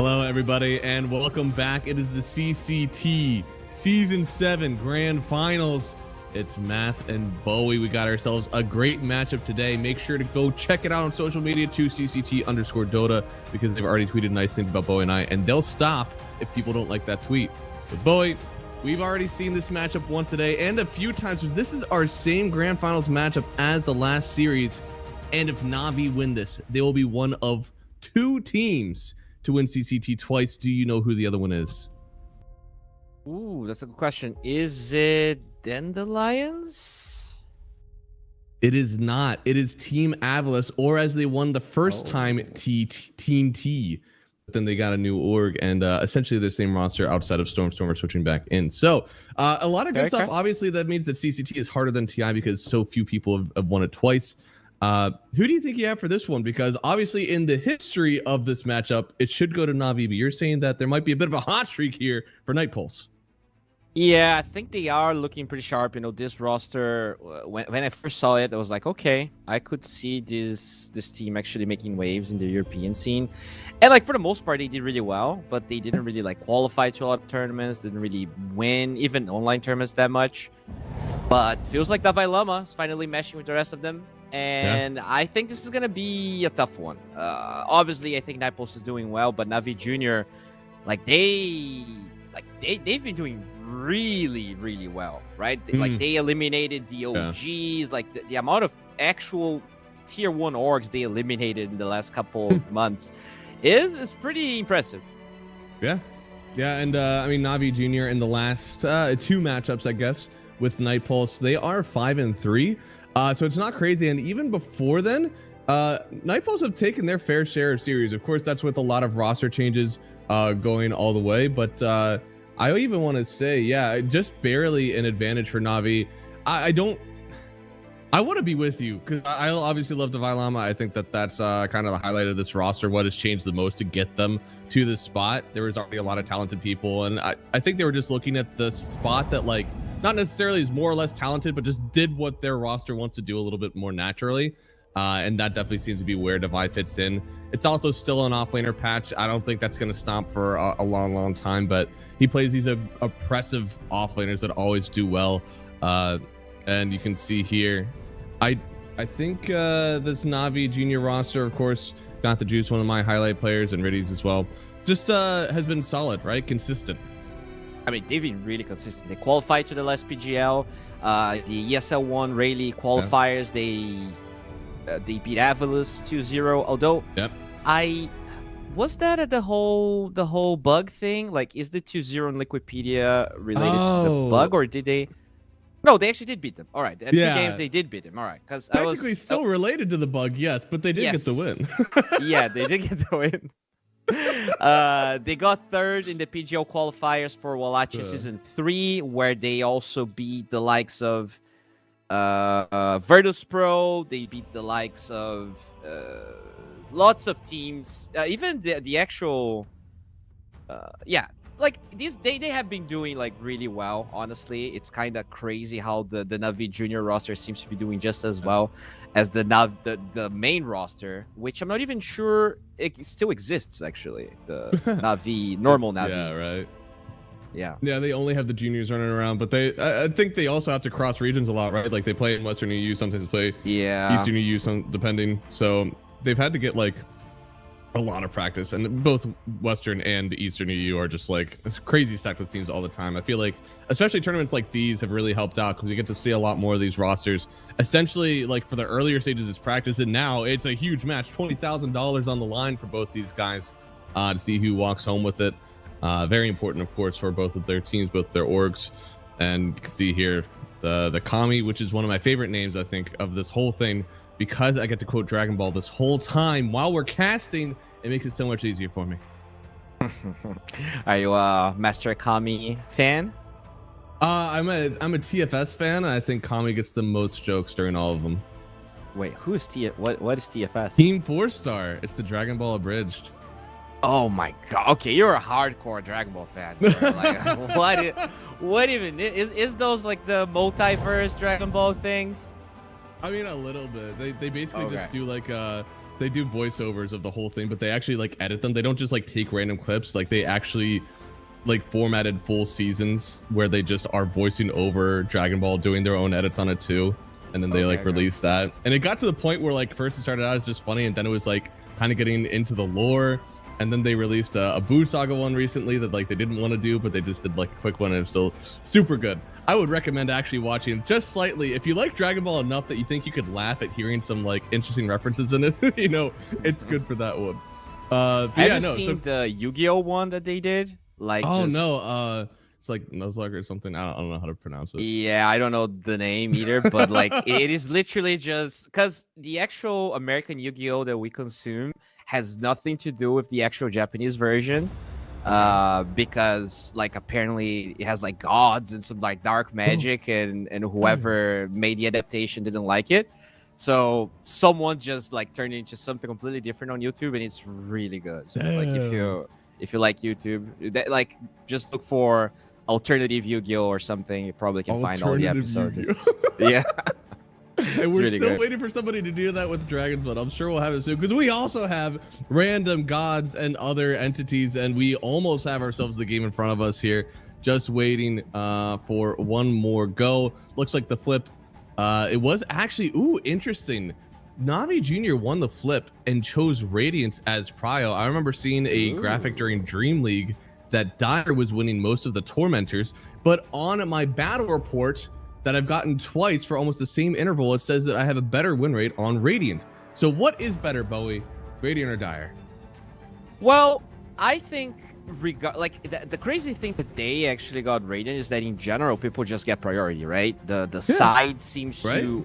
Hello, everybody, and welcome back. It is the CCT Season 7 Grand Finals. It's Math and Bowie. We got ourselves a great matchup today. Make sure to go check it out on social media to CCT_Dota because they've already tweeted nice things about Bowie and I, and they'll stop if people don't like that tweet. But Bowie, we've already seen this matchup once today and a few times. This is our same Grand Finals matchup as the last series, and if Na'Vi win this, they will be one of two teams to win CCT twice. Do you know who the other one is? Ooh, that's a good question. Is it Dandelions? It is not. It is Team Avalis, or as they won the first time, Team T. But then they got a new org, and essentially the same roster outside of Stormstormer switching back in. So a lot of good stuff. Obviously, that means that CCT is harder than TI because so few people have won it twice. Who do you think you have for this one? Because obviously in the history of this matchup, it should go to Na'Vi, but you're saying that there might be a bit of a hot streak here for Night Pulse. Yeah, I think they are looking pretty sharp. You know, this roster, when I first saw it, I was like, okay, I could see this team actually making waves in the European scene. And like for the most part, they did really well, but they didn't really like qualify to a lot of tournaments, didn't really win even online tournaments that much. But feels like Davai Lama is finally meshing with the rest of them. And yeah, I think this is going to be a tough one. Obviously, I think Night Pulse is doing well, but Na'Vi Jr., they've been doing really, really well, right? Like they eliminated the OGs, like the amount of actual tier 1 orgs they eliminated in the last couple of months is pretty impressive. Yeah, and I mean Na'Vi Jr. in the last 2 matchups, I guess, with Night Pulse, they are 5-3. So it's not crazy, and even before then, Night Pulse have taken their fair share of series. Of course, that's with a lot of roster changes going all the way, but I even want to say, yeah, just barely an advantage for Na'Vi. I want to be with you because I obviously love Davai Lama. I think that's kind of the highlight of this roster. What has changed the most to get them to this spot? There was already a lot of talented people, and I think they were just looking at the spot that, like, not necessarily is more or less talented, but just did what their roster wants to do a little bit more naturally. And that definitely seems to be where Davai fits in. It's also still an offlaner patch. I don't think that's going to stop for a long, long time, but he plays these oppressive offlaners that always do well. And you can see here, I think this Na'Vi junior roster, of course, got the juice, one of my highlight players, and Riddies as well, just has been solid, right? Consistent. I mean, they've been really consistent. They qualified to the last PGL. The ESL 1 Rayleigh qualifiers, they beat Avalis 2-0. Although, was that at the whole bug thing? Like, is the 2-0 in Liquipedia related to the bug, or did they? No, they actually did beat them. All right, at 2 games they did beat them. All right, because I was still related to the bug, yes, but they did get the win. Yeah, they did get the win. They got 3rd in the PGL qualifiers for Wallachia Season 3, where they also beat the likes of Virtus Pro. They beat the likes of lots of teams, even the actual like these they have been doing like really well. Honestly, it's kind of crazy how the Na'Vi junior roster seems to be doing just as well as the main roster, which I'm not even sure it still exists, actually. The Na'Vi, normal Na'Vi. Yeah, right. Yeah, they only have the juniors running around, but I think they also have to cross regions a lot, right? Like they play in Western EU, sometimes play Eastern EU, depending. So they've had to get like a lot of practice, and both Western and Eastern EU are just like it's crazy stacked with teams all the time. I feel like especially tournaments like these have really helped out because you get to see a lot more of these rosters. Essentially, like for the earlier stages, it's practice, and now it's a huge match. $20,000 on the line for both these guys to see who walks home with it. Very important, of course, for both of their teams, both their orgs. And you can see here the Kami, which is one of my favorite names, I think, of this whole thing, because I get to quote Dragon Ball this whole time while we're casting. It makes it so much easier for me. Are you a Master Kami fan? I'm a TFS fan, and I think Kami gets the most jokes during all of them. Wait, who is what is TFS? Team 4-Star. It's the Dragon Ball Abridged. Oh my god. Okay, you're a hardcore Dragon Ball fan. Like, what even is those like the multiverse Dragon Ball things? I mean, a little bit. They basically just do like they do voiceovers of the whole thing, but they actually like edit them. They don't just like take random clips. Like they actually like formatted full seasons where they just are voicing over Dragon Ball, doing their own edits on it too. And then they released that. And it got to the point where like first it started out as just funny, and then it was like kind of getting into the lore. And then they released a Boo Saga one recently that like they didn't want to do, but they just did like a quick one, and it's still super good. I would recommend actually watching just slightly. If you like Dragon Ball enough that you think you could laugh at hearing some like interesting references in it, you know, it's good for that one. Have you seen the Yu-Gi-Oh one that they did? Like, it's like Nuzlocke or something. I don't know how to pronounce it. Yeah, I don't know the name either, but like it is literally just because the actual American Yu-Gi-Oh that we consume has nothing to do with the actual Japanese version. Because like apparently it has like gods and some like dark magic, and whoever made the adaptation didn't like it. So someone just like turned it into something completely different on YouTube, and it's really good. Like if you like YouTube, that like just look for alternative Yu-Gi-Oh or something. You probably can find all the episodes. Yeah. And we're still waiting for somebody to do that with Dragons, but I'm sure we'll have it soon, because we also have random gods and other entities, and we almost have ourselves the game in front of us here, just waiting for one more go. Looks like the flip, it was actually, interesting. Navi Jr. won the flip and chose Radiance as prio. I remember seeing a graphic during Dream League that Dire was winning most of the Tormentors, but on my battle report that I've gotten twice for almost the same interval, it says that I have a better win rate on Radiant. So what is better, Bowie, Radiant or Dire? Well, I think the crazy thing that they actually got Radiant is that in general people just get priority, right? The side seems to,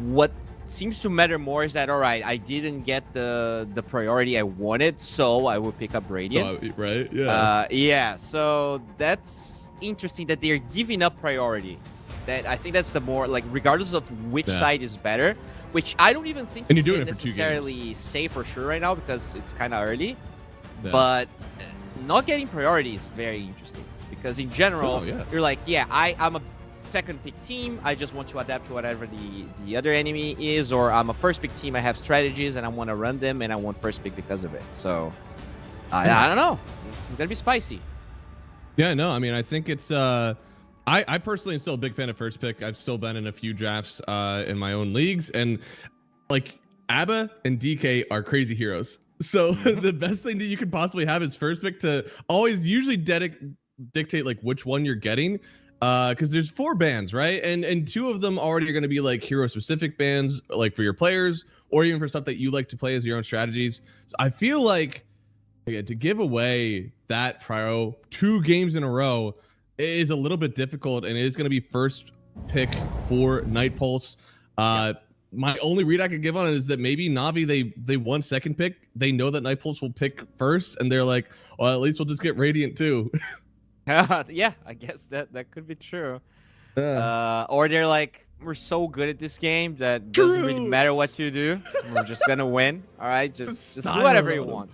what seems to matter more is that, all right, I didn't get the priority I wanted, so I will pick up Radiant. Right? Yeah. Yeah. So that's interesting that they're giving up priority. That I think that's the more like, regardless of which side is better, which I don't even think you can necessarily say for sure right now because it's kind of early. Yeah. But not getting priority is very interesting because in general, you're like, I'm a second pick team. I just want to adapt to whatever the other enemy is, or I'm a first pick team. I have strategies and I want to run them, and I want first pick because of it. So I don't know. This is gonna be spicy. Yeah, no, I mean, I think it's I personally am still a big fan of first pick. I've still been in a few drafts in my own leagues, and like Abba and DK are crazy heroes. So the best thing that you could possibly have is first pick to always usually dictate like which one you're getting. Because there's 4 bans, right? And 2 of them already are going to be like hero specific bans, like for your players, or even for stuff that you like to play as your own strategies. So I feel like to give away that prio 2 games in a row is a little bit difficult, and it is going to be first pick for Night Pulse. My only read I could give on it is that maybe Navi, they won second pick. They know that Night Pulse will pick first, and they're like, well, at least we'll just get Radiant too. Yeah, I guess that could be true. Or they're like, we're so good at this game that doesn't really matter what you do. We're just gonna win. All right, just do whatever you want.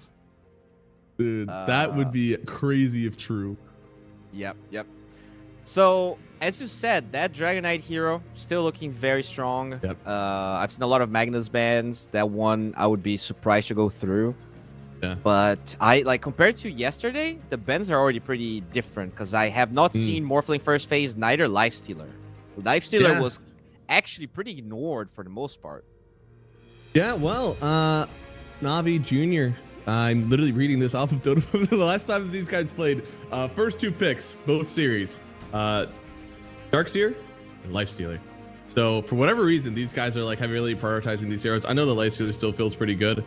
Dude, that would be crazy if true. Yep. So, as you said, that Dragon Knight hero still looking very strong. Yep. I've seen a lot of Magnus bans. That one I would be surprised to go through. Yeah. But I like, compared to yesterday, the bans are already pretty different because I have not seen Morphling first phase, neither Lifestealer. Lifestealer was actually pretty ignored for the most part. Yeah, well, Navi Jr. I'm literally reading this off of Dota. The last time that these guys played, first 2 picks, both series, Darkseer and Lifestealer. So for whatever reason, these guys are like heavily prioritizing these heroes. I know the Lifestealer still feels pretty good,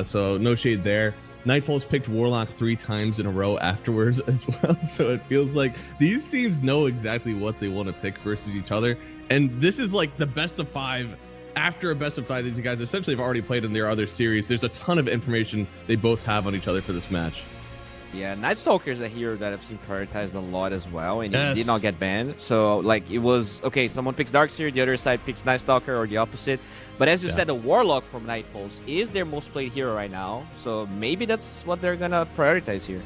so no shade there. Night Pulse picked Warlock 3 times in a row afterwards as well. So it feels like these teams know exactly what they want to pick versus each other. And this is like the best of 5. After a best of 5, these guys essentially have already played in their other series. There's a ton of information they both have on each other for this match. Yeah, Night Stalker is a hero that I've seen prioritized a lot as well, and he did not get banned. So, like, it was, okay, someone picks Darkseer, the other side picks Night Stalker, or the opposite. But as you said, the Warlock from Night Pulse is their most played hero right now. So maybe that's what they're gonna prioritize here.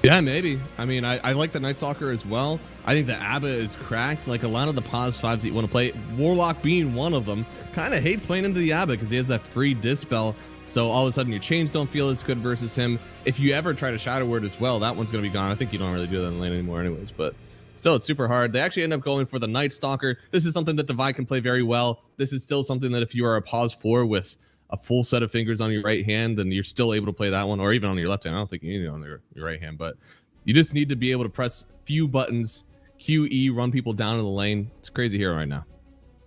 Yeah, maybe. I mean, I like the Night Stalker as well. I think the Abba is cracked. Like a lot of the pause 5s that you want to play, Warlock being one of them, kind of hates playing into the Abba because he has that free Dispel. So all of a sudden your chains don't feel as good versus him. If you ever try to Shadow Word as well, that one's going to be gone. I think you don't really do that in lane anymore anyways, but still, it's super hard. They actually end up going for the Night Stalker. This is something that Divide can play very well. This is still something that if you are a pause 4 with a full set of fingers on your right hand, and you're still able to play that one, or even on your left hand. I don't think you need it on your right hand, but you just need to be able to press few buttons, QE, run people down in the lane. It's a crazy hero right now.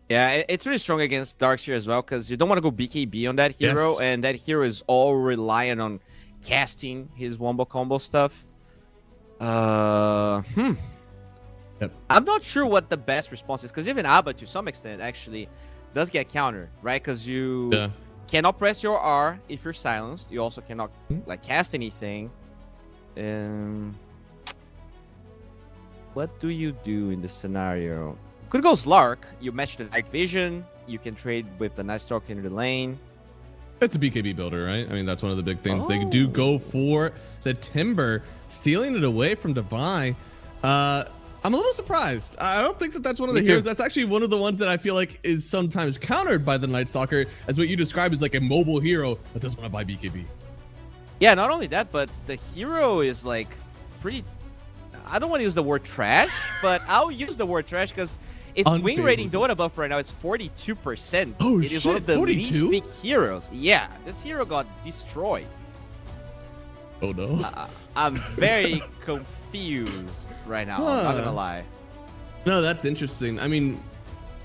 Yeah, it's really strong against Darkseer as well, because you don't want to go BKB on that hero, Yes. and that hero is all reliant on casting his wombo combo stuff. Yep. I'm not sure what the best response is, because even Abba, to some extent, actually does get countered, right? Because you cannot press your R if you're silenced. You also cannot like cast anything. What do you do in this scenario? Could go Slark. You match the night vision. You can trade with the Night Stalker into the lane. It's a BKB builder, right? I mean, that's one of the big things. They do go for the Timber, stealing it away from Divine. I'm a little surprised. I don't think that that's one of the heroes. That's actually one of the ones that I feel like is sometimes countered by the Night Stalker, as what you describe as like a mobile hero that doesn't want to buy BKB. Yeah, not only that, but the hero is like pretty... I don't want to use the word trash, but I'll use the word trash because its win rating Dota buff right now is 42%. Oh, it is shit, one of the 42? least big heroes. Yeah, this hero got destroyed. Oh no. I'm very confused right now. I'm not gonna lie. No, that's interesting. I mean,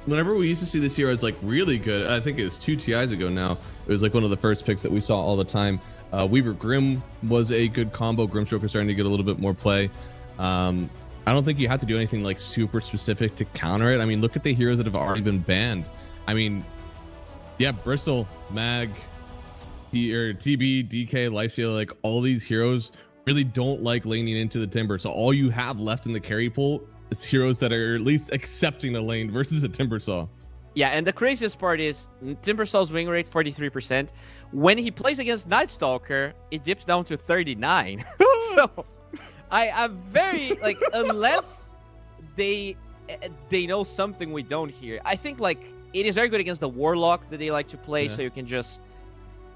whenever we used to see this hero as like really good, I think it was 2 TIs ago now. It was like one of the first picks that we saw all the time. Weaver Grim was a good combo. Grimstroke is starting to get a little bit more play. I don't think you have to do anything like super specific to counter it. I mean, look at the heroes that have already been banned. I mean, yeah, Bristle, Mag, TB, DK, Lifesteal, like all these heroes really don't like laning into the Timber. So all you have left in the carry pool is heroes that are at least accepting a lane versus a Timbersaw. Yeah, and the craziest part is Timbersaw's win rate 43%. When he plays against Night Stalker, it dips down to 39. So I'm very like, unless they know something we don't here. I think like it is very good against the Warlock that they like to play, so you can just,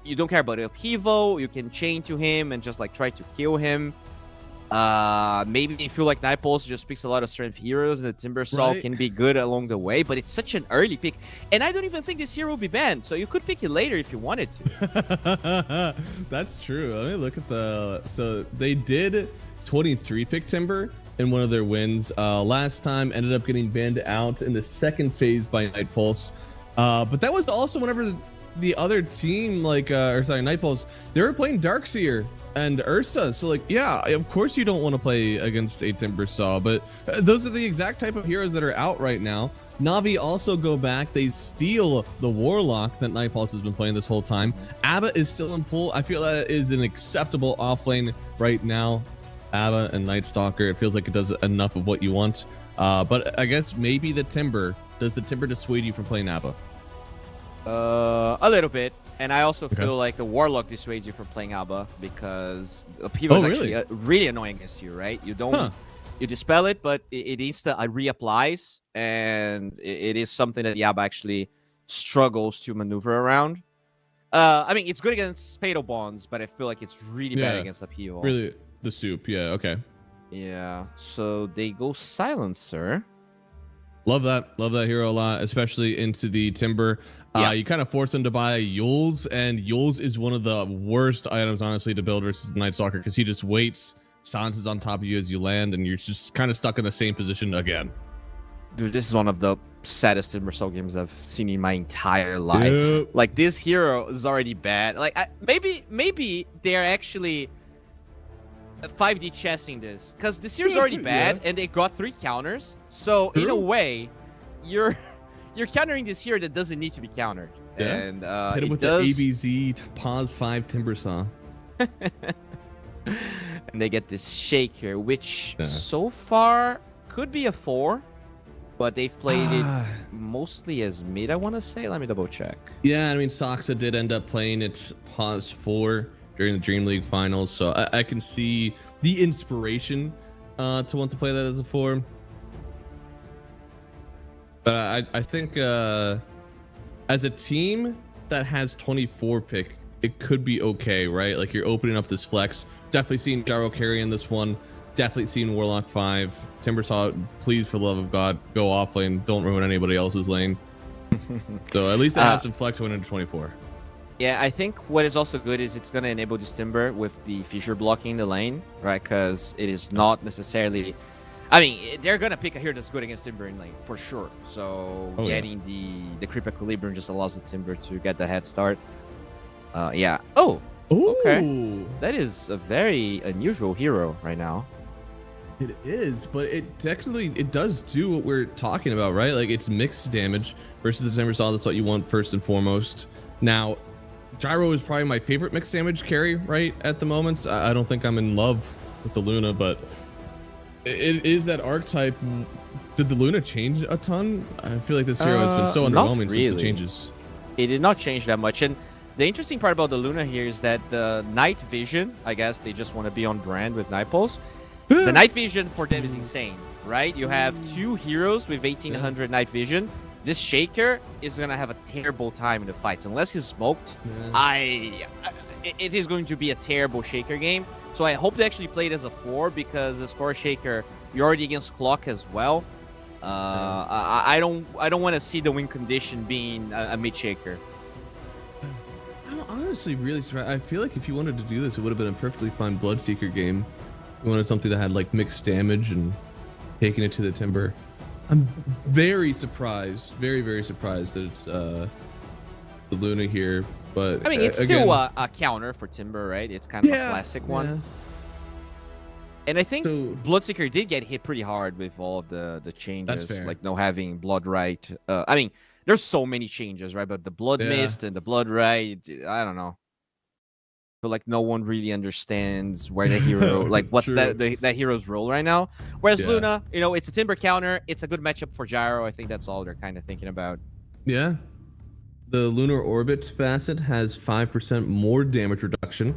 you don't care about upheaval, you can chain to him and just like try to kill him. Maybe you feel like Night Pulse just picks a lot of strength heroes and the Timbersaw can be good along the way, but it's such an early pick. And I don't even think this hero will be banned, so you could pick it later if you wanted to. That's true. Let me look at the... So they did 23 pick Timber in one of their wins. Last time ended up getting banned out in the second phase by Night Pulse. But that was also whenever the other team, like, Night Pulse, they were playing Darkseer and Ursa. So, like, yeah, of course you don't want to play against a Timbersaw, but those are the exact type of heroes that are out right now. Na'Vi also go back. They steal the Warlock that Night Pulse has been playing this whole time. Abba is still in pool. I feel that is an acceptable offlane right now. Abba and Night Stalker, it feels like it does enough of what you want. But I guess maybe the Timber, does the Timber dissuade you from playing Abba? A little bit. And I also feel like the Warlock dissuades you from playing Abba because upheaval is actually really annoying against you, right? You don't, you dispel it, but it reapplies, and it is something that the Abba actually struggles to maneuver around. I mean, it's good against Fatal Bonds, but I feel like it's really bad against upheaval. Really, the soup, okay. Yeah, so they go Silencer. Love that hero a lot, especially into the Timber. You kind of force them to buy Yules, and Yules is one of the worst items, honestly, to build versus the Night Stalker, because he just waits, silences on top of you as you land, and you're just kind of stuck in the same position again. Dude, this is one of the saddest Timbersaw games I've seen in my entire life. Like, this hero is already bad. Like, maybe they're actually 5D chessing this, because this hero's already bad, and they got 3 counters. So in a way, you're countering this hero that doesn't need to be countered. And hit him with the ABZ pause 5 Timbersaw. And they get this shake here, which so far could be a 4, but they've played it mostly as mid, I want to say. Let me double check. Yeah, I mean, Soxa did end up playing it pause 4. during the Dream League finals, so I can see the inspiration to want to play that as a 4. But I think as a team that has 24 pick, it could be okay, right? Like you're opening up this flex. Definitely seeing Gyro carry in this one. Definitely seeing Warlock 5. Timbersaw, please, for the love of God, go off lane. Don't ruin anybody else's lane. So at least I have some flex going into 24. Yeah, I think what is also good is it's going to enable this Timber with the Fissure blocking the lane, right? Because it is not necessarily... I mean, they're going to pick a hero that's good against Timber in lane, for sure. So getting the creep equilibrium just allows the Timber to get the head start. Yeah. Oh! Ooh. Okay. That is a very unusual hero right now. It is, but it technically it does do what we're talking about, right? Like it's mixed damage versus the Timbersaw. That's what you want first and foremost. Now, Gyro is probably my favorite mixed damage carry right at the moment. I don't think I'm in love with the Luna, but it is that archetype. Did the Luna change a ton? I feel like this hero has been so underwhelming since the changes. It did not change that much, and the interesting part about the Luna here is that the night vision, I guess they just want to be on brand with Night Pulse. The night vision for them is insane, right? You have 2 heroes with 1800 night vision. This Shaker is going to have a terrible time in the fights. Unless he's smoked, it is going to be a terrible Shaker game. So I hope they actually play it as a 4 because the score Shaker, you're already against Clock as well. I don't want to see the win condition being a mid Shaker. I'm honestly really surprised. I feel like if you wanted to do this, it would have been a perfectly fine Bloodseeker game. You wanted something that had like mixed damage and taking it to the Timber. I'm very surprised, very surprised that it's the Luna here. But I mean, it's still a counter for Timber, right? It's kind of a classic one. And I think Bloodseeker did get hit pretty hard with all of the changes, like no having Blood Right. I mean, there's so many changes, right? But the Blood Mist and the Blood Right, I don't know. But like no one really understands where the hero, like what's that hero's role right now. Whereas Luna, you know, it's a Timber counter. It's a good matchup for Gyro. I think that's all they're kind of thinking about. Yeah. The Lunar Orbit facet has 5% more damage reduction,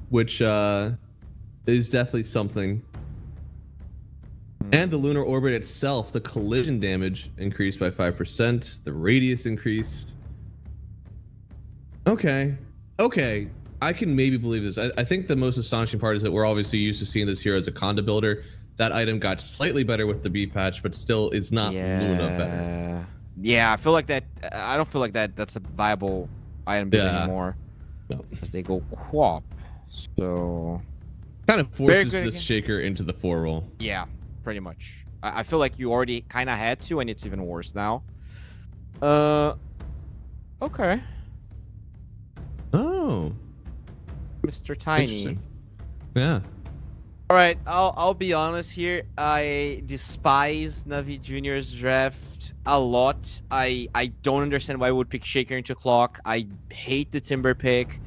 which is definitely something. And the Lunar Orbit itself, the collision damage increased by 5%. The radius increased. Okay. I can maybe believe this. I think the most astonishing part is that we're obviously used to seeing this hero as a Conda builder. That item got slightly better with the B patch, but still is not Luna better. Yeah, I feel like that. I don't feel like that's a viable item build anymore. No, as they go QoP. So kind of forces this Shaker into the 4 role. Yeah, pretty much. I feel like you already kind of had to, and it's even worse now. Okay. Oh. Mr. Tiny. Yeah. All right, I'll be honest here. I despise Navi Jr.'s draft a lot. I don't understand why I would pick Shaker into Clock. I hate the Timber pick.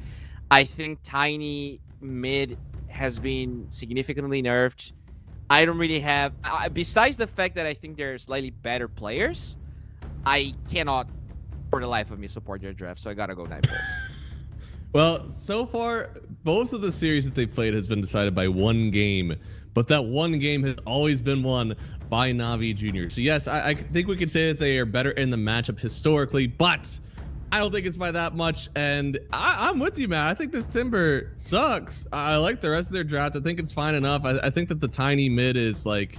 I think Tiny mid has been significantly nerfed. I don't really have... besides the fact that I think they're slightly better players, I cannot, for the life of me, support their draft, so I gotta go Night Pulse. Well, so far, both of the series that they played has been decided by 1 game, but that 1 game has always been won by Navi Jr. So yes, I think we could say that they are better in the matchup historically, but I don't think it's by that much. And I'm with you, man. I think this Timber sucks. I like the rest of their drafts. I think it's fine enough. I think that the Tiny mid is like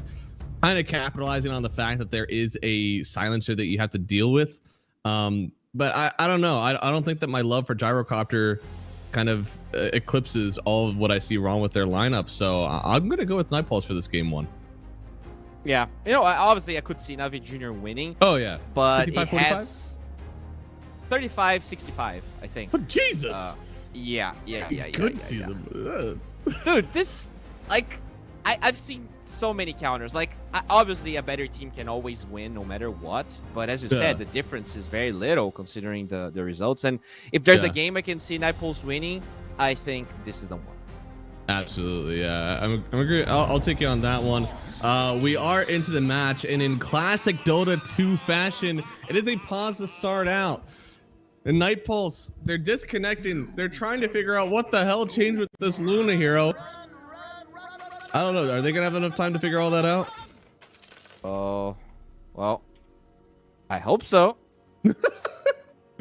kind of capitalizing on the fact that there is a silencer that you have to deal with. But I don't know. I don't think that my love for Gyrocopter kind of eclipses all of what I see wrong with their lineup. So I'm going to go with Night Pulse for this game 1. Yeah. You know, obviously I could see Navi Jr. winning. Oh, yeah. But 55, it 45? Has 35-65, I think. Oh, Jesus. Yeah. Could see them. Dude, this, like, I've seen so many counters. Like, obviously a better team can always win no matter what, but as you said, the difference is very little considering the results. And if there's a game I can see Night Pulse winning, I think this is the one. Absolutely, yeah. I'm agree. I'll take you on that one. We are into the match, and in classic Dota 2 fashion, it is a pause to start out. and Night Pulse, they're disconnecting. They're trying to figure out what the hell changed with this Luna hero. I don't know. Are they gonna have enough time to figure all that out? Oh, well, I hope so.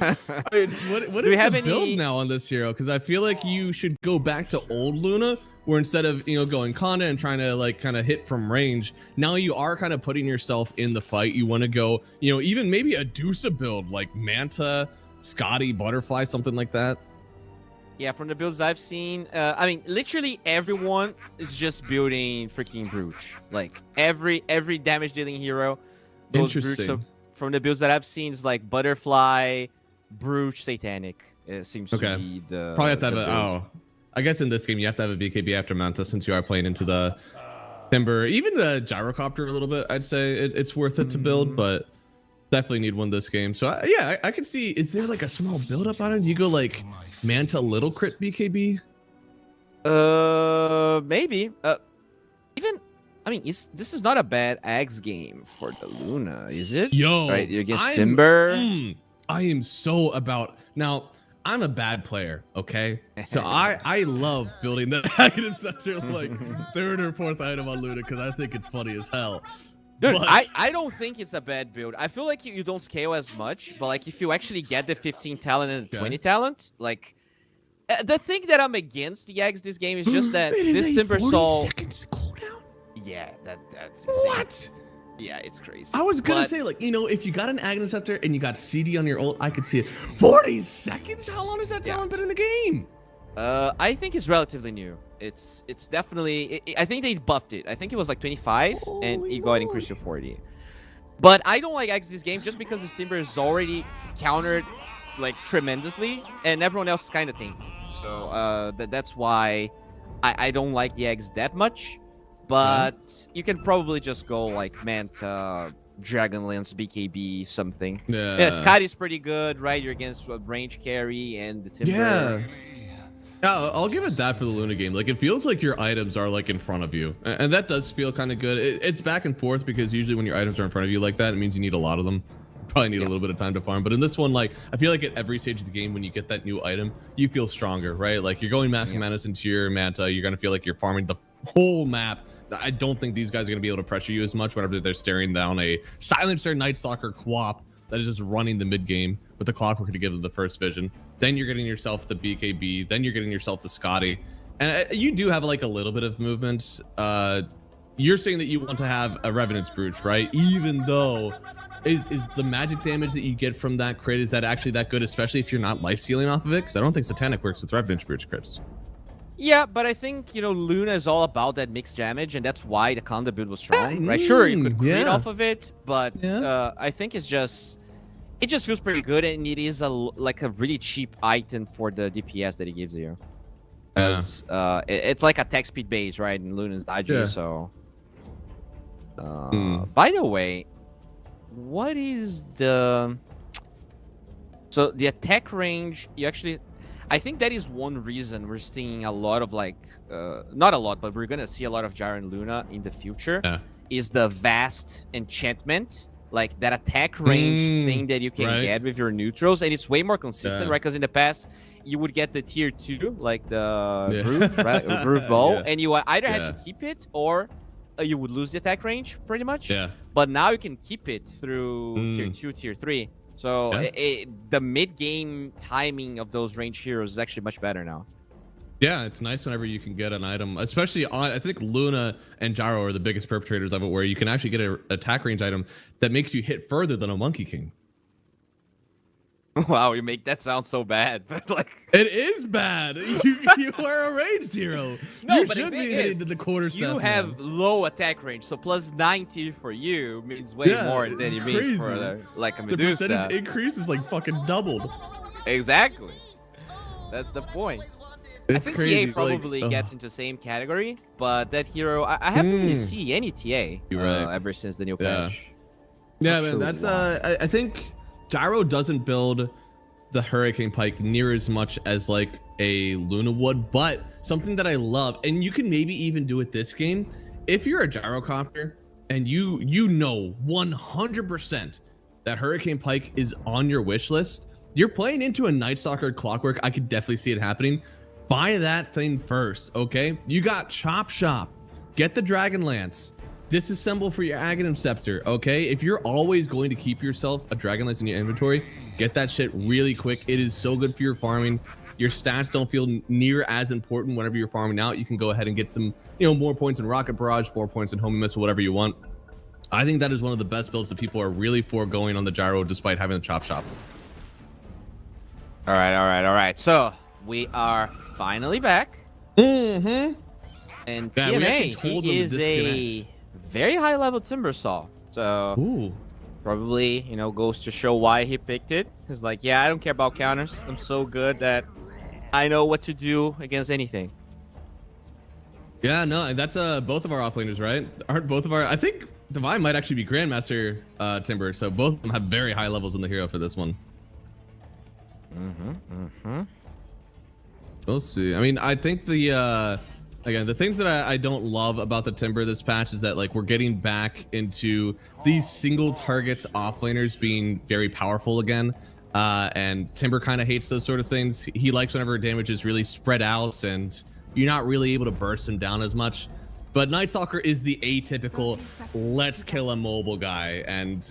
I mean, what is the build now on this hero? Because I feel like you should go back to old Luna, where instead of going Conda and trying to like kind of hit from range, now you are kind of putting yourself in the fight. You want to go, even maybe a Dusa build like Manta, Scotty, Butterfly, something like that. Yeah, from the builds I've seen, I mean, literally everyone is just building freaking Brooch. Like every damage dealing hero goes Brooch. So from the builds that I've seen, it's like Butterfly, Brooch, Satanic. It seems to be the probably have to have I guess in this game you have to have a BKB after Manta since you are playing into the Timber, even the Gyrocopter a little bit. I'd say it's worth it to build, but definitely need one this game. So I can see. Is there like a small build up on it? Do you go like Manta little crit BKB? Maybe. Even. I mean, this is not a bad Axe game for the Luna, is it? Yo, right, you're against Timber. I am so about now. I'm a bad player, okay? So I love building the negative sector like third or fourth item on Luna because I think it's funny as hell. Dude, I don't think it's a bad build. I feel like you don't scale as much, but like if you actually get the 15 talent and 20 talent, like the thing that I'm against the Axe this game is just that this Timber Soul. Yeah, that's insane. What? Yeah, it's crazy. I was gonna say, like, if you got an Agnesceptor and you got CD on your ult, I could see it. 40 seconds? How long has that talent been in the game? I think it's relatively new. It's definitely. I think they buffed it. I think it was like 25, and it got increased to 40. But I don't like Axe this game just because this Timber is already countered like tremendously, and everyone else is kind of tanky. So that's why I don't like the Axe that much. But you can probably just go like Manta, Dragonlance, BKB, something. Yeah, Scotty's pretty good, right? You're against a range carry and the Timber. Yeah, I'll give it that for the Luna game. Like, it feels like your items are like in front of you, and that does feel kind of good. It's back and forth because usually when your items are in front of you like that, it means you need a lot of them. Probably need a little bit of time to farm. But in this one, like, I feel like at every stage of the game, when you get that new item, you feel stronger, right? Like, you're going Mask of Madness into your Manta, you're gonna feel like you're farming the whole map. I don't think these guys are going to be able to pressure you as much whenever they're staring down a Silencer Night Stalker Quap that is just running the mid game with the Clockwork to give them the first vision. Then you're getting yourself the BKB. Then you're getting yourself the Scotty. And you do have like a little bit of movement. You're saying that you want to have a Revenant's Brooch, right? Even though is the magic damage that you get from that crit, is that actually that good, especially if you're not life stealing off of it? Because I don't think Satanic works with Revenant's Brooch crits. Yeah, but I think, Luna is all about that mixed damage, and that's why the Conda build was strong, right? Sure, you could crit off of it, but I think it just feels pretty good, and it is like a really cheap item for the DPS that it gives you. Because it's like a attack speed base, right? And Luna's dodgy, so... By the way, what is the... So the attack range, you actually... I think that is one reason we're seeing a lot of like, not a lot, but we're gonna see a lot of Gyro and Luna in the future. Is the vast enchantment, like that attack range thing that you can get with your neutrals, and it's way more consistent, right? Because in the past, you would get the tier 2, like the Groove, right? Or Groove Ball, and you either had to keep it or you would lose the attack range, pretty much. But now you can keep it through tier 2, tier 3. So the mid-game timing of those range heroes is actually much better now. Yeah, it's nice whenever you can get an item, especially on, I think Luna and Gyro are the biggest perpetrators of it, where you can actually get an attack range item that makes you hit further than a Monkey King. Wow, you make that sound so bad, but like it is bad. You are a ranged hero. No, you but should be hitting to the quarter step. You have low attack range, so plus 90 for you means way more than it means for like a Medusa. The percentage increase is like fucking doubled. Exactly. That's the point. It's I think crazy. TA probably gets into the same category, but that hero, I haven't really seen any TA ever since the new patch. Yeah, man, that's I think Gyro doesn't build the Hurricane Pike near as much as like a Luna would, but something that I love, and you can maybe even do it this game, if you're a Gyrocopter and you know 100% that Hurricane Pike is on your wish list, You're playing into a Night Stalker Clockwork. I could definitely see it happening. Buy that thing first, okay? You got Chop Shop. Get the Dragon Lance. Disassemble for your Aghanim Scepter, okay? If you're always going to keep yourself a Dragon Lance in your inventory, get that shit really quick. It is so good for your farming. Your stats don't feel near as important whenever you're farming out. You can go ahead and get some, more points in Rocket Barrage, more points in Homing Missile, whatever you want. I think that is one of the best builds that people are really foregoing on the Gyro despite having the Chop Shop. All right. So we are finally back. Mm-hmm. And yeah, PMA, he is a very high level Timbersaw. So ooh. Probably, goes to show why he picked it. He's like, yeah, I don't care about counters. I'm so good that I know what to do against anything. Yeah, no, that's both of our offlaners, right? Aren't both of our... I think Divine might actually be Grandmaster Timber, so both of them have very high levels in the hero for this one. We'll see. I mean, I think the... Again, the things that I don't love about the Timber this patch is that, like, we're getting back into these single targets offlaners being very powerful again. And Timber kind of hates those sort of things. He likes whenever damage is really spread out and you're not really able to burst him down as much. But Night Stalker is the atypical, let's kill a mobile guy. And,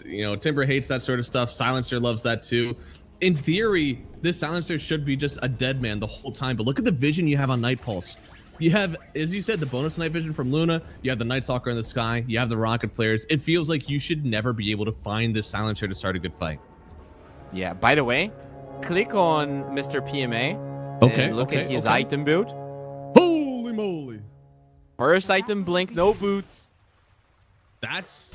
Timber hates that sort of stuff. Silencer loves that too. In theory, this Silencer should be just a dead man the whole time. But look at the vision you have on Night Pulse. You have, as you said, the bonus night vision from Luna. You have the Night Stalker in the sky. You have the rocket flares. It feels like you should never be able to find this Silencer to start a good fight. Yeah, by the way, click on Mr. PMA and look at his item build. Holy moly. First item, Blink, no boots. That's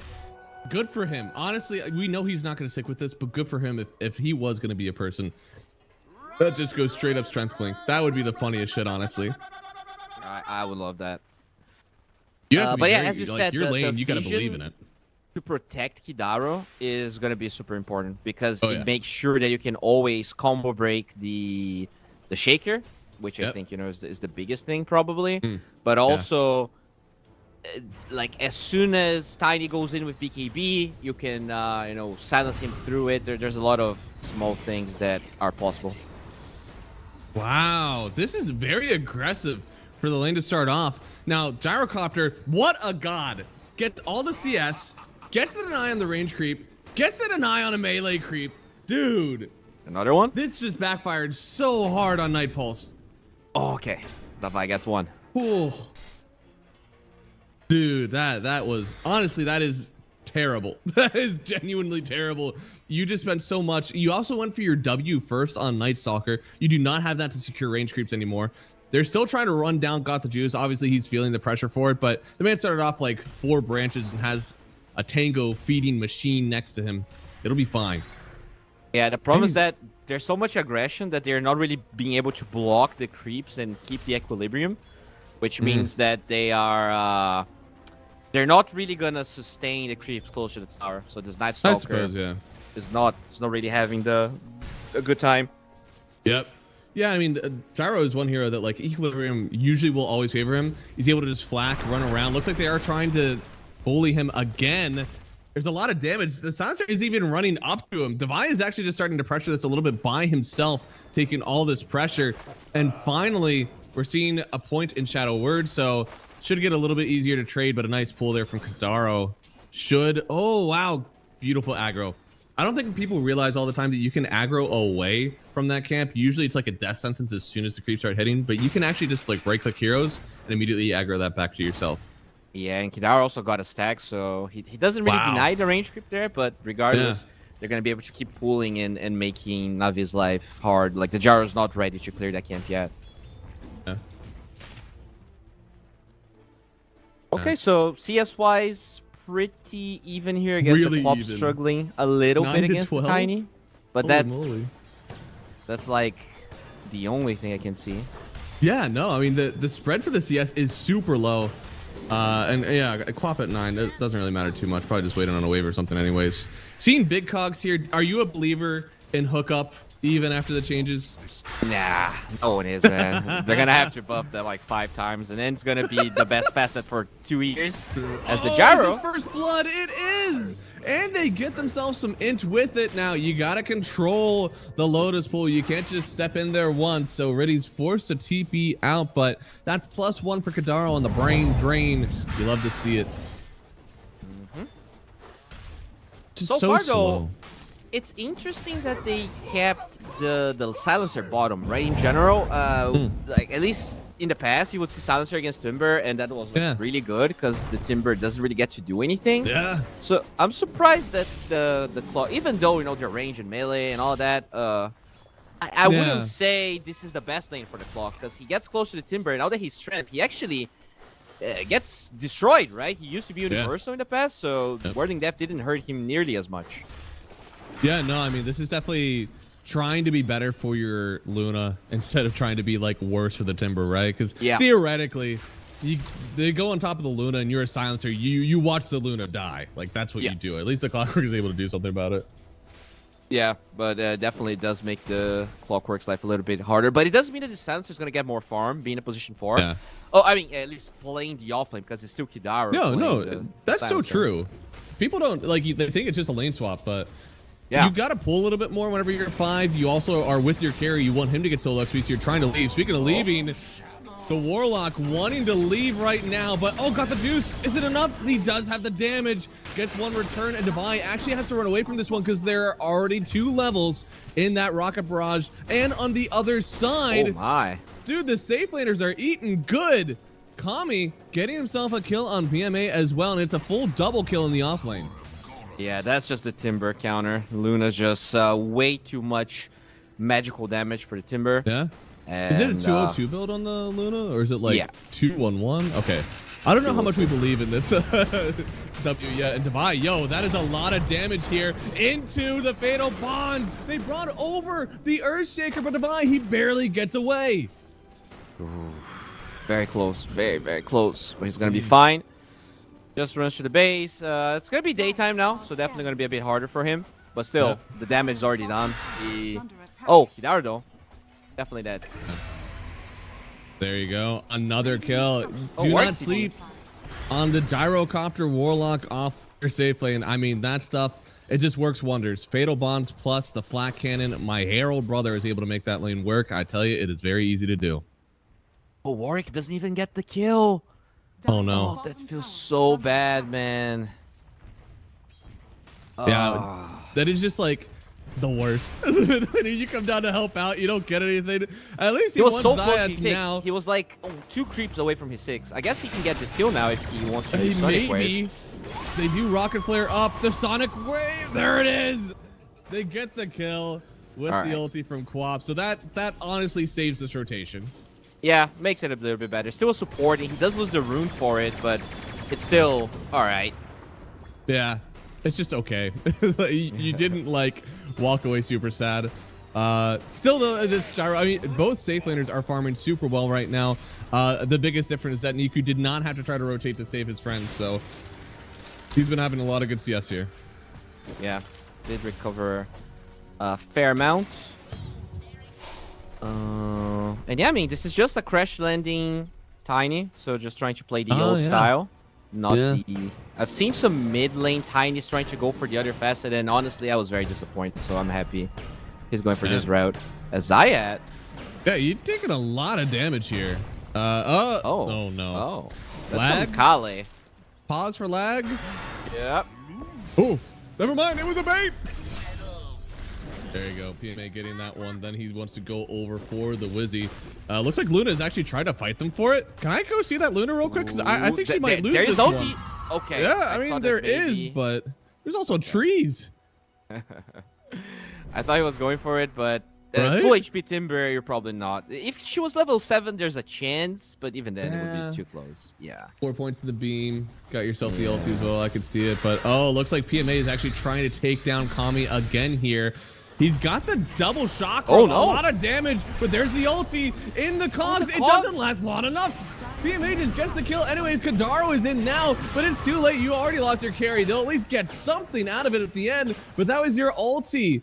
good for him. Honestly, we know he's not going to stick with this, but good for him if he was going to be a person. That just goes straight up Strength Blink. That would be the funniest shit, honestly. I would love that. You have to be but yeah, very, as you like, said, your lane, the you got to believe in it. To protect Kidaro is going to be super important because it makes sure that you can always combo break the Shaker, which I think is the biggest thing probably. But also, like as soon as Tiny goes in with BKB, you can silence him through it. There's a lot of small things that are possible. Wow, this is very aggressive for the lane to start off. Now, Gyrocopter, what a god. Gets all the CS, gets the deny on the range creep, gets the deny on a melee creep. Dude. Another one? This just backfired so hard on Night Pulse. Oh, okay. Davai gets one. Ooh. Dude, that was... Honestly, that is terrible. That is genuinely terrible. You just spent so much. You also went for your W first on Night Stalker. You do not have that to secure range creeps anymore. They're still trying to run down Got the Juice. Obviously, he's feeling the pressure for it, but the man started off like 4 branches and has a Tango feeding machine next to him. It'll be fine. Yeah, the problem is that there's so much aggression that they're not really being able to block the creeps and keep the equilibrium, which means that they are... they're not really gonna sustain the creeps close to the tower. So this Night Stalker, I suppose, is not really having a good time. Yep. Yeah, I mean, Gyro is one hero that, like, equilibrium usually will always favor him. He's able to just flack, run around. Looks like they are trying to bully him again. There's a lot of damage. The Silencer is even running up to him. Divine is actually just starting to pressure this a little bit by himself, taking all this pressure. And finally, we're seeing a point in Shadow Word, so should get a little bit easier to trade, but a nice pull there from Kidaro. Oh, wow. Beautiful aggro. I don't think people realize all the time that you can aggro away from that camp. Usually it's like a death sentence as soon as the creeps start hitting, but you can actually just like right click heroes and immediately aggro that back to yourself. Yeah, and Kidaro also got a stack, so he doesn't really deny the range creep there, but regardless, they're going to be able to keep pulling and making Navi's life hard. Like the Gyro's not ready to clear that camp yet. Yeah. Okay, so CS-wise, pretty even here. I guess really the Pop even. Struggling a little bit against the Tiny, but Holy that's like the only thing I can see. Yeah, no, I mean the spread for the CS is super low, and yeah, Quap at 9. It doesn't really matter too much. Probably just waiting on a wave or something, anyways. Seeing Big Cogs here, are you a believer in hookup even after the changes? Nah, no one is, man. They're gonna have to buff that like 5 times, and then it's gonna be the best facet for 2 years as the gyro. It's his first blood, it is! And they get themselves some int with it. Now, you gotta control the Lotus pool. You can't just step in there once, so Riddy's forced to TP out, but that's +1 for Kadaro on the brain drain. You love to see it. Just So so far, slow. though, it's interesting that they kept the silencer bottom, right? In general, like at least in the past, you would see silencer against Timber, and that was really good because the Timber doesn't really get to do anything. Yeah. So I'm surprised that the claw, even though their range and melee and all that, I wouldn't say this is the best lane for the claw because he gets close to the Timber, and now that he's strength, he actually gets destroyed, right? He used to be universal in the past, so warding depth didn't hurt him nearly as much. Yeah, no, I mean, this is definitely trying to be better for your Luna instead of trying to be like worse for the Timber, right? Because theoretically, they go on top of the Luna and you're a silencer. You watch the Luna die. Like that's what you do. At least the Clockwork is able to do something about it. Yeah, but definitely does make the Clockwork's life a little bit harder. But it doesn't mean that the silencer is going to get more farm, being in position 4. Yeah. Oh, I mean, at least playing the offlane because it's still Kidara. No, that's so true. People don't like they think it's just a lane swap, but you got to pull a little bit more whenever you're at 5. You also are with your carry. You want him to get solo XP, so you're trying to leave. Speaking of leaving, the Warlock wanting to leave right now, but got the juice. Is it enough? He does have the damage. Gets 1 return, and Devi actually has to run away from this one because there are already 2 levels in that rocket barrage. And on the other side, dude, the safe laners are eating good. Kami getting himself a kill on PMA as well, and it's a full double kill in the offlane. Yeah, that's just the Timber counter. Luna's just way too much magical damage for the Timber. Yeah. And, is it a 202 build on the Luna, or is it like 211? Okay. I don't know how much we believe in this W yet. And Devi, that is a lot of damage here into the Fatal Bond. They brought over the Earthshaker, but Devi, he barely gets away. Ooh, very close, very, very close. But he's going to be fine. Just runs to the base. It's going to be daytime now, so definitely going to be a bit harder for him. But still, the damage is already done. Kidara, though. Definitely dead. There you go. Another kill. Do not sleep on the Gyrocopter Warlock off your safe lane. I mean, that stuff, it just works wonders. Fatal Bonds plus the Flat Cannon. My Herald brother is able to make that lane work. I tell you, it is very easy to do. Oh, Warwick doesn't even get the kill. Oh, no. Oh, that feels so bad, man. Yeah, that is just like the worst. When you come down to help out, you don't get anything. At least he was so close now. He was like 2 creeps away from his 6. I guess he can get this kill now if he wants to. Maybe. They do Rocket Flare up the Sonic Wave. There it is. They get the kill with the ulti from Quap. So that honestly saves this rotation. Yeah, makes it a little bit better. Still a support. He does lose the rune for it, but it's still all right. Yeah. It's just okay. You didn't like walk away super sad. Still though, this gyro, I mean, both safe laners are farming super well right now. The biggest difference is that Niku did not have to try to rotate to save his friends, so he's been having a lot of good CS here. Yeah, did recover a fair amount. And yeah, I mean, this is just a crash landing Tiny, so just trying to play the old style. Not the... I've seen some mid lane Tinys trying to go for the other facet, and honestly, I was very disappointed, so I'm happy he's going for this route. As Zayat... Yeah, you're taking a lot of damage here. Oh no. Oh, that's some Kale. Pause for lag? Yep. Oh, never mind, it was a bait! There you go, PMA getting that one. Then he wants to go over for the Wizzy. Looks like Luna is actually trying to fight them for it. Can I go see that Luna real quick? Because I think she might lose this one. Okay. Yeah, I mean, there is, but there's also trees. I thought he was going for it, but full HP Timber, you're probably not. If she was level 7, there's a chance, but even then, it would be too close. Yeah. 4 points to the beam. Got yourself the ulti as well. I could see it, but looks like PMA is actually trying to take down Kami again here. He's got the double shock. A lot of damage, but there's the ulti in the cogs. It doesn't last long enough. PMA just gets the kill anyways. Kadaro is in now, but it's too late. You already lost your carry. They'll at least get something out of it at the end, but that was your ulti.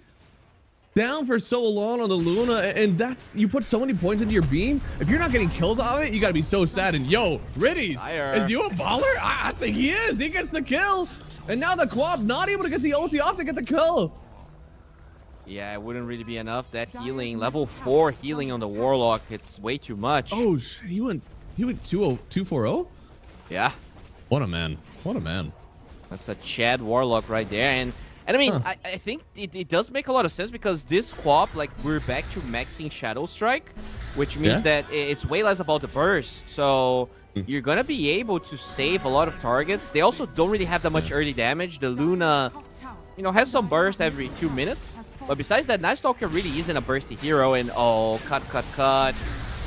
down for so long on the Luna, and that's, you put so many points into your beam. If you're not getting kills off it, you gotta be so sad. And yo, Riddies, is you a baller? I think he is. He gets the kill, and now the Quap not able to get the ulti off to get the kill. Yeah, it wouldn't really be enough. That healing, level 4 healing on the Warlock, it's way too much. Oh, he went 2-0-2-4-0. Yeah. What a man. What a man. That's a Chad Warlock right there, and I mean, I think it does make a lot of sense because this Quap, like, we're back to maxing Shadow Strike, which means that it's way less about the burst. So you're going to be able to save a lot of targets. They also don't really have that much early damage. The Luna, you know, has some burst every 2 minutes. But besides that, Night Stalker really isn't a bursty hero. And, oh, cut.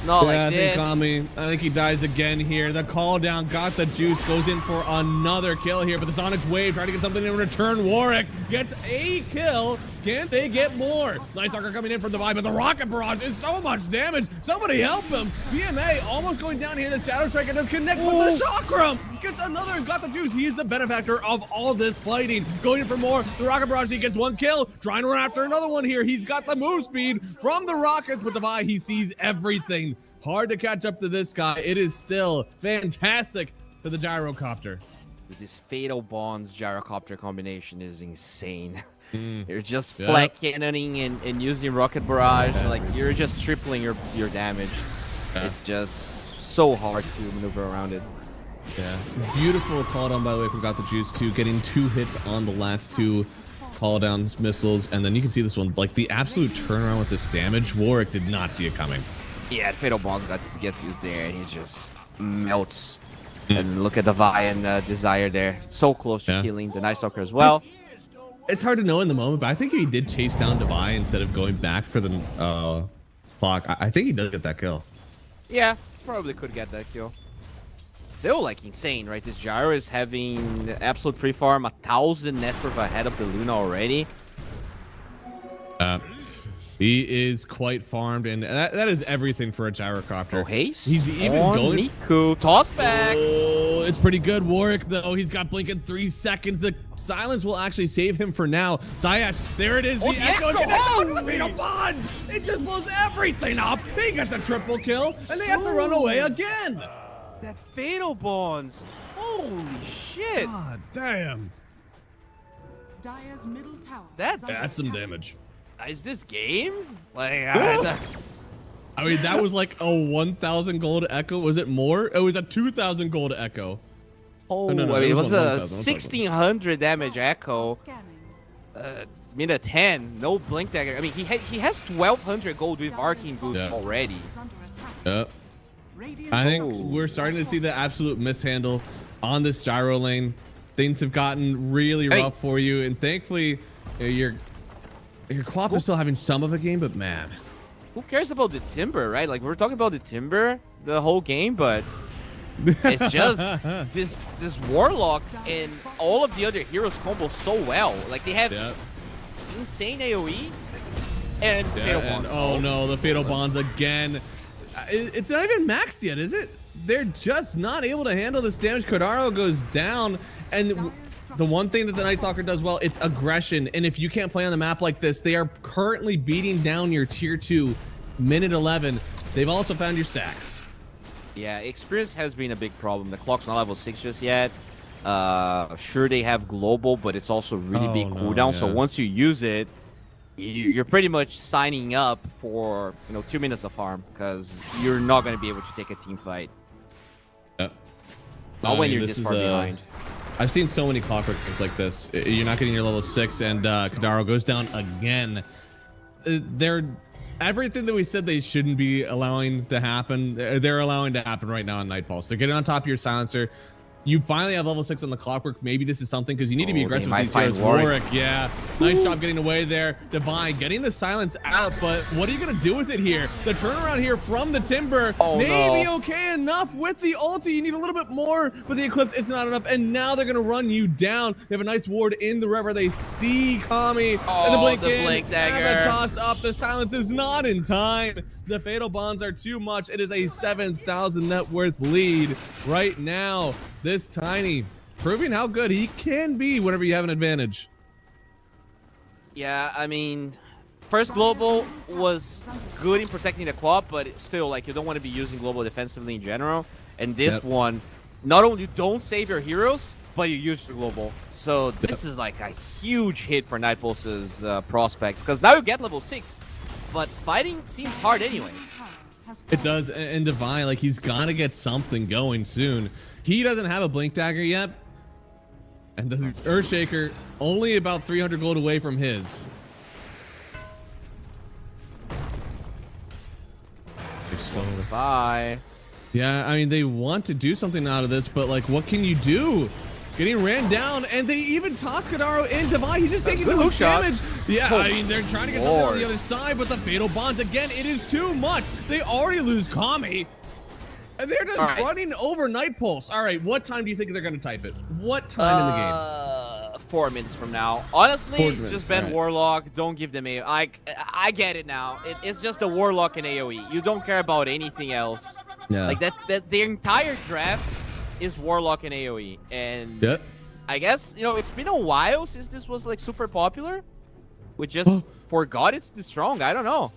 Not like this. I think he dies again here. The call down got the juice, goes in for another kill here, but the Sonic's Wave trying to get something in return. Warwick gets a kill. Can't they get more? Night Stalker coming in from the vibe, but the Rocket Barrage is so much damage. Somebody help him. BMA almost going down here. The Shadow Striker does connect with the Chakram. Gets another, got the juice. He is the benefactor of all this fighting. Going in for more. The Rocket Barrage, he gets one kill. Trying to run after another one here. He's got the move speed from the Rockets, but Devi, he sees everything. Hard to catch up to this guy. It is still fantastic for the Gyrocopter. This Fatal Bonds Gyrocopter combination is insane. You're just flat cannoning and using Rocket Barrage. Like, you're just tripling your damage. It's just so hard to maneuver around it. Yeah. Beautiful call down, by the way, from Got the Juice too. Getting 2 hits on the last 2 call downs missiles. And then you can see this one, like the absolute turnaround with this damage. Warwick did not see it coming. Yeah, Fatal Bonds gets used there, and he just melts. And look at the Vi and Desire there. So close to killing the Night Stalker as well. It's hard to know in the moment, but I think he did chase down Devi instead of going back for the clock. I think he does get that kill. Yeah, probably could get that kill. Still, like, insane, right? This Gyro is having absolute free farm, 1,000 net worth ahead of the Luna already. He is quite farmed, and that is everything for a Gyrocopter. Oh, haste. He's even going. Niku. Toss back. Oh, it's pretty good. Warwick, though, he's got blink in 3 seconds. The silence will actually save him for now. Zayash, there it is. The Echo connects the Fatal Bonds. It just blows everything up. He gets a triple kill, and they have to run away again. That Fatal Bonds. Holy shit. God damn. Dire's middle tower. That's some damage. Is this game? Like, I mean, that was like a 1,000 gold Echo. Was it more? It was a 2,000 gold Echo. Oh, no, it was a 1,600 damage Echo. Minute 10, no blink dagger. I mean, he has 1,200 gold with arcane boots already. Yep. I think we're starting to see the absolute mishandle on this gyro lane. Things have gotten really rough for you, and thankfully, your Quap is still having some of a game, but man, who cares about the Timber, right? Like, we're talking about the Timber the whole game, but it's just this Warlock and all of the other heroes combo so well. Like, they have insane AoE and Fatal Bonds. Oh no, the Fatal Bonds again. It's not even maxed yet, is it? They're just not able to handle this damage. Kodaro goes down, and the one thing that the Night Stalker does well, it's aggression. And if you can't play on the map like this, they are currently beating down your tier 2, minute 11. They've also found your stacks. Yeah, experience has been a big problem. The clock's not level 6 just yet. Sure, they have global, but it's also really big cooldown. So once you use it, you're pretty much signing up for 2 minutes of farm, because you're not going to be able to take a team fight. Not when you're this far behind. I've seen so many Clockwork games like this. You're not getting your level 6, and Kodaro goes down again. They're everything that we said they shouldn't be allowing to happen. They're allowing to happen right now on Night Pulse. They're getting on top of your silencer. You finally have level 6 on the Clockwork. Maybe this is something, because you need to be aggressive with these heroes. Warwick, yeah. Nice job getting away there. Divine getting the silence out, but what are you going to do with it here? The turnaround here from the Timber, maybe okay enough with the ulti. You need a little bit more, but the Eclipse, it's not enough. And now they're going to run you down. They have a nice ward in the river. They see Kami, and the blink dagger. And the toss up. The silence is not in time. The Fatal Bonds are too much. It is a 7,000 net worth lead right now. This Tiny proving how good he can be whenever you have an advantage. Yeah, I mean, first global was good in protecting the co-op, but it's still, like, you don't want to be using global defensively in general. And this one, not only you don't save your heroes, but you use your global. So this is like a huge hit for Nightpulse's prospects, because now you get level 6, but fighting seems hard anyways. It does, and Divine, like, he's gotta get something going soon. He doesn't have a Blink Dagger yet, and the Earthshaker only about 300 gold away from his. Bye. Yeah, I mean, they want to do something out of this, but, like, what can you do? Getting ran down, and they even toss Kadaro in Divine. He's just taking so much damage. Yeah, I mean, they're trying to get something on the other side, but the Fatal Bonds, again, it is too much. They already lose Kami, and they're just running over Night Pulse. All right, what time do you think they're going to type it? What time in the game? 4 minutes from now. Honestly, just ban Warlock. Don't give them AoE. I get it now. It's just a Warlock and AoE. You don't care about anything else. Yeah. Like that the entire draft is Warlock and AoE. And I guess, you know, it's been a while since this was like super popular. We just forgot it's this strong. I don't know.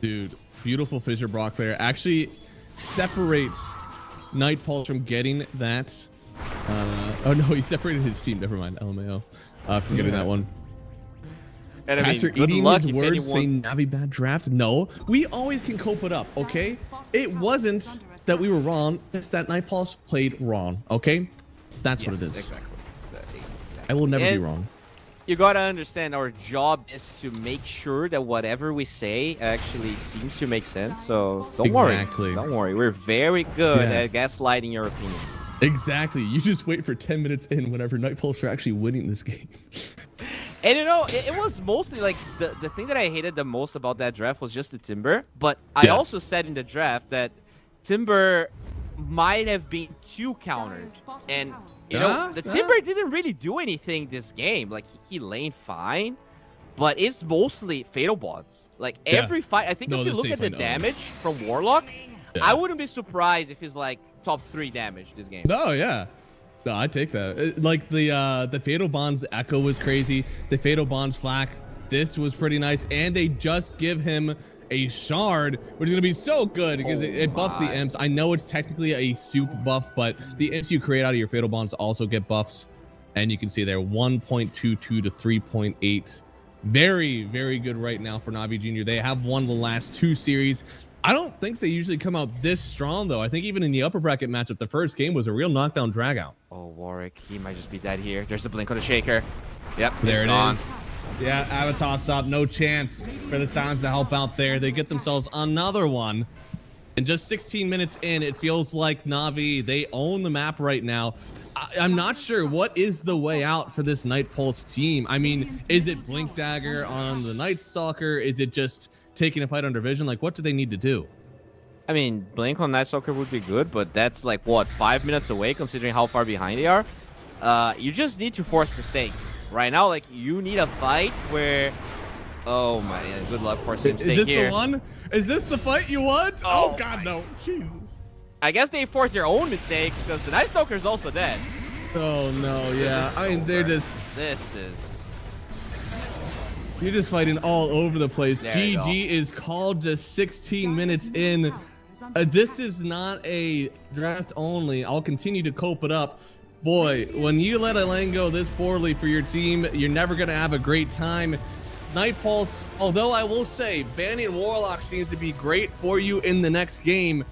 Dude, beautiful Fissure Brock there. Actually separates Night Pulse from getting that. Oh no, he separated his team. Never mind. LMAO. Forgetting that one. And I mean, Pastor eating his words saying Navi bad draft. No, we always can cope it up, okay? It wasn't that we were wrong. It's that Night Pulse played wrong, okay? That's what it is. Exactly. I will never be wrong. You gotta understand, our job is to make sure that whatever we say actually seems to make sense. So don't worry. Don't worry. We're very good at gaslighting your opinions. Exactly. You just wait for 10 minutes in whenever Night Pulse are actually winning this game. And you know, it was mostly like the thing that I hated the most about that draft was just the Timber. But I also said in the draft that Timber might have been too countered. And, you know, the Timber didn't really do anything this game. Like, he laned fine. But it's mostly Fatal Bonds. Like, every fight, I think if you look at the damage from Warlock, I wouldn't be surprised if he's like top 3 damage this game. No, no, I take that. Like the Fatal Bonds Echo was crazy. The Fatal Bonds Flak, this was pretty nice. And they just give him a shard, which is gonna be so good because it buffs the imps. I know it's technically a soup buff, but the imps you create out of your Fatal Bonds also get buffed. And you can see there 1.22 to 3.8. Very, very good right now for Navi Jr. They have won the last 2 series. I don't think they usually come out this strong, though. I think even in the upper bracket matchup, the first game was a real knockdown drag out. Oh, Warwick, he might just be dead here. There's a blink on the shaker. Yep, there it gone. is. Yeah, Avatos up. No chance for the Silence to help out there. They get themselves another one. And just 16 minutes in, it feels like Navi, they own the map right now. I'm not sure what is the way out for this Night Pulse team. I mean, is it Blink Dagger on the Night Stalker? Is it just taking a fight under vision? Like, what do they need to do? I mean, Blink on Night Stalker would be good, but that's like, what, 5 minutes away considering how far behind they are? You just need to force mistakes. Right now, like, you need a fight where... Oh, man, good luck forcing mistake here. Is this the one? Is this the fight you want? Oh God, no. Jesus. I guess they force their own mistakes because the Night Stalker is also dead. Oh, no, yeah. I mean, they're just... This is... You're just fighting all over the place. GG is called just 16 minutes in. This is not a draft only. I'll continue to cope it up. Boy, when you let a lane go this poorly for your team, you're never going to have a great time. Night Pulse, although I will say banning Warlock seems to be great for you in the next game.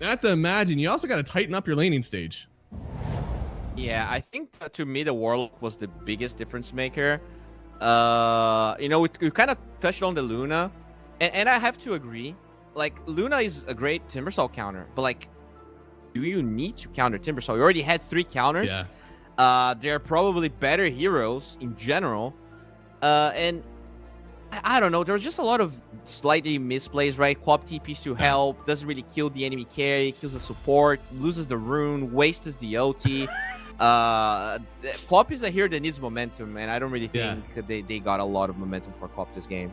I have to imagine you also got to tighten up your laning stage. Yeah, I think to me the Warlock was the biggest difference maker. You know, we kind of touched on the Luna, and I have to agree. Like, Luna is a great Timbersaw counter, but like, do you need to counter Timbersaw? You already had 3 counters. Yeah. They're probably better heroes in general. And I don't know, there was just a lot of slightly misplays, right? Quap TPs to help, doesn't really kill the enemy carry, kills the support, loses the rune, wastes the OT. Quap is a hero that needs momentum, and I don't really think they got a lot of momentum for Quap this game.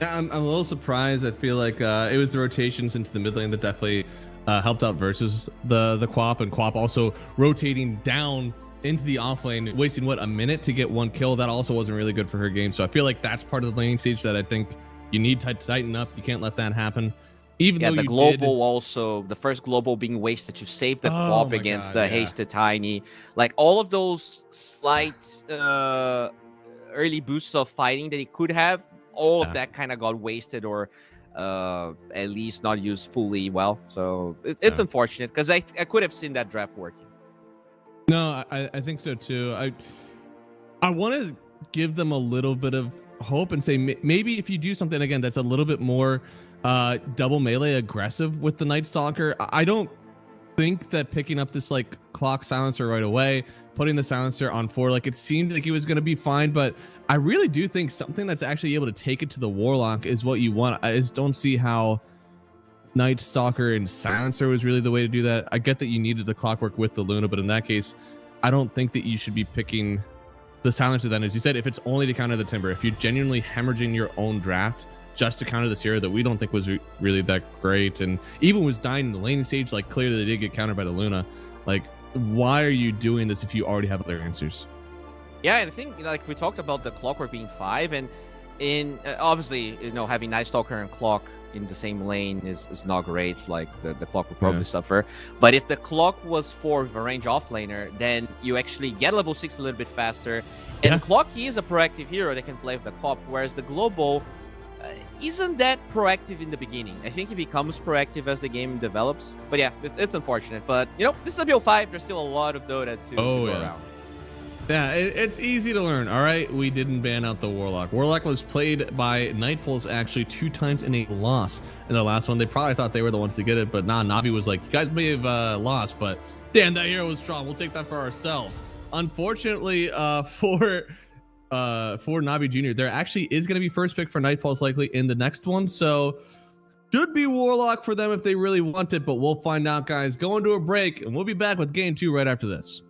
Yeah, I'm a little surprised. I feel like it was the rotations into the mid lane that definitely helped out versus the Quap, and Quap also rotating down into the off lane, wasting what, a minute to get 1 kill. That also wasn't really good for her game. So I feel like that's part of the laning stage that I think you need to tighten up. You can't let that happen. Even though the global also, the first global being wasted to save the co-op against the hasted Tiny. Like all of those slight early boosts of fighting that he could have, all of that kind of got wasted or at least not used fully well. So it's unfortunate because I could have seen that draft working. No, I think so too. I want to give them a little bit of hope and say maybe if you do something again that's a little bit more double melee aggressive with the Night Stalker. I don't think that picking up this like clock silencer right away, putting the silencer on 4, like it seemed like he was going to be fine, but I really do think something that's actually able to take it to the Warlock is what you want. I just don't see how Night Stalker and silencer was really the way to do that. I get that you needed the clockwork with the Luna, but in that case, I don't think that you should be picking the silencer then, as you said, if it's only to counter the Timber. If you're genuinely hemorrhaging your own draft just to counter the Sierra that we don't think was really that great, and even was dying in the laning stage, like clearly they did get countered by the Luna. Like, why are you doing this if you already have other answers? Yeah, and I think like we talked about the clockwork being 5, and in obviously having Night Stalker and Clock in the same lane is not great. Like the clock will probably suffer. But if the clock was 4 with a range offlaner, then you actually get level 6 a little bit faster. And Clock, he is a proactive hero that can play with the cop, whereas the global isn't that proactive in the beginning. I think he becomes proactive as the game develops. But yeah, it's unfortunate. But this is a BO5. There's still a lot of Dota to go around. Yeah, it's easy to learn. All right, we didn't ban out the Warlock. Warlock was played by Nightpulse actually 2 times in a loss. In the last one, they probably thought they were the ones to get it, but nah, Navi was like, you guys may have lost, but damn, that hero was strong. We'll take that for ourselves. Unfortunately, for Navi Jr., there actually is going to be first pick for Nightpulse likely in the next one, so should be Warlock for them if they really want it, but we'll find out, guys. Going to a break, and we'll be back with Game 2 right after this.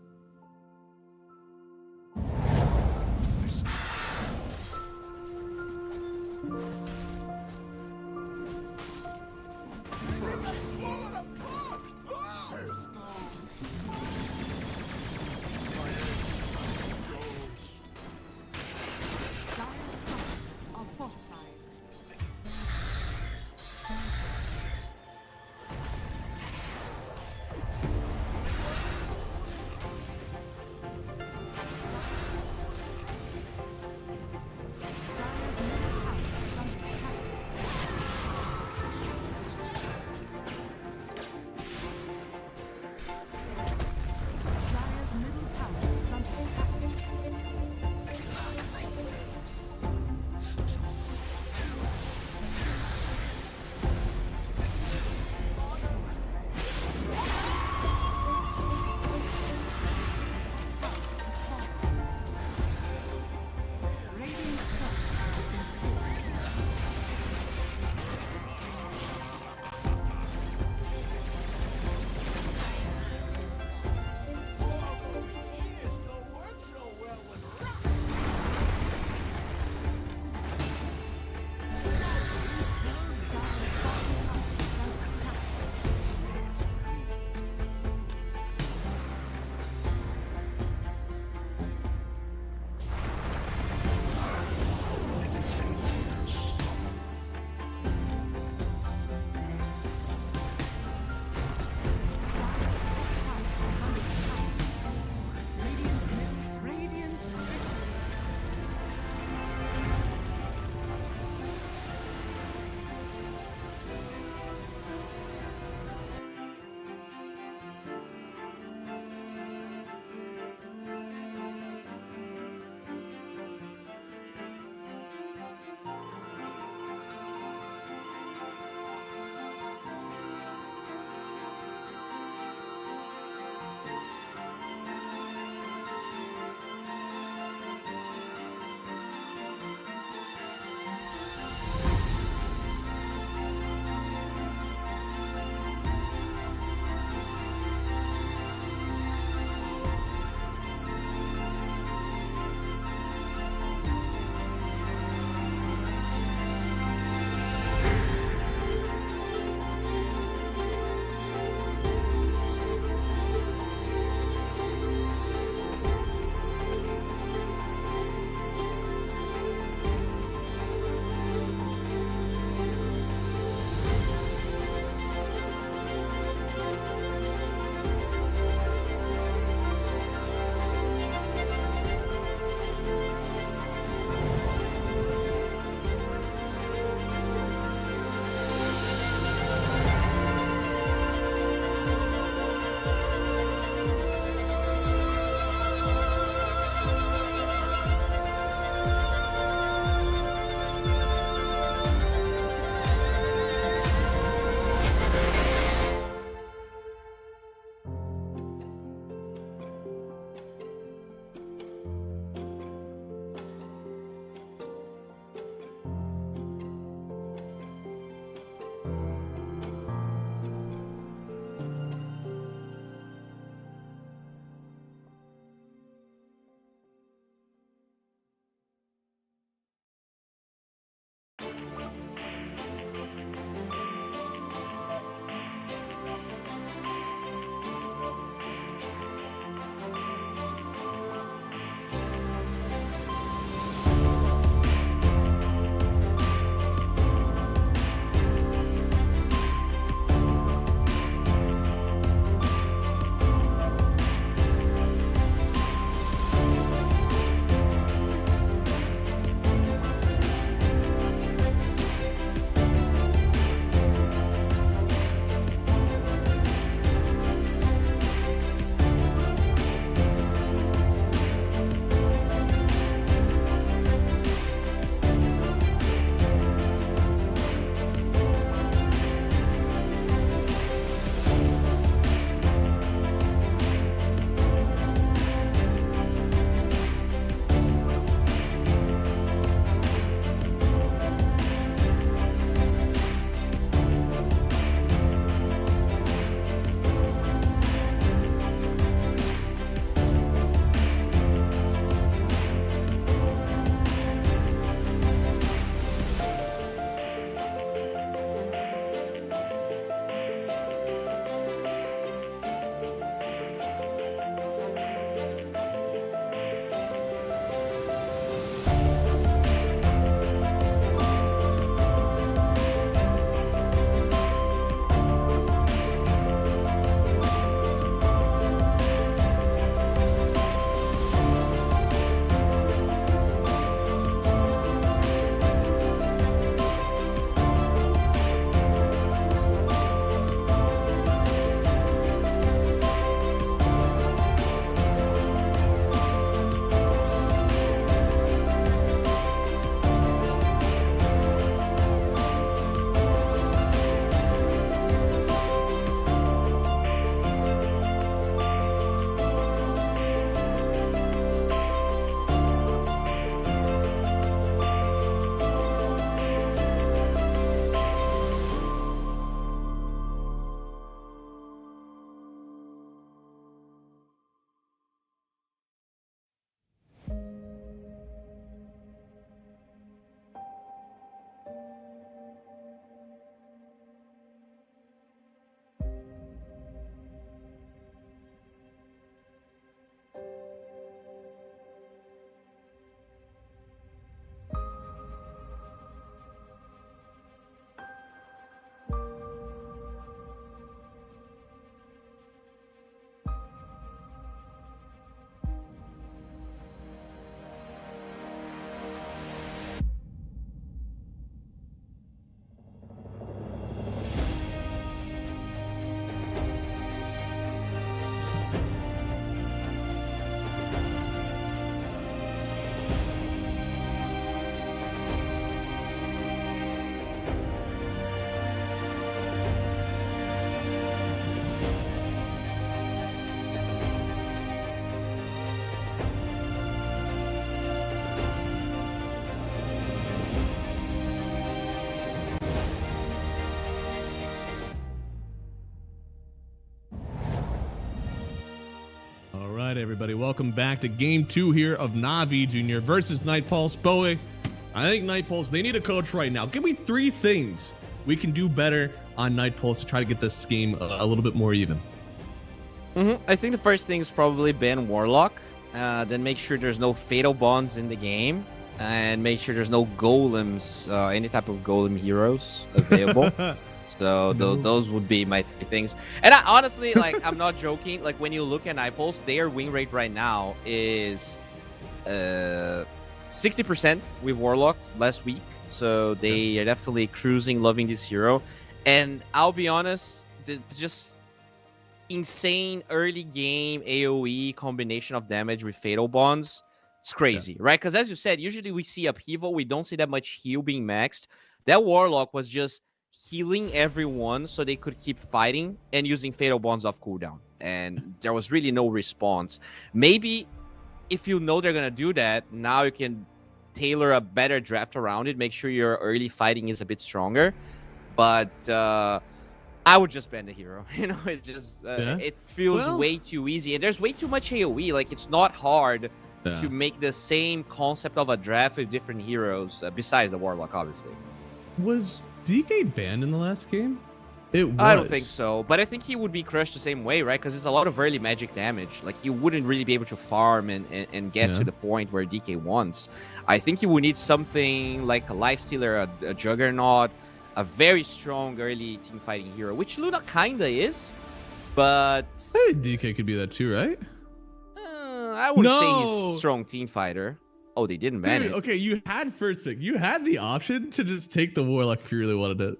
everybody. Welcome back to game 2 here of Na'Vi Jr. versus Night Pulse. Bowie, I think Night Pulse, they need a coach right now. Give me 3 things we can do better on Night Pulse to try to get this game a little bit more even. I think the first thing is probably ban Warlock. Then make sure there's no Fatal Bonds in the game. And make sure there's no golems, any type of golem heroes available. So those would be my 3 things. And I, honestly, like, I'm not joking. Like, when you look at Nipulse, their win rate right now is 60% with Warlock last week. So they are definitely cruising, loving this hero. And I'll be honest, it's just insane early game AoE combination of damage with Fatal Bonds. It's crazy, right? Because as you said, usually we see upheaval. We don't see that much heal being maxed. That Warlock was just healing everyone so they could keep fighting and using Fatal Bonds off cooldown. And there was really no response. Maybe if you know they're going to do that, now you can tailor a better draft around it. Make sure your early fighting is a bit stronger. But I would just ban the hero. You know, it's just, it feels way too easy. And there's way too much AoE. Like, it's not hard to make the same concept of a draft with different heroes, besides the Warlock, obviously. Was DK banned in the last game? It was. I don't think so, but I think he would be crushed the same way, right? Because it's a lot of early magic damage. Like, he wouldn't really be able to farm and get to the point where DK wants. I think you would need something like a Lifestealer, a Juggernaut, a very strong early team fighting hero, which Luna kinda is, but... Hey, DK could be that too, right? I wouldn't say he's a strong team fighter. Oh, they didn't ban it. Okay, you had first pick. You had the option to just take the Warlock if you really wanted it.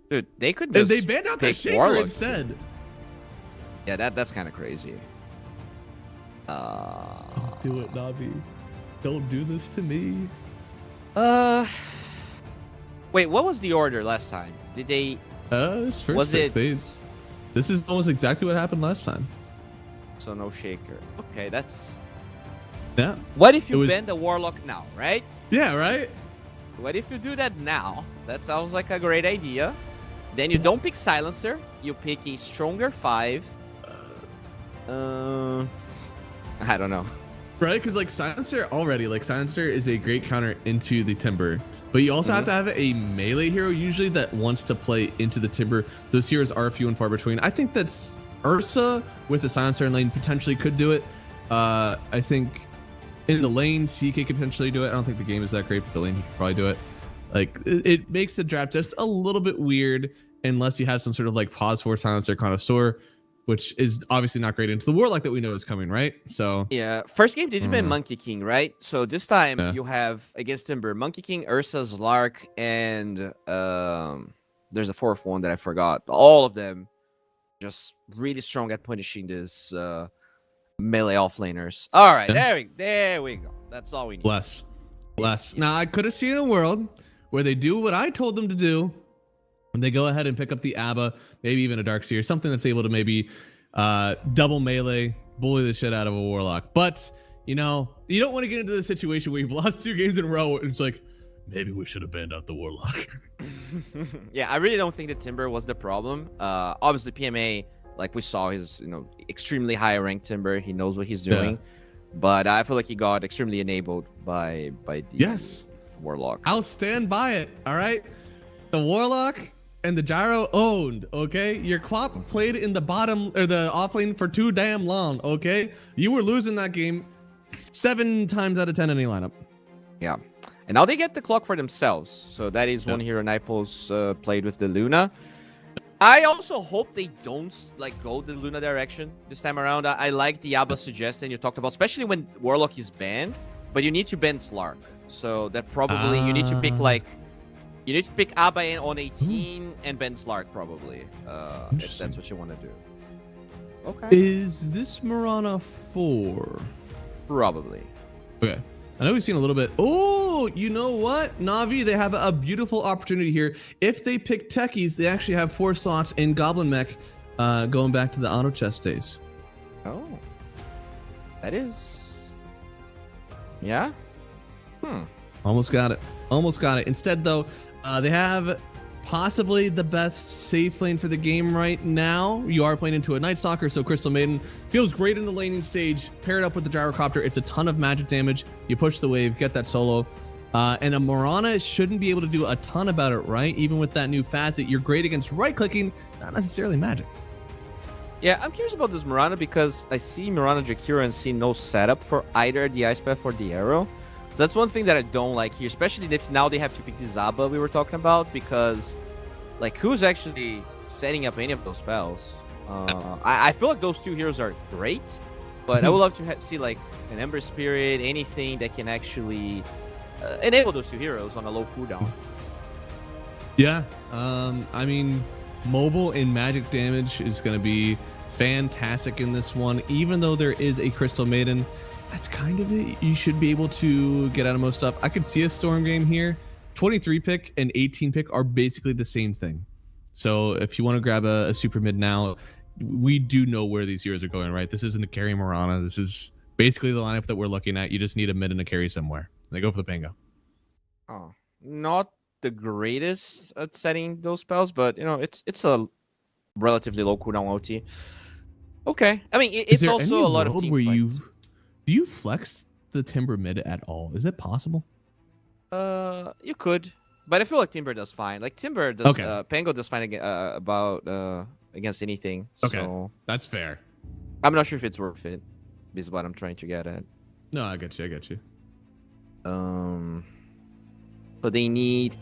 Dude, they could just and they banned out the Shaker Warlock instead. Yeah, that's kind of crazy. Don't do it, Na'Vi. Don't do this to me. Wait, what was the order last time? Did they... It's first pick. This is almost exactly what happened last time. So no Shaker. Okay, that's... Yeah. What if you ban the Warlock now, right? Yeah, right? What if you do that now? That sounds like a great idea. Then you don't pick Silencer. You pick a stronger 5. I don't know. Right? Because, like, Silencer already, like, Silencer is a great counter into the Timber. But you also have to have a melee hero usually that wants to play into the Timber. Those heroes are few and far between. I think that's Ursa with the Silencer in lane potentially could do it. I think in the lane, CK could potentially do it. I don't think the game is that great, but the lane he could probably do it. Like, it makes the draft just a little bit weird unless you have some sort of like pause for Silencer Connoisseur, which is obviously not great into the Warlock that we know is coming, right? So yeah, first game they did ban Monkey King, right? So this time you have against Timber Monkey King, Ursa's Lark, and there's a 4th one that I forgot. All of them just really strong at punishing this melee offlaners. All right, there we go. That's all we need. Less. Now, I could have seen a world where they do what I told them to do, and they go ahead and pick up the Abba, maybe even a Darkseer, something that's able to maybe double melee, bully the shit out of a Warlock. But, you know, you don't want to get into the situation where you've lost 2 games in a row, and it's like, maybe we should have banned out the Warlock. Yeah, I really don't think the Timber was the problem. Obviously, PMA, like we saw, his extremely high ranked Timber. He knows what he's doing, but I feel like he got extremely enabled by the Warlock. I'll stand by it. All right, the Warlock and the Gyro owned. Okay, your Quap played in the bottom or the off lane for too damn long. Okay, you were losing that game 7 times out of 10 in any lineup. Yeah. And now they get the clock for themselves. So that is one hero Nipulse played with the Luna. I also hope they don't like go the Luna direction this time around. I like the Abba suggestion you talked about, especially when Warlock is banned. But you need to ban Slark. So that probably you need to pick Abba on 18 and ban Slark probably. If that's what you want to do. Okay. Is this Mirana 4? Probably. Okay. I know we've seen a little bit. Oh, you know what? Na'Vi, they have a beautiful opportunity here. If they pick techies, they actually have 4 slots in Goblin Mech going back to the auto chest days. Oh. That is... Yeah? Almost got it. Instead, though, they have possibly the best safe lane for the game right now. You are playing into a Night Stalker, so Crystal Maiden feels great in the laning stage. Paired up with the Gyrocopter, it's a ton of magic damage. You push the wave, get that solo. And a Mirana shouldn't be able to do a ton about it, right? Even with that new facet, you're great against right-clicking, not necessarily magic. Yeah, I'm curious about this Mirana because I see Mirana Jakira and see no setup for either the Ice Path or the Arrow. So that's one thing that I don't like here, especially if now they have to pick the Zaba we were talking about, because like who's actually setting up any of those spells? I feel like those two heroes are great, but I would love to see like an Ember Spirit, anything that can actually enable those two heroes on a low cooldown. Yeah, I mean, mobile and magic damage is going to be fantastic in this one. Even though there is a Crystal Maiden, that's kind of it. You should be able to get out of most stuff. I could see a Storm game here. 23 pick and 18 pick are basically the same thing. So if you want to grab a super mid now, we do know where these heroes are going, right? This isn't a carry Mirana. This is basically the lineup that we're looking at. You just need a mid and a carry somewhere. They go for the Pango. Oh, not the greatest at setting those spells, but you know, it's a relatively low cooldown OT. Okay, I mean it's also a lot of team where fights. Do you flex the Timber mid at all? Is it possible? You could, but I feel like Timber does fine. Like Timber does, Pango does fine against anything. Okay, so that's fair. I'm not sure if it's worth it. This is what I'm trying to get at. No, I get you. So they need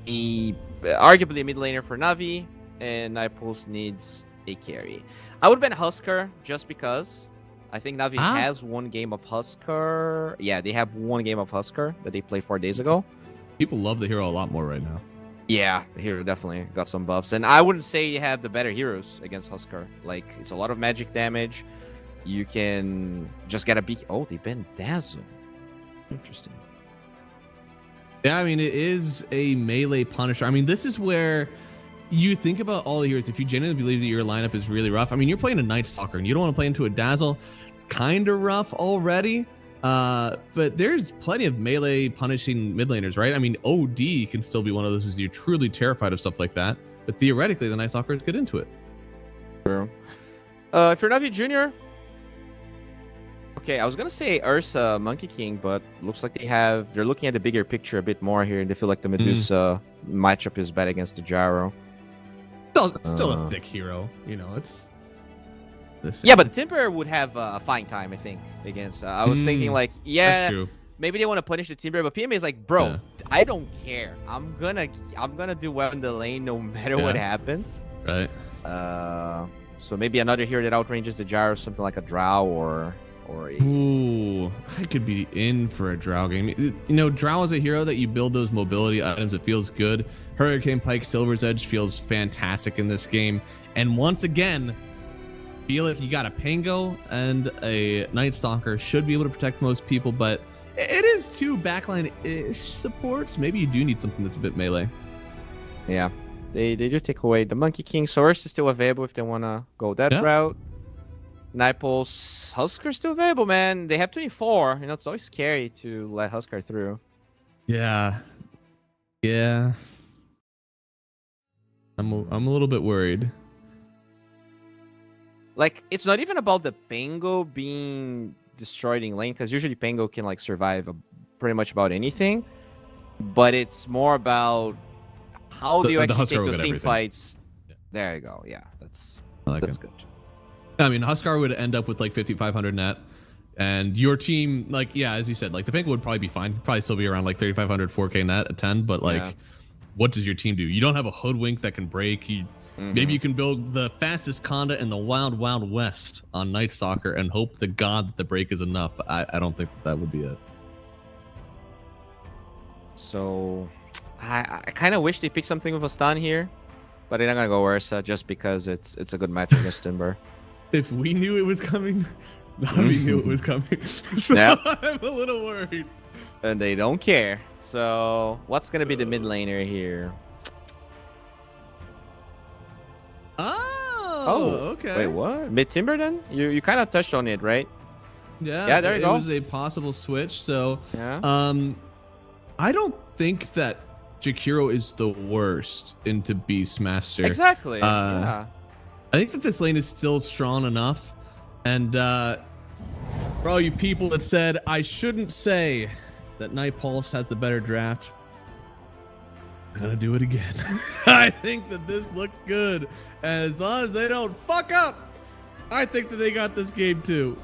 arguably a mid laner for Navi, and Nipulse needs a carry. I would ban Huskar just because I think Navi has one game of Huskar. Yeah, they have one game of Huskar that they played 4 days ago. People love the hero a lot more right now. Yeah, the hero definitely got some buffs, and I wouldn't say you have the better heroes against Huskar. Like, it's a lot of magic damage. You can just get a beak. Oh, they banned Dazzle. Interesting. Yeah, I mean, it is a melee punisher. I mean, this is where you think about all the heroes. If you genuinely believe that your lineup is really rough, I mean, you're playing a Night Stalker and you don't want to play into a Dazzle. It's kind of rough already. But there's plenty of melee punishing mid laners, right? I mean, OD can still be one of those if you're truly terrified of stuff like that. But theoretically, the Night Stalkers get into it. True. If you're Navi Junior, okay, I was gonna say Ursa Monkey King, but looks like they're looking at the bigger picture a bit more here, and they feel like the Medusa matchup is bad against the Gyro. Still a thick hero, you know. It's yeah, but Timber would have a fine time, I think, against. I was thinking like, yeah, maybe they want to punish the Timber, but PMA is like, bro, I don't care. I'm gonna do well in the lane no matter what happens. Right. So maybe another hero that outranges the Gyro, something like a Drow or Ooh, I could be in for a Drow game. You know, Drow is a hero that you build those mobility items. It feels good. Hurricane Pike Silver's Edge feels fantastic in this game. And once again, feel like you got a Pango and a Night Stalker should be able to protect most people, but it is two backline-ish supports. Maybe you do need something that's a bit melee. Yeah, they do take away the Monkey King. Source is still available if they want to go that route. Nipulse, Huskar still available, man. They have 24. You know, it's always scary to let Huskar through. Yeah. I'm a little bit worried. Like, it's not even about the Pango being destroyed in lane, because usually Pango can like survive pretty much about anything. But it's more about how do you actually take those team fights. Yeah. There you go. Yeah, that's good. I mean, Huskar would end up with like 5,500 net, and your team, like, yeah, as you said, like the Pango would probably be fine. Probably still be around like 3,500, 4K net at 10. But like, what does your team do? You don't have a Hoodwink that can break. Maybe you can build the fastest Conda in the Wild Wild West on Night Stalker and hope to God that the break is enough. But I don't think that would be it. So, I kind of wish they picked something with a stun here, but they're not gonna go Ursa just because it's a good match against Timber. If we knew it was coming, Navi knew it was coming. So I'm a little worried. And they don't care. So what's gonna be the mid laner here? Oh, okay. Wait, what? Mid Timber then? You kind of touched on it, right? Yeah, there you go. It was a possible switch. So yeah. I don't think that Jakiro is the worst into Beastmaster. Exactly. Yeah. I think that this lane is still strong enough. And for all you people that said I shouldn't say that Night Pulse has the better draft, I'm gonna do it again. I think that this looks good. And as long as they don't fuck up, I think that they got this game too.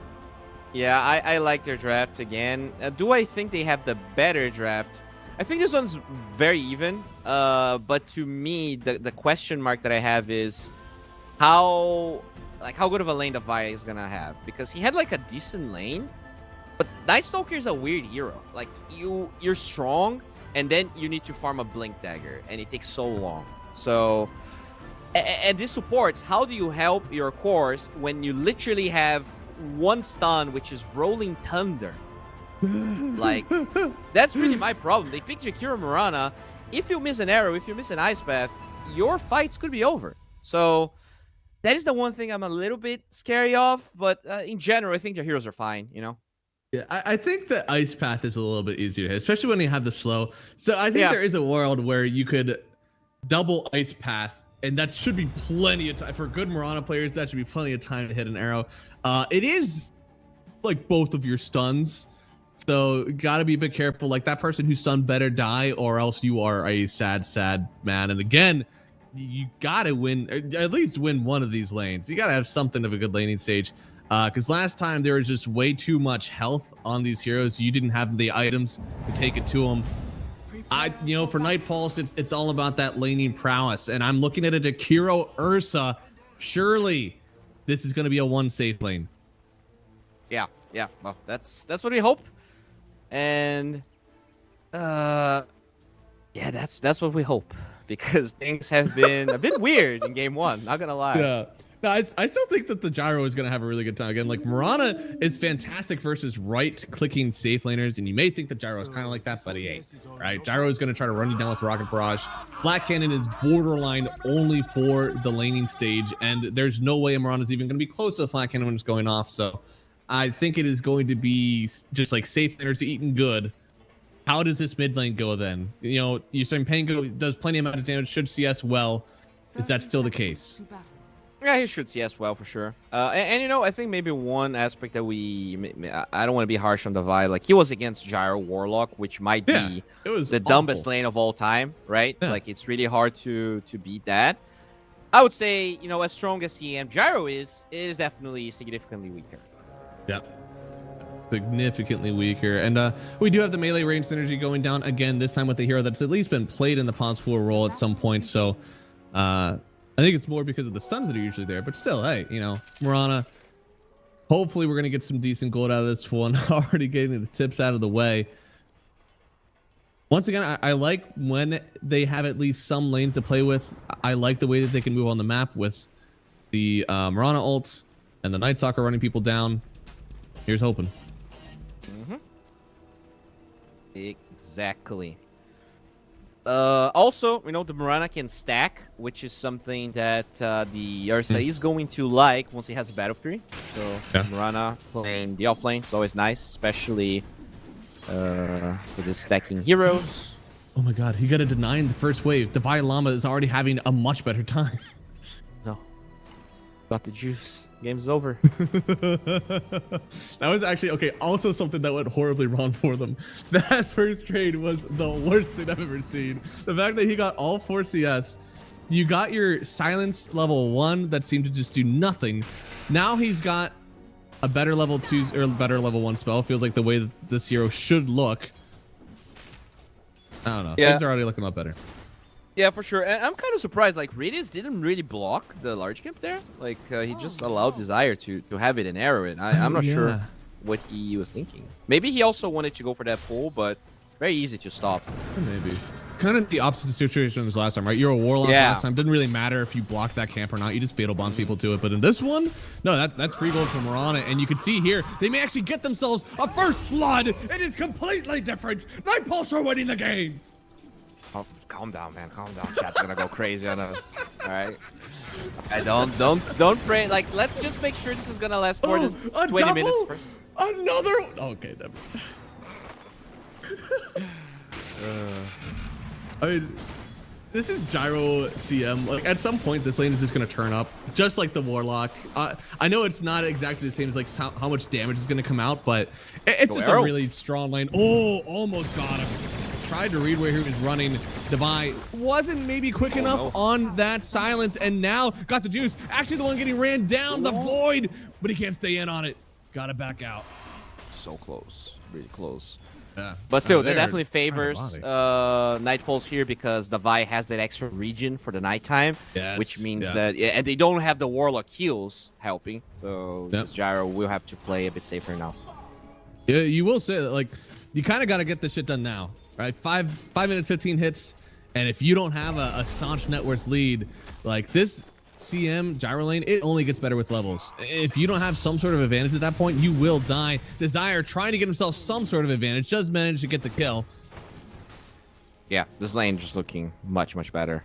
Yeah, I like their draft again. Do I think they have the better draft? I think this one's very even. But to me, the question mark that I have is how good of a lane the Vi is gonna have, because he had like a decent lane, but Night Stalker is a weird hero. Like you're strong, and then you need to farm a Blink Dagger, and it takes so long. So, and this supports. How do you help your cores when you literally have one stun, which is Rolling Thunder? Like, that's really my problem. They pick Jakiro Mirana. If you miss an arrow, if you miss an Ice Path, your fights could be over. So that is the one thing I'm a little bit scary of. But in general, I think their heroes are fine, you know? Yeah, I think the Ice Path is a little bit easier to hit, especially when you have the slow. So I think there is a world where you could double Ice Path, and that should be plenty of time. For good Mirana players, that should be plenty of time to hit an arrow. It is like both of your stuns. So gotta be a bit careful. Like that person who's stunned better die, or else you are a sad man. And again, you gotta win, at least win one of these lanes. You gotta have something of a good laning stage. Because last time there was just way too much health on these heroes. You didn't have the items to take it to them. For Night Pulse, it's all about that laning prowess. And I'm looking at a Jakiro Ursa. Surely this is gonna be a one safe lane. Yeah. Well, that's what we hope. And that's what we hope, because things have been a bit weird in game one, not gonna lie. Yeah. No, I still think that the Gyro is going to have a really good time. Again, like Mirana is fantastic versus right-clicking safe laners, and you may think that Gyro is kind of like that, but he ain't. Right? Gyro is going to try to run you down with Rocket Barrage. Flat Cannon is borderline only for the laning stage, and there's no way Mirana is even going to be close to the Flat Cannon when it's going off. So I think it is going to be just like safe laners eating good. How does this mid lane go then? You're saying Pango does plenty amount of damage, should CS well. Is that still the case? Yeah, he should CS well for sure. I think maybe one aspect that I don't want to be harsh on the Vi. Like, he was against Gyro Warlock, which might be the dumbest lane of all time, right? Yeah. Like, it's really hard to beat that. I would say, as strong as CM Gyro is, it is definitely significantly weaker. Yeah. Significantly weaker. And we do have the melee range synergy going down again, this time with the hero that's at least been played in the Pons Fool role at some point. So, I think it's more because of the stuns that are usually there, but still, hey, Mirana, hopefully we're going to get some decent gold out of this one. Already getting the tips out of the way. Once again, I like when they have at least some lanes to play with. I like the way that they can move on the map with the Mirana ults and the Night Stalker running people down. Here's hoping. Exactly. Also, the Mirana can stack, which is something that the Ursa is going to like once he has a Battle Fury. So Mirana playing the offlane is always nice, especially for the stacking heroes. Oh my god, he got a deny in the first wave. Divine Llama is already having a much better time. No. Got the juice. Game's over. That was actually okay. Also, something that went horribly wrong for them. That first trade was the worst thing I've ever seen. The fact that he got all 4 CS, you got your silence level 1 that seemed to just do nothing. Now he's got a better level 2 or better level 1 spell. Feels like the way that this hero should look. I don't know. Yeah. Things are already looking a lot better. Yeah, for sure. And I'm kind of surprised, like, Radius didn't really block the large camp there. Like, he just allowed Desire to have it and arrow it. I'm not sure what he was thinking. Maybe he also wanted to go for that pull, but very easy to stop. Maybe. Kind of the opposite situation as last time, right? You're a Warlock last time. Didn't really matter if you blocked that camp or not. You just Fatal Bonds people to it. But in this one, no, that's free gold from Mirana. And you can see here, they may actually get themselves a first blood. It is completely different. Night Pulse are winning the game. Oh, calm down, man. Calm down. Chat's gonna go crazy on us. All right. Don't pray. Like, let's just make sure this is gonna last more than 20 minutes first. Another. Okay, never. I mean, this is Gyro CM. Like at some point, this lane is just gonna turn up, just like the Warlock. I know it's not exactly the same as like how much damage is gonna come out, but it's just a really strong lane. Oh, almost got him. Tried to read where he was running. Devi wasn't maybe quick enough on that silence, and now got the juice. Actually, the one getting ran down the void, but he can't stay in on it. Gotta back out. So close, really close. Yeah. But still, that definitely favors Night Pulse here because the Vi has that extra region for the nighttime, which means that, and they don't have the Warlock heals helping, so this Gyro will have to play a bit safer now. Yeah, you will say that, like, you kind of got to get this shit done now, right? 5 minutes, 15 hits, and if you don't have a staunch net worth lead, like this CM Gyro lane, it only gets better with levels. If you don't have some sort of advantage at that point, you will die. Desire trying to get himself some sort of advantage, does manage to get the kill. Yeah, this lane just looking much, much better,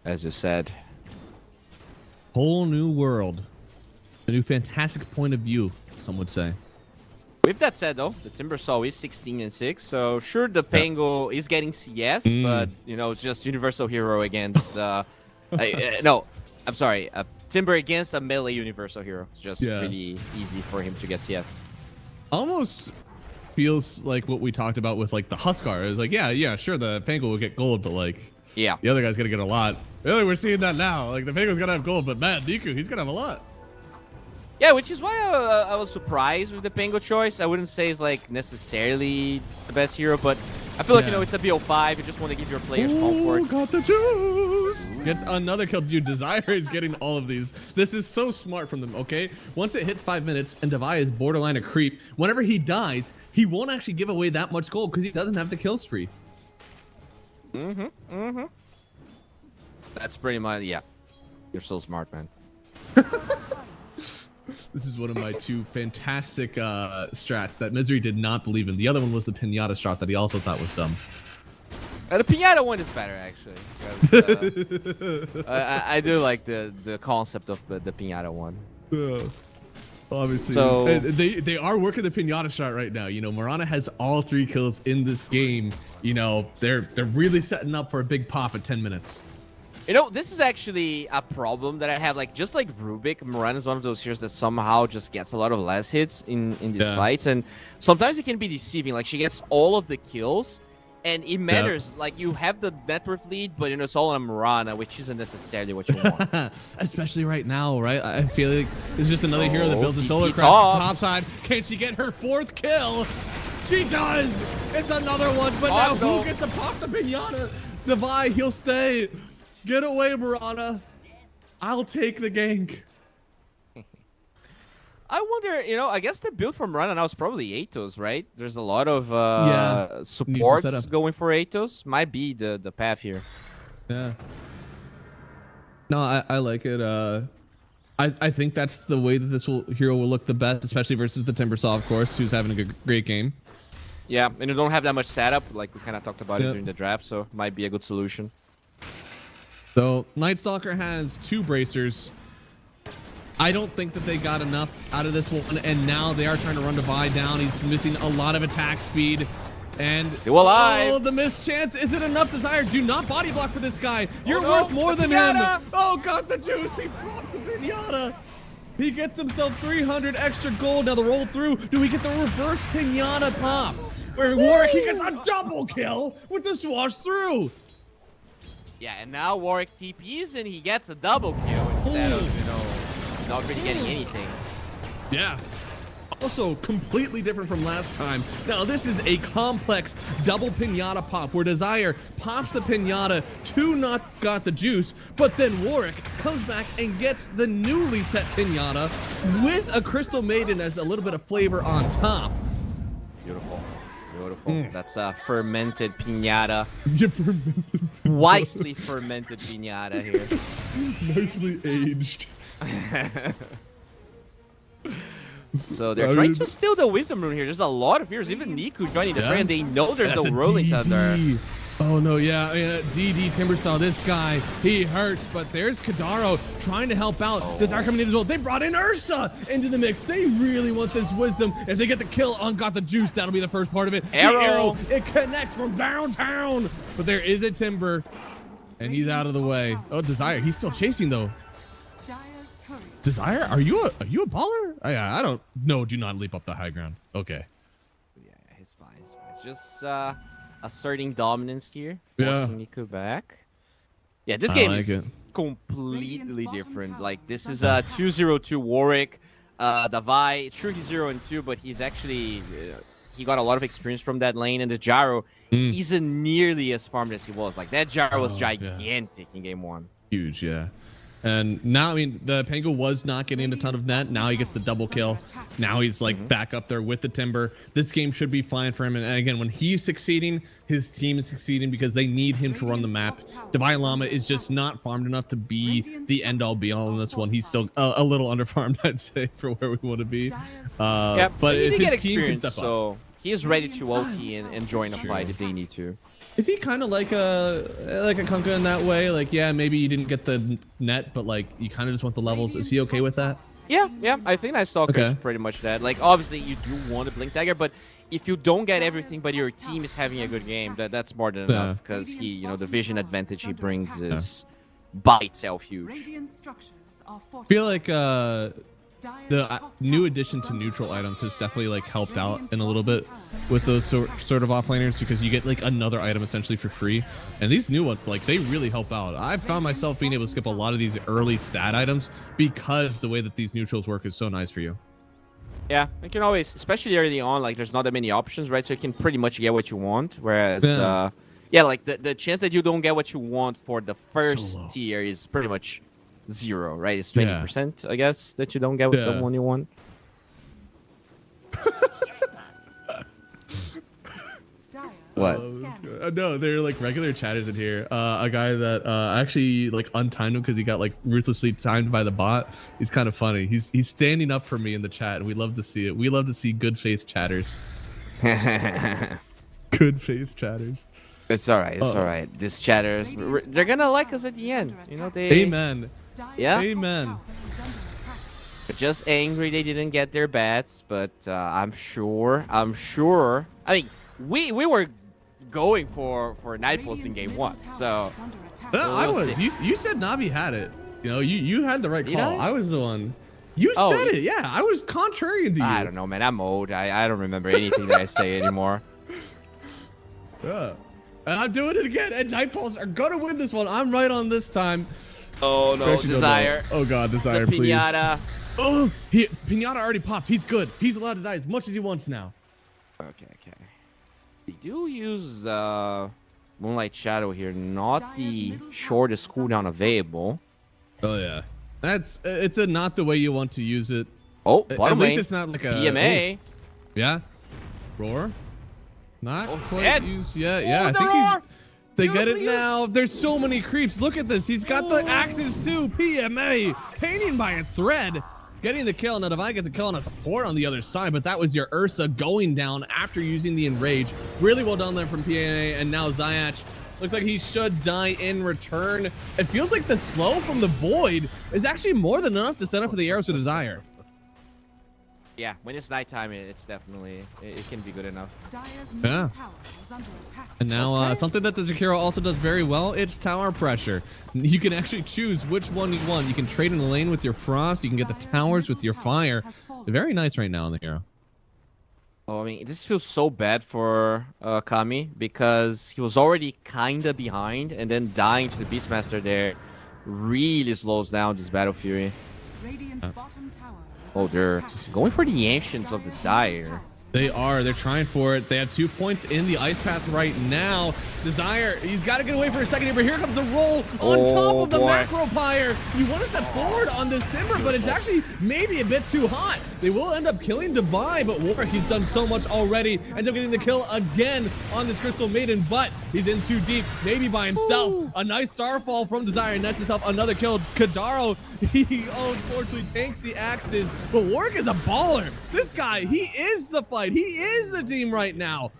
as you said. Whole new world. A new fantastic point of view, some would say. With that said, though, the Timbersaw is 16-6, so sure, the Pango is getting CS, but, you know, it's just Universal Hero against, no, I'm sorry, Timber against a melee Universal Hero. It's just really easy for him to get CS. Almost feels like what we talked about with, like, the Huskar. It's like, yeah, sure, the Pango will get gold, but, like, the other guy's gonna get a lot. Really, we're seeing that now. Like, the Pango's gonna have gold, but man, Deku, he's gonna have a lot. Yeah, which is why I was surprised with the Pango choice. I wouldn't say it's like necessarily the best hero, but I feel like, you know, it's a BO5. You just want to give your players comfort. Got the juice. Gets another kill. Dude, Desire is getting all of these. This is so smart from them, okay? Once it hits 5 minutes and Devi is borderline a creep, whenever he dies, he won't actually give away that much gold because he doesn't have the kill spree. That's pretty much, You're so smart, man. This is one of my 2 fantastic strats that Misery did not believe in. The other one was the Pinata strat that he also thought was dumb. The Pinata one is better, actually. I do like the concept of the Pinata one. Obviously. So they are working the Pinata strat right now. You know, Mirana has all 3 kills in this game. You know, they're really setting up for a big pop at 10 minutes. You know, this is actually a problem that I have. Like, just like Rubik, Moran is one of those heroes that somehow just gets a lot of last hits in these fights. And sometimes it can be deceiving. Like, she gets all of the kills, and it matters. Like, you have the net worth lead, but, you know, it's all on Marana, which isn't necessarily what you want. Especially right now, right? I feel like there's just another hero that builds a solo craft top side. Can she get her 4th kill? She does! It's another one, but now who gets to pop the Pinata? Devi, he'll stay. Get away, Mirana. I'll take the gank. I wonder, you know, I guess the build for Mirana now is probably Atos, right? There's a lot of supports going for Atos. Might be the path here. Yeah. No, I like it. I think that's the way that this hero will look the best, especially versus the Timbersaw, of course, who's having a great game. Yeah, and you don't have that much setup, like we kind of talked about it during the draft, so might be a good solution. So, Night Stalker has 2 bracers. I don't think that they got enough out of this one, and now they are trying to run Devi down. He's missing a lot of attack speed. And still alive. Oh, the missed chance. Is it enough? Desire, do not body block for this guy. You're worth more than him. Oh, got the juice. He pops the Pinata. He gets himself 300 extra gold. Now the roll through. Do we get the reverse Pinata pop? Where Warwick, he gets a double kill with the swash through. Yeah, and now Warwick TPs and he gets a double kill instead of, you know, not really getting anything. Yeah. Also completely different from last time. Now this is a complex double Pinata pop where Desire pops the Pinata to not got the juice, but then Warwick comes back and gets the newly set Pinata with a Crystal Maiden as a little bit of flavor on top. Beautiful. Beautiful. That's a fermented Pinata. Wisely fermented Pinata here. Nicely aged. So they're trying to steal the Wisdom Rune here. There's a lot of heroes. Even Niku joining the fray, and they know there's no Rolling Thunder. Oh no, yeah, DD Timber saw this guy. He hurts, but there's Kadaro trying to help out. Desire coming in as well. They brought in Ursa into the mix. They really want this wisdom. If they get the kill on Got the Juice, that'll be the first part of it. Arrow. The arrow, it connects from downtown. But there is a Timber, and he's out of the way. Oh, Desire, he's still chasing though. Desire, are you a baller? I don't. No, do not leap up the high ground. Okay. Yeah, he's fine. It's just asserting dominance here, Yeah. forcing Nico back. Yeah, this game like is it. completely different. Like, this is a 2-0-2 Warwick. Davai, sure he's 0-2, but he's actually he got a lot of experience from that lane, and the Gyro isn't nearly as farmed as he was. Like, that Gyro was gigantic in game 1. Huge, yeah. And now, I mean, the Pango was not getting a ton of net. Now he gets the double kill. Now he's like back up there with the Timber. This game should be fine for him. And again, when he's succeeding, his team is succeeding because they need him to run the map. Divine Llama is just not farmed enough to be the end-all be-all in this one. He's still a little under-farmed, I'd say, for where we want to be. Yeah, but he if did get his team can experience, step up. so he's ready to OT and join a fight if they need to. Is he kind of like a Kunkka in that way? Like, yeah, maybe you didn't get the net, but like you kind of just want the levels. Is he okay with that? Yeah, I think Nightstalker is pretty much that. Like, obviously, you do want a Blink Dagger, but if you don't get everything, but your team is having a good game, that's more than enough, because he, you know, the vision advantage he brings is by itself huge. I feel like the new addition to neutral items has definitely like helped out in a little bit with those sort of offlaners, because you get like another item essentially for free, and these new ones, like, they really help out. I've found myself being able to skip a lot of these early stat items because the way that these neutrals work is so nice for you. Yeah, you can always, especially early on, like, there's not that many options, right? So you can pretty much get what you want, whereas yeah, like the chance that you don't get what you want for the first tier is pretty much 0, right? It's 20%, I guess, that you don't get the one you want. What? No, they're like regular chatters in here. A guy that actually like untimed him because he got like ruthlessly timed by the bot. He's kind of funny. He's standing up for me in the chat, and we love to see it. We love to see good faith chatters. Good faith chatters. It's all right. It's all right. These chatters, they're gonna like us at the end. You know, they. Amen. Yeah. Amen. They're just angry they didn't get their bats, but I'm sure. I mean, we were going for Night Pulse in game 1, so. I was. You said Navi had it. You know, you had the right call. I was the one. You said it. Yeah, I was contrarian to you. I don't know, man. I'm old. I don't remember anything that I say anymore. Yeah. And I'm doing it again. And Night Pulse are gonna win this one. I'm right on this time. Oh no, Desire. Oh god, Desire, the please. Pinata. Oh, Pinata already popped. He's good. He's allowed to die as much as he wants now. Okay. They do use Moonlight Shadow here, not the shortest cooldown available. Oh yeah, it's not the way you want to use it. Oh, bottom lane. At least it's not like a PMA. Oh. Yeah, roar. Not quite dead. used yet. Yeah, I think they get it now. There's so many creeps. Look at this. He's got the axes too. PMA, painting by a thread. Getting the kill. Now Divine gets a kill on a support on the other side, but that was your Ursa going down after using the Enrage. Really well done there from PMA, and now Zayach looks like he should die in return. It feels like the slow from the Void is actually more than enough to set up for the arrows of Desire. Yeah, when it's nighttime, it's definitely, it can be good enough. Yeah. And now something that the Jakiro also does very well, it's tower pressure. You can actually choose which one you want. You can trade in the lane with your Frost. You can get the towers with your Fire. They're very nice right now on the hero. Oh, I mean, this feels so bad for Kami, because he was already kind of behind, and then dying to the Beastmaster there really slows down this Battle Fury. Oh, they're going for the Ancients of the Dire. They are. They're trying for it. They have 2 points in the Ice Path right now. Desire, he's got to get away for a second here, but here comes the roll on top of the Macro Pyre. You want to step forward on this Timber, but it's actually maybe a bit too hot. They will end up killing Divine, but Warwick, he's done so much already. Ends up getting the kill again on this Crystal Maiden, but he's in too deep, maybe by himself. Ooh. A nice Starfall from Desire, and nets himself another kill. Kadaro, he unfortunately tanks the axes, but Warwick is a baller. This guy, he is the fight. He is the team right now.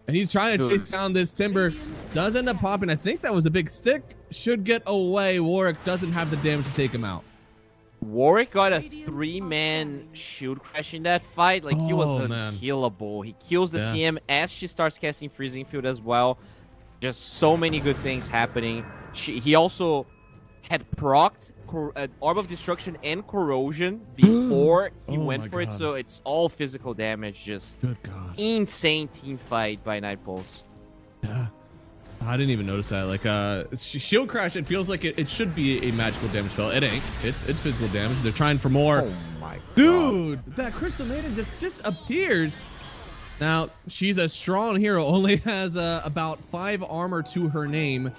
And he's trying to chase down this Timber. Does end up popping. I think that was a big stick. Should get away. Warwick doesn't have the damage to take him out. Warwick got a 3-man shield crash in that fight. Like, he was unkillable. He kills the CM as she starts casting Freezing Field as well. Just so many good things happening. He also had procced Orb of Destruction and Corrosion before he went for it. So it's all physical damage. Just insane team fight by Nightpulse. Yeah. I didn't even notice that. Like, shield crash, it feels like it should be a magical damage spell. It ain't. It's physical damage. They're trying for more. Oh my god. Dude, that Crystal Maiden just appears. Now, she's a strong hero, only has about 5 armor to her name.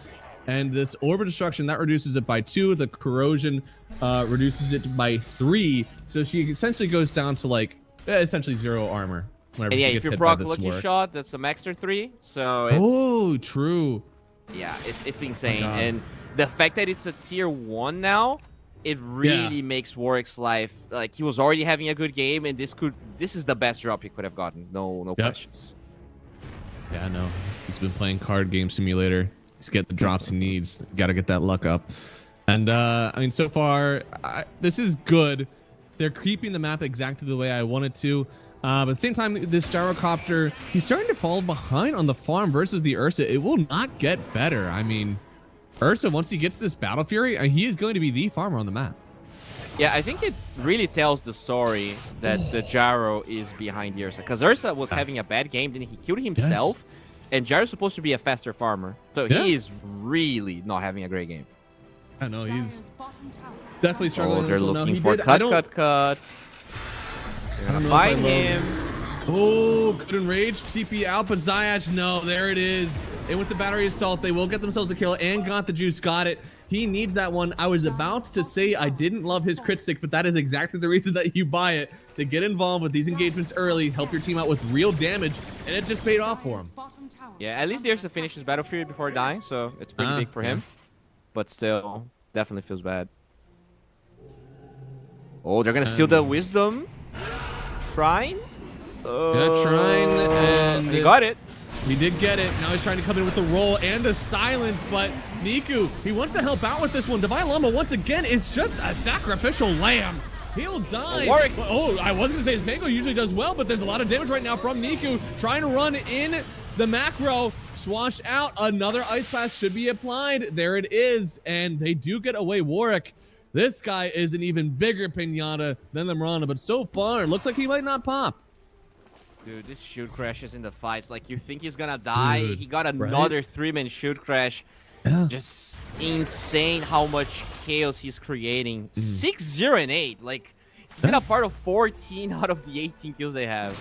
And this Orb of Destruction, that reduces it by 2. The Corrosion reduces it by 3. So she essentially goes down to, like, essentially 0 armor. And yeah, if you proc Lucky Shot, that's a Maxter 3. So it's... true. Yeah, it's insane. And the fact that it's a tier 1 now, it really makes Warwick's life, like, he was already having a good game, and this is the best drop he could have gotten. No questions. Yeah, no. He's been playing card game simulator. He's getting the drops he needs. Got to get that luck up. And I mean, so far, this is good. They're keeping the map exactly the way I want it to. But at the same time, this Gyrocopter, he's starting to fall behind on the farm versus the Ursa. It will not get better. I mean, Ursa, once he gets this Battle Fury, he is going to be the farmer on the map. Yeah, I think it really tells the story that the Gyro is behind the Ursa. Because Ursa was having a bad game, then he killed himself. And Gyro's supposed to be a faster farmer. So he is really not having a great game. I know, he's definitely struggling. Oh, they're looking for cut. You're gonna find him. Oh, good enrage. TP out, but Zayach, no, there it is. And with the battery assault, they will get themselves a kill and got the juice. Got it. He needs that one. I was about to say I didn't love his crit stick, but that is exactly the reason that you buy it, to get involved with these engagements early, help your team out with real damage, and it just paid off for him. Yeah, at least there's to finish his Battle Fury before dying, so it's pretty big for him. But still, definitely feels bad. Oh, they're gonna steal the Wisdom Shrine? Shrine, and he got it. He did get it. Now he's trying to come in with the roll and the silence, but Niku, he wants to help out with this one. Divine Llama, once again, is just a sacrificial lamb. He'll die. Oh, I was going to say his Mango usually does well, but there's a lot of damage right now from Niku. Trying to run in the macro. Swash out. Another Ice Pass should be applied. There it is. And they do get away. Warwick, this guy is an even bigger pinata than the Mirana, but so far, it looks like he might not pop. Dude, this shield crashes in the fights. Like, you think he's gonna die. He got another 3-man shield crash. Yeah. Just insane how much chaos he's creating. 6-0-8. Like, he's been a part of 14 out of the 18 kills they have.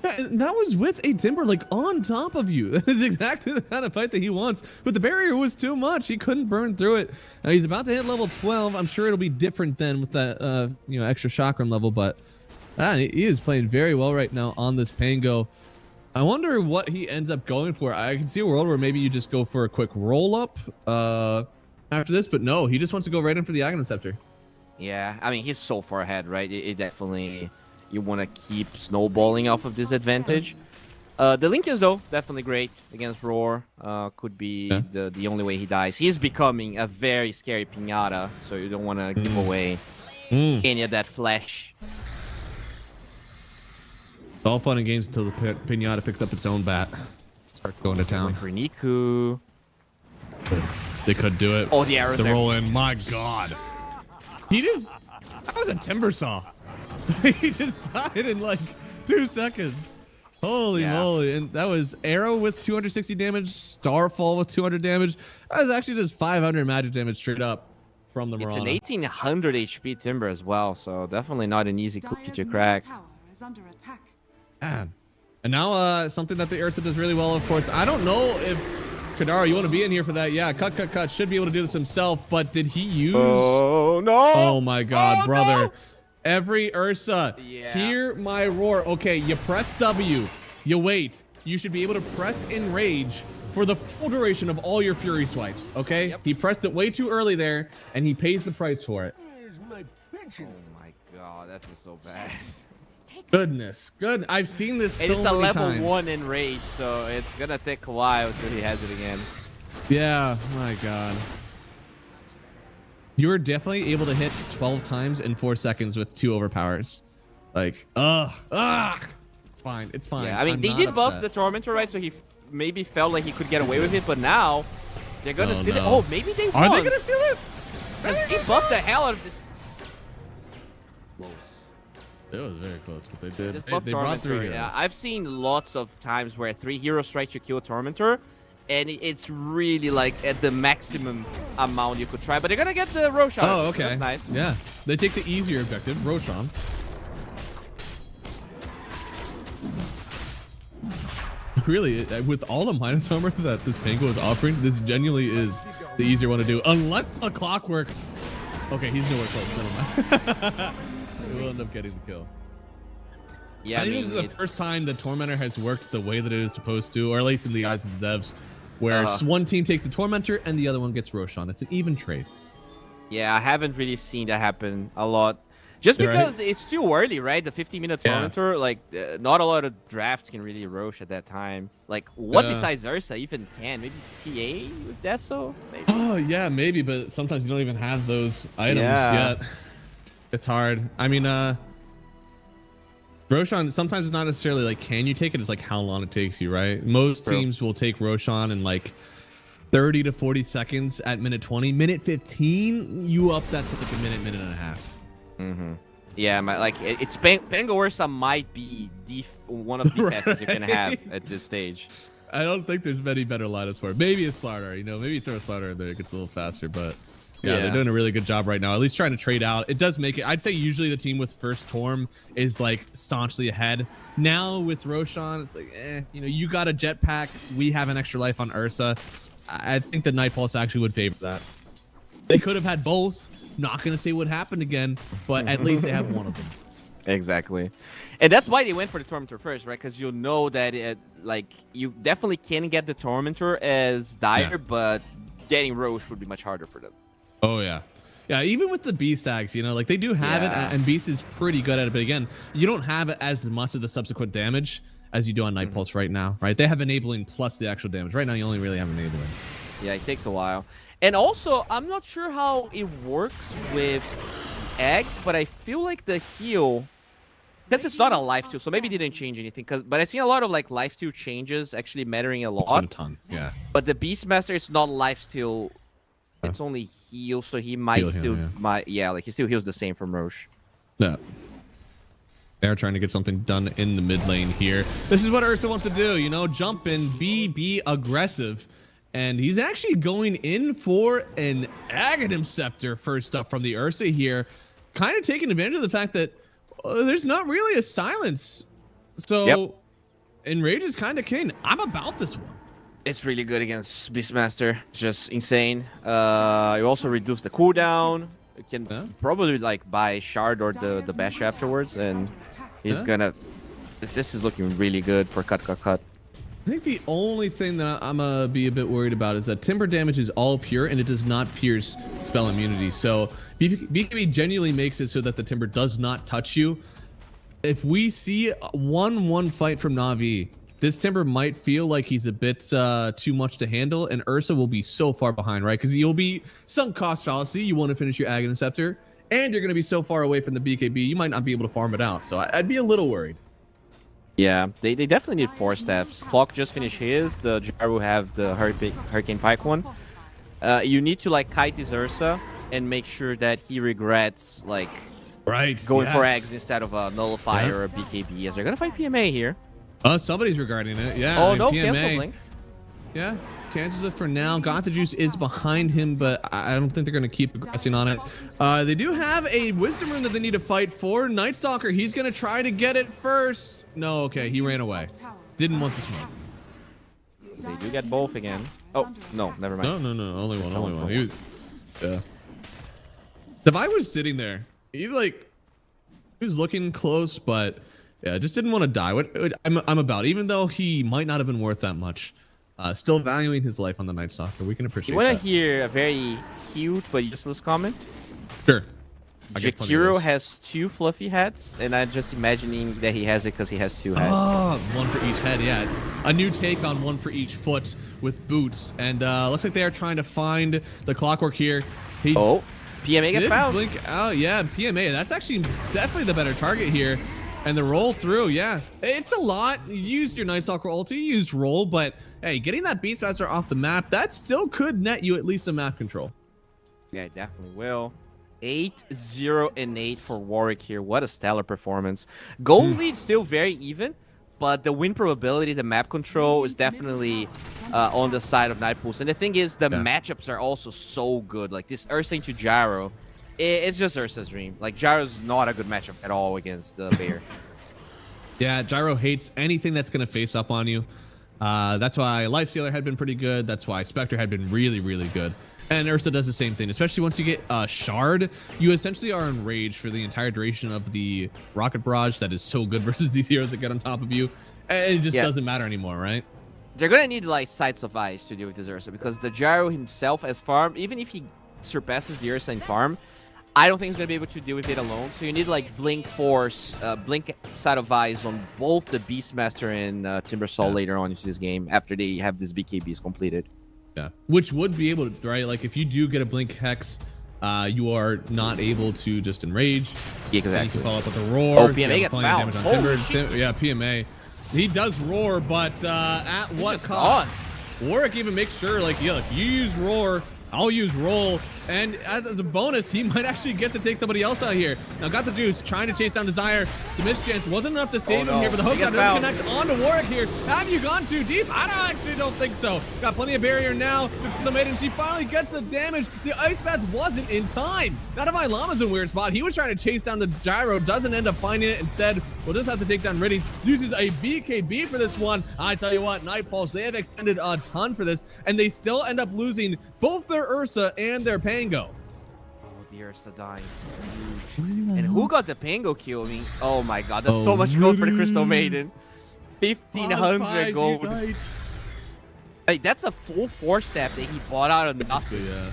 Yeah, and that was with a Timber, like, on top of you. That is exactly the kind of fight that he wants. But the barrier was too much. He couldn't burn through it. Now, he's about to hit level 12. I'm sure it'll be different then with that, extra chakram level, but... he is playing very well right now on this Pango. I wonder what he ends up going for. I can see a world where maybe you just go for a quick roll up after this, but no, he just wants to go right in for the Aghanim Scepter. Yeah, I mean, he's so far ahead, right? It definitely, you want to keep snowballing off of this advantage. The Link is, though, definitely great against Roar. Could be the only way he dies. He's becoming a very scary pinata, so you don't want to give away any of that flesh. It's all fun and games until the pinata picks up its own bat. Starts going to town. For Niku. They could do it. Oh, the arrows there. Roll in. My God. That was a Timber Saw. He just died in like 2 seconds. Holy moly. And that was Arrow with 260 damage. Starfall with 200 damage. That was actually just 500 magic damage straight up from the Mirana. It's an 1800 HP Timber as well, so definitely not an easy cookie to crack. Under attack. Man. And now something that the Ursa does really well, of course. I don't know if Kadara, you want to be in here for that? Yeah, cut. Should be able to do this himself, but did he use... Oh, no! Oh, my God, brother. No! Every Ursa, hear my roar. Okay, you press W. You wait. You should be able to press Enrage for the full duration of all your Fury swipes, okay? He pressed it way too early there, and he pays the price for it. Oh, my God, that feels so bad. Goodness, good. I've seen this And so it's a many level times. 1 in rage, so it's gonna take a while until he has it again. Yeah, my God. You were definitely able to hit 12 times in 4 seconds with 2 overpowers. Like, it's fine. It's fine. Yeah, I mean, they did buff the Tormentor, right? So he maybe felt like he could get away with it, but now they're gonna steal it. Oh, maybe they Are won. they gonna steal it? They buffed the hell out of this. Close. It was very close, but they did. This They buff brought Tormentor, 3 heroes. yeah. I've seen lots of times where 3 heroes try to kill Tormentor, and it's really like at the maximum amount you could try. But they're gonna get the Roshan. Oh, okay. That's nice. Yeah, they take the easier objective, Roshan. Really, with all the minus armor that this Pango is offering, this genuinely is the easier one to do. Unless the clockwork. Okay, he's nowhere close. Never mind. We'll end up getting the kill. Yeah, I think this is the first time the Tormentor has worked the way that it is supposed to, or at least in the eyes of the devs, where one team takes the Tormentor and the other one gets Roshan. It's an even trade. Yeah, I haven't really seen that happen a lot. Just because it's too early, right? The 50-minute Tormentor, like, not a lot of drafts can really Rosh at that time. Like, what besides Ursa even can? Maybe TA with Deso? Maybe? Oh, yeah, maybe, but sometimes you don't even have those items yet. It's hard. I mean, Roshan, sometimes it's not necessarily like, can you take it? It's like how long it takes you, right? Most teams will take Roshan in like 30 to 40 seconds at minute 20. Minute 15, you up that to like a minute, minute and a half. Yeah, it's Pango Ursa might be one of the fastest you can have at this stage. I don't think there's many better lineups for it. Maybe a Slardar, you know, maybe throw a Slardar in there, it gets a little faster, but yeah, they're doing a really good job right now. At least trying to trade out. It does make it. I'd say usually the team with first Torm is like staunchly ahead. Now with Roshan, it's like, you know, you got a jetpack. We have an extra life on Ursa. I think the Night Pulse actually would favor that. They could have had both. Not gonna say what happened again, but at least they have one of them. Exactly, and that's why they went for the Tormentor first, right? Because you'll know that like you definitely can get the Tormentor as dire, but getting Roche would be much harder for them. Oh yeah, yeah. Even with the Beast Tags, you know, like they do have it, and Beast is pretty good at it. But again, you don't have as much of the subsequent damage as you do on Night Pulse right now, right? They have enabling plus the actual damage. Right now, you only really have enabling. Yeah, it takes a while. And also, I'm not sure how it works with eggs, but I feel like the heal, because it's not a lifesteal, so maybe it didn't change anything. But I've seen a lot of like lifesteal changes actually mattering a lot. A ton, yeah. But the Beastmaster is not lifesteal; it's only heal, so he might like he still heals the same from Roche. Yeah. They're trying to get something done in the mid lane here. This is what Ursa wants to do, you know, jump in, be aggressive. And he's actually going in for an Aghanim Scepter first up from the Ursa here. Kind of taking advantage of the fact that there's not really a silence. So Enrage is kind of king. I'm about this one. It's really good against Beastmaster. Just insane. You also reduce the cooldown. You can probably like buy Shard or the Bash afterwards. And he's gonna... This is looking really good for cut. I think the only thing that I'm gonna be a bit worried about is that Timber damage is all pure and it does not pierce spell immunity. So BKB genuinely makes it so that the Timber does not touch you. If we see a 1-1 fight from Na'Vi, this Timber might feel like he's a bit too much to handle, and Ursa will be so far behind, right? Because you'll be sunk cost fallacy. You want to finish your Aghanim Scepter, and you're going to be so far away from the BKB, you might not be able to farm it out. So I'd be a little worried. Yeah, they definitely need 4 staffs. Clock just finished his. The Jar will have the Hurricane Pike one. You need to like kite his Ursa and make sure that he regrets like going for eggs instead of a Nullifier or a BKB, as they're gonna fight PMA here. Somebody's regarding it. Yeah. Oh, I mean, no, PMA, cancel Blink. Yeah, cancels it for now. Got the Juice is behind him, but I don't think they're going to keep aggressing on it. They do have a Wisdom Rune that they need to fight for. Night Stalker, he's going to try to get it first. No, okay, he ran away. Didn't want the smoke. They do get both again. Oh, no, never mind. No, only one. He was, Devi was sitting there. He was looking close, but yeah, just didn't want to die. What I'm about, even though he might not have been worth that much. Still valuing his life on the Night Stalker. We can appreciate that. You want to hear a very cute but useless comment? Sure. Jakiro has 2 fluffy hats, and I'm just imagining that he has it because he has 2 hats. Oh, 1 for each head. Yeah, it's a new take on 1 for each foot with boots. And looks like they are trying to find the clockwork here. PMA gets found. Blink out. Yeah, PMA. That's actually definitely the better target here. And the roll through, yeah. It's a lot. You used your Night Stalker ulti, you used roll, but hey, getting that Beastmaster off the map, that still could net you at least some map control. Yeah, it definitely will. 8-0-8 for Warwick here. What a stellar performance. Goal lead still very even, but the win probability, the map control is definitely on the side of Nightpulse. And the thing is, the matchups are also so good. Like this Ursa into Gyro, it's just Ursa's dream. Like Gyro's not a good matchup at all against the Bear. Yeah, Gyro hates anything that's going to face up on you. That's why Lifestealer had been pretty good. That's why Spectre had been really, really good. And Ursa does the same thing, especially once you get Shard. You essentially are enraged for the entire duration of the Rocket Barrage that is so good versus these heroes that get on top of you. And it just doesn't matter anymore, right? They're going to need like Sights of Ice to deal with this Ursa because the Gyro himself as farm, even if he surpasses the Ursa in farm, I don't think he's going to be able to deal with it alone. So you need like Blink Force, Blink Sight of Eyes on both the Beastmaster and Timbersaw later on into this game after they have this BKBs completed. Yeah, which would be able to, right? Like if you do get a Blink Hex, you are not able to just enrage. Yeah, exactly. You can follow up with a roar. Oh, PMA gets fouled. Yeah, PMA. He does roar, but at what cost? Warwick even makes sure, like, yeah, look, you use roar, I'll use roll, and as a bonus, he might actually get to take somebody else out here. Now, got the juice, trying to chase down Desire. The mischance wasn't enough to save him here, but the hook shot does connect onto Warwick here. Have you gone too deep? I actually don't think so. Got plenty of barrier now. The maiden, she finally gets the damage. The Ice Bath wasn't in time. Now, Divine Llama's in a weird spot. He was trying to chase down the Gyro, doesn't end up finding it. Instead, we'll just have to take down Riddies. Uses a BKB for this one. I tell you what, Nightpulse, they have expended a ton for this, and they still end up losing both their Ursa and their Pango. Oh, the Ursa dies. Huge. And who got the Pango kill? I mean, oh my god, that's so much gold for the Crystal Maiden. 1,500 gold. Hey, that's a full 4-step that he bought out of nothing. Yeah.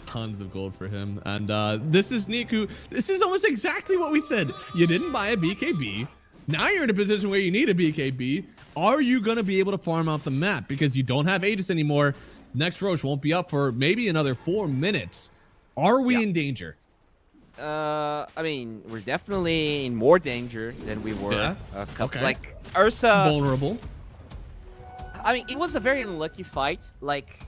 Tons of gold for him. And this is Niku. This is almost exactly what we said. You didn't buy a BKB. Now you're in a position where you need a BKB. Are you going to be able to farm out the map? Because you don't have Aegis anymore. Next Roche won't be up for maybe another 4 minutes. Are we in danger? I mean, we're definitely in more danger than we were. Yeah. Like, Ursa... Vulnerable. I mean, it was a very unlucky fight. Like,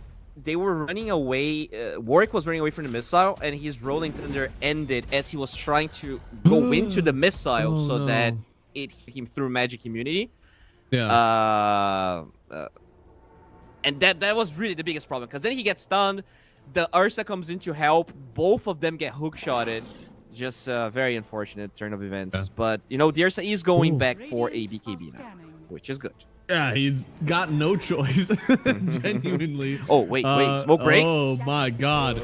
they were running away. Warwick was running away from the missile, and his Rolling Thunder ended as he was trying to go into the missile so that it hit him through magic immunity. Yeah. And that was really the biggest problem, because then he gets stunned. The Ursa comes in to help. Both of them get hook-shotted. Just a very unfortunate turn of events. Yeah. But, you know, the Ursa is going back for a BKB now, which is good. Yeah, he's got no choice. Genuinely. Oh, wait. Smoke breaks? Oh, my God.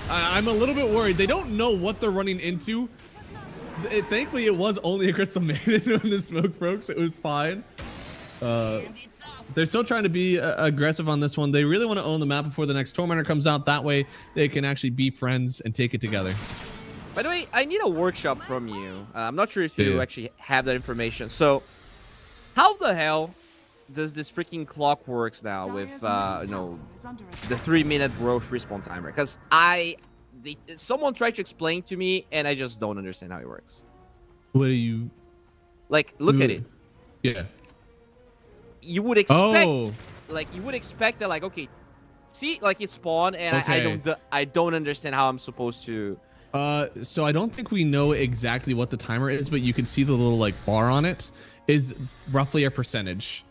I'm a little bit worried. They don't know what they're running into. Thankfully, it was only a Crystal Maiden when the smoke broke, so it was fine. They're still trying to be aggressive on this one. They really want to own the map before the next Tormentor comes out. That way, they can actually be friends and take it together. By the way, I need a workshop from you. I'm not sure if you actually have that information. So, how the hell does this freaking clock works now with, you know, the 3-minute Roche respawn timer? Because someone tried to explain to me, and I just don't understand how it works. What do you... Like, look at it. Yeah. You would expect, you would expect that, like, okay, see, like, it spawned, and I don't understand how I'm supposed to... So I don't think we know exactly what the timer is, but you can see the little, like, bar on it is roughly a percentage.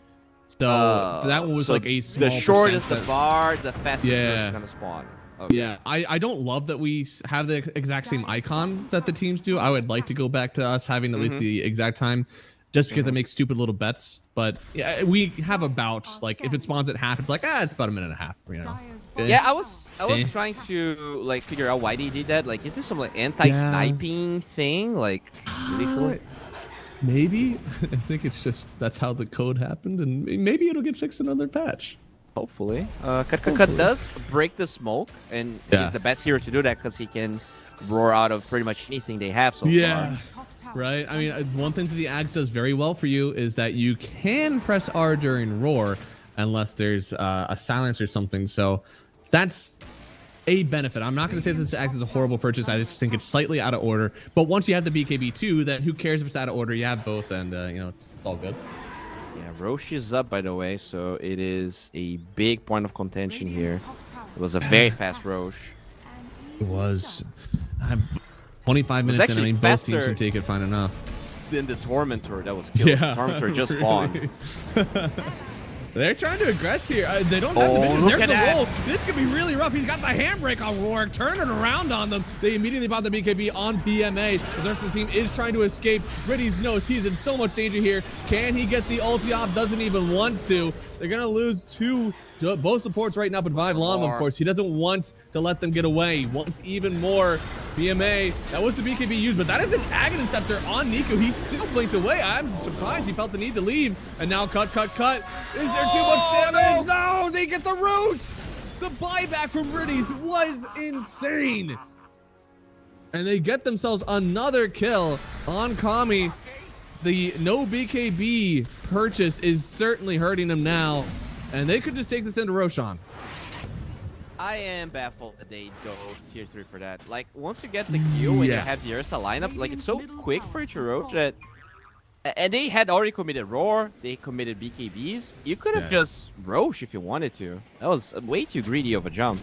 So that one was like a small the shortest the bar, the fastest it's gonna spawn. Okay. Yeah, I don't love that we have the exact same icon that the teams do. I would like to go back to us having at least the exact time, just because I make stupid little bets. But yeah, we have about, like, if it spawns at half, it's like, it's about a minute and a half, you know. Yeah, I was trying to, like, figure out why they did that. Like, is this some, like, anti-sniping thing? Like, really for it? Maybe. I think it's just that's how the code happened, and maybe it'll get fixed in another patch. Hopefully. Cut does break the smoke, and he's the best hero to do that because he can roar out of pretty much anything they have so far. Right. I mean, one thing that the Axe does very well for you is that you can press R during roar unless there's a silence or something. So that's a benefit. I'm not going to say that this Axe is a horrible purchase. I just think it's slightly out of order. But once you have the BKB too, then who cares if it's out of order? You have both, and you know, it's all good. Yeah, Roche is up, by the way, so it is a big point of contention here. It was a very fast Roche. It was 25 minutes in. I mean, both teams can take it fine enough. Then the Tormentor that was killed. Yeah, The Tormentor just spawned. They're trying to aggress here. They don't have the vision. There's the roll. This could be really rough. He's got the handbrake on Rourke, turning around on them. They immediately bought the BKB on PMA. The rest of the team is trying to escape. Gritty's knows he's in so much danger here. Can he get the ulti off? Doesn't even want to. They're going to lose both supports right now, but Vive Llama, of course. He doesn't want to let them get away. He wants even more. PMA, that was the BKB used, but that is an Aghanim Scepter on Nico. He still blinked away. I'm surprised he felt the need to leave. And now cut. Is there too much damage? No, they get the root! The buyback from Riddies was insane. And they get themselves another kill on Kami. The no BKB purchase is certainly hurting them now. And they could just take this into Roshan. I am baffled that they dove tier 3 for that. Like, once you get the Q when you have the Ursa lineup, like, it's so quick for you to roach that... And they had already committed Roar, they committed BKBs. You could have just Roche if you wanted to. That was way too greedy of a jump.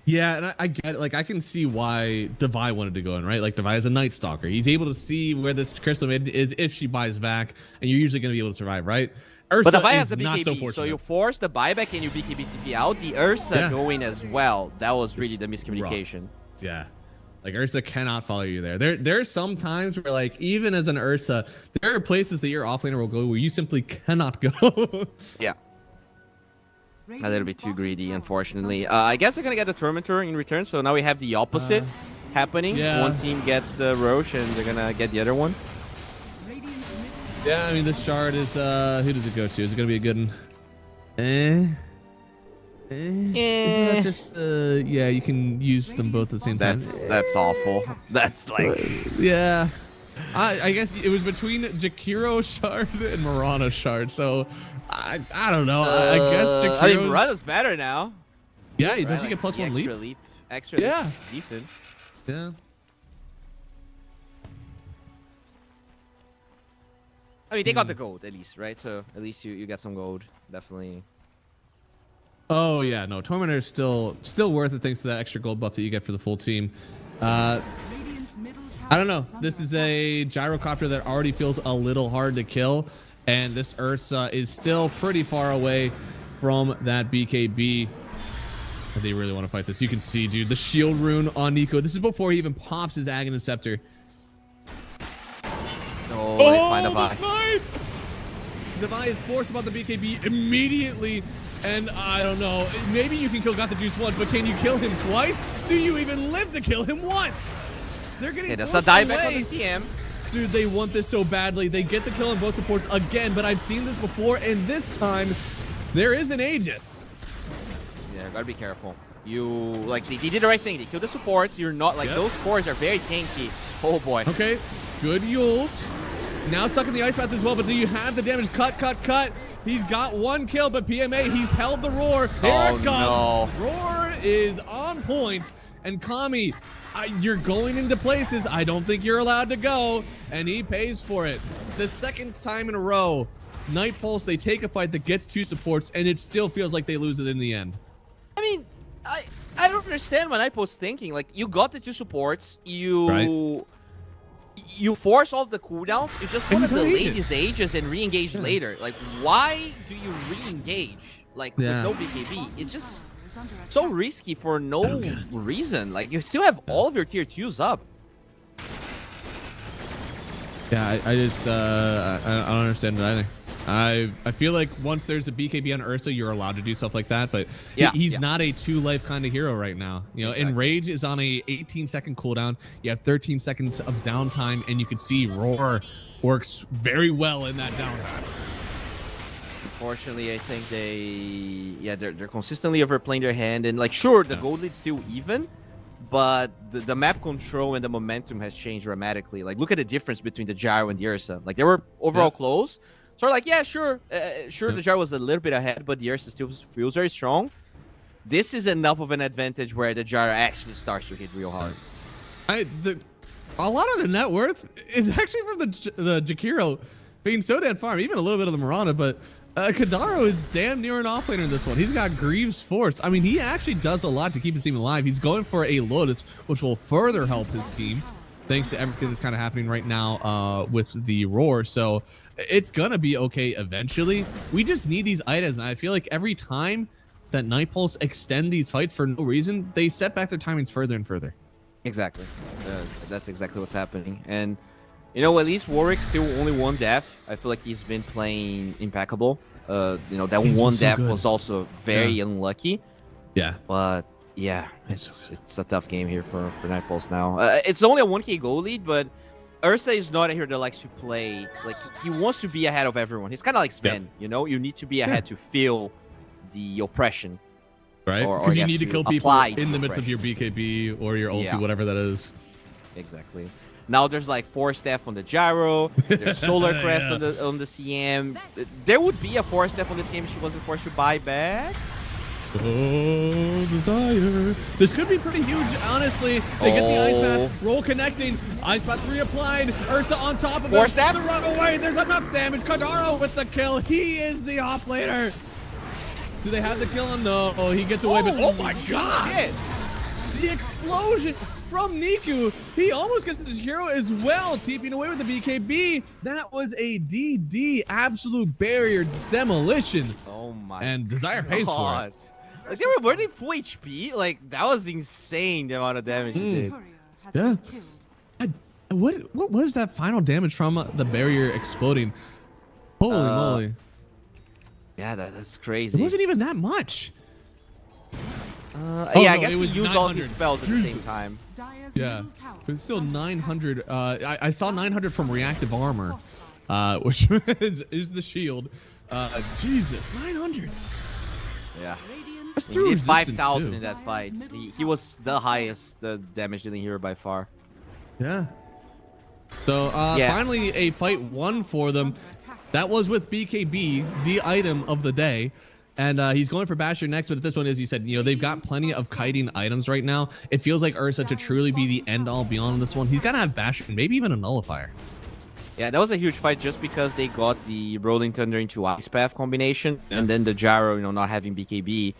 Yeah, and I get it. Like, I can see why Devi wanted to go in, right? Like, Devi is a Night Stalker. He's able to see where this Crystal Maiden is if she buys back, and you're usually going to be able to survive, right? Ursa but Devi has the BKB, so you force the buyback and you BKB TP out. The Ursa going as well. That was really the miscommunication. Rough. Yeah. Like, Ursa cannot follow you there. There are some times where, like, even as an Ursa, there are places that your offlaner will go where you simply cannot go. Yeah. A little bit too greedy, unfortunately. I guess they're going to get the Tormentor in return, so now we have the opposite happening. Yeah. One team gets the Roche, and they're going to get the other one. Yeah, I mean, this shard is, who does it go to? Is it going to be a good one? Isn't that just, yeah, you can use them both at the same time. That's awful. That's like... Yeah. I guess it was between Jakiro shard and Mirana shard, so I don't know. I guess Jakiro's... I mean, Mirana's better now. Yeah, don't you get plus one leap? Extra leap is decent. Yeah. I mean, they got the gold at least, right? So at least you got some gold, definitely. Oh yeah, no, Tormentor is still worth it thanks to that extra gold buff that you get for the full team. I don't know. This is a gyrocopter that already feels a little hard to kill, and this Ursa is still pretty far away from that BKB. They really want to fight this. You can see, dude, the shield rune on Nico. This is before he even pops his Aghanim Scepter. Oh, they find Devi. Devi is forced about the BKB immediately, and I don't know. Maybe you can kill Got the Juice once, but can you kill him twice? Do you even live to kill him once? They're getting that's a dieback on the CM. Dude, they want this so badly. They get the kill on both supports again, but I've seen this before, and this time there is an Aegis. Yeah, gotta be careful. They did the right thing. They killed the supports. You're not like those cores are very tanky. Oh boy. Okay, good ult. Now stuck in the ice path as well, but do you have the damage? Cut. He's got one kill, but PMA, he's held the roar. Here it comes. No. Roar is on point. And Kami, you're going into places I don't think you're allowed to go, and he pays for it. The second time in a row, Night Pulse, they take a fight that gets two supports, and it still feels like they lose it in the end. I mean, I don't understand what Night Pulse thinking. Like, you got the two supports, you force all of the cooldowns, you just want to delay these Aegis and re-engage later. Like, why do you re-engage? Like, with no BKB? It's just so risky for no reason. Like, you still have all of your tier 2s up. Yeah, I just I don't understand it either. I feel like once there's a BKB on Ursa, you're allowed to do stuff like that, but he's not a 2-life kind of hero right now. You know, Enrage is on a 18-second cooldown. You have 13 seconds of downtime, and you can see Roar works very well in that downtime. Unfortunately, I think they're consistently overplaying their hand, and like sure the gold lead's still even, but the map control and the momentum has changed dramatically. Like look at the difference between the gyro and the Ursa. Like they were overall close. So like the gyro was a little bit ahead, but the Ursa still feels very strong. This is enough of an advantage where the gyro actually starts to hit real hard. A lot of the net worth is actually from the Jakiro being so dead farm, even a little bit of the Mirana, but Kadaro is damn near an offlaner in this one. He's got Greaves Force. I mean, he actually does a lot to keep his team alive. He's going for a Lotus, which will further help his team, thanks to everything that's kind of happening right now with the Roar. So it's going to be okay eventually. We just need these items, and I feel like every time that Night Pulse extend these fights for no reason, they set back their timings further and further. Exactly. That's exactly what's happening. And you know, at least Warwick's still only one death. I feel like he's been playing impeccable. You know, that one death was also very unlucky. Yeah. But yeah, it's a tough game here for Night Pulse now. It's only a 1k goal lead, but Ursa is not a hero that likes to play. Like he wants to be ahead of everyone. He's kind of like Sven. You know, you need to be ahead to feel the oppression. Right? Because you need to kill people in the midst of your BKB or your ulti, whatever that is. Exactly. Now there's like 4 staff on the gyro. There's Solar Crest on the CM. There would be a 4 staff on the CM if she wasn't forced to buy back. Oh, desire. This could be pretty huge, honestly. They get the Ice Path, roll connecting. Ice Path 3 applied. Ursa on top of it. 4 staff. The run away. There's enough damage. Kadaro with the kill. He is the offlaner. Do they have the kill? No. Oh, he gets away, but oh my god! Shit. The explosion from Niku. He almost gets the hero as well, TPing away with the BKB. That was a DD absolute barrier demolition. Oh my! And Desire pays for it. Like were they full HP? Like that was insane the amount of damage he did. Yeah. What was that final damage from the barrier exploding? Holy moly! Yeah, that's crazy. It wasn't even that much. Yeah, I guess he used all of his spells at the same time. Yeah, but it's still 900. I saw 900 from reactive armor, which is the shield. Jesus, 900. Yeah. That's He did 5,000 in that fight. He was the highest damage dealing hero by far. Yeah. So finally a fight won for them. That was with BKB, the item of the day. And he's going for Bastion next, but this one, as you said, you know, they've got plenty of kiting items right now. It feels like Ursa to truly be the end-all beyond this one. He's got to have Bastion, maybe even a Nullifier. Yeah, that was a huge fight just because they got the Rolling Thunder into Ice Path combination, and then the gyro, you know, not having BKB,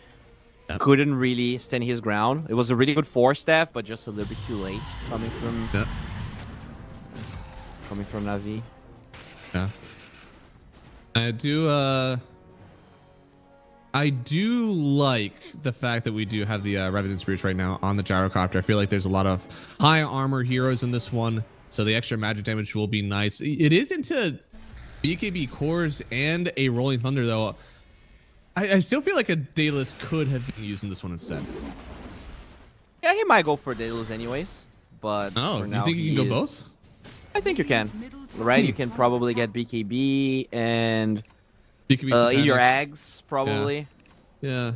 couldn't really stand his ground. It was a really good 4-staff, but just a little bit too late coming from Na'Vi. Yeah. I do like the fact that we do have the Revenant Spirits right now on the Gyrocopter. I feel like there's a lot of high armor heroes in this one, so the extra magic damage will be nice. It is into BKB cores and a Rolling Thunder, though. I still feel like a Daedalus could have been used in this one instead. Yeah, he might go for Daedalus anyways, but oh, for now, you think you can go both? I think you can. Right, you can probably get BKB and eat your eggs, probably. Yeah.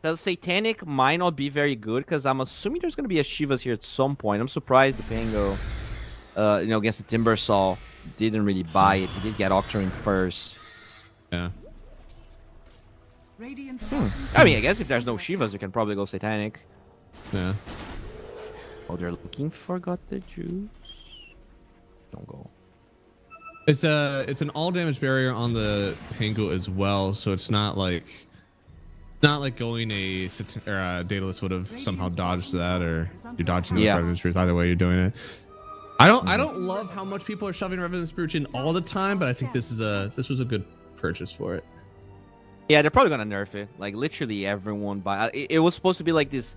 The Satanic might not be very good because I'm assuming there's going to be a Shivas here at some point. I'm surprised the Pango, you know, against the Timbersaw didn't really buy it. He did get Octarine first. Yeah. I mean, I guess if there's no Shivas, you can probably go Satanic. Yeah. Oh, they're looking for Got the Juice. Don't go. It's an all damage barrier on the Pango as well, so it's not like going a Daedalus would have somehow dodged that, or you're dodging the Revenant Spirits. Either way, you're doing it. I don't love how much people are shoving Revenant Spirits in all the time, but I think this was a good purchase for it. Yeah, they're probably gonna nerf it. Like literally everyone buy. It was supposed to be like this.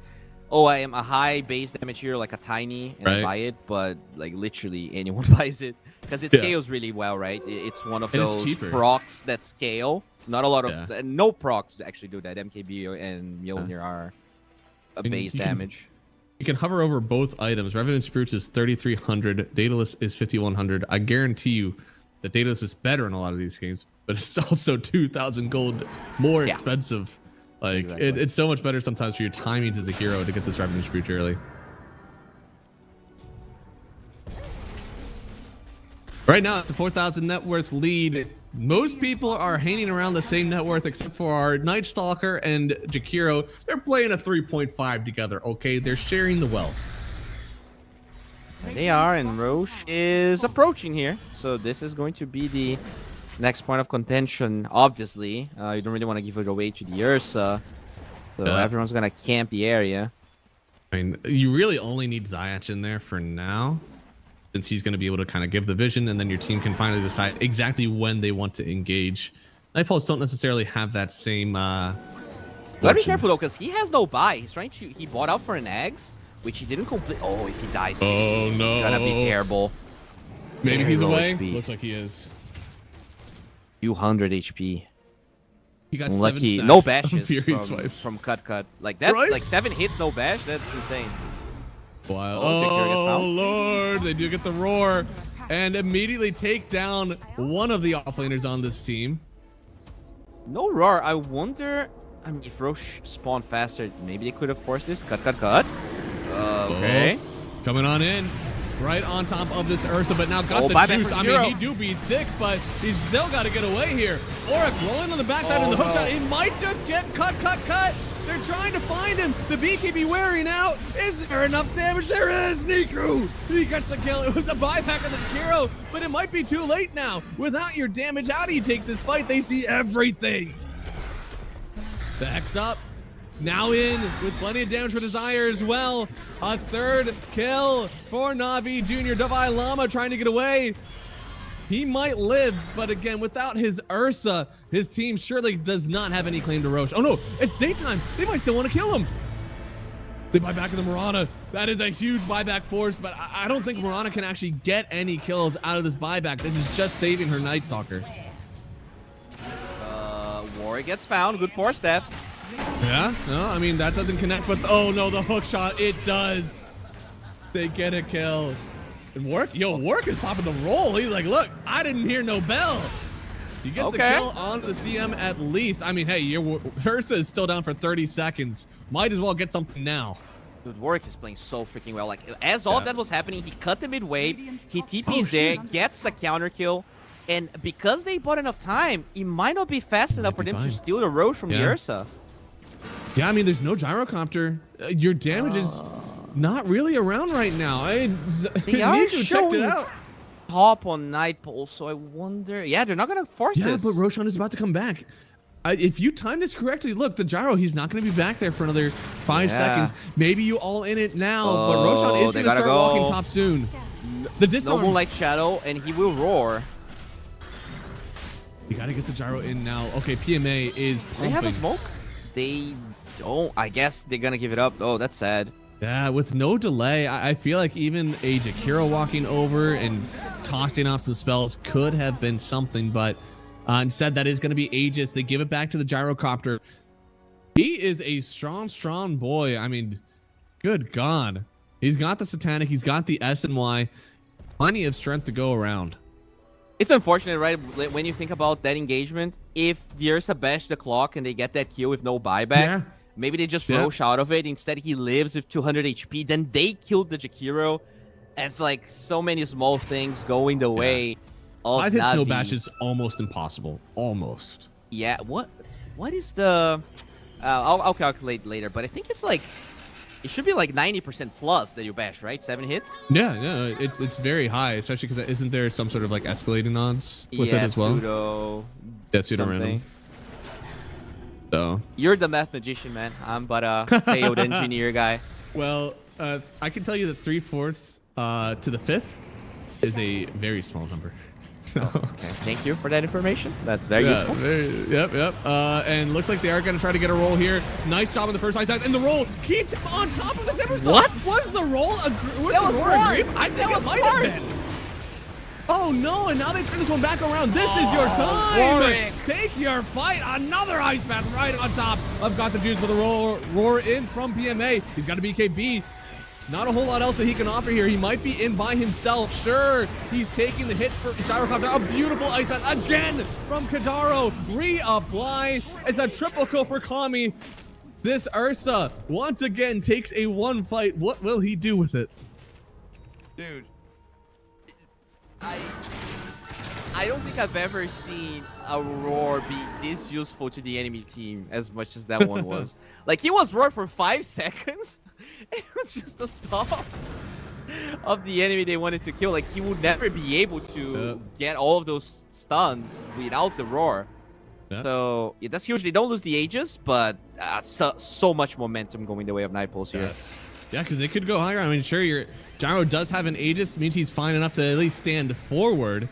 Oh, I am a high base damage hero, like a tiny, and I buy it, but like literally anyone buys it because it scales really well, right? It's one of those procs that scale. Not a lot of no procs actually do that. MKB and Mjolnir are a base damage. You can hover over both items. Revenant Spirits is 3,300. Daedalus is 5,100. I guarantee you, the Daedalus is better in a lot of these games, but it's also 2,000 gold more expensive. Like exactly. it's so much better sometimes for your timing as a hero to get this Revenge Breach early. Right now, it's a 4,000 net worth lead. Most people are hanging around the same net worth except for our Night Stalker and Jakiro. They're playing a 3.5 together, okay? They're sharing the wealth. They are, and Roche is approaching here. So this is going to be the next point of contention, obviously. You don't really want to give it away to the Ursa. So everyone's going to camp the area. I mean, you really only need Zayach in there for now, since he's going to be able to kind of give the vision, and then your team can finally decide exactly when they want to engage. Nightfalls don't necessarily have that same Gotta be careful though, because he has no buy. He's trying to, he bought out for an eggs, which he didn't complete. Oh, if he dies, this is gonna be terrible. Maybe Very he's low away. HP. Looks like he is. 200 HP. He got Lucky, 7 no sacks of bashes Fury swipes. from cut. Like that's Right? like 7 hits, no bash. That's insane. Wow. Oh, Lord, they do get the roar and immediately take down one of the offlaners on this team. No roar. I wonder. I mean, if Roche spawned faster, maybe they could have forced this. Cut. Okay. Oh, coming on in. Right on top of this Ursa, but now got the buyback juice. for I Zero. mean, he do be thick, but he's still got to get away here. Auric rolling on the backside and the hook shot. He might just get cut. They're trying to find him. The BKB wearing out. Is there enough damage? There is. Nikru. He gets the kill. It was a buyback of the hero, but it might be too late now. Without your damage, how do you take this fight? They see everything. Backs up. Now in with plenty of damage for Desire as well. A third kill for Navi Jr. Davai Lama trying to get away. He might live, but again, without his Ursa, his team surely does not have any claim to Roche. Oh no, it's daytime. They might still want to kill him. They buy back in the Mirana. That is a huge buyback force, but I don't think Mirana can actually get any kills out of this buyback. This is just saving her Night Stalker. Warrior gets found. Good 4 steps. Yeah, no, I mean, that doesn't connect, but oh no, the hook shot, it does. They get a kill. And Warwick is popping the roll. He's like, look, I didn't hear no bell. He gets the kill on the CM at least. I mean, hey, your Ursa is still down for 30 seconds. Might as well get something now. Dude, Warwick is playing so freaking well. Like, as all that was happening, he cut the mid-wave, he TPs there, gets a counter kill, and because they bought enough time, it might not be fast enough for them to steal the Roche from the Ursa. Yeah, I mean, there's no gyrocopter. Your damage is not really around right now. They are checked it out. Top on Nightpole, so I wonder. Yeah, they're not gonna force this. Yeah, but Roshan is about to come back. If you time this correctly, look, the gyro, he's not going to be back there for another 5 seconds. Maybe you all in it now, but Roshan is going to start walking top soon. The disarm. No Moonlight Shadow, and he will roar. You got to get the gyro in now. Okay, PMA is pumping. They have a smoke? They don't. I guess they're going to give it up. Oh, that's sad. Yeah, with no delay, I feel like even a Jakiro walking over and tossing off some spells could have been something, but instead that is going to be Aegis. They give it back to the gyrocopter. He is a strong boy. I mean, good God. He's got the Satanic. He's got the SNY. Plenty of strength to go around. It's unfortunate, right? When you think about that engagement, if the Ursa bash the clock and they get that kill with no buyback, maybe they just rush out of it. Instead, he lives with 200 HP. Then they killed the Jakiro. And it's like so many small things going the way of 5 hits, Navi. no bash is almost impossible. Almost. Yeah, what is the... I'll calculate later, but I think it's like... It should be like 90% plus that you bash, right? 7 hits? Yeah, it's very high, especially because isn't there some sort of like escalating odds with it as well? Pseudo... Yeah, pseudo random. So you're the math magician, man. I'm but a failed engineer guy. Well, I can tell you that 3/4 to the 5th is a very small number. Okay, thank you for that information. That's very useful. Yep. And looks like they are going to try to get a roll here. Nice job on the first attack, and the roll keeps him on top of the Timber Saw. What? Was the roll? That was Mars. I think it might have been. Oh no, and now they turn this one back around. This is your time. Warwick. Take your fight. Another Ice Path right on top. I've got the juice for the roar in from PMA. He's got a BKB. Not a whole lot else that he can offer here. He might be in by himself. Sure, he's taking the hits for Gyrocopter. A beautiful ice pass again from Kadaro. Reapply. It's a triple kill for Kami. This Ursa once again takes a one fight. What will he do with it? Dude, I don't think I've ever seen a roar be this useful to the enemy team as much as that one was. Like, he was roared for 5 seconds. It was just the top of the enemy they wanted to kill. Like, he would never be able to get all of those stuns without the roar. So yeah, that's huge. They don't lose the Aegis, but so much momentum going the way of Nightpulse here. Yeah, because they could go higher. I mean, sure, your Gyro does have an Aegis, means he's fine enough to at least stand forward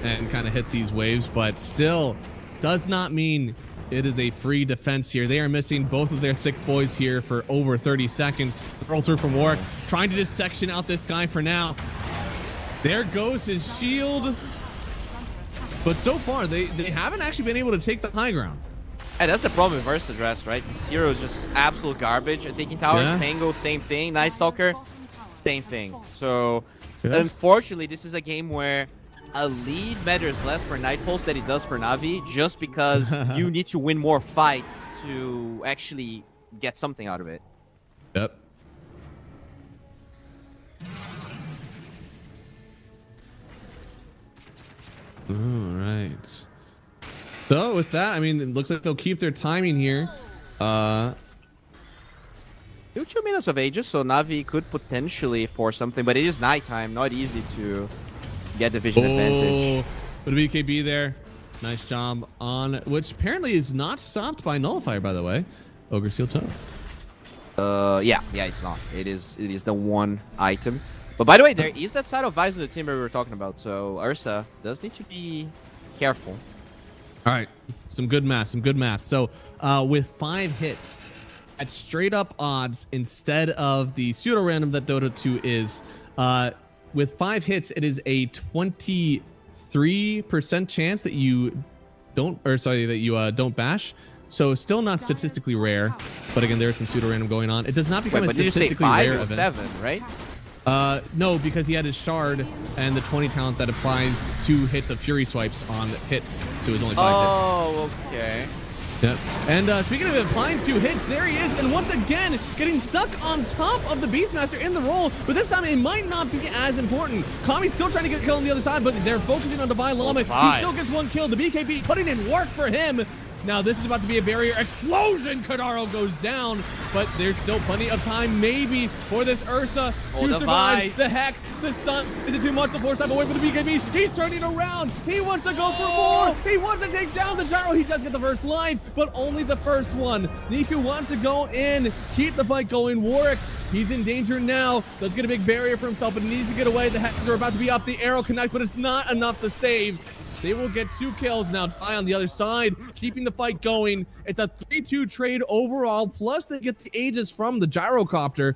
and kind of hit these waves, but still does not mean it is a free defense here. They are missing both of their thick boys here for over 30 seconds. Roll through from Warwick, trying to just section out this guy for now. There goes his shield. But so far, they haven't actually been able to take the high ground. And that's the problem with Versa Dress, right? This hero is just absolute garbage at taking towers. Pango, same thing. Night Stalker, same thing. So, unfortunately, this is a game where a lead matters less for Nightpulse than it does for Na'Vi, just because you need to win more fights to actually get something out of it. Yep. All right. So with that, I mean, it looks like they'll keep their timing here. 2 minutes of Aegis, so Na'Vi could potentially force something, but it is nighttime, not easy to get the vision advantage. But a BKB there. Nice job on, which apparently is not stopped by Nullifier, by the way. Ogre Seal Toe. Yeah, it's not. It is the one item. But by the way, there is that side of Vice in the Timber we were talking about, so Ursa does need to be careful. All right, some good math. So with 5 hits at straight up odds instead of the pseudo random that Dota 2 is, with 5 hits, it is a 23% chance that you don't bash. So still not statistically rare, but again, there's some pseudo random going on. It does not become a statistically rare event. Did you say 5 or 7, right? No, because he had his shard and the 20 talent that applies 2 hits of Fury Swipes on hit, so it was only 5 hits. Oh, okay. Yep. And speaking of applying 2 hits, there he is, and once again getting stuck on top of the Beastmaster in the roll, but this time it might not be as important. Kami's still trying to get a kill on the other side, but they're focusing on Divine Llama. He still gets 1 kill. The BKB putting in work for him. Now this is about to be a barrier explosion. Kadaro goes down, but there's still plenty of time maybe for this Ursa to survive. The Hex, the stunts. Is it too much to force that away for the BKB? He's turning around. He wants to go for more. He wants to take down the Gyro. He does get the first life, but only the first one. Niku wants to go in, keep the fight going. Warwick, he's in danger now. Let's get a big barrier for himself, but he needs to get away. The Hexes are about to be up. The arrow connects, but it's not enough to save. They will get 2 kills now. Die on the other side, keeping the fight going. It's a 3-2 trade overall. Plus, they get the Aegis from the Gyrocopter.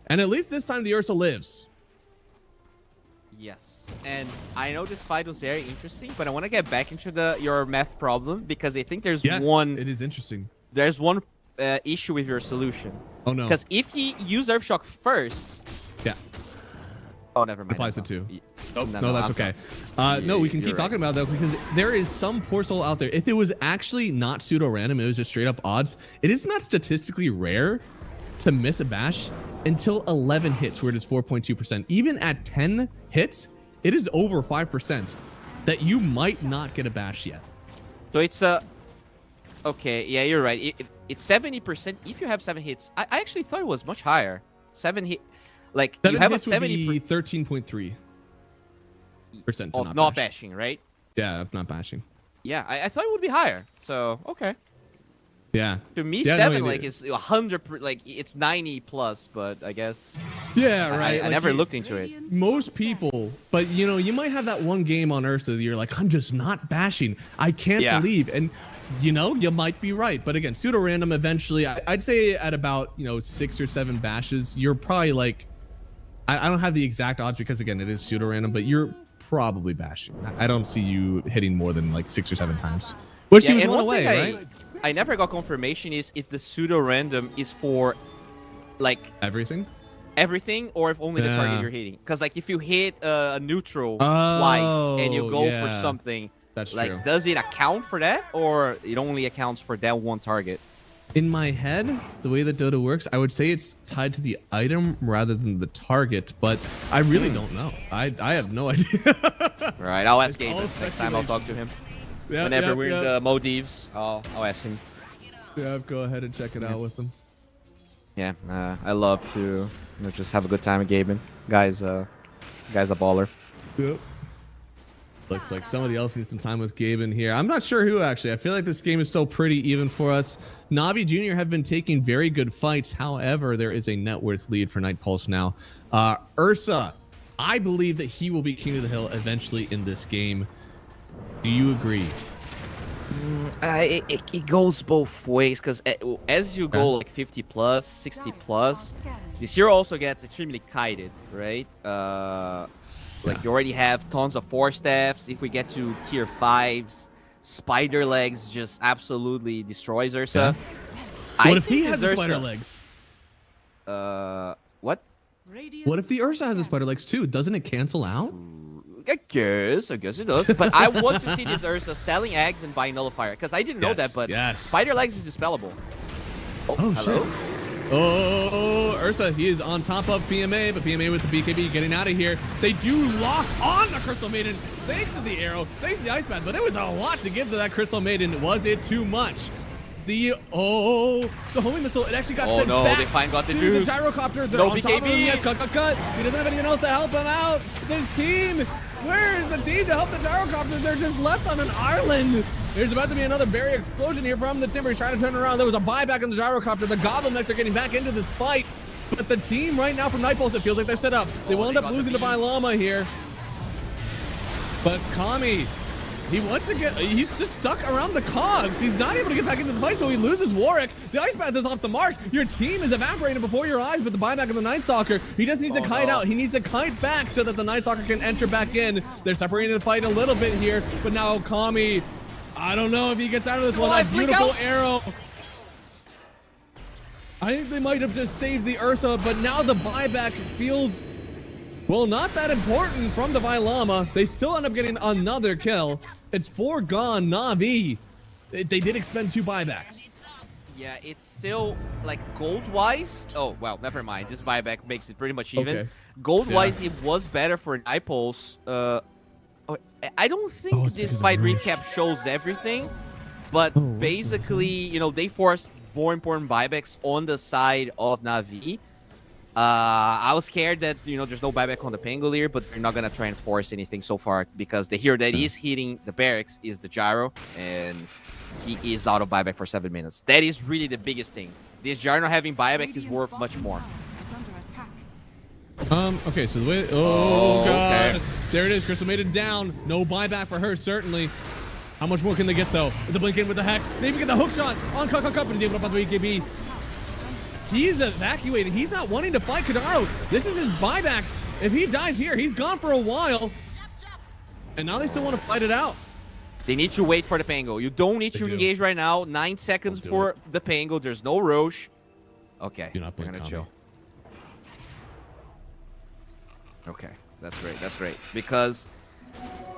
And at least this time, the Ursa lives. Yes. And I know this fight was very interesting, but I want to get back into your math problem, because I think there's one... it is interesting. There's one issue with your solution. Oh, no. Because if he used Earthshock first... Yeah. Oh, never mind. Applies it too. Nope. No, that's okay. No, we can keep talking about it, though, because there is some poor soul out there. If it was actually not pseudo-random, it was just straight-up odds, it is not statistically rare to miss a bash until 11 hits, where it is 4.2%. Even at 10 hits, it is over 5% that you might not get a bash yet. So it's okay, yeah, you're right. It's 70% if you have 7 hits. I actually thought it was much higher. 7 hit... Like, you have a 70... 13.3% of not bashing, right? Yeah, of not bashing. Yeah, I thought it would be higher. So, okay. Yeah. To me, 7 like is 100, like it's 90 plus, but I guess. Yeah, right. I never looked into it. Most people, but you know, you might have that one game on Ursa that you're like, I'm just not bashing. I can't believe, and you know, you might be right. But again, pseudo random. Eventually, I'd say at about 6 or 7 bashes, you're probably like. I don't have the exact odds because again, it is pseudo random, but you're probably bashing. I don't see you hitting more than like 6 or 7 times. Which she was one away, right? I never got confirmation is if the pseudo random is for like everything. everything, or if only the target you're hitting. Because like if you hit a neutral twice and you go for something, that's like true. does it account for that, or it only accounts for that one target? In my head, the way that Dota works, I would say it's tied to the item rather than the target, but I really don't know. I have no idea. All right, I'll ask Gabe next time. I'll talk to him. Whenever we're in the Maldives, I'll ask him. Yeah, go ahead and check it out with him. Yeah, I love to just have a good time with Gaben. Guy's a baller. Yep. Looks like somebody else needs some time with Gaben here. I'm not sure who, actually. I feel like this game is still pretty even for us. Navi Jr. have been taking very good fights. However, there is a net worth lead for Night Pulse now. Ursa, I believe that he will be king of the hill eventually in this game. Do you agree? It goes both ways, because as you go like 50 plus, 60 plus, this hero also gets extremely kited, right? Like you already have tons of 4 staffs. If we get to tier 5s, Spider Legs just absolutely destroys Ursa. What if he has the Spider Legs? What? What if the Ursa has the Spider Legs too? Doesn't it cancel out? I guess it does. But I want to see this Ursa selling eggs and buying Nullifier, because I didn't know that, but Spider Legs is dispellable. Oh hello? Shit. Oh, Ursa, he is on top of PMA, but PMA with the BKB getting out of here. They do lock on the Crystal Maiden, thanks to the arrow, thanks to the Ice Path, but it was a lot to give to that Crystal Maiden. Was it too much? The homing missile, it actually got sent back they finally got the to juice. The gyrocopter. They're No on top of him. BKB. Yes, cut. He doesn't have anyone else to help him out. This team, where is the team to help the gyrocopter? They're just left on an island. There's about to be another barrier explosion here from the Timber. He's trying to turn around. There was a buyback on the gyrocopter. The Goblin mechs are getting back into this fight. But the team right now from Night Pulse, it feels like they're set up. They will end up losing to Vilama here. But Kami, he's just stuck around the cogs. He's not able to get back into the fight, so he loses Warwick. The Ice Path is off the mark. Your team is evaporating before your eyes with the buyback of the Night Stalker. He just needs to kite out. He needs to kite back so that the Night Stalker can enter back in. They're separating the fight a little bit here, but now Kami, I don't know if he gets out of this one. That beautiful arrow. I think they might have just saved the Ursa, but now the buyback feels, well, not that important from the Vilama. They still end up getting another kill. It's foregone Na'Vi. They did expend 2 buybacks. Yeah, it's still like gold-wise. Oh, well, never mind. This buyback makes it pretty much even. Okay. Gold-wise, it was better for Night Pulse. I don't think this fight recap shows everything, but basically, you know, they forced more important buybacks on the side of Na'Vi. I was scared that, you know, there's no buyback on the Pangolier, but they're not going to try and force anything so far, because the hero that is hitting the barracks is the Gyro, and he is out of buyback for 7 minutes. That is really the biggest thing. This Gyro having buyback is worth much more. Okay, so the way, God. Okay. There it is, Crystal Maiden down. No buyback for her, certainly. How much more can they get, though? The blink in with the Hex. They even get the hook shot on Cup, but he's able to pop the EKB. He's evacuated. He's not wanting to fight Kadaro. This is his buyback. If he dies here, he's gone for a while. And now they still want to fight it out. They need to wait for the Pango. You don't need to engage right now. 9 seconds for the Pango. There's no Roche. Okay, we're gonna chill. Okay, that's great. That's great. Because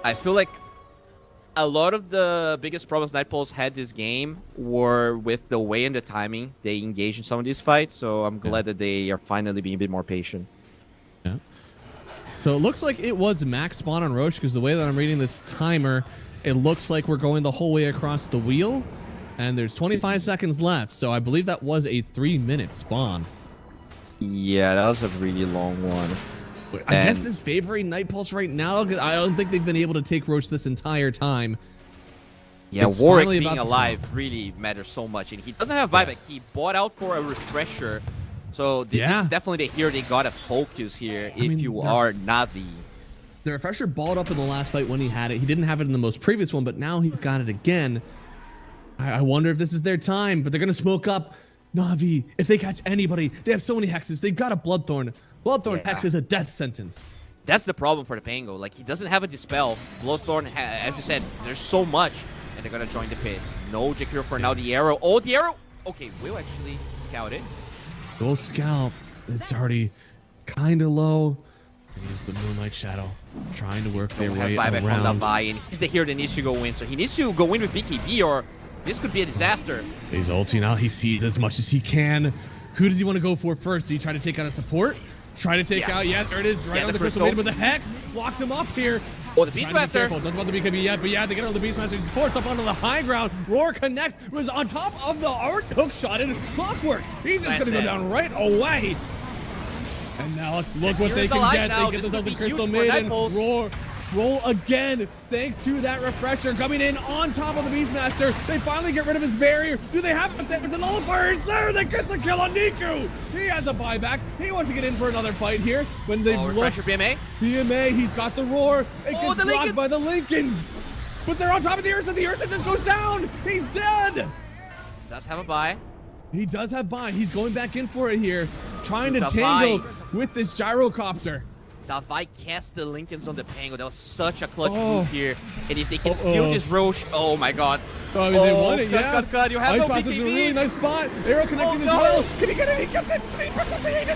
I feel like a lot of the biggest problems Night Pulse had this game were with the way and the timing they engaged in some of these fights. So I'm glad that they are finally being a bit more patient. Yeah. So it looks like it was max spawn on Roche, because the way that I'm reading this timer, it looks like we're going the whole way across the wheel. And there's 25 seconds left. So I believe that was a 3-minute spawn. Yeah, that was a really long one. I guess is favoring Night Pulse right now, because I don't think they've been able to take Roche this entire time. Yeah, it's Warwick being alive really matters so much, and he doesn't have buyback. He bought out for a refresher, so this is definitely the hero they gotta focus here if you are Na'Vi. The refresher balled up in the last fight when he had it. He didn't have it in the most previous one, but now he's got it again. I wonder if this is their time, but they're gonna smoke up Na'Vi. If they catch anybody, they have so many hexes. They've got a Bloodthorn. Bloodthorn hex is a death sentence. That's the problem for the Pango. Like, he doesn't have a Dispel. Bloodthorn, as you said, there's so much, and they're gonna join the pit. No Jakiro for now. The arrow. Oh, the arrow. Okay, we'll actually scout it. We'll scout. It's already kind of low. Here's the Moonlight Shadow trying to work their way buyback around. from Davai, and he's the hero that needs to go in. So he needs to go in with BKB, or this could be a disaster. He's ulting out. He sees as much as he can. Who does he want to go for first? Do you try to take out a support? Try to take out. Yeah, there it is. Right on the Crystal Maiden with the Hex. Locks him up here. Oh, the Beastmaster. Nothing about the BKB yet, but yeah, they get on the Beastmaster. He's forced up onto the high ground. Roar connects. Was on top of the art hook shot and clockwork. He's just going to go down right away. And now look what they can get. They get themselves the Crystal Maiden. Roll again, thanks to that refresher coming in on top of the Beastmaster. They finally get rid of his barrier. Do they have it? It's a nullifier. It's there. They get the kill on Niku. He has a buyback. He wants to get in for another fight here. When they refresher BMA. BMA, he's got the roar. It gets blocked by the Lincolns. But they're on top of the Ursa. The Ursa just goes down. He's dead. Does have a buy. He does have buy. He's going back in for it here. Trying to tangle with this gyrocopter. Davai cast the Lincolns on the Pango. That was such a clutch move here. And if they can steal this Roche, oh my god. Oh, I mean, they won it, yeah. Cut. You have no BKB. This is a really nice spot. Arrow connecting as well. Can he get it? He gets it.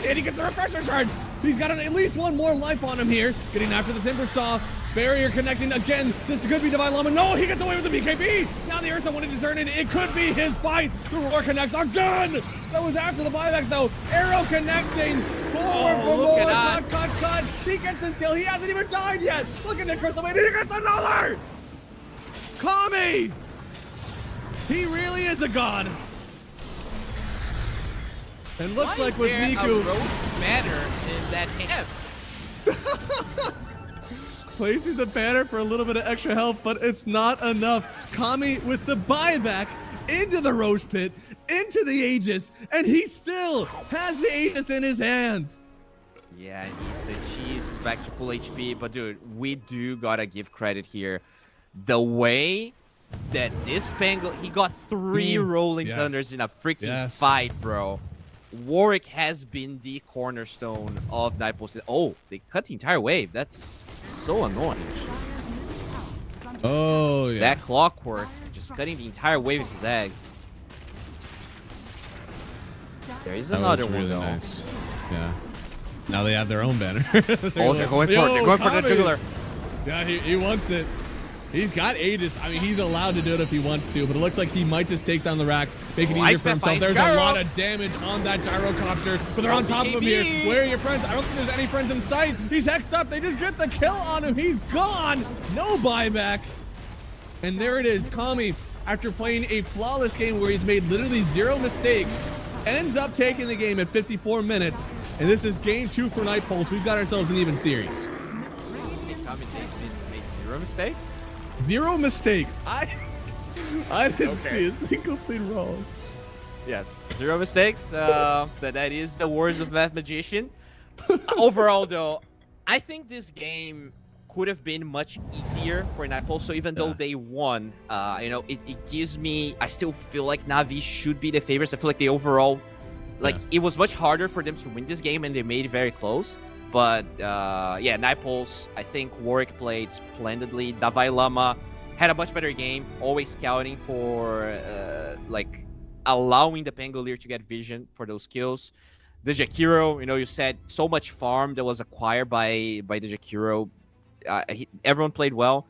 And he gets the refresher charge. He's got at least one more life on him here. Getting after the Timber Saw. Barrier connecting again. This could be Divine Llama. No, he gets away with the BKB. Now the Ursa wanted to turn it. It could be his fight. The Roar connects again. That was after the buyback though. Arrow connecting. Forward for more. Cut. He gets this kill. He hasn't even died yet. Look at the Crystal Maiden. He gets another. Kami. He really is a god. And looks like with Niku. Banner in that camp. Placing the banner for a little bit of extra health, but it's not enough. Kami with the buyback into the Roche Pit, into the Aegis, and he still has the Aegis in his hands. Yeah, he's the cheese. He's back to full HP. But dude, we do gotta give credit here. The way that this Pango, he got 3 Rolling Thunders in a freaking fight, bro. Warwick has been the cornerstone of Nightpulse. Oh, they cut the entire wave. That's so annoying. Oh, yeah. That clockwork, just cutting the entire wave with his eggs. There is another one, though. Nice. Yeah. Now they have their own banner. They're going for it. They're going for the juggler. Yeah, he wants it. He's got Aegis. I mean, he's allowed to do it if he wants to, but it looks like he might just take down the racks, make it easier for himself. There's a lot of damage on that gyrocopter, but they're on top of him here. Where are your friends? I don't think there's any friends in sight. He's hexed up. They just get the kill on him. He's gone. No buyback. And there it is. Kami, after playing a flawless game where he's made literally 0 mistakes, ends up taking the game at 54 minutes. And this is game 2 for Nightpulse. We've got ourselves an even series. Kami made 0 mistakes? 0 mistakes. I didn't see a single thing wrong. Yes, 0 mistakes. That is the words of Math Magician. Overall, though, I think this game could have been much easier for Nightpulse. So even though they won, you know, it gives me. I still feel like Na'Vi should be the favorites. I feel like they overall, like it was much harder for them to win this game, and they made it very close. But yeah, Nightpulse, I think Warwick played splendidly. Davai Lama had a much better game, always scouting for like allowing the Pangolier to get vision for those kills. The Jakiro, you know, you said so much farm that was acquired by the Jakiro. Everyone played well.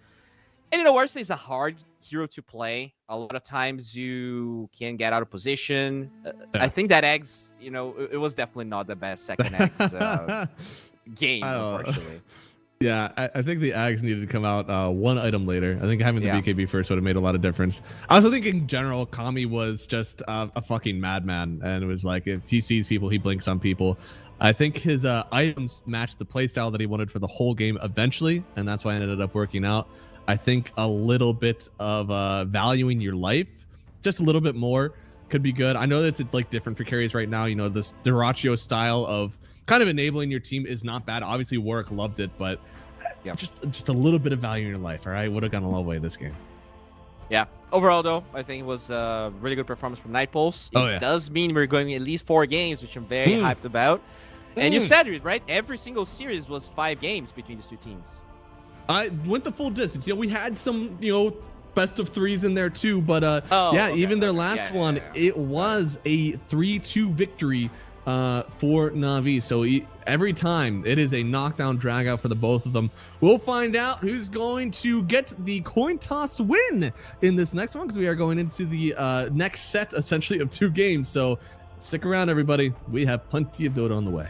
And you know, Ursa is a hard hero to play. A lot of times you can get out of position. I think that Eggs, you know, it was definitely not the best second Eggs game, unfortunately. Yeah, I think the Ags needed to come out one item later. I think having the BKB first would have made a lot of difference. I also think in general, Kami was just a fucking madman. And it was like, if he sees people, he blinks on people. I think his items matched the playstyle that he wanted for the whole game eventually. And that's why it ended up working out. I think a little bit of valuing your life, just a little bit more, could be good. I know that's like different for carries right now. You know, this Duraccio style of kind of enabling your team is not bad. Obviously, Warwick loved it, but just a little bit of value in your life. All right, would have gone a long way this game. Yeah. Overall, though, I think it was a really good performance from Nightpulse. It does mean we're going at least 4 games, which I'm very hyped about. And you said it, right? Every single series was 5 games between the 2 teams. I went the full distance. You know, we had some, you know, best of 3s in there too, but even their last one, it was a 3-2 victory for Na'Vi. So every time it is a knockdown drag out for the both of them. We'll find out who's going to get the coin toss win in this next one, because we are going into the next set essentially of 2 games. So stick around, everybody. We have plenty of Dota on the way.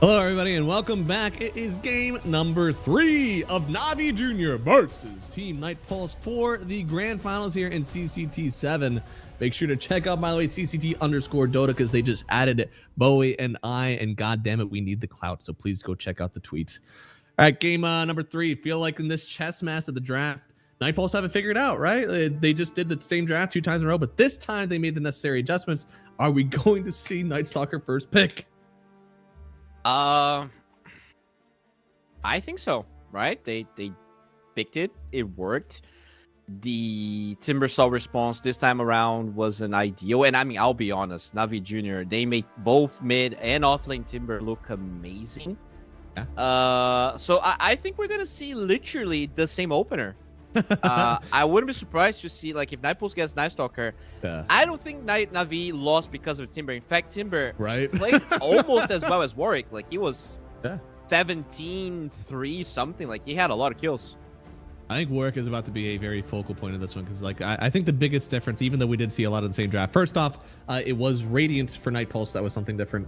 Hello, everybody, and welcome back. It is game number 3 of Navi Jr. versus Team Night Pulse for the grand finals here in CCT 7. Make sure to check out, by the way, CCT_Dota, because they just added Bowie and I, and god damn it, we need the clout. So please go check out the tweets. All right, game number 3. Feel like in this chess match of the draft, Night Pulse haven't figured out, right? They just did the same draft 2 times in a row, but this time they made the necessary adjustments. Are we going to see Night Stalker first pick? I think so, right? They picked it. It worked. The Timbersaw response this time around wasn't ideal. And I mean, I'll be honest, Navi Jr., they made both mid and offlane Timber look amazing. Yeah. So I think we're going to see literally the same opener. I wouldn't be surprised to see, like, if Night Pulse gets Night Stalker. Yeah. I don't think Navi lost because of Timber. In fact, Timber played almost as well as Warwick. Like, he was 17-3 something. Like, he had a lot of kills. I think Warwick is about to be a very focal point of this one, because, like, I think the biggest difference, even though we did see a lot of the same draft, first off, it was Radiance for Night Pulse. That was something different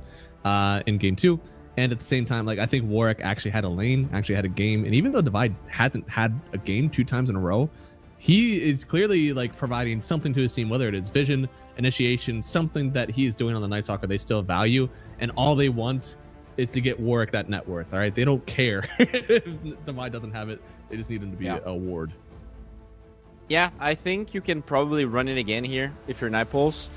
in game 2. And at the same time, like, I think Warwick actually had a lane, actually had a game. And even though Divide hasn't had a game 2 times in a row, he is clearly, like, providing something to his team, whether it is vision, initiation, something that he is doing on the Night Stalker they still value. And all they want is to get Warwick that net worth. All right. They don't care if Divide doesn't have it. They just need him to be a ward. Yeah, I think you can probably run it again here if you're Night Pulse.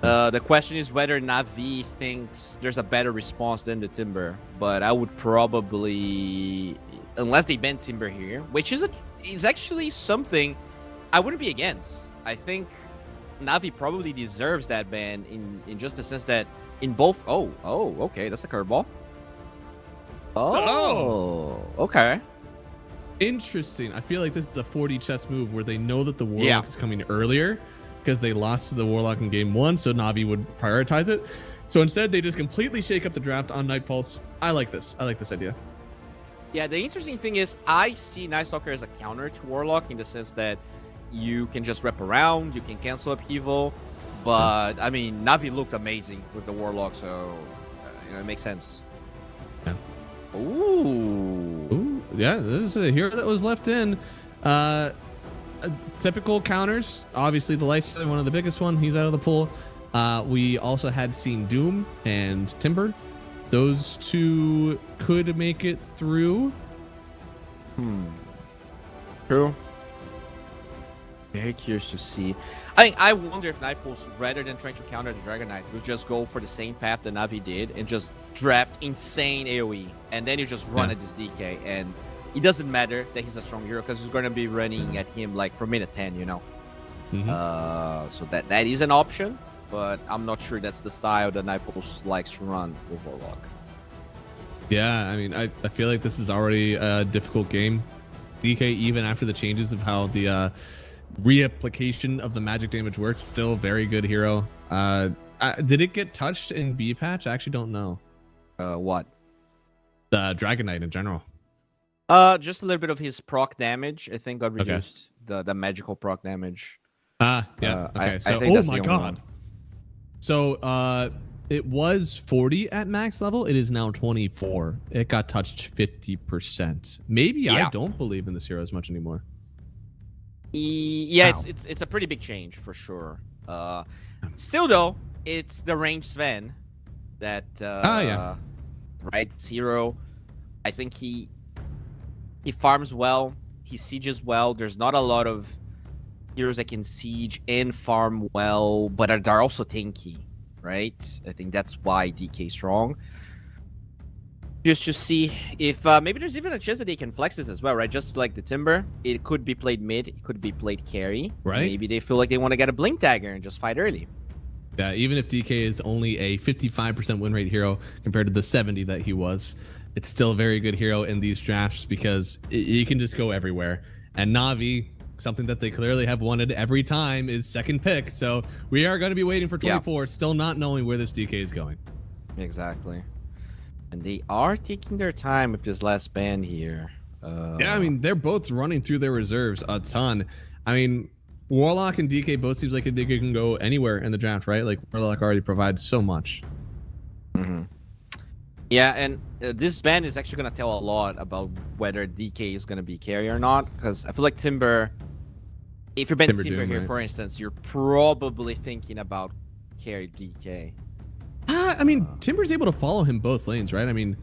The question is whether Navi thinks there's a better response than the Timber, but I would probably, unless they ban Timber here, which is actually something I wouldn't be against. I think Navi probably deserves that ban in just the sense that in both. Oh, okay, that's a curveball. Oh, okay. Interesting. I feel like this is a 4D chess move where they know that the Warlock is coming earlier, because they lost to the Warlock in game 1, so Navi would prioritize it. So instead, they just completely shake up the draft on Night Pulse. I like this. I like this idea. Yeah, the interesting thing is I see Night Stalker as a counter to Warlock in the sense that you can just wrap around, you can cancel upheaval, but I mean, Navi looked amazing with the Warlock, so it makes sense. Yeah. Ooh. Yeah, this is a hero that was left in. Typical counters. Obviously, the Lifestealer, one of the biggest one. He's out of the pool. We also had seen Doom and Timber. Those 2 could make it through. True. Very curious to see. I wonder if Night Pulse, rather than trying to counter the Dragon Knight, would just go for the same path that Navi did and just draft insane AoE, and then you just run at this DK, and it doesn't matter that he's a strong hero because he's going to be running at him like from minute 10, you know. So that is an option, but I'm not sure that's the style that Night Pulse likes to run with Warlock. Yeah, I mean, I feel like this is already a difficult game. DK, even after the changes of how the reapplication of the magic damage works, still a very good hero. Did it get touched in B patch? I actually don't know. What? The Dragon Knight in general. Just a little bit of his proc damage, I think, got reduced. The magical proc damage. Yeah. Okay. So, oh my god. So, it was 40 at max level. It is now 24. It got touched 50%. Maybe I don't believe in this hero as much anymore. Yeah, it's a pretty big change for sure. Still though, it's the range Sven that right, Zero. I think he farms well, he sieges well. There's not a lot of heroes that can siege and farm well, but they're also tanky, right? I think that's why DK is strong. Just to see if maybe there's even a chance that they can flex this as well, right? Just like the Timber, it could be played mid, it could be played carry. Right. Maybe they feel like they want to get a Blink Dagger and just fight early. Yeah, even if DK is only a 55% win rate hero compared to the 70 that he was, it's still a very good hero in these drafts because you can just go everywhere. And Navi, something that they clearly have wanted every time, is second pick. So we are going to be waiting for 24, still not knowing where this DK is going. Exactly. And they are taking their time with this last ban here. Yeah, I mean, they're both running through their reserves a ton. I mean, Warlock and DK both seems like they can go anywhere in the draft, right? Like, Warlock already provides so much. Yeah, and this ban is actually going to tell a lot about whether DK is going to be carry or not. Because I feel like Timber, if you're banning Timber Doom, here, right? for instance, you're probably thinking about carry DK. I mean, Timber's able to follow him both lanes, right? I mean,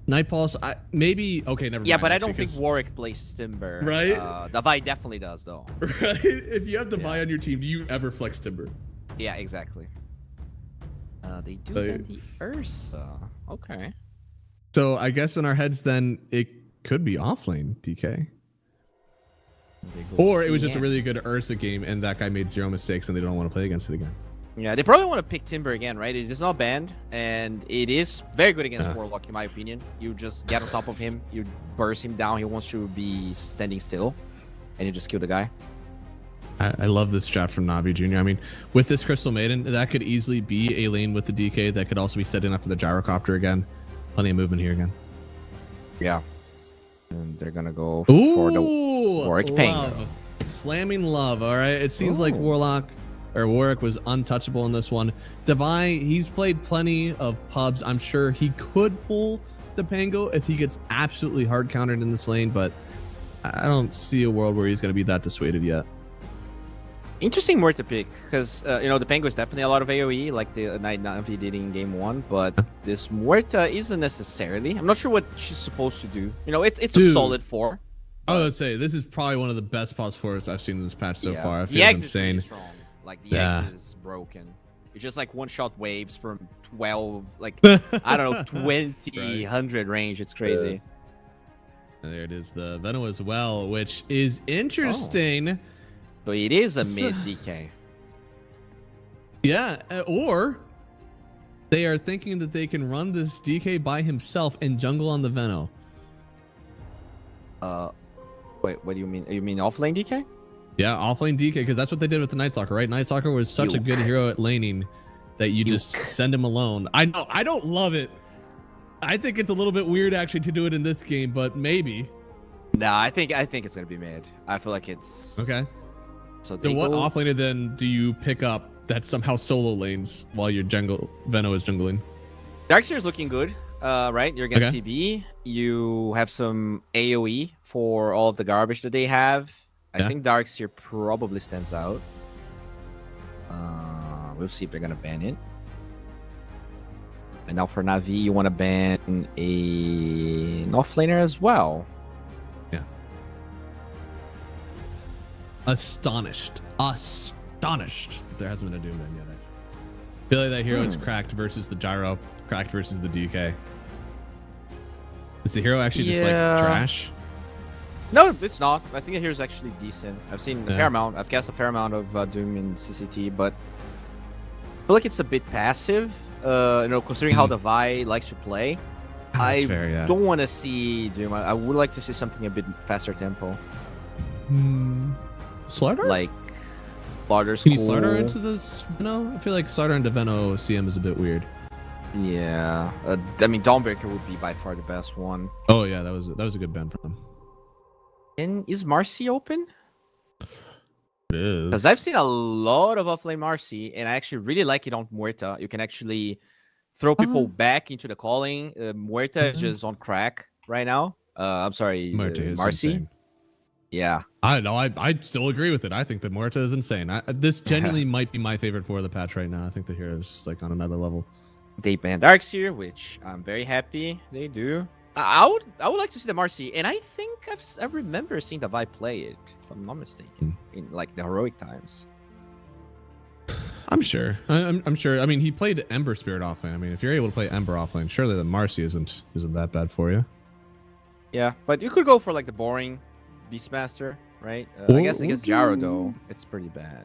Night Pulse, maybe. Okay, never mind. Yeah, but I don't think Warwick plays Timber. Right? Davai definitely does, though. Right? If you have Davai on your team, do you ever flex Timber? Yeah, exactly. They do ban the Ursa. Okay. So I guess in our heads, then it could be offlane DK. Or it was just a really good Ursa game, and that guy made 0 mistakes, and they don't want to play against it again. Yeah, they probably want to pick Timber again, right? It is not banned, and it is very good against Warlock, in my opinion. You just get on top of him, you burst him down, he wants to be standing still, and you just kill the guy. I love this strat from Navi Jr. I mean, with this Crystal Maiden, that could easily be a lane with the DK that could also be setting up for the Gyrocopter again. Plenty of movement here again. Yeah. And they're going to go for the Warwick Pango. Slamming love, all right? It seems like Warwick was untouchable in this one. Davai, he's played plenty of pubs. I'm sure he could pull the Pango if he gets absolutely hard countered in this lane, but I don't see a world where he's going to be that dissuaded yet. Interesting word to pick, because the Pango is definitely a lot of AoE, like the Night Navi did in game 1, but this Muerta isn't necessarily. I'm not sure what she's supposed to do. It's a solid 4. I would say this is probably one of the best pause forwards I've seen in this patch so far. I feel the X insane. Is really strong. Like the X is broken. It's just like one-shot waves from 12, like I don't know, 20, 100 range. It's crazy. And there it is, the Venom as well, which is interesting. So it is a mid DK. Yeah, or they are thinking that they can run this DK by himself and jungle on the Veno. Wait, what do you mean? You mean offlane DK? Yeah, offlane DK, because that's what they did with the Night Stalker, right? Night Stalker was such a good hero at laning that you just send him alone. I know, I don't love it. I think it's a little bit weird actually to do it in this game, but maybe. No, I think it's gonna be mid. I feel like it's okay. So what offlaner then do you pick up that somehow solo lanes while your Veno is jungling? Darkseer is looking good, right? You're against TB. You have some AoE for all of the garbage that they have. I think Darkseer probably stands out. We'll see if they're gonna ban it. And now for Navi, you want to ban an offlaner as well. Yeah. Astonished that there hasn't been a Doom ban yet. I feel like that hero is cracked versus the Gyro, cracked versus the DK. Is the hero actually just like trash? No, it's not. I think the hero's actually decent. I've seen a fair amount. I've cast a fair amount of Doom in CCT, but I feel like it's a bit passive. Considering how the Vi likes to play, I don't want to see Doom. I would like to see something a bit faster tempo. Slardar? Like Slardar's Can you Slardar into this? I feel like Slardar into Veno CM is a bit weird. Yeah, I mean Dawnbreaker would be by far the best one. Oh yeah, that was a good ban for them. And is Marcy open? It is. Because I've seen a lot of offlane Marcy, and I actually really like it on Muerta. You can actually throw people back into the calling. Muerta is just on crack right now. I'm sorry, Marcy. Yeah. I know. I still agree with it. I think that Muerta is insane. This genuinely might be my favorite for the patch right now. I think the hero is just like on another level. They banned Darkseer, which I'm very happy they do. I would like to see the Marcy, and I think I remember seeing the Vi play it, if I'm not mistaken, in like the heroic times. I'm sure. I'm sure. I mean, he played Ember Spirit offlane. I mean, if you're able to play Ember offlane, surely the Marcy isn't that bad for you. Yeah, but you could go for like the boring Beastmaster, right? I guess against Gyro though, it's pretty bad.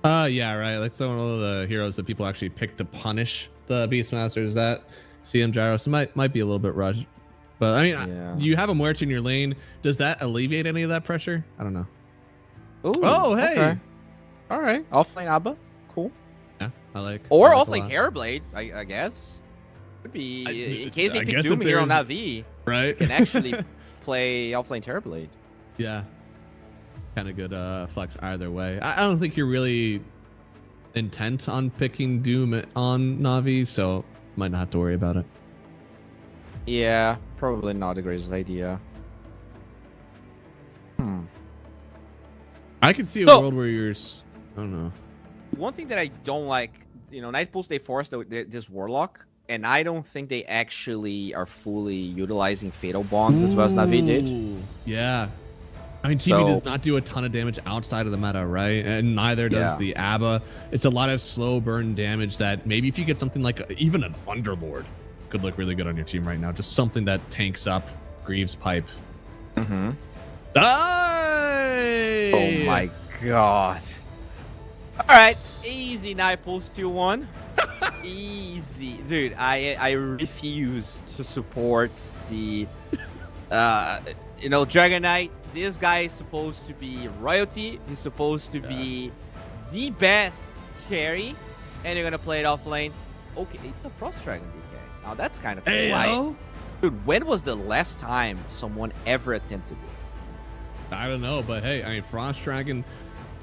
Yeah, right. That's one of the heroes that people actually pick to punish the Beastmasters. That CM Gyro, so might be a little bit rushed. But I mean, you have a Muerta in your lane. Does that alleviate any of that pressure? I don't know. Ooh, oh, hey. Okay. All right. Offlane Abba. Cool. Yeah, I like. Or offlane Terrorblade, I guess. Could be in case they pick Doom here on Navi. Right. You can actually play offlane Terrorblade. Yeah. Kind of good flex either way. I don't think you're really intent on picking Doom on Navi, so might not have to worry about it. Yeah, probably not the greatest idea. I could see a world where I don't know. One thing that I don't like, Night Pulse, they forced this Warlock, and I don't think they actually are fully utilizing Fatal Bonds as well as Na'Vi did. Yeah. I mean, TV does not do a ton of damage outside of the meta, right? And neither does the ABBA. It's a lot of slow burn damage that maybe if you get something like even an Underlord could look really good on your team right now. Just something that tanks up Greaves Pipe. Mm-hmm. Oh my god. All right, easy Night Pulse 2-1. Easy. Dude, I refuse to support the Dragon Knight. This guy is supposed to be royalty. He's supposed to be the best carry, and you're gonna play it off lane. Okay, it's a Frost Dragon DK. Now that's kind of cool. Dude, when was the last time someone ever attempted this? I don't know, but hey, I mean, Frost Dragon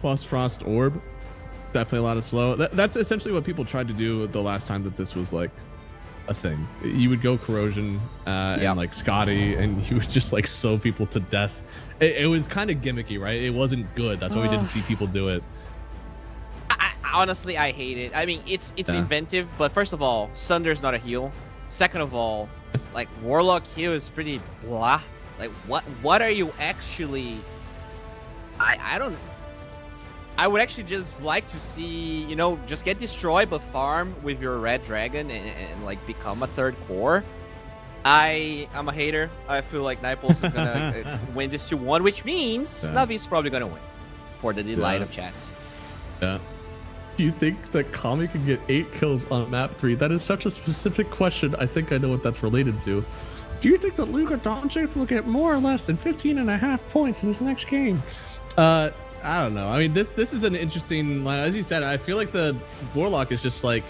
plus Frost Orb, definitely a lot of slow. That's essentially what people tried to do the last time that this was like a thing. You would go Corrosion and like Scotty, and you would just like sew people to death. It was kind of gimmicky, right? It wasn't good. That's why we didn't see people do it. Honestly, I hate it. I mean, it's inventive, but first of all, Sunder's not a heal. Second of all, like Warlock heal is pretty blah. Like what are you actually? I don't. I would actually just like to see, just get destroyed but farm with your red dragon and like become a third core. I'm a hater. I feel like Night Pulse is gonna win this 2-1, which means Navi's probably gonna win for the delight of chat. Yeah. Do you think that Kami can get 8 kills on map 3? That is such a specific question. I think I know what that's related to. Do you think that Luka Doncic will get more or less than 15.5 points in his next game? I don't know. I mean, this is an interesting line. As you said, I feel like the Warlock is just like,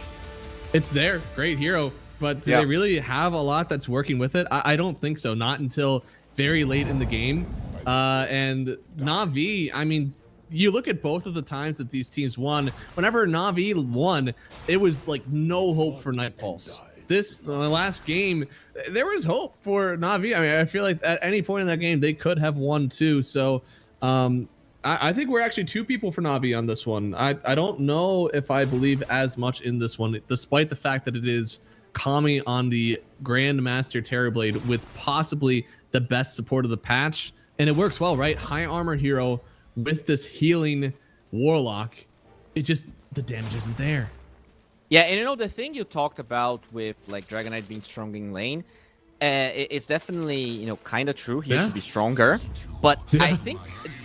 it's there, great hero, but do they really have a lot that's working with it? I don't think so. Not until very late in the game. And Na'Vi, I mean, you look at both of the times that these teams won. Whenever Na'Vi won, it was like no hope for Night Pulse. The last game, there was hope for Na'Vi. I mean, I feel like at any point in that game, they could have won too. So I think we're actually 2 people for Na'Vi on this one. I don't know if I believe as much in this one, despite the fact that it is Kami on the Grandmaster Terrorblade with possibly the best support of the patch. And it works well, right? High armor hero with this healing Warlock. It just, the damage isn't there. Yeah, and the thing you talked about with like Dragon Knight being strong in lane, it's definitely kind of true. He should be stronger, but I think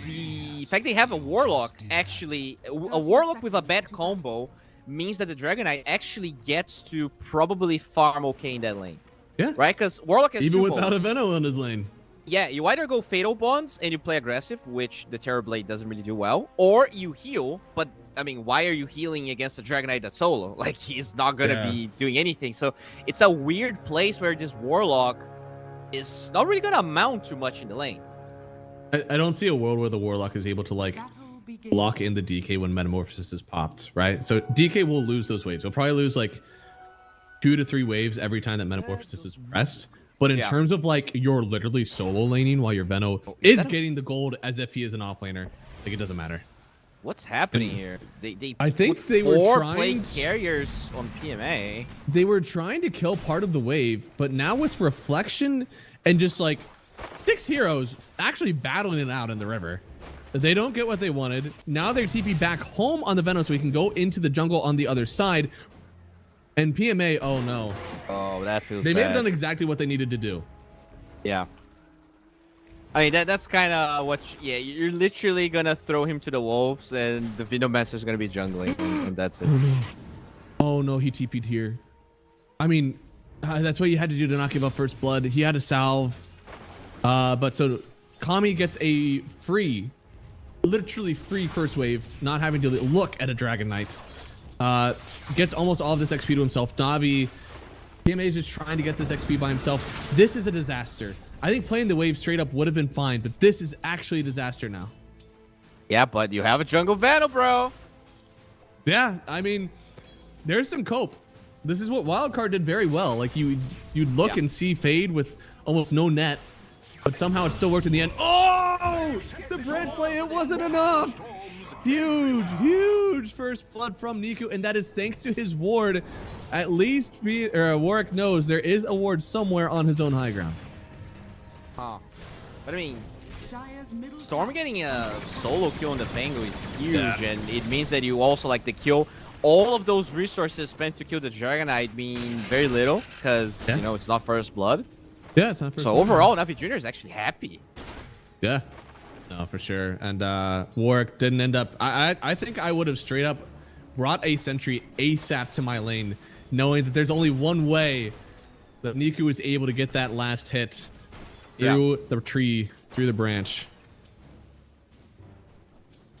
the fact they have a Warlock, actually a Warlock with a bad combo, means that the Dragon Knight actually gets to probably farm okay in that lane. Yeah, right, because Warlock has even 2 without bonds. a Venom on his lane. Yeah, you either go Fatal Bonds and you play aggressive, which the Terrorblade doesn't really do well, or you heal, but I mean, why are you healing against a Dragon Knight that's solo? Like, he's not gonna be doing anything. So it's a weird place where this Warlock is not really gonna amount too much in the lane. I don't see a world where the Warlock is able to like lock in the DK when Metamorphosis is popped, right? So DK will lose those waves. He'll probably lose like 2 to 3 waves every time that Metamorphosis is pressed. But in terms of like you're literally solo laning while your Veno is getting the gold as if he is an offlaner, like it doesn't matter. What's happening here? I think they were trying carriers on PMA. They were trying to kill part of the wave, but now with Reflection and just like 6 heroes actually battling it out in the river, they don't get what they wanted. Now they're TP back home on the Venom so we can go into the jungle on the other side. And PMA, oh no. Oh, that feels They bad. may have done exactly what they needed to do. Yeah. I mean, that's kind of what... you're literally going to throw him to the wolves, and the Venomaster's going to be jungling, and that's it. Oh no, he TP'd here. I mean, that's what you had to do to not give up first blood. He had a salve. But so Kami gets a free, literally free first wave, not having to look at a Dragon Knight. Gets almost all of this XP to himself. Na'Vi, PMA is just trying to get this XP by himself. This is a disaster. I think playing the wave straight up would have been fine, but this is actually a disaster now. Yeah, but you have a jungle Venom, bro. Yeah, I mean, there's some cope. This is what Wildcard did very well. Like you'd look and see Fade with almost no net, but somehow it still worked in the end. Oh, the bread play, it wasn't enough. Huge first blood from Niku, and that is thanks to his ward. At least Warwick knows there is a ward somewhere on his own high ground. Huh. But I mean, Storm getting a solo kill on the Pango is huge, and it means that you also like the kill. All of those resources spent to kill the Dragon Knight mean very little, because you know it's not first blood. Yeah, it's not first blood. So overall, Navi Jr. is actually happy. Yeah. No, for sure. And Warwick didn't end up. I think I would have straight up brought a sentry ASAP to my lane, knowing that there's only one way that Niku was able to get that last hit through the tree, through the branch.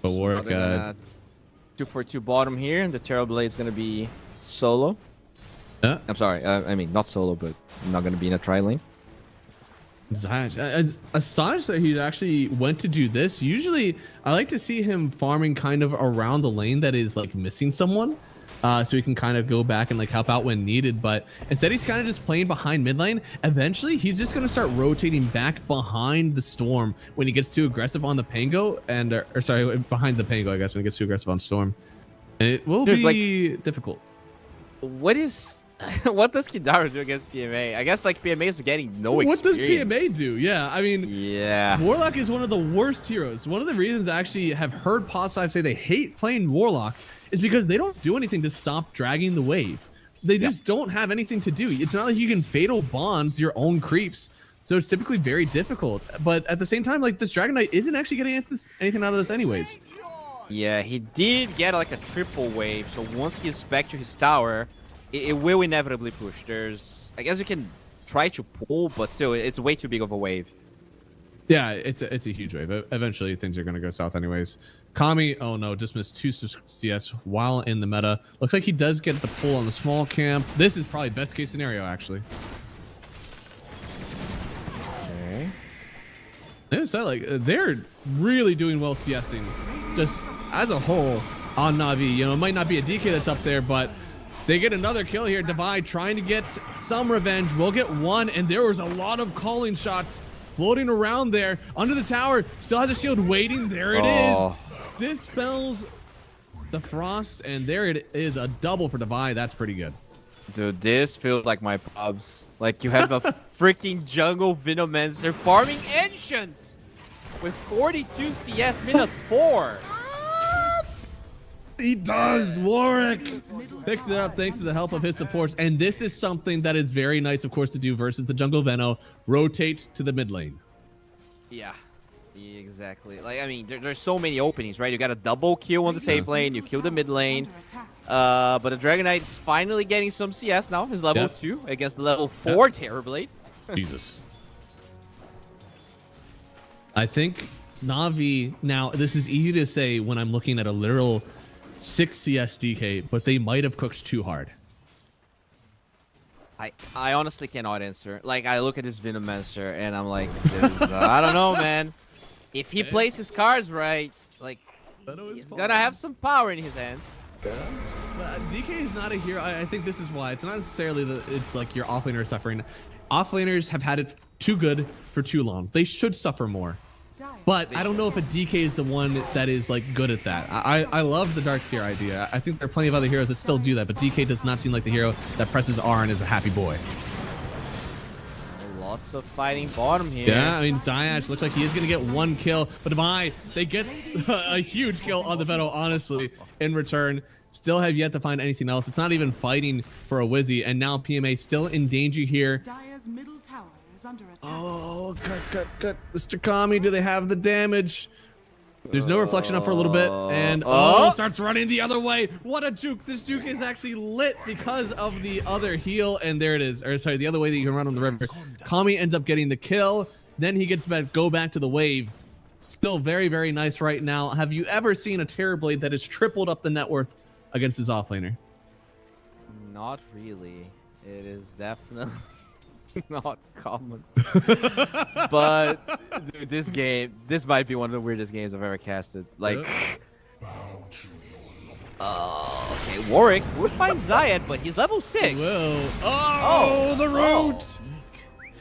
But Warwick 2-for-2 bottom here. The Terrorblade is gonna be solo. Yeah. I'm sorry. I mean not solo, but I'm not gonna be in a tri lane. Astonished that he actually went to do this. Usually I like to see him farming kind of around the lane that is like missing someone, so he can kind of go back and like help out when needed, but instead he's kind of just playing behind mid lane. Eventually he's just going to start rotating back behind the Storm when he gets too aggressive on the Pango, and or sorry, behind the Pango I guess, when he gets too aggressive on Storm, and it will be difficult. What does Kidaru do against PMA? I guess like PMA is getting no experience. What does PMA do? Yeah, I mean, Warlock is one of the worst heroes. One of the reasons I actually have heard Posai say they hate playing Warlock is because they don't do anything to stop dragging the wave. They just don't have anything to do. It's not like you can fatal bonds your own creeps. So it's typically very difficult. But at the same time, like this Dragon Knight isn't actually getting anything out of this anyways. Yeah, he did get like a triple wave. So once he gets back to his tower, it will inevitably push. I guess you can try to pull, but still, it's way too big of a wave. Yeah, it's a huge wave. Eventually, things are going to go south anyways. Kami, oh no, just missed 2 CS while in the meta. Looks like he does get the pull on the small camp. This is probably best case scenario, actually. Okay. So like they're really doing well CSing, just as a whole on Na'Vi. You know, it might not be a DK that's up there, but they get another kill here. Divide trying to get some revenge. We'll get one, and there was a lot of calling shots floating around there under the tower. Still has a shield waiting. There it is. Dispels the frost, and there it is, a double for Divide. That's pretty good. Dude, this feels like my pubs. Like you have a freaking jungle Venomancer farming Ancients with 42 CS minute 4. He does. Warwick picks it up thanks to the help of his supports, and this is something that is very nice, of course, to do versus the jungle Veno. Rotate to the mid lane. Yeah, exactly. Like I mean, there's so many openings, right? You got a double kill on the safe lane, you kill the mid lane, but the Dragon Knight is finally getting some CS now. He's level 2 against the level 4 Terrorblade. Jesus. I think Na'Vi, now this is easy to say when I'm looking at a literal 6 CS DK, but they might have cooked too hard. I honestly cannot answer. Like I look at this Venomancer and I'm like, I don't know, man. If he plays his cards right, like he's gonna have some power in his hands. DK is not a hero. I think this is why. It's not necessarily that it's like your offlaner suffering. Offlaners have had it too good for too long. They should suffer more. But I don't know if a DK is the one that is like good at that. I love the Darkseer idea. I think there are plenty of other heroes that still do that, but DK does not seem like the hero that presses R and is a happy boy. Lots of fighting bottom here. Yeah, I mean, Zayach looks like he is going to get 1 kill, but they get a huge kill on the Veto, honestly, in return. Still have yet to find anything else. It's not even fighting for a Wizzy, and now PMA still in danger here. Dire's middle tower is under attack. Oh, cut. Mr. Kami, do they have the damage? There's no reflection up for a little bit, and starts running the other way. What a juke. This juke is actually lit because of the other heal, and there it is. Or sorry, the other way that you can run on the river. Kami ends up getting the kill. Then he gets to go back to the wave. Still very, very nice right now. Have you ever seen a Terrorblade that has tripled up the net worth against his offlaner? Not really. It is definitely not common. But dude, this might be one of the weirdest games I've ever casted. Like, Okay, Warwick would find Zayat, but he's level 6. Will. Oh, the root.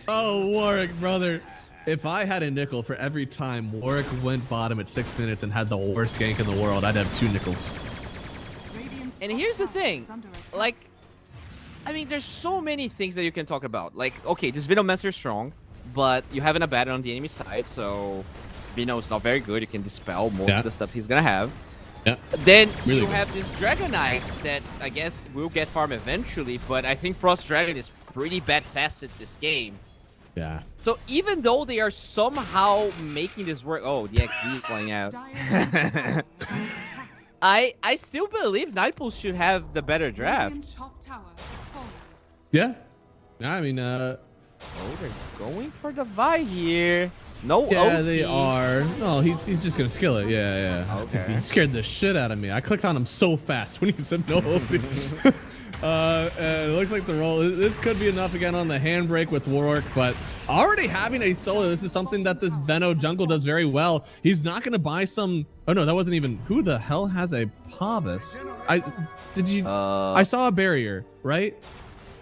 Oh, Warwick, brother. If I had a nickel for every time Warwick went bottom at 6 minutes and had the worst gank in the world, I'd have 2 nickels. And here's the thing, like, I mean, there's so many things that you can talk about. Like, okay, this Venomancer is strong, but you have an Abaddon on the enemy side, so Veno is not very good. You can dispel most of the stuff he's gonna have. Yeah. Then you have this Dragon Knight that I guess will get farm eventually, but I think Frost Dragon is pretty bad fast at this game. Yeah. So even though they are somehow making this work, oh, the XD is flying out. I still believe Nightpulse should have the better draft. Yeah. I mean, oh, they're going for the Vi here. No yeah, OT. they are. No, he's just gonna skill it. Yeah, yeah. Okay. He scared the shit out of me. I clicked on him so fast when he said no OT. It looks like the roll. This could be enough again on the handbrake with Warwick, but already having a solo, this is something that this Veno jungle does very well. He's not gonna buy some. Oh no, that wasn't even. Who the hell has a Pavis? I saw a barrier, right?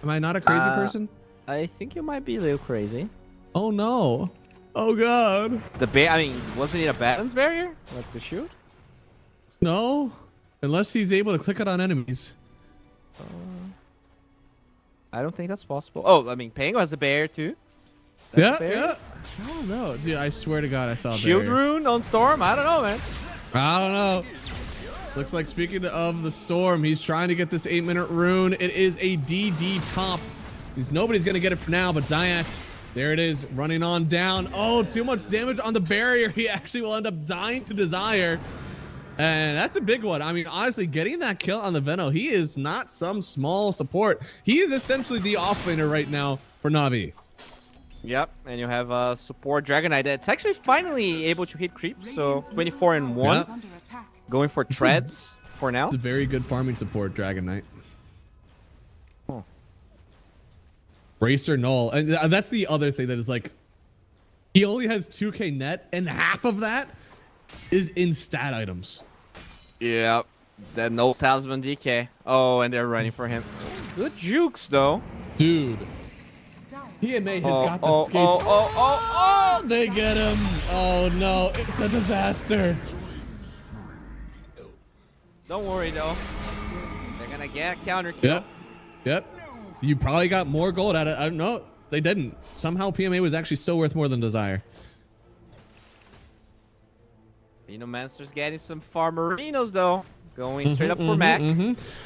Am I not a crazy person? I think you might be a little crazy. Oh no. Oh god. The bear. I mean, wasn't it a balance barrier? Like to shoot? No, unless he's able to click it on enemies. I don't think that's possible. Oh, I mean, Pango has a bear too. Yeah. I don't know, dude. I swear to God, I saw a Shield barrier. rune on Storm. I don't know, man. I don't know. Looks like, speaking of the Storm, he's trying to get this 8-minute rune. It is a DD top. Nobody's gonna get it for now, but Zayat. There it is, running on down. Oh, too much damage on the barrier. He actually will end up dying to Desire. And that's a big one. I mean, honestly, getting that kill on the Veno, he is not some small support. He is essentially the offlaner right now for Na'Vi. Yep, and you have a support Dragon Knight that's actually finally able to hit creeps. So 24 and 1. Yep. Going for treads for now. It's a very good farming support, Dragon Knight. Bracer null, and that's the other thing that is like, he only has 2k net, and half of that is in stat items. Yep, that no talisman DK. Oh, and they're running for him. Good jukes though, dude. PMA has got the skates. Oh! They get him. Oh no, it's a disaster. Don't worry though, they're gonna get a counter kill. Yep. You probably got more gold out of it. I don't know. They didn't. Somehow PMA was actually still worth more than Desire. Venomancer's getting some Farmerinos though. Going straight up for Mac.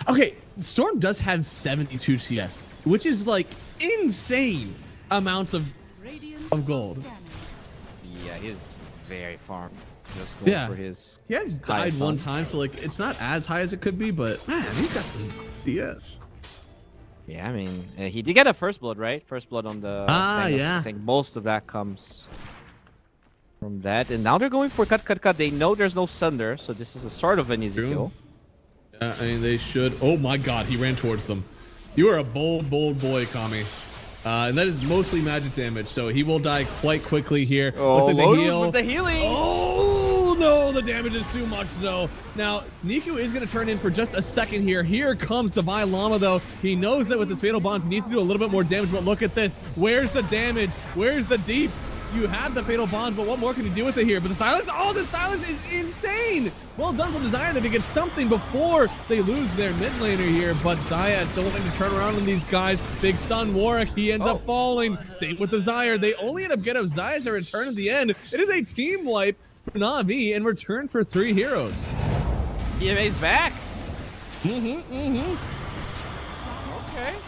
Okay, Storm does have 72 CS, which is like insane amounts of gold. Yeah, he is very farmed. Just going for his. He has died one time, so like it's not as high as it could be, but man, he's got some CS. Yeah, I mean, he did get a first blood, right? First blood on the. Yeah. I think most of that comes from that, and now they're going for cut. They know there's no Sunder, so this is a sort of an easy kill. I mean, they should. Oh my God, he ran towards them. You are a bold boy, Kami. And that is mostly magic damage, so he will die quite quickly here. Oh, like Lotus with the healing. Oh no, the damage is too much though. Now, Niku is going to turn in for just a second here. Here comes Divine Llama though. He knows that with his Fatal Bonds, he needs to do a little bit more damage, but look at this. Where's the damage? Where's the deeps? You have the Fatal Bonds, but what more can you do with it here? But the silence, the silence is insane. Well done from Desire that they get something before they lose their mid laner here, but Zaya still wanting to turn around on these guys. Big stun Warwick, he ends up falling. Same with Desire. They only end up getting Zaya's return at the end. It is a team wipe for Na'Vi in return for 3 heroes. EMA's back. Okay,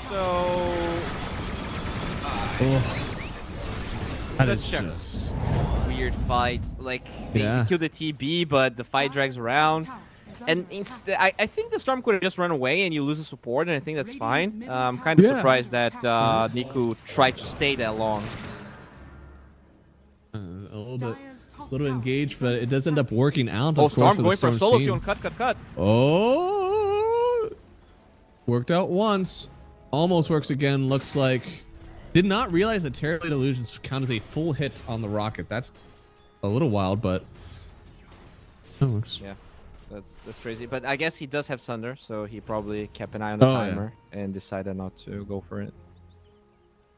so... That is such just a weird fight. Like, they kill the TB, but the fight drags around. And I think the Storm could have just run away and you lose the support, and I think that's fine. I'm kind of surprised that Niku tried to stay that long. A little engaged, but it does end up working out. Oh, Storm going for a solo kill and cut. Oh! Worked out once. Almost works again, looks like. Did not realize that Terrorblade Illusions count as a full hit on the rocket. That's a little wild, but that works. Yeah. That's crazy. But I guess he does have Sunder, so he probably kept an eye on the timer and decided not to go for it.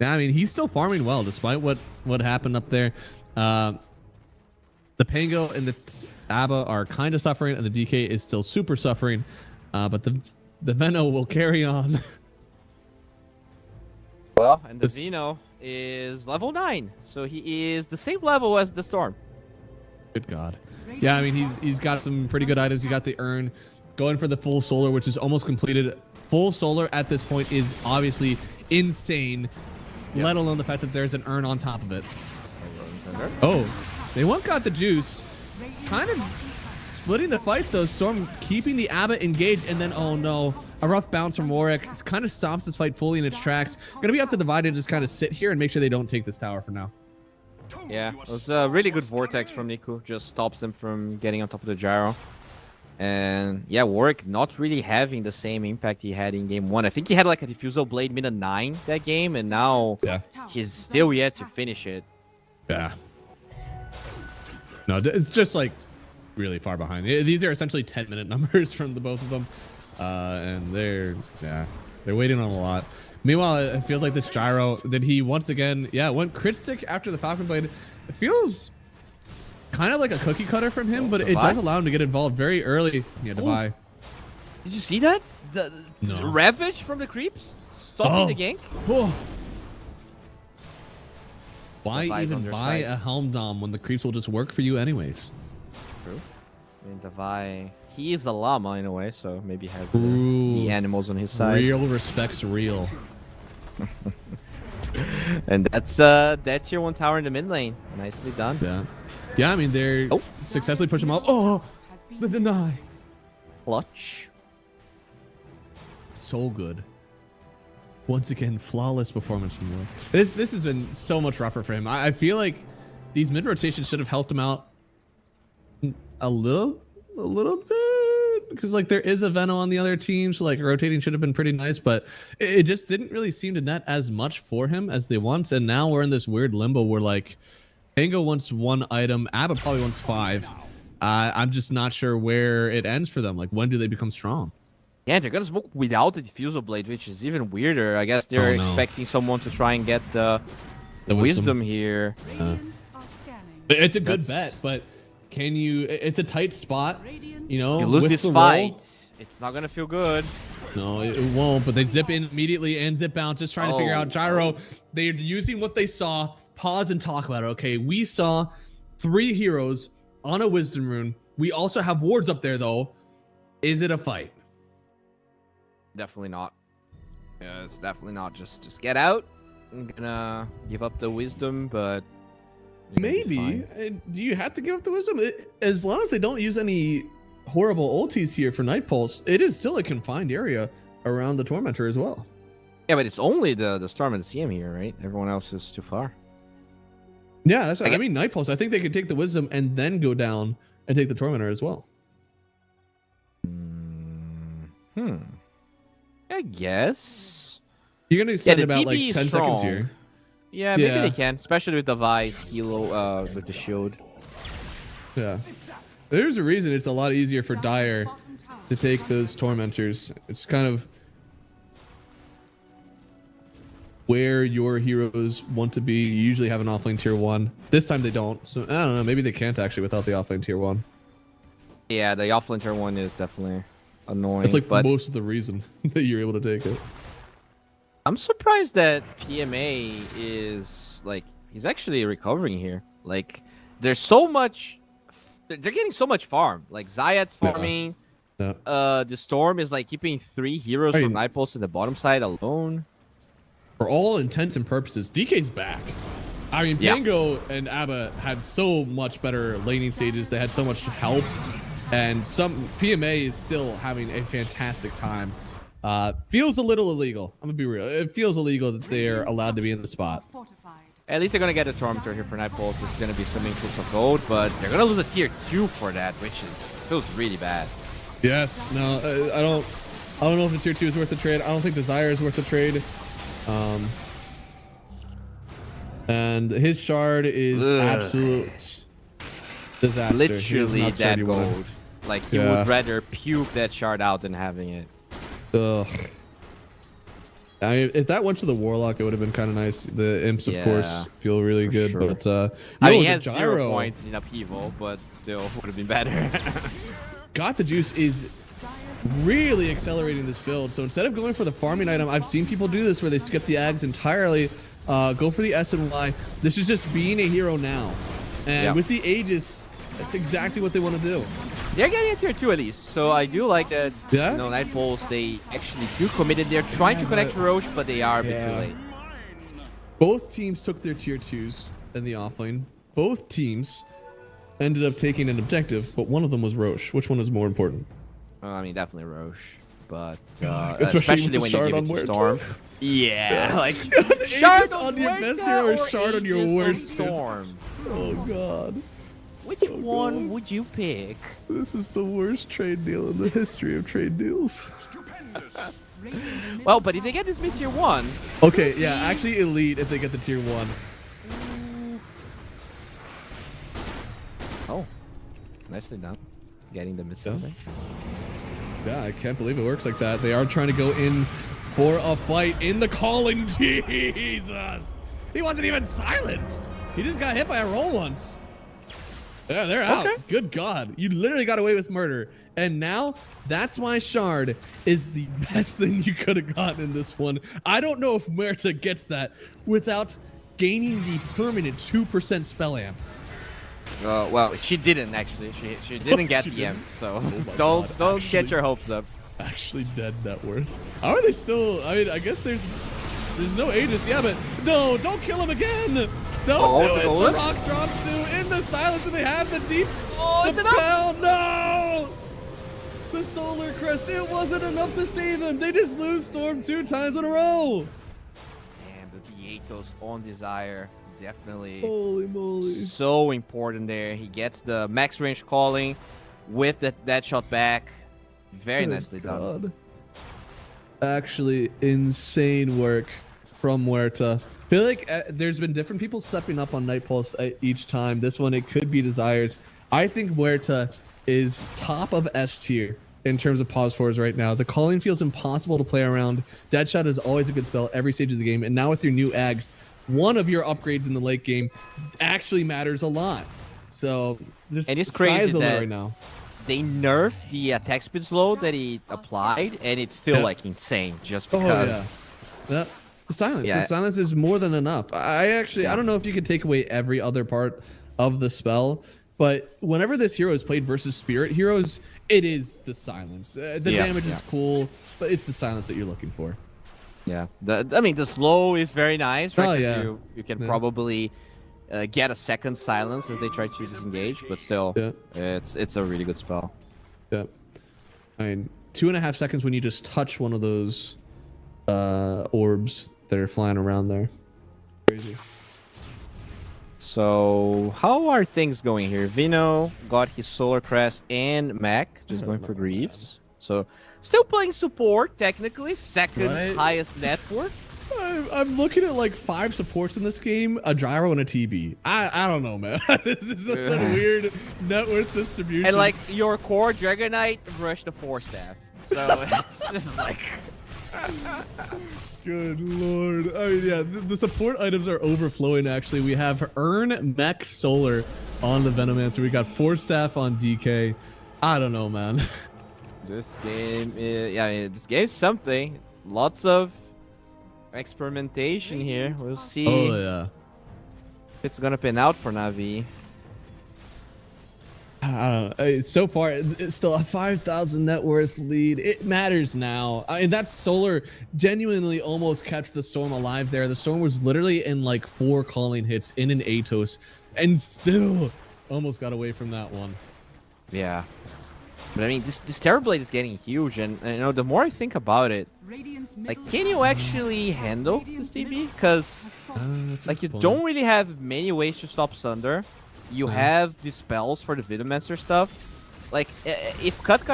Yeah, I mean, he's still farming well despite what happened up there. The Pango and the Abba are kind of suffering, and the DK is still super suffering. But the Veno will carry on. Well, and the Veno is level 9, so he is the same level as the Storm. Good God. Yeah, I mean, he's got some pretty good items. He got the urn, going for the full solar, which is almost completed. Full solar at this point is obviously insane, let alone the fact that there's an urn on top of it. Oh, they once got the juice. Kind of splitting the fight, though. Storm keeping the Abba engaged, and then, oh no, a rough bounce from Warwick. It kind of stops this fight fully in its tracks. Gonna be up to Divide to just kind of sit here and make sure they don't take this tower for now. Yeah, it was a really good vortex from Niku. Just stops them from getting on top of the gyro. And yeah, Warwick not really having the same impact he had in game 1. I think he had like a Diffusal Blade mid 9 that game, and now he's still yet to finish it. Yeah. No, it's just like really far behind. These are essentially 10-minute numbers from the both of them. And they're waiting on a lot. Meanwhile, it feels like this gyro that he once again, went crit stick after the Falcon Blade. It feels kind of like a cookie cutter from him, but it does allow him to get involved very early. Yeah, Devi. Did you see that? The Ravage from the creeps stopping the gank. Oh. Why even buy a Helm Dom when the creeps will just work for you anyways? True. I mean, Devi, he is a llama in a way, so maybe has the animals on his side. Real respects real. And that's that tier 1 tower in the mid lane. Nicely done. Yeah, I mean, they're successfully push him up. Oh, the deny. Clutch. So good. Once again, flawless performance from Will. This has been so much rougher for him. I feel like these mid rotations should have helped him out a little bit, because like there is a Veno on the other team, so like rotating should have been pretty nice, but it just didn't really seem to net as much for him as they want. And now we're in this weird limbo where like Pango wants 1 item, Abba probably wants 5. I'm just not sure where it ends for them. Like, when do they become strong? Yeah, they're gonna smoke without the Diffusal Blade, which is even weirder. I guess they're expecting someone to try and get the wisdom here. It's a good bet, but can you? It's a tight spot. You know, you lose this fight, it's not gonna feel good. No, it won't. But they zip in immediately and zip bounce, just trying to figure out gyro. They're using what they saw. Pause and talk about it. Okay, we saw 3 heroes on a wisdom rune. We also have wards up there, though. Is it a fight? Definitely not. Yeah, it's definitely not. Just get out. I'm gonna give up the wisdom, but maybe. Do you have to give up the wisdom? As long as they don't use any horrible ultis here for Night Pulse, it is still a confined area around the Tormentor as well. Yeah, but it's only the Storm and the CM here, right? Everyone else is too far. Yeah, that's I mean, Night Pulse. I think they could take the wisdom and then go down and take the Tormentor as well. I guess. You're gonna spend about like 10 seconds here. Yeah, maybe they can, especially with the Vice, Hilo, with the shield. Yeah. There's a reason it's a lot easier for Dire to take those Tormentors. It's kind of where your heroes want to be. You usually have an offlane tier 1. This time they don't. So I don't know. Maybe they can't actually without the offlane tier 1. Yeah, the offlane tier 1 is definitely annoying. It's like most of the reason that you're able to take it. I'm surprised that PMA is like, he's actually recovering here. Like, there's so much, they're getting so much farm. Like Zayat's farming. The Storm is like keeping 3 heroes from Night Pulse in the bottom side alone. For all intents and purposes, DK's back. I mean, Pango and Abba had so much better laning stages. They had so much help. And PMA is still having a fantastic time. Feels a little illegal. I'm gonna be real. It feels illegal that they're allowed to be in the spot. At least they're gonna get a Tormentor here for Night Pulse. This is gonna be some influx of gold, but they're gonna lose a tier 2 for that, which feels really bad. Yes. No. I don't know if the tier 2 is worth the trade. I don't think Desire is worth the trade. And his shard is absolute disaster. Literally that gold. Like, he would rather puke that shard out than having it. Ugh. I mean, if that went to the Warlock, it would have been kind of nice. The Imps, of course, feel really good. Sure. But, I mean, he has 0 points in upheaval, but still would have been better. Got the Juice is really accelerating this build. So instead of going for the farming item, I've seen people do this where they skip the Ags entirely, go for the S and Y. This is just being a hero now. And with the Aegis, that's exactly what they want to do. They're getting a tier 2 at least, so I do like that. Yeah. You know, Night Pulse, they actually do commit it. They're trying to connect to Roche, but they are a bit too late. Both teams took their tier 2s in the offlane. Both teams ended up taking an objective, but one of them was Roche. Which one is more important? I mean, definitely Roche, but especially when you give it to Storm. Yeah, like shard on your best hero or shard on your worst Storm. Oh god. Which one would you pick? This is the worst trade deal in the history of trade deals. Well, but if they get this mid tier 1. Okay, yeah, actually elite if they get the tier 1. Oh, nicely done. Getting the missile. Yeah, I can't believe it works like that. They are trying to go in for a fight in the calling. Jesus! He wasn't even silenced. He just got hit by a roll once. Yeah, they're out. Good God. You literally got away with murder. And now, that's why Shard is the best thing you could have gotten in this one. I don't know if Muerta gets that without gaining the permanent 2% spell amp. Well, she didn't actually. She didn't get the amp, so don't get your hopes up. Actually dead net worth. How are they still? I mean, I guess there's no Aegis. Yeah, but no, don't kill him again. Don't do it. The rock drops too in the silence, and they have the deep. Oh, it's enough. No. The Solar Crest. It wasn't enough to save him. They just lose Storm 2 times in a row. Damn, the Atos on Desire. Definitely holy moly, so important there. He gets the max range calling with that shot back. Very nicely done. Actually insane work from Muerta. I feel like there's been different people stepping up on Night Pulse each time. This one, it could be Desires. I think Muerta is top of S tier in terms of pause fours right now. The calling feels impossible to play around. Deadshot is always a good spell every stage of the game, and now with your new Ags, one of your upgrades in the late game actually matters a lot. So just and it's crazy that right now. They nerfed the attack speed slow that he applied, and it's still like insane just because. The silence. The silence is more than enough. I don't know if you could take away every other part of the spell, but whenever this hero is played versus spirit heroes, it is the silence. The damage is cool, but it's the silence that you're looking for. Yeah, I mean the slow is very nice, right? Oh, yeah. You can probably get a second silence as they try to disengage, but still, it's a really good spell. Yeah, I mean 2.5 seconds when you just touch one of those orbs that are flying around there. Crazy. So how are things going here? Vino got his Solar Crest and Mac just going for Greaves. So still playing support, technically. Second highest net worth. I'm looking at like 5 supports in this game, a gyro and a TB. I don't know, man. This is such a weird net worth distribution. And like your core Dragon Knight rushed the 4 staff. So it's just like... Good lord. I mean, yeah, the support items are overflowing, actually. We have Urn, Mech, Solar on the Venomancer. We got 4 staff on DK. I don't know, man. This game is, this game's something. Lots of experimentation here. We'll see. Oh, yeah. If it's gonna pan out for Na'Vi. I don't know. So far, it's still a 5,000 net worth lead. It matters now. I mean, that Solar genuinely almost kept the Storm alive there. The Storm was literally in like 4 calling hits in an Atos and still almost got away from that one. Yeah. But I mean, this Terrorblade is getting huge, and you know, the more I think about it, like, can you actually handle this TB? Because like, you don't really have many ways to stop Sunder. You have the spells for the Venomancer stuff. Like, if cut,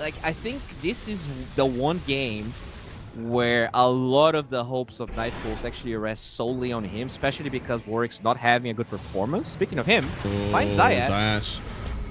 like, I think this is the one game where a lot of the hopes of Night Pulse actually rest solely on him, especially because Warwick's not having a good performance. Speaking of him, finds Zayat.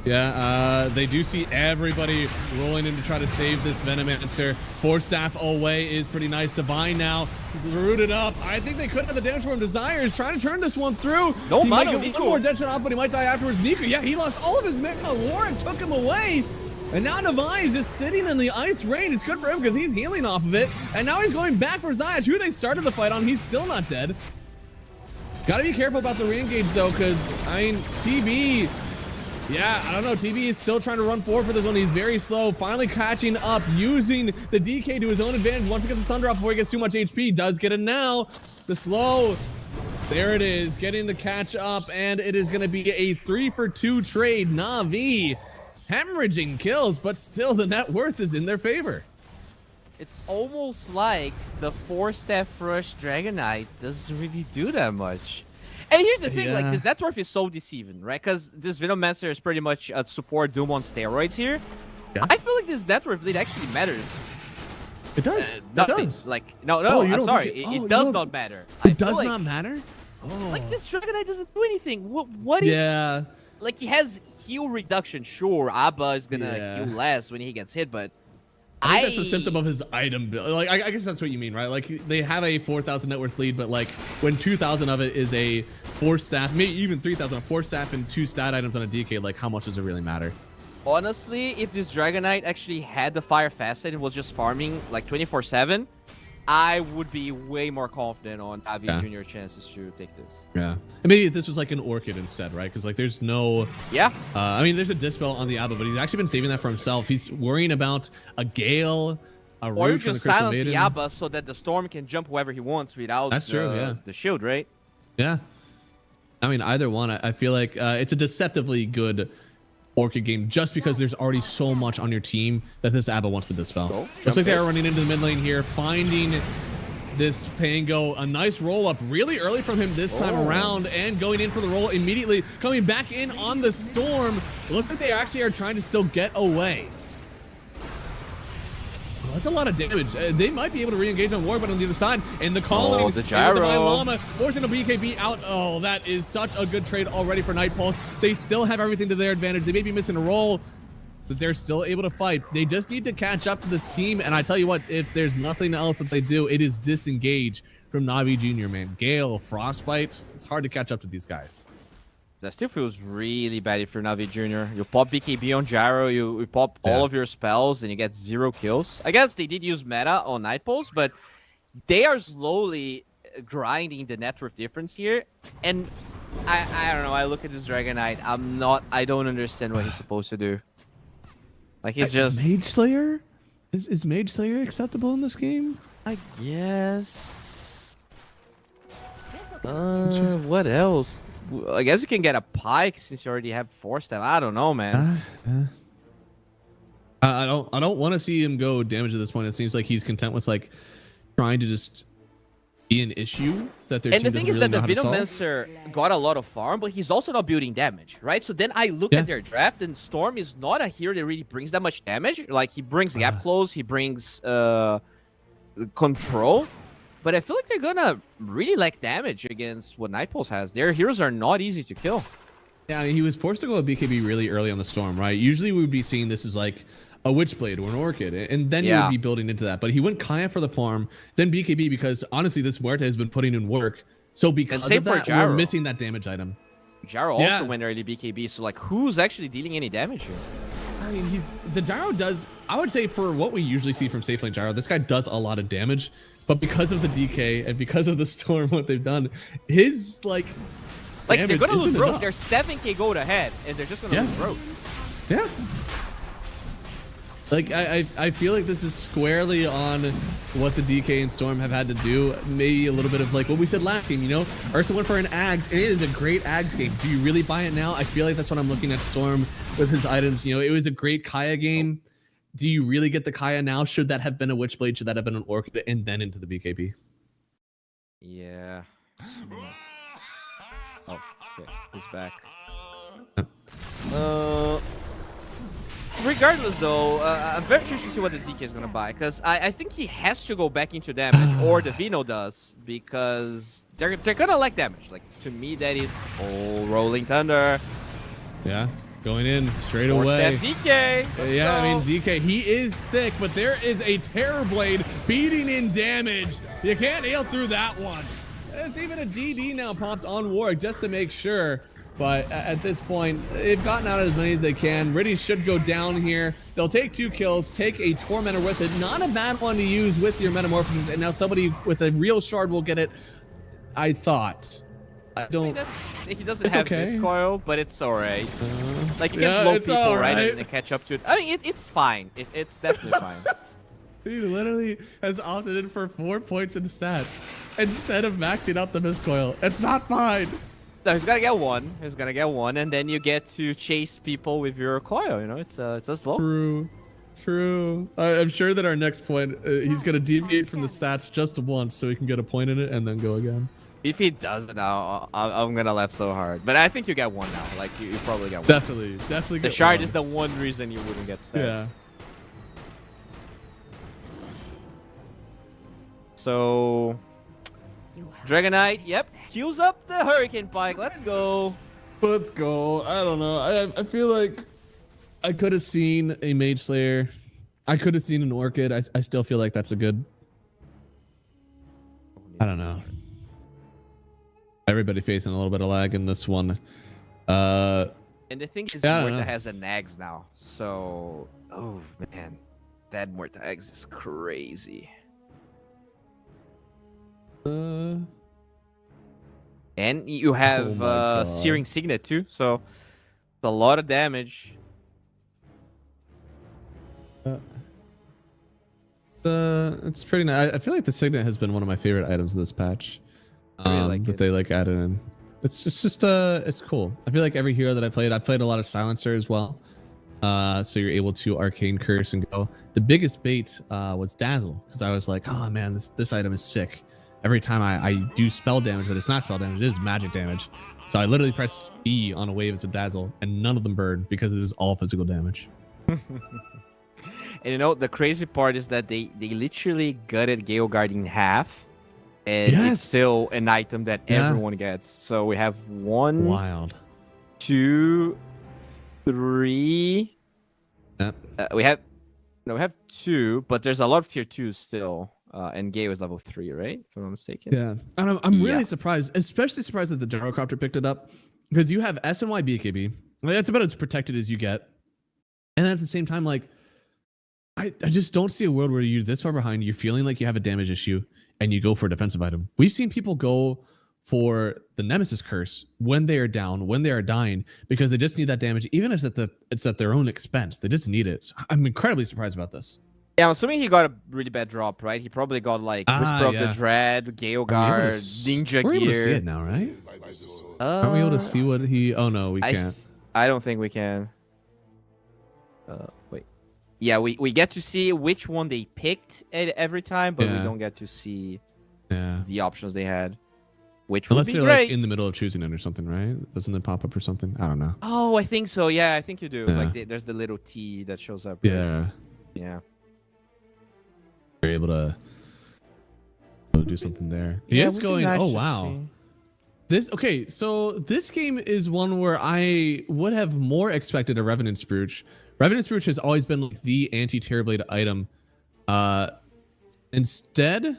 Yeah, they do see everybody rolling in to try to save this Venomancer. Force Staff away is pretty nice. Divine now rooted up. I think they could have the damage from Desires trying to turn this one through. No, he might might get get one more dead shot off, but he might die afterwards. Nico, yeah, he lost all of his mana. Warren took him away. And now Divine is just sitting in the ice rain. It's good for him because he's healing off of it. And now he's going back for Zayas, who they started the fight on. He's still not dead. Gotta be careful about the re-engage though, because I mean, TB, yeah, I don't know. TB is still trying to run forward for this one. He's very slow, finally catching up, using the DK to his own advantage. Once he gets the Sun Drop before he gets too much HP, does get it now. The slow, there it is, getting the catch up, and it is gonna be a 3-for-2 trade. Na'Vi hemorrhaging kills, but still the net worth is in their favor. It's almost like the 4-step rush Dragonite doesn't really do that much. And here's the thing, like, this net worth is so deceiving, right? Because this Venomancer is pretty much a support Doom on steroids here. Yeah. I feel like this net worth lead actually matters. It does. It does. Like, no, I'm sorry. It does not matter. It does not matter? Oh. Like, this Dragonite doesn't do anything. What is... Yeah. Like, he has heal reduction, sure. Abba is gonna heal less when he gets hit, but I think that's a symptom of his item build. Like, I guess that's what you mean, right? Like, they have a 4,000 net worth lead, but like when 2,000 of it is a 4-staff, maybe even 3,000, a 4-staff and 2 stat items on a DK, like how much does it really matter? Honestly, if this Dragonite actually had the Fire Facet and was just farming like 24/7, I would be way more confident on Na'Vi Junior chances to take this. Yeah. And maybe if this was like an Orchid instead, right? Because like there's no... Yeah. I mean, there's a Dispel on the Abba, but he's actually been saving that for himself. He's worrying about a Gale, a Root, or just from the silence Maiden. The Abba so that the Storm can jump wherever he wants without the shield, right? Yeah. I mean, either one. I feel like it's a deceptively good Orchid game just because there's already so much on your team that this Abba wants to dispel. Looks like they're running into the mid lane here, finding this Pango. A nice roll up really early from him this time around, and going in for the roll immediately, coming back in on the Storm. Look like they actually are trying to still get away. Well, that's a lot of damage. They might be able to re-engage on War, but on the other side, and the colony, the gyro, the Divine Llama, forcing a BKB out. Oh, that is such a good trade already for Night Pulse. They still have everything to their advantage. They may be missing a roll, but they're still able to fight. They just need to catch up to this team, and I tell you what, if there's nothing else that they do, it is disengage from Na'Vi Junior, man. Gale, Frostbite, it's hard to catch up to these guys. That still feels really bad if you're Na'Vi Junior. You pop BKB on Gyro, you pop all of your spells, and you get 0 kills. I guess they did use meta on Night Pulse, but they are slowly grinding the net worth difference here. And I don't know, I look at this Dragonite, I don't understand what he's supposed to do. Like, he's just... Mage Slayer? Is Mage Slayer acceptable in this game? I guess... what else? I guess you can get a Pike since you already have 4-step. I don't know, man. I don't want to see him go damage at this point. It seems like he's content with like trying to just be an issue that their team doesn't really know how to solve. And the thing is that the Venomancer got a lot of farm, but he's also not building damage, right? So then I look at their draft, and Storm is not a hero that really brings that much damage. Like, he brings gap close, he brings control. But I feel like they're gonna really lack damage against what Night Pulse has. Their heroes are not easy to kill. Yeah, I mean, he was forced to go a BKB really early on the Storm, right? Usually we would be seeing this as like a Witchblade or an Orchid, and then you would be building into that. But he went Kaya for the farm, then BKB, because honestly, this Muerte has been putting in work. So because of that, we're missing that damage item. Gyro also went early BKB, so like, who's actually dealing any damage here? I mean, the Gyro does, I would say, for what we usually see from safe lane Gyro, this guy does a lot of damage. But because of the DK and because of the Storm, what they've done, his like they're gonna lose growth. They're 7k gold ahead, and they're just gonna lose growth. Yeah. Like, I feel like this is squarely on what the DK and Storm have had to do. Maybe a little bit of like what we said last game, you know? Ursa went for an Ags, and it is a great Ags game. Do you really buy it now? I feel like that's what I'm looking at Storm with his items. You know, it was a great Kaya game. Do you really get the Kaya now? Should that have been a Witchblade? Should that have been an Orchid? And then into the BKB? Yeah. Oh, okay. He's back. Regardless, though, I'm very curious to see what the DK is going to buy. Because I think he has to go back into damage, or the Vino does. Because they're going to lack damage. Like, to me, that is Rolling Thunder. Yeah. Going in straight Or away. step DK. Yeah, I mean, DK, he is thick, but there is a Terror Blade beating in damage. You can't nail through that one. It's even a GD now popped on Warwick just to make sure. But at this point, they've gotten out as many as they can. Riddy should go down here. They'll take 2 kills, take a Tormentor with it. Not a bad one to use with your Metamorphosis. And now somebody with a real shard will get it, I thought. I don't. He doesn't have this coil, but it's alright. Like you can yeah, slow people right. and catch up to it. I mean, it's fine. It's definitely fine. He literally has opted in for 4 points in stats instead of maxing out the miscoil. It's not fine. No, he's gonna get 1. He's gonna get 1, and then you get to chase people with your coil. You know, it's a slow. True. I'm sure that our next point, he's gonna deviate from the stats just once, so he can get a point in it and then go again. If he doesn't now, I'm gonna laugh so hard. But I think you get 1 now. Like you probably get 1. Definitely. The Get shard 1. is the one reason you wouldn't get stats. Yeah. So, Dragonite, yep, queues up the Hurricane Pike. Let's go. Let's go. I don't know. I feel like I could have seen a Mage Slayer. I could have seen an Orchid. I still feel like that's a good. I don't know. Everybody facing a little bit of lag in this one. And the thing is, yeah, Morta has a Nags now. So, oh man, that Mortags is crazy. And you have Searing Signet too, so it's a lot of damage. It's pretty nice. I feel like the Signet has been one of my favorite items of this patch. That they like added in. It's just it's cool. I feel like every hero that I played a lot of Silencer as well. So you're able to Arcane Curse and go. The biggest bait was Dazzle, because I was like, oh man, this item is sick. Every time I do spell damage, but it's not spell damage, it is magic damage. So I literally pressed E on a wave as a Dazzle, and none of them burned because it was all physical damage. And you know, the crazy part is that they literally gutted Gale Guard in half. And it's still an item that everyone gets. So we have 1, 2, 3. Yep. We have 2, but there's a lot of tier 2s still. And Gale is level 3, right? If I'm not mistaken. Yeah. And I'm really surprised, especially surprised that the Gyrocopter picked it up, because you have S and Y BKB. Like, that's about as protected as you get. And at the same time, like, I just don't see a world where you're this far behind, you're feeling like you have a damage issue, and you go for a defensive item. We've seen people go for the Nemesis Curse when they are down, when they are dying, because they just need that damage, even if it's at their own expense. They just need it. So I'm incredibly surprised about this. Yeah, I'm assuming he got a really bad drop, right? He probably got like Whisper of the Dread, Gale Guard, Ninja We're Gear. able to see it now, right? Aren't we able to see what he... Oh, no, we can't. I don't think we can. Wait. Yeah, we get to see which one they picked every time, but we don't get to see the options they had. Which Unless would be they're great. like in the middle of choosing it or something, right? Doesn't it pop up or something? I don't know. Oh, I think so. Yeah, I think you do. Yeah. Like there's the little T that shows up. Right? Yeah. Yeah. You're able to do something there. He is going. Nice Oh wow. So this game is one where I would have more expected a Revenant Spruce. Revenant Spruce has always been like the anti-Terrorblade item. Instead,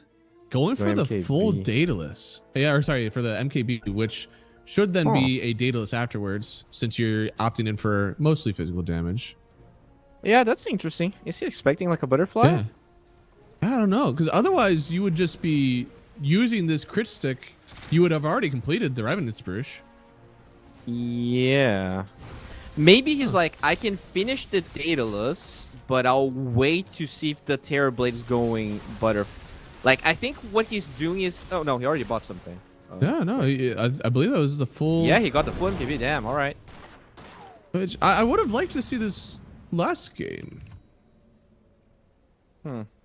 going for the full Daedalus. Yeah, or sorry, for the MKB, which should then be a Daedalus afterwards, since you're opting in for mostly physical damage. Yeah, that's interesting. Is he expecting like a butterfly? Yeah. I don't know, because otherwise you would just be using this crit stick. You would have already completed the Revenant Spruce. Yeah. Maybe he's like, I can finish the Daedalus, but I'll wait to see if the Terrorblade is going butterfly. Like, I think what he's doing is... Oh, no, he already bought something. Oh. Yeah, no, I believe that was the full... Yeah, he got the full MKB. Damn, all right. Which I would have liked to see this last game.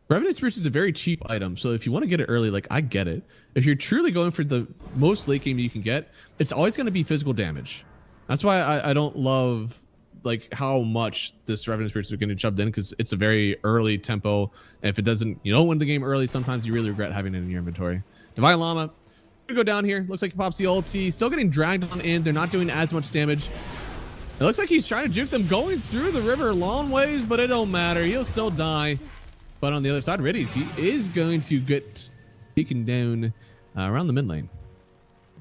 Revenant Spruce is a very cheap item, so if you want to get it early, like, I get it. If you're truly going for the most late game you can get, it's always going to be physical damage. That's why I don't love like how much this Revenant Spruce is going to shoved in, because it's a very early tempo. And if it doesn't, you don't win the game early, sometimes you really regret having it in your inventory. Divine Llama, gonna go down here. Looks like he pops the ulti. Still getting dragged on in. They're not doing as much damage. It looks like he's trying to juke them going through the river long ways, but it don't matter. He'll still die. But on the other side, Riddies, he is going to get taken down around the mid lane.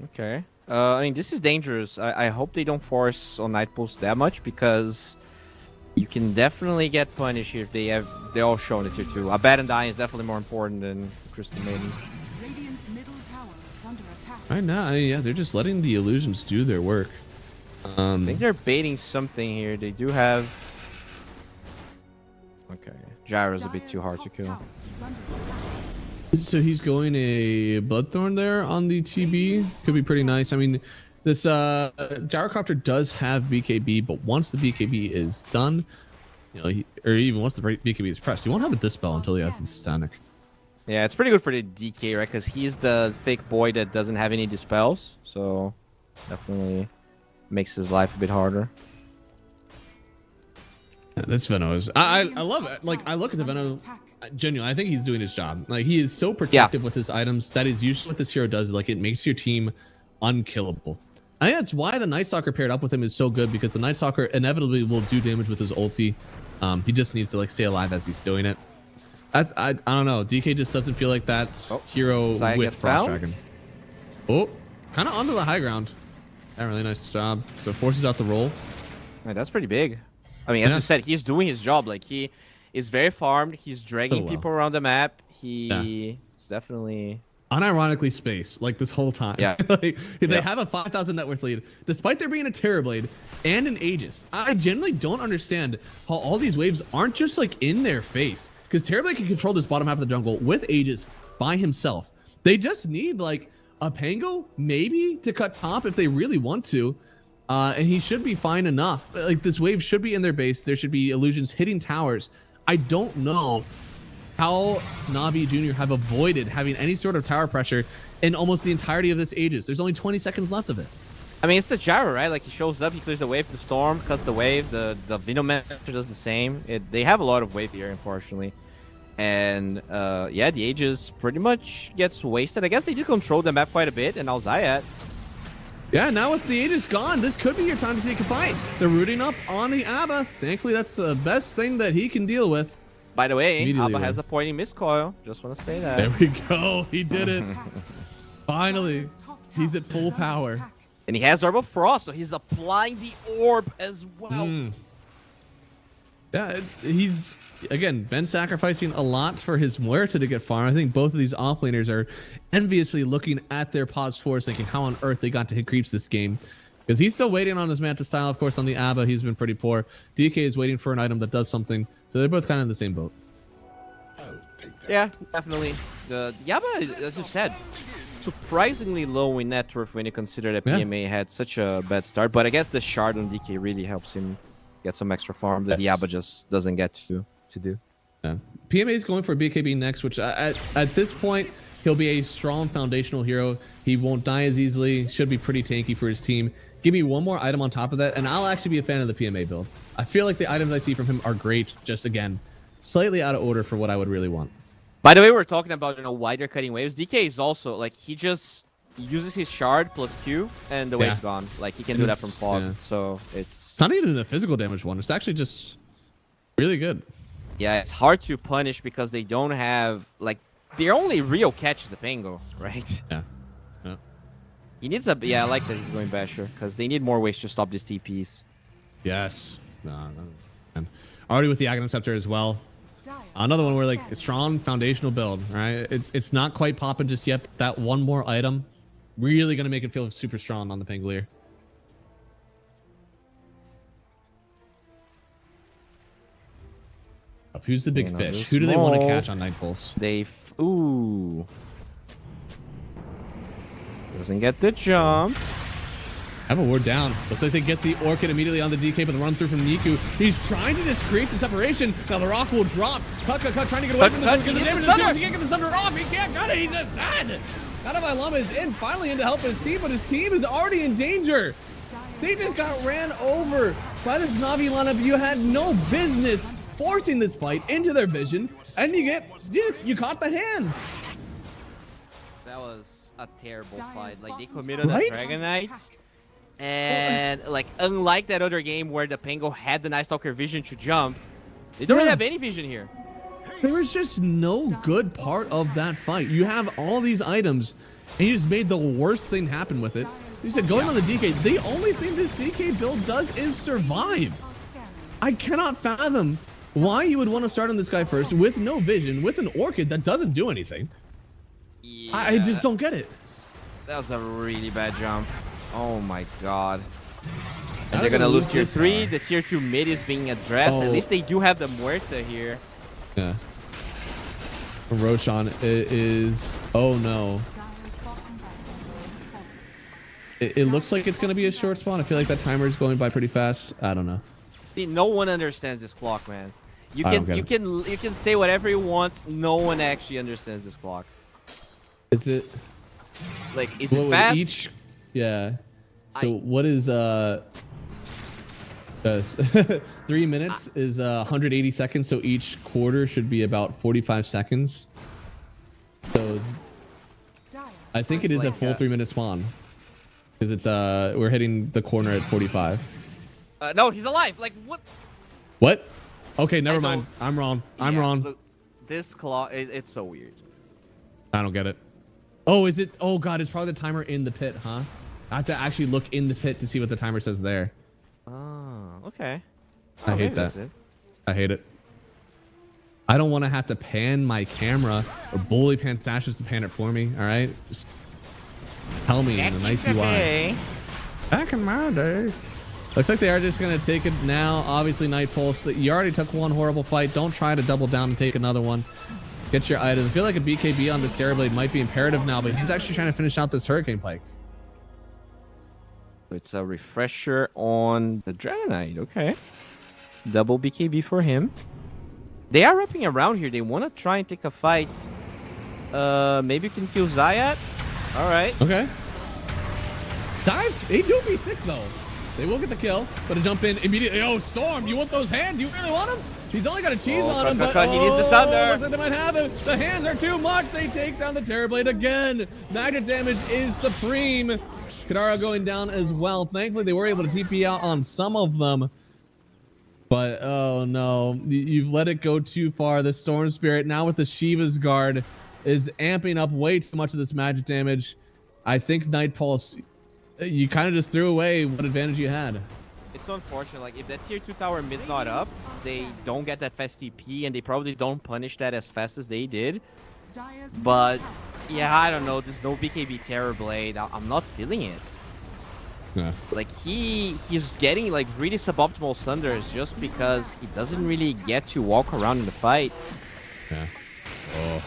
Okay. I mean, this is dangerous. I hope they don't force on Night Pulse that much, because you can definitely get punished here if they all shown it here too. A bad and dying is definitely more important than Crystal Maiden. Radiant's middle tower is under attack. Right now, yeah, they're just letting the illusions do their work. I think they're baiting something here. They do have... Okay. Gyro's a bit too hard to kill. So he's going a Bloodthorn there on the TB. Could be pretty nice. I mean, this Gyrocopter does have BKB, but once the BKB is done, you know, or even once the BKB is pressed, he won't have a Dispel until he has the Static. Yeah, it's pretty good for the DK, right? Because he's the thick boy that doesn't have any Dispels. So definitely makes his life a bit harder. This Veno is... I love it. Like, I look at the Veno... Genuinely, I think he's doing his job. Like, he is so protective with his items. That is usually what this hero does. Like, it makes your team unkillable. I think that's why the Night Stalker paired up with him is so good, because the Night Stalker inevitably will do damage with his ulti. He just needs to, like, stay alive as he's doing it. That's... I don't know. DK just doesn't feel like that hero with Frost Dragon. Oh, kind of onto the high ground. That really nice job. So forces out the roll. Yeah, that's pretty big. I mean, as you said, he's doing his job. Like, he is very farmed. He's dragging people around the map. He's definitely... Unironically space, like, this whole time. Yeah. Like, they have a 5,000 net worth lead, despite there being a Terrorblade and an Aegis. I generally don't understand how all these waves aren't just, like, in their face. Because Terrorblade can control this bottom half of the jungle with Aegis by himself. They just need, like, a Pango, maybe, to cut top if they really want to. And he should be fine enough. Like, this wave should be in their base. There should be illusions hitting towers. I don't know how Navi Jr. have avoided having any sort of tower pressure in almost the entirety of this Aegis. There's only 20 seconds left of it. I mean, it's the Gyro, right? Like, he shows up, he clears the wave, the storm, cuts the wave, the Venomancer does the same. They have a lot of wave here, unfortunately. And, yeah, the Aegis pretty much gets wasted. I guess they did control the map quite a bit, and now Zayat. Yeah, now with the Aegis gone, this could be your time to take a fight. They're rooting up on the Abba. Thankfully, that's the best thing that he can deal with. By the way, Abba has a pointing miscoil. Just want to say that. There we go. He did it. Finally, he's at full power. And he has Orb of Frost, so he's applying the orb as well. Yeah, he's... Again, been sacrificing a lot for his Muerta to get farm. I think both of these offlaners are enviously looking at their Pause Force, thinking how on earth they got to hit creeps this game. Because he's still waiting on his Manta style, of course, on the Abba. He's been pretty poor. DK is waiting for an item that does something. So they're both kind of in the same boat. Yeah, definitely. The Abba, as you said, surprisingly low in net worth when you consider that PMA had such a bad start. But I guess the shard on DK really helps him get some extra farm that the Abba just doesn't get to do. Yeah. PMA is going for BKB next, which at this point he'll be a strong foundational hero. He won't die as easily. Should be pretty tanky for his team. Give me one more item on top of that, and I'll actually be a fan of the PMA build. I feel like the items I see from him are great. Just again, slightly out of order for what I would really want. By the way, we're talking about why they're cutting waves. DK is also like he just uses his shard plus Q, and the wave's gone. Like he can do that from fog. So it's not even the physical damage one. It's actually just really good. Yeah, it's hard to punish because they don't have, like, their only real catch is the Pango, right? Yeah. He needs a, I like that he's going Basher, because they need more ways to stop these TPs. Yes. No. Already with the Aghanim Scepter as well. Another one where, like, a strong foundational build, right? It's not quite popping just yet. That one more item, really going to make it feel super strong on the Pangolier. Who's the big fish? Who do they want to catch on Night Pulse? Ooh. Doesn't get the jump. Have a ward down. Looks like they get the Orchid immediately on the DK, but the run through from Niku. He's trying to just create some separation. Now the rock will drop. Cut, trying to get away from the damage. He can't get the thunder off. He can't cut it. He's just dead. Kadavai Lama is finally in to help his team, but his team is already in danger. They just got ran over by this Navi lineup. You had no business forcing this fight into their vision, and you caught the hands. That was a terrible fight. Like, they committed a Dragon Knight, And like, unlike that other game where the Pango had the Night Stalker vision to jump, they don't really have any vision here. There was just no good part of that fight. You have all these items, and you just made the worst thing happen with it. You said going on the DK, the only thing this DK build does is survive. I cannot fathom why you would want to start on this guy first with no vision, with an Orchid that doesn't do anything. Yeah, I just don't get it. That was a really bad jump. Oh my god. And they're gonna lose tier 3. The tier 2 mid is being addressed. At least they do have the Muerta here. Yeah. Roshan is... Oh no. It looks like it's gonna be a short spawn. I feel like that timer is going by pretty fast. I don't know. See, no one understands this clock, man. You can say whatever you want. No one actually understands this clock. Is it... Like, is it fast? Yeah. So what is 3 minutes is 180 seconds, so each quarter should be about 45 seconds. So I think it is a full 3-minute spawn because it's we're hitting the corner at 45. No, he's alive. Like what? What? Okay, never mind. I'm wrong. I'm wrong. Look, this clock, it's so weird. I don't get it. Oh, is it? Oh god, it's probably the timer in the pit, huh? I have to actually look in the pit to see what the timer says there. Oh, okay. I hate that. I hate it. I don't want to have to pan my camera or bully pan stashes to pan it for me. All right, just tell me in a nice UI. Back in my day. Looks like they are just gonna take it now. Obviously, Night Pulse. You already took one horrible fight. Don't try to double down and take another one. Get your items. I feel like a BKB on this Terrorblade might be imperative now, but he's actually trying to finish out this Hurricane Pike. It's a refresher on the Dragonite. Okay. Double BKB for him. They are wrapping around here. They want to try and take a fight. Maybe you can kill Zayat. All right. Okay. Dives. They do be thick, though. They will get the kill, but to jump in immediately. Oh, Storm, you want those hands? You really want them? He's only got a cheese on him, but he needs the Sunder. Looks like they might have him. The hands are too much. They take down the Terrorblade again. Magnet damage is supreme. Kadara going down as well. Thankfully, they were able to TP out on some of them. But, oh no. You've let it go too far. The Storm Spirit, now with the Shiva's Guard, is amping up way too much of this magic damage. I think Night Pulse, you kind of just threw away what advantage you had. It's unfortunate. Like, if that tier 2 tower mid's not up, they don't get that fast TP, and they probably don't punish that as fast as they did. But yeah, I don't know. There's no BKB Terrorblade. I'm not feeling it. Yeah. Like he's getting like really suboptimal Sunders just because he doesn't really get to walk around in the fight. Yeah. Oh.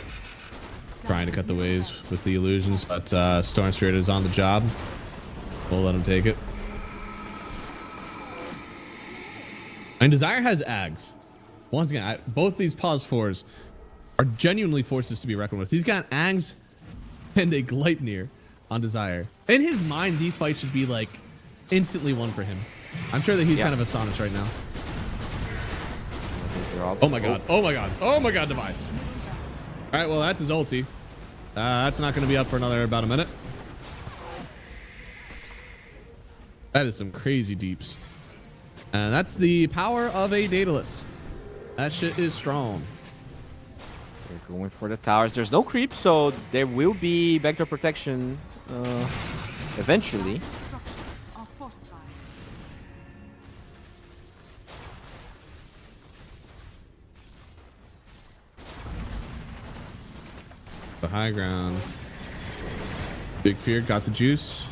Trying to cut the waves with the illusions, but Storm Spirit is on the job. We'll let him take it. And Desire has Ags. Once again, both these pause 4s are genuinely forces to be reckoned with. He's got Ags and a Gleipnir on Desire. In his mind, these fights should be like instantly won for him. I'm sure that he's kind of astonished right now. Oh my god. Oh my god. Oh my god, Divide. All right, well, that's his ulti. That's not going to be up for about a minute. That is some crazy deeps. And that's the power of a Daedalus. That shit is strong. They're going for the towers. There's no creep, so there will be backdoor protection eventually. The high ground. Big Fear got the juice.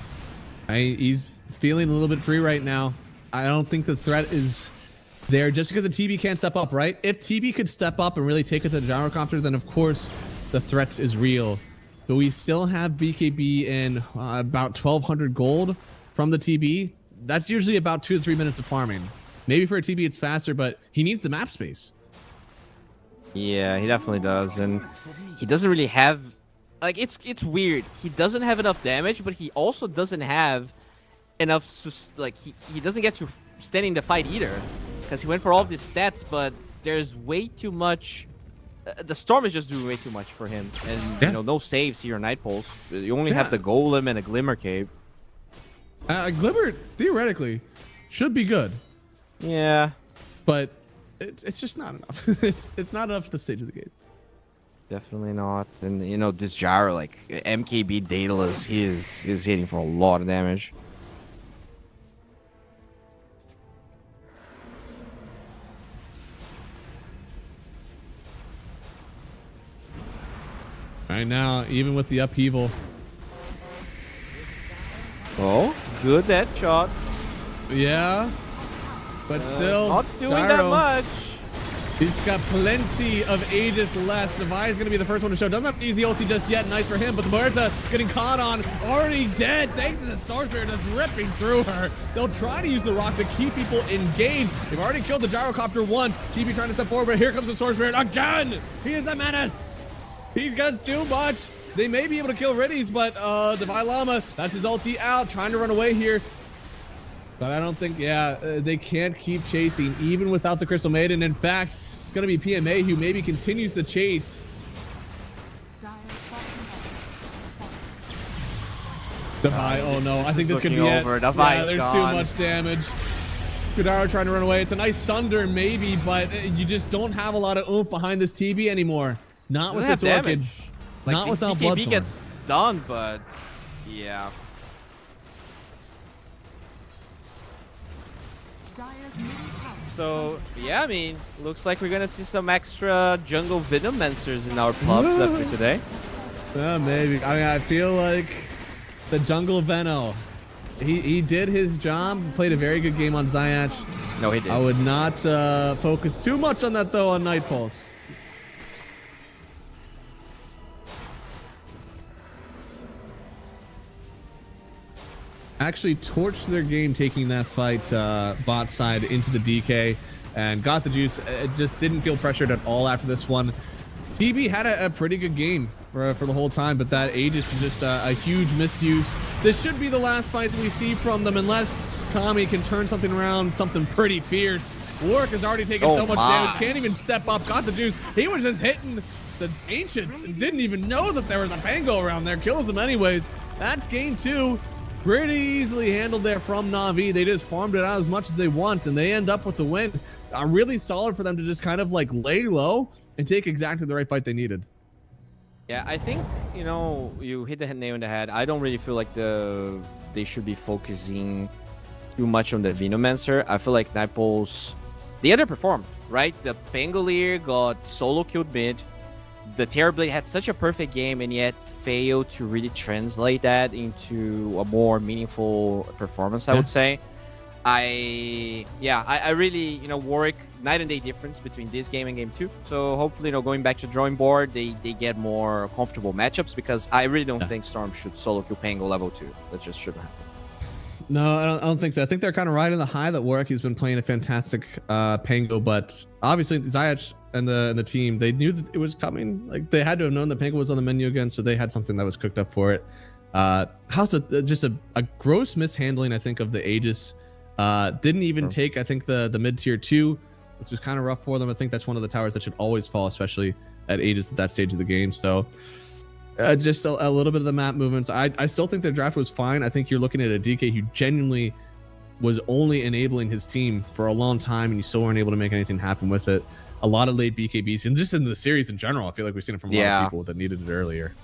He's feeling a little bit free right now. I don't think the threat is there just because the TB can't step up, right? If TB could step up and really take it to the gyrocopter, then of course the threat is real. But we still have BKB in about 1,200 gold from the TB. That's usually about 2 to 3 minutes of farming. Maybe for a TB it's faster, but he needs the map space. Yeah, he definitely does, and he doesn't really have like it's weird. He doesn't have enough damage, but he also doesn't have enough like he doesn't get to stand in the fight either because he went for all of these stats, but there's way too much. The Storm is just doing way too much for him, and you know, no saves here on Night Pulse. You only have the Golem and a Glimmer Cape. Glimmer theoretically should be good. Yeah, but it's just not enough. it's not enough at the stage of the game. definitely not. And you know, this Gyro, like MKB Daedalus, he is hitting for a lot of damage. Right now, even with the upheaval. Oh, good that shot. Yeah, but still Not doing Gyro, that much. He's got plenty of Aegis left. Devi is going to be the first one to show. Doesn't have easy ulti just yet. Nice for him, but the Muerta getting caught on. Already dead thanks to the Sorcerer just ripping through her. They'll try to use the rock to keep people engaged. They've already killed the Gyrocopter once. TB trying to step forward, but here comes the Sorcerer again. He is a menace. He does too much. They may be able to kill Riddies, but Devi Llama, that's his ulti out, trying to run away here. But I don't think, they can't keep chasing, even without the Crystal Maiden. In fact, it's going to be PMA who maybe continues the chase. Devi, oh no, I think this could be it. Yeah, there's too much damage. Kudaro trying to run away. It's a nice Sunder maybe, but you just don't have a lot of oomph behind this TB anymore. Not with this Orchid. Like, not without Bloodthorn. BKB gets stunned, but yeah. So yeah, I mean, looks like we're gonna see some extra jungle Venomancers in our pubs after today. Maybe. I mean, I feel like the jungle Veno, he did his job. Played a very good game on Zayach. No, he did. I would not focus too much on that though on Night Pulse. Actually torched their game, taking that fight bot side into the DK and got the juice. It just didn't feel pressured at all after this one. TB had a pretty good game for the whole time, but that Aegis is just a huge misuse. This should be the last fight that we see from them unless Kami can turn something around, something pretty fierce. Warwick has already taken so much damage, can't even step up, got the juice. He was just hitting the Ancients and didn't even know that there was a Pango around there, kills them anyways. That's game 2. Pretty easily handled there from Na'Vi. They just farmed it out as much as they want, and they end up with the win. Really solid for them to just kind of like lay low and take exactly the right fight they needed. Yeah, I think, you know, you hit the nail on the head. I don't really feel like they should be focusing too much on the Venomancer. I feel like Nightpulse, they underperformed, right? The Pangolier got solo killed mid. The Terrorblade had such a perfect game and yet failed to really translate that into a more meaningful performance, I would say. I really, you know, Warwick, night and day difference between this game and game 2. So hopefully, you know, going back to the drawing board, they get more comfortable matchups, because I really don't think Storm should solo kill Pango level 2. That just shouldn't happen. No, I don't think so. I think they're kind of riding the high that Warwick has been playing a fantastic Pango, but obviously Zayach and the team, they knew that it was coming. Like, they had to have known that Pango was on the menu again, so they had something that was cooked up for it. Just a gross mishandling, I think, of the Aegis. Didn't even take, I think, the mid tier 2, which was kind of rough for them. I think that's one of the towers that should always fall, especially at Aegis at that stage of the game. So just a little bit of the map movements. I still think the draft was fine. I think you're looking at a DK who genuinely was only enabling his team for a long time, and you still weren't able to make anything happen with it. A lot of late BKBs, and just in the series in general, I feel like we've seen it from a lot of people that needed it earlier.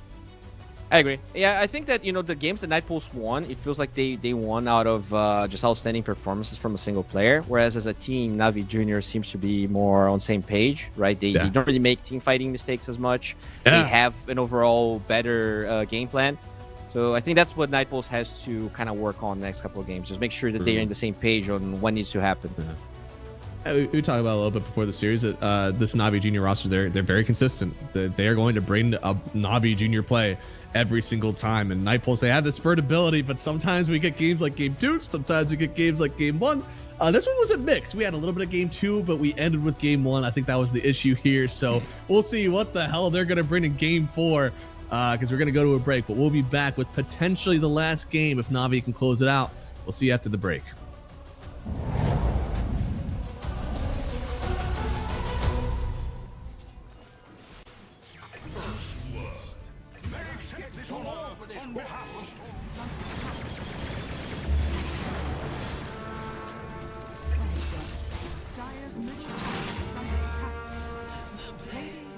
I agree. Yeah, I think that, you know, the games that Nightpulse won, it feels like they won out of just outstanding performances from a single player. Whereas as a team, Na'Vi Junior seems to be more on the same page, right? They don't really make team fighting mistakes as much. They have an overall better game plan. So I think that's what Nightpulse has to kind of work on the next couple of games. Just make sure that they're in the same page on what needs to happen. We talked about a little bit before the series that this Na'Vi Junior roster, they're very consistent. They are going to bring a Na'Vi Junior play every single time. And Nightpulse, they have this spurt ability, but sometimes we get games like game 2, sometimes we get games like game 1. This one was a mix. We had a little bit of game 2, but we ended with game 1. I think that was the issue here. So we'll see what the hell they're going to bring in game 4, because we're going to go to a break, but we'll be back with potentially the last game if Na'Vi can close it out. We'll see you after the break. middle tower is under attack. Radiant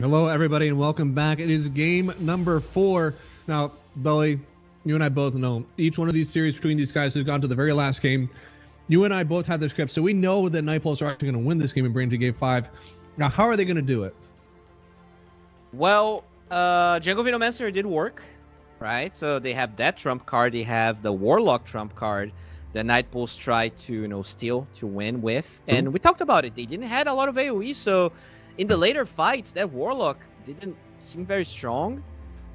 Hello, everybody, and welcome back. It is game number 4. Now, Belly, you and I both know each one of these series between these guys has gone to the very last game. You and I both have the script, so we know that Nightpulse are actually going to win this game and bring it to game 5. Now, how are they going to do it? Well, Jungle Venomancer did work, right? So they have that trump card. They have the Warlock trump card. The Nightpulse tried to, steal to win with. And we talked about it. They didn't have a lot of AoE, so in the later fights, that Warlock didn't seem very strong.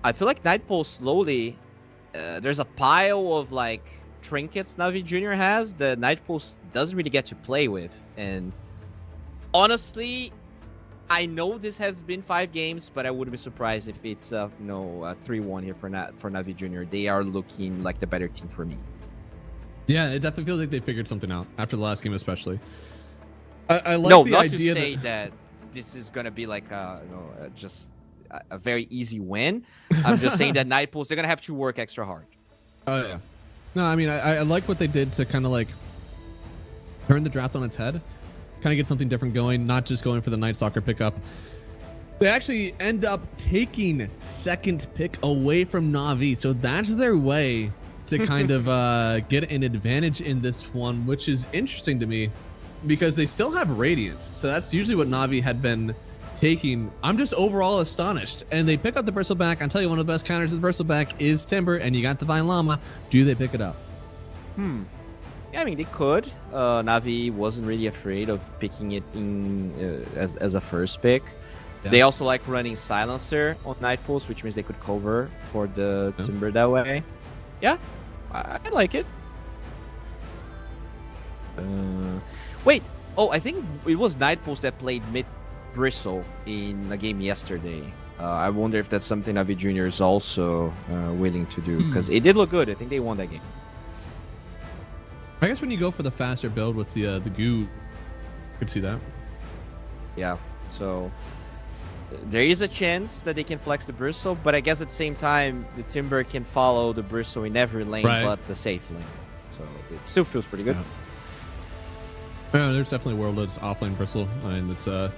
I feel like Nightpulse slowly, there's a pile of like trinkets Navi Jr. has that Nightpulse doesn't really get to play with. And honestly, I know this has been 5 games, but I wouldn't be surprised if it's 3-1 here for Navi Jr. They are looking like the better team for me. Yeah, it definitely feels like they figured something out after the last game, especially. I like no, the not idea to say that this is gonna be like just a very easy win. I'm just saying that Nightpulse, they're gonna have to work extra hard. Oh yeah. No, I mean I like what they did to kind of like turn the draft on its head, kind of get something different going, not just going for the Night Stalker pickup. They actually end up taking second pick away from Na'Vi, so that's their way to kind of get an advantage in this one, which is interesting to me because they still have Radiance. So that's usually what Na'Vi had been taking. I'm just overall astonished. And they pick up the Bristleback. I'll tell you, one of the best counters of the Bristleback is Timber, and you got Divine Llama. Do they pick it up? Yeah, I mean, they could. Na'Vi wasn't really afraid of picking it in as a first pick. Yeah. They also like running Silencer on Nightpulse, which means they could cover for the Timber that way. Yeah, I like it. Wait, I think it was Nightpulse that played mid Bristle in a game yesterday. I wonder if that's something Navi Jr. is also willing to do, because it did look good. I think they won that game. I guess when you go for the faster build with the goo, you could see that. Yeah, so there is a chance that they can flex the Bristle, but I guess at the same time, the Timber can follow the Bristle in every lane but the safe lane. So it still feels pretty good. Yeah, there's definitely Worldless offlane Bristle, and it's kind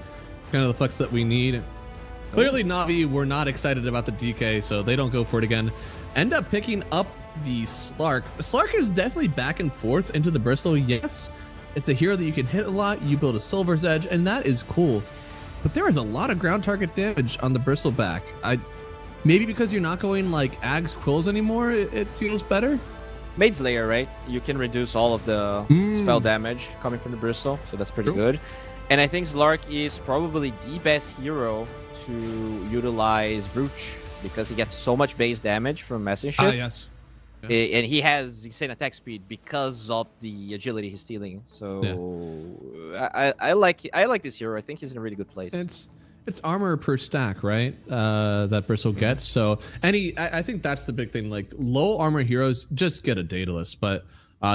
of the flex that we need. Clearly, Na'Vi were not excited about the DK, so they don't go for it again. End up picking up the Slark. Slark is definitely back and forth into the Bristle. Yes, it's a hero that you can hit a lot. You build a Silver's Edge, and that is cool. But there is a lot of ground target damage on the Bristleback. Maybe because you're not going like Ag's Quills anymore, it feels better. Maid's Layer, right? You can reduce all of the spell damage coming from the Bristle, so that's pretty good. And I think Slark is probably the best hero to utilize Brooch because he gets so much base damage from Messing Shift. Yes. Yeah. And he has insane attack speed because of the agility he's stealing. So I like this hero. I think he's in a really good place. It's armor per stack, right? That Bristle gets. So I think that's the big thing. Like low armor heroes just get a Daedalus, but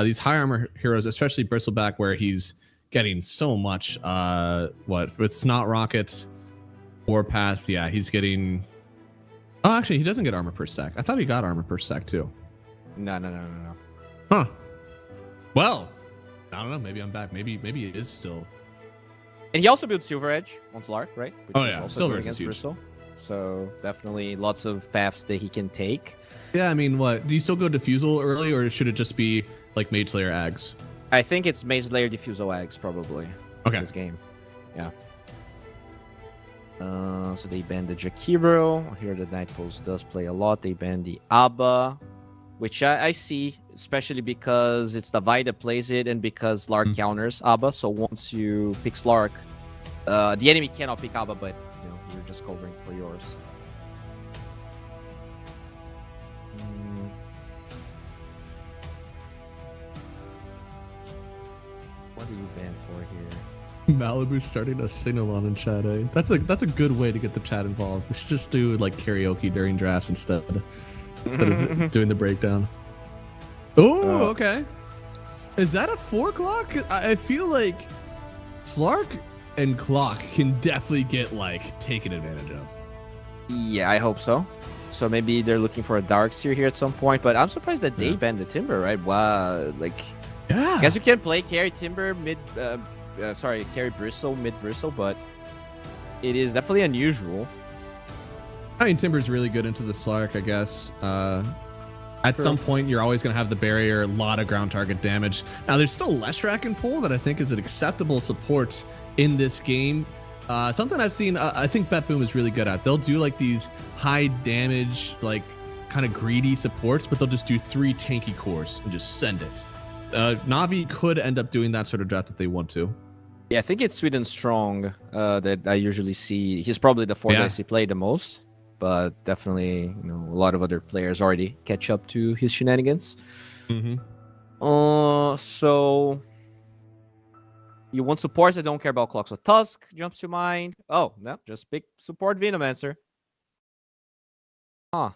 these high armor heroes, especially Bristleback, where he's getting so much. With Snot Rockets, Warpath, yeah, he's getting. Oh, actually, he doesn't get armor per stack. I thought he got armor per stack too. No. Huh. Well, I don't know. Maybe I'm back. Maybe it is still. And he also builds Silver Edge on Slark, right? Which is also Silver against Bristle. So definitely lots of paths that he can take. Yeah, I mean, what? Do you still go Diffusal early, or should it just be like Mage Slayer Ags? I think it's Mage Slayer Diffusal Ags probably. Okay. This game. Yeah. So they ban the Jakiro. Here the Nightpulse does play a lot. They ban the Abba, which I see, especially because it's the Vi that plays it and because Slark counters Abba. So once you pick Slark, the enemy cannot pick Abba, but you're just covering for yours. What do you ban for here? Malibu's starting a sing-along in chat, eh? That's a good way to get the chat involved. We should just do like karaoke during drafts instead of doing the breakdown. Oh, okay. Is that a 4 clock? I feel like Slark and Clock can definitely get like taken advantage of. Yeah, I hope so. So maybe they're looking for a Darkseer here at some point, but I'm surprised that they banned the Timber, right? Wow, I guess you can play carry Timber carry Bristle, mid Bristle, but it is definitely unusual. I mean, Timber's really good into the Slark, I guess. At some point, you're always going to have the barrier, a lot of ground target damage. Now, there's still less rack and pull that I think is an acceptable support in this game. Something I've seen, I think Bet Boom is really good at. They'll do like these high damage, like kind of greedy supports, but they'll just do 3 tanky cores and just send it. Na'Vi could end up doing that sort of draft if they want to. Yeah, I think it's Sweden Strong that I usually see. He's probably the 4 guys he played the most. But definitely, a lot of other players already catch up to his shenanigans. Mm-hmm. So you want supports that don't care about clocks. So Tusk jumps to mind. Oh, no, just pick support Venomancer. Huh.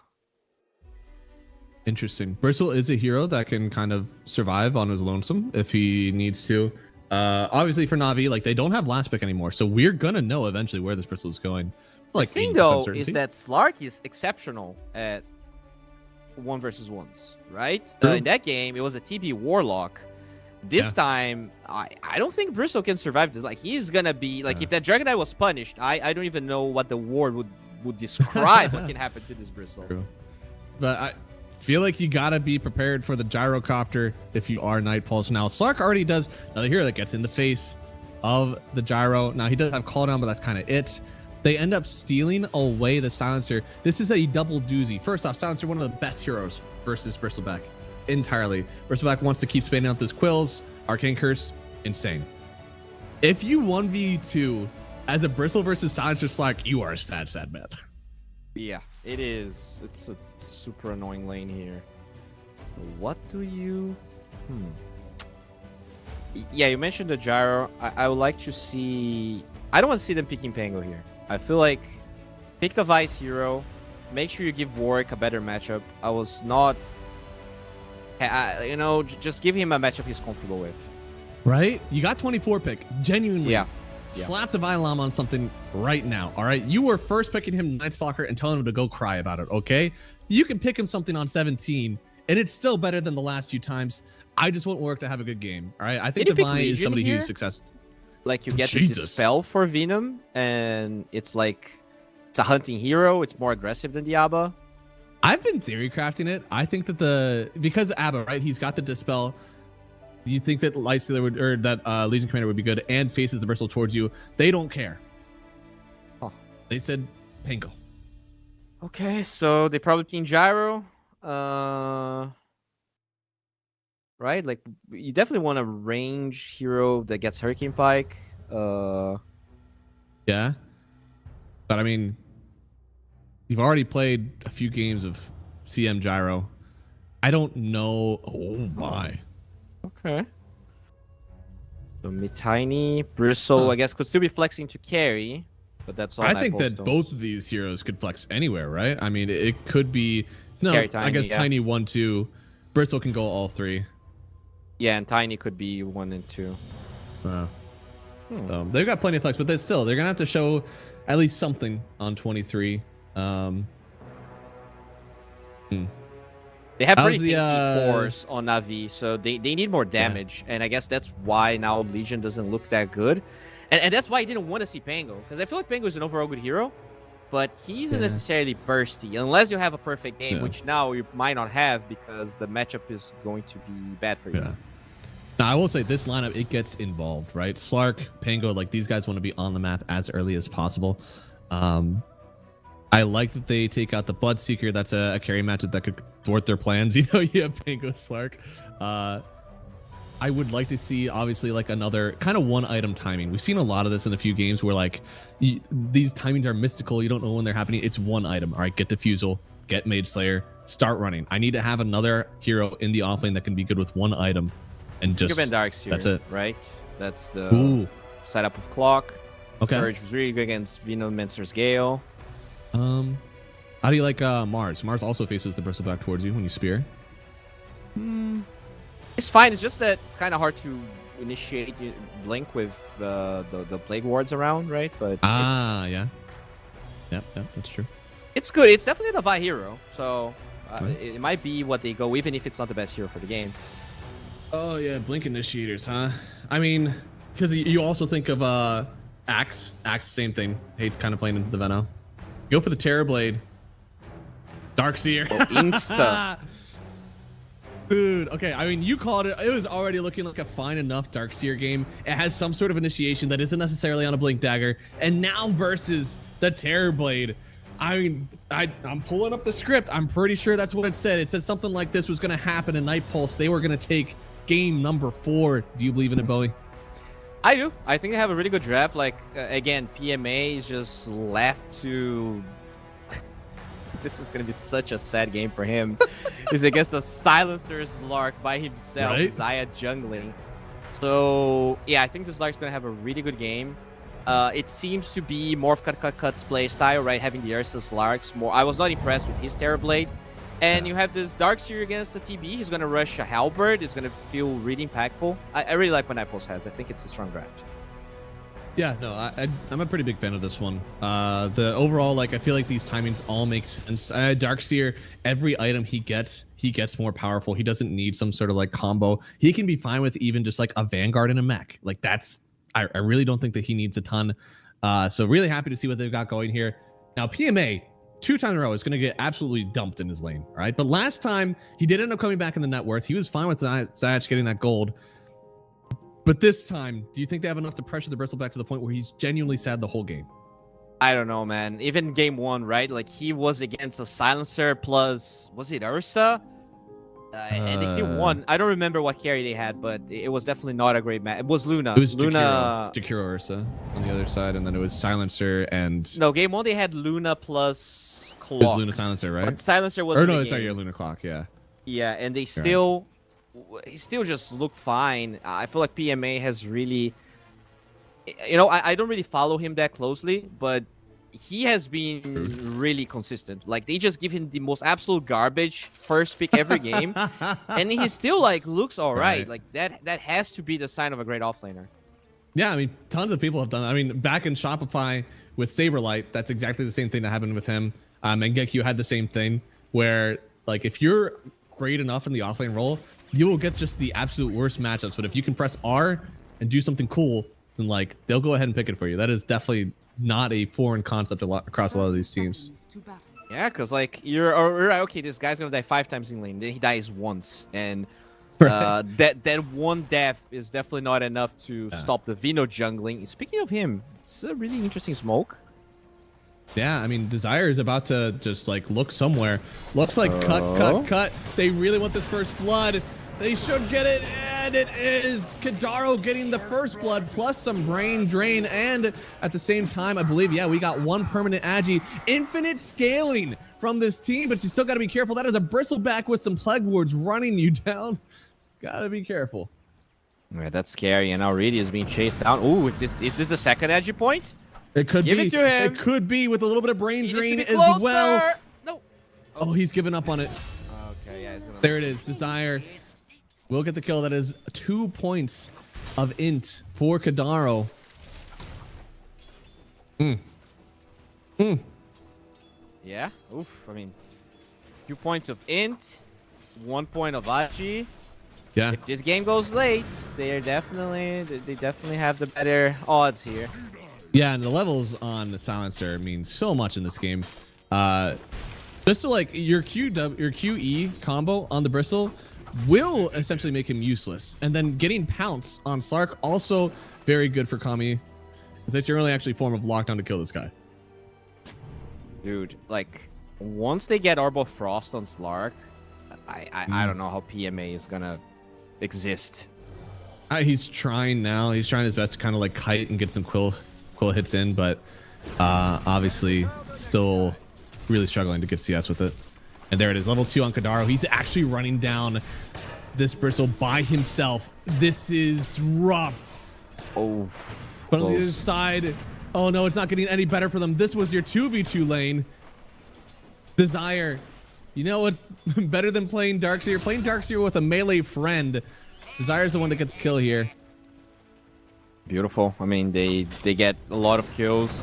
Interesting. Bristle is a hero that can kind of survive on his lonesome if he needs to. Obviously for Na'Vi, like they don't have last pick anymore, so we're gonna know eventually where this Bristle is going. Like the thing though is that Slark is exceptional at 1 versus 1s, right? In that game, it was a TB Warlock. This time, I don't think Bristle can survive this. Like he's gonna be like if that Dragon Knight was punished, I don't even know what the ward would describe what can happen to this Bristle. True. But I feel like you gotta be prepared for the gyrocopter if you are Night Pulse. Now Slark already does another hero that gets in the face of the gyro. Now he does have call down, but that's kind of it. They end up stealing away the Silencer. This is a double doozy. First off, Silencer, one of the best heroes versus Bristleback entirely. Bristleback wants to keep spinning out those quills. Arcane Curse, insane. If you 1v2 as a Bristle versus Silencer Slark, you are a sad, sad man. Yeah, it is. It's a super annoying lane here. What do you... Yeah, you mentioned the gyro. I would like to see... I don't want to see them picking Pango here. I feel like pick the Vice hero, make sure you give Warwick a better matchup. I was not, just give him a matchup he's comfortable with. Right? You got 24 pick, genuinely. Yeah. Slap the Vilam on something right now, all right? You were first picking him Night Stalker and telling him to go cry about it, okay? You can pick him something on 17, and it's still better than the last few times. I just want Warwick to have a good game, all right? I think Divine is somebody who's successful. Like you get the Dispel for Venom, and it's like it's a hunting hero. It's more aggressive than the Abba. I've been theory crafting it. I think that because Abba, right? He's got the Dispel. You think that Lightstealer would, or that Legion Commander would be good, and faces the Bristle towards you. They don't care. Oh. They said Pango. Okay, so they probably ping Gyro. Right? Like, you definitely want a range hero that gets Hurricane Pike. Yeah. But, I mean, you've already played a few games of CM Gyro. I don't know. Oh, my. Okay. So, Mitiny, Bristle, I guess, could still be flexing to carry. But that's all. I think that both of these heroes could flex anywhere, right? I mean, it could be... No, Tiny, I guess Tiny 1, 2. Bristle can go all 3. Yeah, and Tiny could be 1 and 2. They've got plenty of flex, but they're going to have to show at least something on 23. They have pretty tanky cores on Na'Vi, so they need more damage. And I guess that's why now Legion doesn't look that good. And that's why I didn't want to see Pango, because I feel like Pango is an overall good hero, but he's not necessarily bursty, unless you have a perfect game, which now you might not have because the matchup is going to be bad for you. Yeah. Now, I will say this lineup, it gets involved, right? Slark, Pango, like these guys want to be on the map as early as possible. I like that they take out the Bloodseeker. That's a carry matchup that could thwart their plans. You know, you have Pango, Slark. I would like to see, obviously, like another kind of one-item timing. We've seen a lot of this in a few games where, like, these timings are mystical. You don't know when they're happening. It's one item. All right, get Diffusal, get Mage Slayer, start running. I need to have another hero in the offlane that can be good with one item. And just Darks here, that's it, right? That's the setup of Clock. Okay. Storage was really good against Venomancer's Gale. How do you like Mars? Mars also faces the Bristleback towards you when you spear. It's fine. It's just that kind of hard to initiate Blink with the Plague Wards around, right? But yeah, that's true. It's good. It's definitely the Vi hero, so it might be what they go, even if it's not the best hero for the game. Oh yeah, Blink initiators, huh? I mean, because you also think of Axe. Axe, same thing. Hates kind of playing into the Veno. Go for the Terrorblade. Darkseer. Oh, insta. Dude, okay, I mean, you called it. It was already looking like a fine enough Darkseer game. It has some sort of initiation that isn't necessarily on a Blink Dagger. And now versus the Terrorblade. I mean, I'm pulling up the script. I'm pretty sure that's what it said. It said something like this was going to happen in Night Pulse. They were going to take game number 4. Do you believe in it, Bowie? I do. I think they have a really good draft. Like, again, PMA is just left to... This is going to be such a sad game for him. He's against a Silencer's Lark by himself, right? Zaya jungling. So, yeah, I think this Lark's going to have a really good game. It seems to be more of Cut's play style, right? Having the Ursus Larks more. I was not impressed with his Terrorblade. And you have this Darkseer against the TB. He's going to rush a Halberd. It's going to feel really impactful. I really like what Nightpulse has. I think it's a strong draft. Yeah, no, I'm a pretty big fan of this one. The overall, like, I feel like these timings all make sense. Darkseer, every item he gets more powerful. He doesn't need some sort of like combo. He can be fine with even just like a Vanguard and a mech. Like that's, I really don't think that he needs a ton. So really happy to see what they've got going here. Now PMA, 2 times in a row is going to get absolutely dumped in his lane, all right? But last time he did end up coming back in the net worth. He was fine with Zayach getting that gold. But this time, do you think they have enough to pressure the Bristleback to the point where he's genuinely sad the whole game? I don't know, man. Even game 1, right? Like, he was against a Silencer plus, was it Ursa? And they still won. I don't remember what carry they had, but it was definitely not a great match. It was Luna. It was Luna. Jakiro Ursa on the other side, and then it was Silencer and... No, game 1 they had Luna plus Clock. It was Luna Silencer, right? But Silencer was... Or no, it's not your Luna Clock, yeah. Yeah, and they still... He still just looked fine. I feel like PMA has really... You know, I don't really follow him that closely, but he has been really consistent. Like, they just give him the most absolute garbage first pick every game, and he still, like, looks all right. Like, that has to be the sign of a great offlaner. Yeah, I mean, tons of people have done that. I mean, back in Shopify with Saberlight, that's exactly the same thing that happened with him. And Gekyu had the same thing, where, like, if you're great enough in the offlane role, you will get just the absolute worst matchups. But if you can press R and do something cool, then, like, they'll go ahead and pick it for you. That is definitely not a foreign concept across a lot of these teams. Yeah, because, like, you're okay, this guy's going to die 5 times in lane. Then he dies once. And that one death is definitely not enough to stop the Vino jungling. Speaking of him, it's a really interesting smoke. Yeah, I mean, Desire is about to just, like, look somewhere. Looks like cut. They really want this first blood. They should get it, and it is Kadaro getting the first blood, plus some brain drain, and at the same time, I believe, yeah, we got 1 permanent Agi. Infinite scaling from this team, but you still got to be careful. That is a Bristleback with some Plague Wards running you down. Gotta be careful. All right, that's scary, and already is being chased down. Ooh, is this the second Agi point? It could Give be. It to him. It could be with a little bit of brain drain as well. No. Oh, he's giving up on it. Okay, yeah, he's gonna... There it is. Desire will get the kill. That is 2 points of int for Kadaro. Yeah. Oof. I mean, 2 points of int, 1 point of Agi. Yeah. If this game goes late, they definitely have the better odds here. Yeah, and the levels on the Silencer mean so much in this game. Just to, like, your QE combo on the Bristle will essentially make him useless. And then getting Pounce on Slark also very good for Kami, because that's your only actually form of lockdown to kill this guy. Dude, like, once they get Orb of Frost on Slark, I don't know how PMA is gonna exist. He's trying now. He's trying his best to kind of, like, kite and get some quill hits in, but obviously still really struggling to get CS with it. And there it is, level 2 on Kadaro. He's actually running down this Bristle by himself. This is rough. Oh, but on the other side, oh no, it's not getting any better for them. This was your 2v2 lane. Desire, you know what's better than playing Darkseer? Playing Darkseer with a melee friend. Desire's the one to get the kill here. Beautiful. I mean, they get a lot of kills.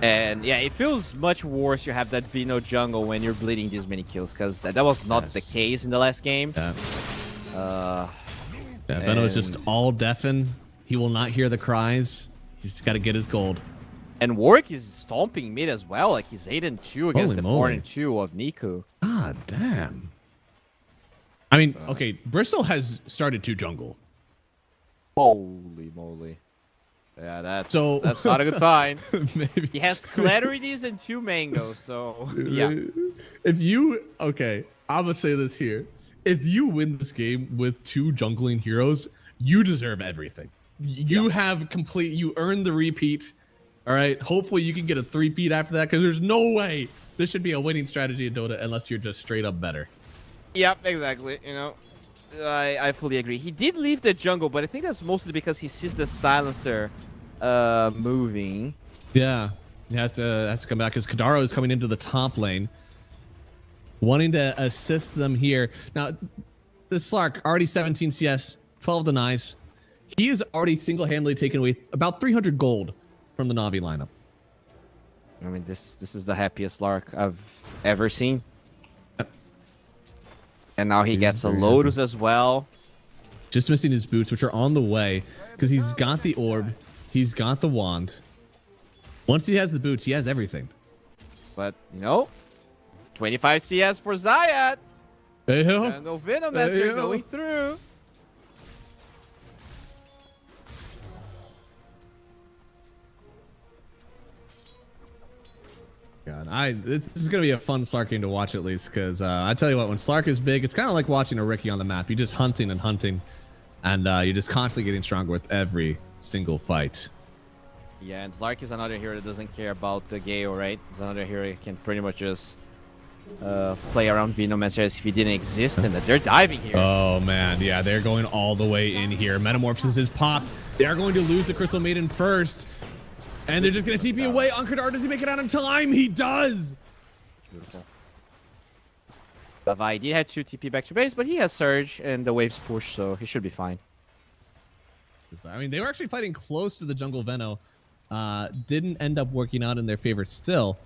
And yeah, it feels much worse you have that Vino jungle when you're bleeding this many kills, because that was not the case in the last game. Yeah. Vino is just all deafen. He will not hear the cries. He's got to get his gold. And Warwick is stomping mid as well. Like he's 8-2 against Holy the moly. 4-2 of Nico. Ah, damn. I mean, okay, Bristol has started to jungle. Holy moly. Yeah, that's not a good sign. Maybe. He has Clarities and 2 mangoes, so yeah. If you, okay, I'm gonna say this here. If you win this game with 2 jungling heroes, you deserve everything. You have complete, you earned the repeat. All right, hopefully you can get a 3-peat after that, because there's no way this should be a winning strategy in Dota unless you're just straight up better. Yep, exactly. You know, I fully agree. He did leave the jungle, but I think that's mostly because he sees the silencer moving. Yeah, he has to come back because Kadaro is coming into the top lane, wanting to assist them here. Now, this Slark already 17 CS, 12 denies. He is already single-handedly taken away about 300 gold from the Na'Vi lineup. I mean, this is the happiest Lark I've ever seen. And now he gets a Lotus as well. Just missing his boots, which are on the way, because he's got the orb, he's got the wand. Once he has the boots, he has everything. But, you know, 25 CS for Zayat. Hey-ho. And no Venomancer going through. God, this is gonna be a fun Slark game to watch at least, because I tell you what, when Slark is big, it's kind of like watching a Riki on the map. You're just hunting and hunting, and you're just constantly getting stronger with every single fight. Yeah, and Slark is another hero that doesn't care about the Gale, right? It's another hero that can pretty much just play around Venomancer as if he didn't exist, and that they're diving here. Oh man, yeah, they're going all the way in here. Metamorphosis is popped. They are going to lose the Crystal Maiden first. And they're just going to TP away on Kadar. Does he make it out in time? He does! Beautiful. Bavai did have 2 TP back to base, but he has Surge and the waves push, so he should be fine. I mean, they were actually fighting close to the jungle Veno. Didn't end up working out in their favor still.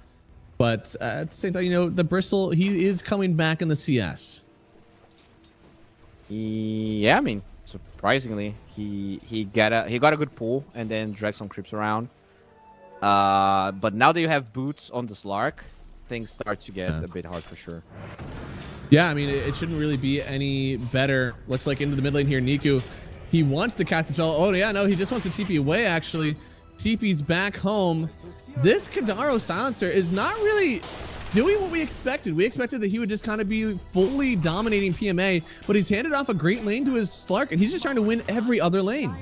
But at the same time, you know, the Bristle, he is coming back in the CS. Yeah, I mean, surprisingly, he got a good pull and then dragged some creeps around. But now that you have boots on the Slark, things start to get a bit hard for sure. Yeah, I mean, it shouldn't really be any better. Looks like into the mid lane here, Niku. He wants to cast a spell. Oh, yeah, no, he just wants to TP away, actually. TP's back home. This Kadaro Silencer is not really doing what we expected. We expected that he would just kind of be fully dominating PMA, but he's handed off a great lane to his Slark, and he's just trying to win every other lane.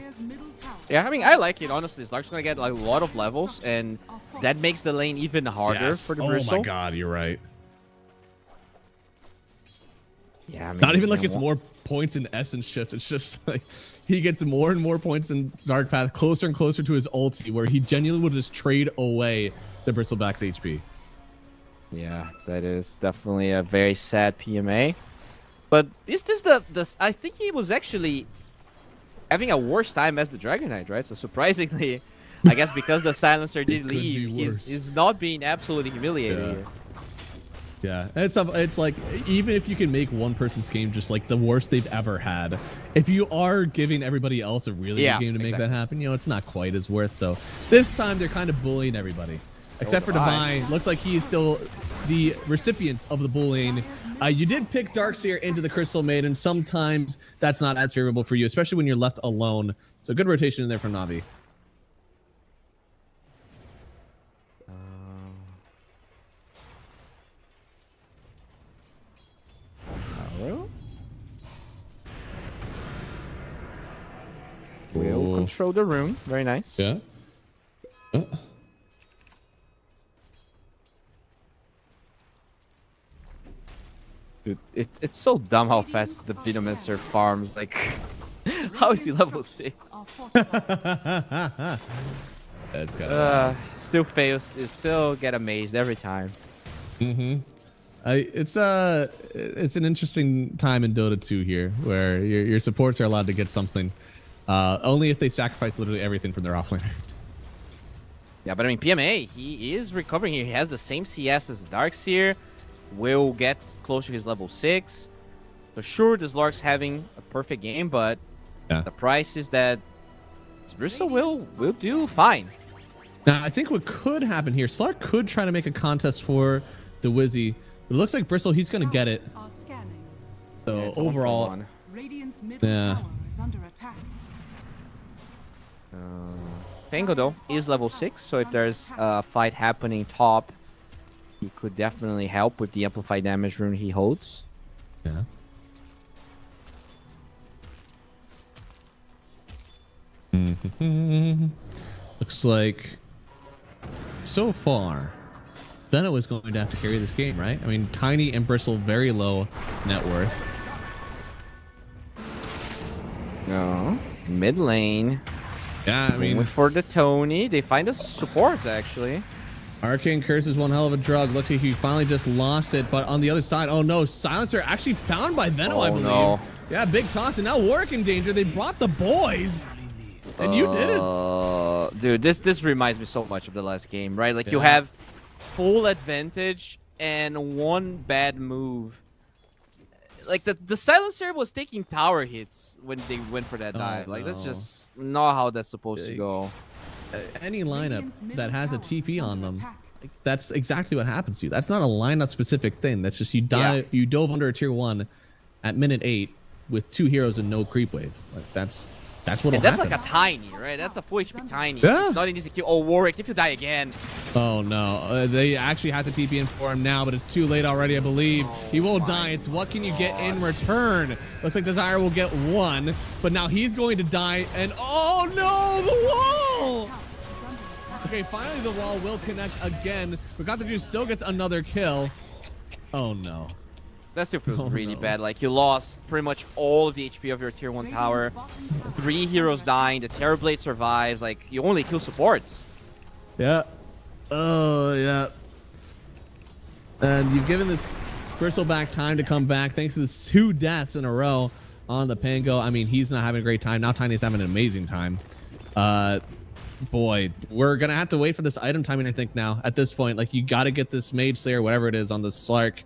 Yeah, I mean, I like it, honestly. Slark's going to get like, a lot of levels, and that makes the lane even harder for the Bristle. Oh my god, you're right. Yeah, I mean, not even like it's more points in Essence Shift. It's just like he gets more and more points in Dark Path, closer and closer to his ulti, where he genuinely will just trade away the Bristleback's HP. Yeah, that is definitely a very sad PMA. But is this the I think he was actually having a worse time as the Dragon Knight, right? So surprisingly, I guess because the Silencer did leave, he's not being absolutely humiliated here. Yeah, it's like, even if you can make one person's game just like the worst they've ever had, if you are giving everybody else a really good game to make that happen, you know, it's not quite as worth. So this time they're kind of bullying everybody. Except for Divine. Looks like he is still the recipient of the bullying. You did pick Darkseer into the Crystal Maiden. Sometimes that's not as favorable for you, especially when you're left alone. So good rotation in there from Na'Vi. Will control the room. Very nice. Yeah. Dude, it's so dumb how fast the Venomancer farms. Like, how is he level 6? That's kind still fails. It still get amazed every time. It's an interesting time in Dota 2 here, where your supports are allowed to get something, only if they sacrifice literally everything from their offlaner. Yeah, but I mean, PMA, he is recovering here. He has the same CS as Darkseer. Will get close to his level 6. So sure, this Lark's having a perfect game, but the price is that Bristle will do fine. Now, I think what could happen here, Slark could try to make a contest for the Wizzy. It looks like Bristle, he's going to get it. Are scanning. So Yeah, it's a 1 for overall, 1. Radiant's middle Yeah. tower is under attack. Pango though is level 6, so if there's a fight happening top, he could definitely help with the amplified damage rune he holds. yeah. Looks like so far, Benno is going to have to carry this game, right? I mean, Tiny and Bristle very low net worth. No. Mid lane. Yeah, I mean, Going for the Tony. They find the supports actually. Arcane Curse is one hell of a drug. Looks like he finally just lost it, but on the other side, oh no, Silencer actually found by Venno, I believe. No. Yeah, big toss, and now Warwick in danger. They brought the boys, and you did it. Dude, this reminds me so much of the last game, right? Like you have full advantage and one bad move. Like the Silencer was taking tower hits when they went for that dive. Like that's no. just not how that's supposed to go. Any lineup Radiant's middle that has a tower is TP on under them, attack. like, that's exactly what happens to you. That's not a lineup specific thing. That's just you dive, you dove under a tier 1 at minute 8 with 2 heroes and no creep wave. Like that's what. And that's like a tiny, right? That's a full HP tiny. Yeah. It's not an easy kill. Oh, Warwick, if you die again. Oh no, they actually have to TP in for him now, but it's too late already, I believe. He won't die. It's what can you get in return? Looks like Desire will get 1, but now he's going to die, and oh no, the wall! Okay, finally the wall will connect again. Forgot the Juice still gets another kill. Oh no. That still feels Oh, really no. bad. Like you lost pretty much all of the HP of your tier 1 tower. 3 heroes dying. The Terrorblade survives. Like you only kill supports. Yeah. Oh yeah. And you've given this Bristleback time to come back thanks to the 2 deaths in a row on the Pango. I mean, he's not having a great time. Now Tiny's having an amazing time. Boy, we're gonna have to wait for this item timing, I think, now at this point. Like, you gotta get this Mage Slayer, whatever it is, on the Slark.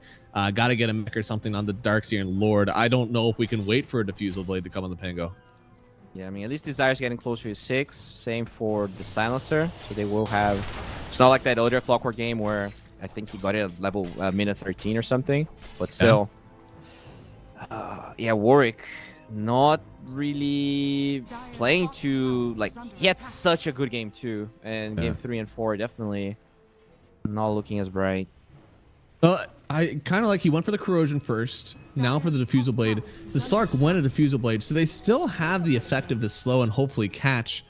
Gotta get a mech or something on the Darkseer and Lord. I don't know if we can wait for a Diffusal Blade to come on the Pango. Yeah, I mean, at least Desire's getting closer to 6. Same for the Silencer. So they will have... It's not like that other Clockwork game where I think he got it at level minute 13 or something. But still... yeah, Warwick not really playing to... Like, he had such a good game too. And game 3 and 4 definitely not looking as bright. I kind of like he went for the Corrosion first, now for the Diffusal Blade. The Slark went a Diffusal Blade, so they still have the effect of this slow and hopefully catch.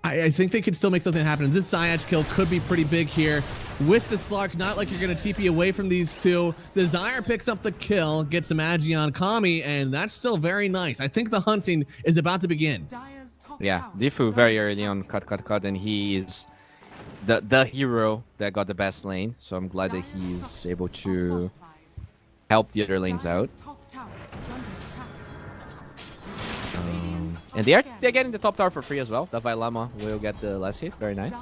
I think they could still make something happen. This Zayach kill could be pretty big here with the Slark. Not like you're going to TP away from these two. Desire picks up the kill, gets some Agi on Kami, and that's still very nice. I think the hunting is about to begin. Yeah, Diffu very early on cut, and he is the hero that got the best lane. So I'm glad that he's able to help the other lanes out. And they're getting the top tower for free as well. The Vailama will get the last hit. Very nice.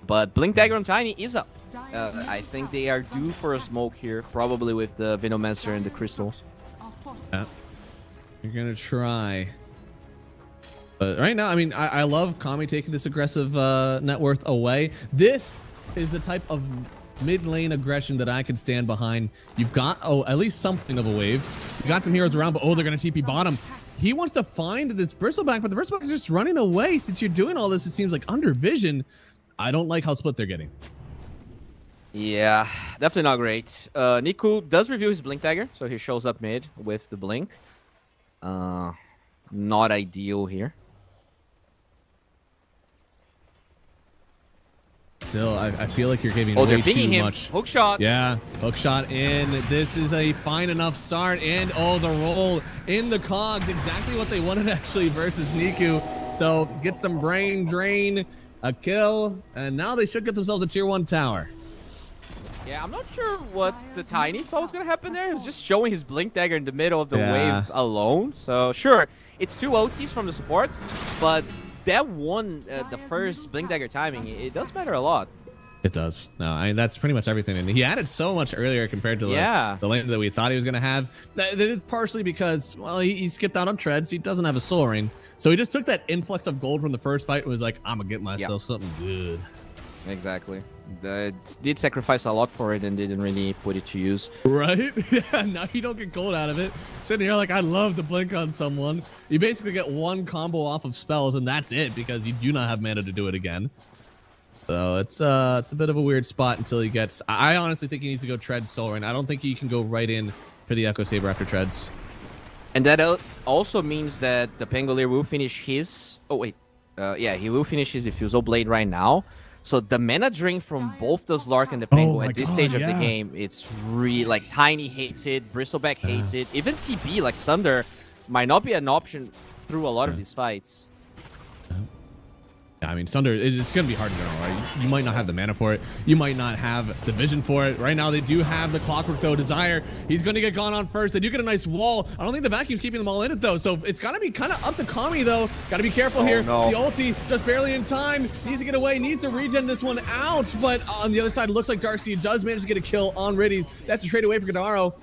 But Blink Dagger on Tiny is up. I think they are due for a smoke here, probably with the Venomancer and the Crystal. Yeah. You're going to try. But right now, I mean, I love Kami taking this aggressive net worth away. This is the type of mid lane aggression that I can stand behind. You've got at least something of a wave. You got some heroes around, but they're gonna TP bottom. He wants to find this Bristleback, but the Bristleback is just running away. Since you're doing all this, it seems like under vision. I don't like how split they're getting. Yeah, definitely not great. Niku does review his Blink Dagger, so he shows up mid with the Blink. Not ideal here. Still, I feel like you're giving Oh, way they're pinging too him. much. Hook shot. Yeah, hook shot in. This is a fine enough start, and the roll in the cogs, exactly what they wanted actually versus Niku. So get some brain drain, a kill, and now they should get themselves a tier 1 tower. Yeah, I'm not sure what the Tiny thought was gonna happen there. He was just showing his Blink Dagger in the middle of the wave alone. So sure, it's 2 OTs from the supports, but that one, the first Blink Dagger timing, it does matter a lot. It does. No, I mean, that's pretty much everything. And he added so much earlier compared to the lane that we thought he was going to have. That is partially because, well, he skipped out on treads. He doesn't have a soul ring. So he just took that influx of gold from the first fight and was like, I'm going to get myself something good. Exactly. Did sacrifice a lot for it and didn't really put it to use. Right? Yeah, now you don't get gold out of it. Sitting here like, I'd love to blink on someone. You basically get one combo off of spells, and that's it because you do not have mana to do it again. So it's a bit of a weird spot until he gets... I honestly think he needs to go treads soul ring. I don't think he can go right in for the Echo Saber after treads. And that also means that the Pangolier will finish his... Oh, wait. Yeah, he will finish his Diffusal Blade right now. So the mana drain from both the Slark and the Pango at this stage of the game, it's really... Like, Tiny hates it, Bristleback hates it. Even TB, like Sunder, might not be an option through a lot of these fights. I mean, Sunder, it's going to be hard to know, right? You might not have the mana for it. You might not have the vision for it. Right now, they do have the Clockwork, though. Desire, he's going to get gone on first. They do get a nice wall. I don't think the Vacuum's keeping them all in it, though. So it's got to be kind of up to Kami, though. Got to be careful here. No. The ulti just barely in time. Needs to get away. Needs to regen this one out. But on the other side, it looks like Darkseid does manage to get a kill on Riddies. That's a trade away for Gadaro.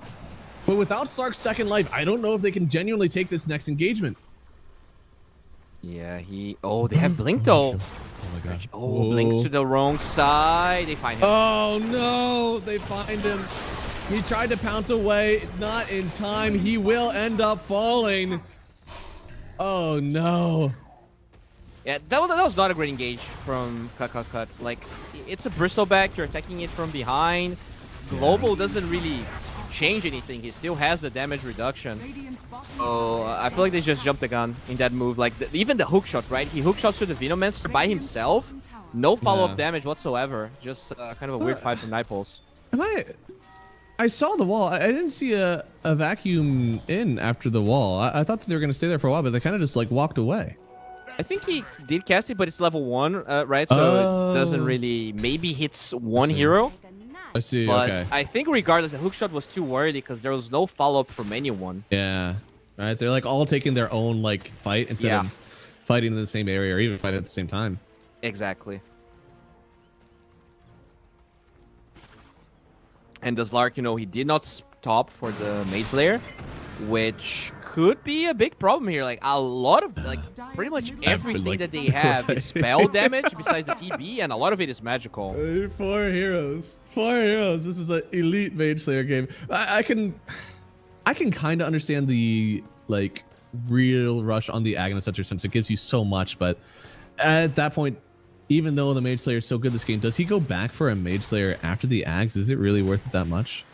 But without Slark's second life, I don't know if they can genuinely take this next engagement. Yeah, Oh, they have Blink, though. Oh my gosh. Oh, Blinks to the wrong side. They find him. Oh no, they find him. He tried to pounce away, not in time. He will end up falling. Oh no. Yeah, that was not a great engage from Cut. Like, it's a Bristleback. You're attacking it from behind. Global doesn't really change anything. He still has the damage reduction. Oh, I feel like they just jumped the gun in that move. Like, even the hook shot, right? He hook shots to the Venomancer by himself. No follow-up damage whatsoever. Just kind of a weird fight from Nightpulse. I saw the wall. I didn't see a vacuum in after the wall. I thought that they were going to stay there for a while, but they kind of just like walked away. I think he did cast it, but it's level 1, right? So it doesn't really... Maybe hits one hero. I see, but okay. I think regardless, the hookshot was too wordy because there was no follow-up from anyone. Yeah, right? They're like all taking their own like fight instead of fighting in the same area or even fighting at the same time. Exactly. And the Slark, you know, he did not stop for the Mage Lair, which could be a big problem here. Like, a lot of, like, pretty much everything that they have is spell damage besides the TB, and a lot of it is magical. 4 heroes. 4 heroes. This is an elite Mage Slayer game. I can kind of understand the, like, real rush on the Aghanim Center since it gives you so much, but at that point, even though the Mage Slayer is so good this game, does he go back for a Mage Slayer after the Ags? Is it really worth it that much?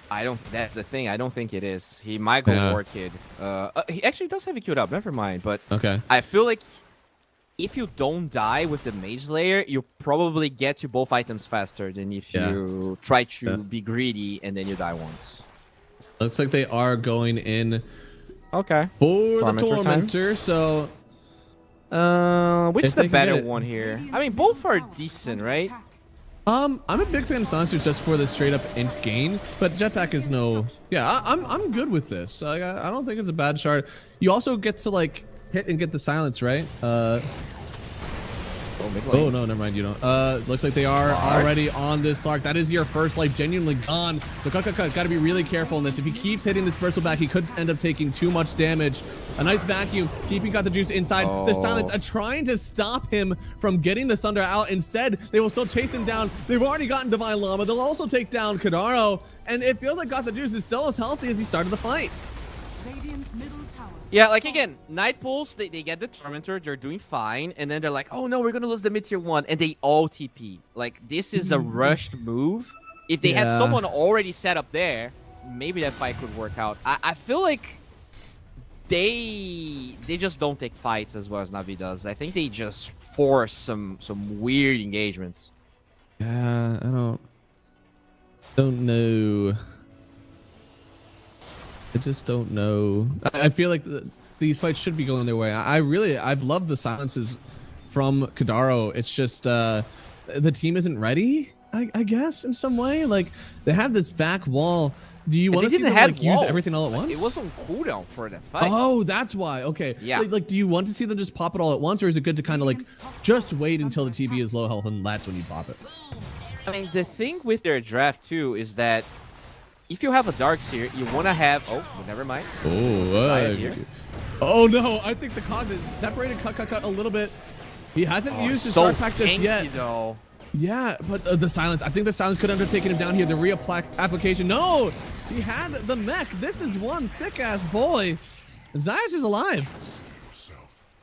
That's the thing. I don't think it is. He might go War Kid. He actually does have it queued up. Never mind. But I feel like if you don't die with the Mage Layer, you probably get to both items faster than if you try to be greedy and then you die once. Looks like they are going in for Tormentor the Tormentor. So which is the better one here? I mean, both are decent, right? I'm a big fan of Silencers just for the straight up int gain, but Jetpack is no. Yeah, I'm good with this. I don't think it's a bad shard. You also get to like hit and get the silence, right? Oh no, never mind. You don't. Looks like they are already on this Slark. That is your first life genuinely gone. So Cut. Got to be really careful in this. If he keeps hitting this Bristleback, he could end up taking too much damage. A nice vacuum, keeping Got the Juice inside. The silence, trying to stop him from getting the Sunder out. Instead, they will still chase him down. They've already gotten Divine Llama. They'll also take down Kadaro. And it feels like Got the Juice is still as healthy as he started the fight. Yeah, like again, Nightpulse, they get the Tormentor, they're doing fine, and then they're like, oh no, we're gonna lose the mid-tier 1, and they all TP. Like, this is a rushed move. If they had someone already set up there, maybe that fight could work out. I feel like they just don't take fights as well as Navi does. I think they just force some weird engagements. Yeah, I don't know. I just don't know. I feel like these fights should be going their way. I've loved the silences from Kadaro. It's just the team isn't ready, I guess, in some way. Like, they have this back wall. Do you want to see them like use everything all at once? It was on cooldown for the fight. Oh, that's why. Okay. Yeah. Like, do you want to see them just pop it all at once, or is it good to kind of like just wait until the TB is low health and that's when you pop it? I mean, the thing with their draft too is that if you have a Darks here, you want to have. Oh, well, never mind. Oh no! I think the Cogs is separated cut a little bit. He hasn't used his Dark Pack just yet. Though. Yeah, but the silence. I think the silence could have taken him down here. The application. No, he had the mech. This is one thick ass boy. Zayas is alive.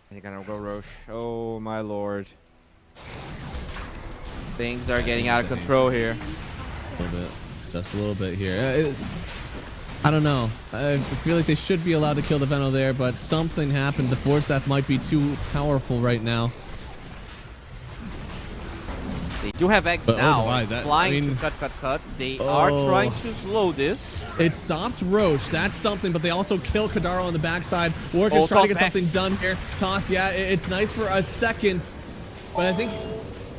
I think I'm gonna go Roche. Oh my lord. Things are getting out of control here. A little bit. Just a little bit here. I don't know. I feel like they should be allowed to kill the Veno there, but something happened. The Force Staff might be too powerful right now. They do have X now. It's flying to cut. They are trying to slow this. It stopped Roche. That's something, but they also kill Kadaro on the backside. Warwick is trying to get something done here. Toss, yeah, it's nice for a second, but I think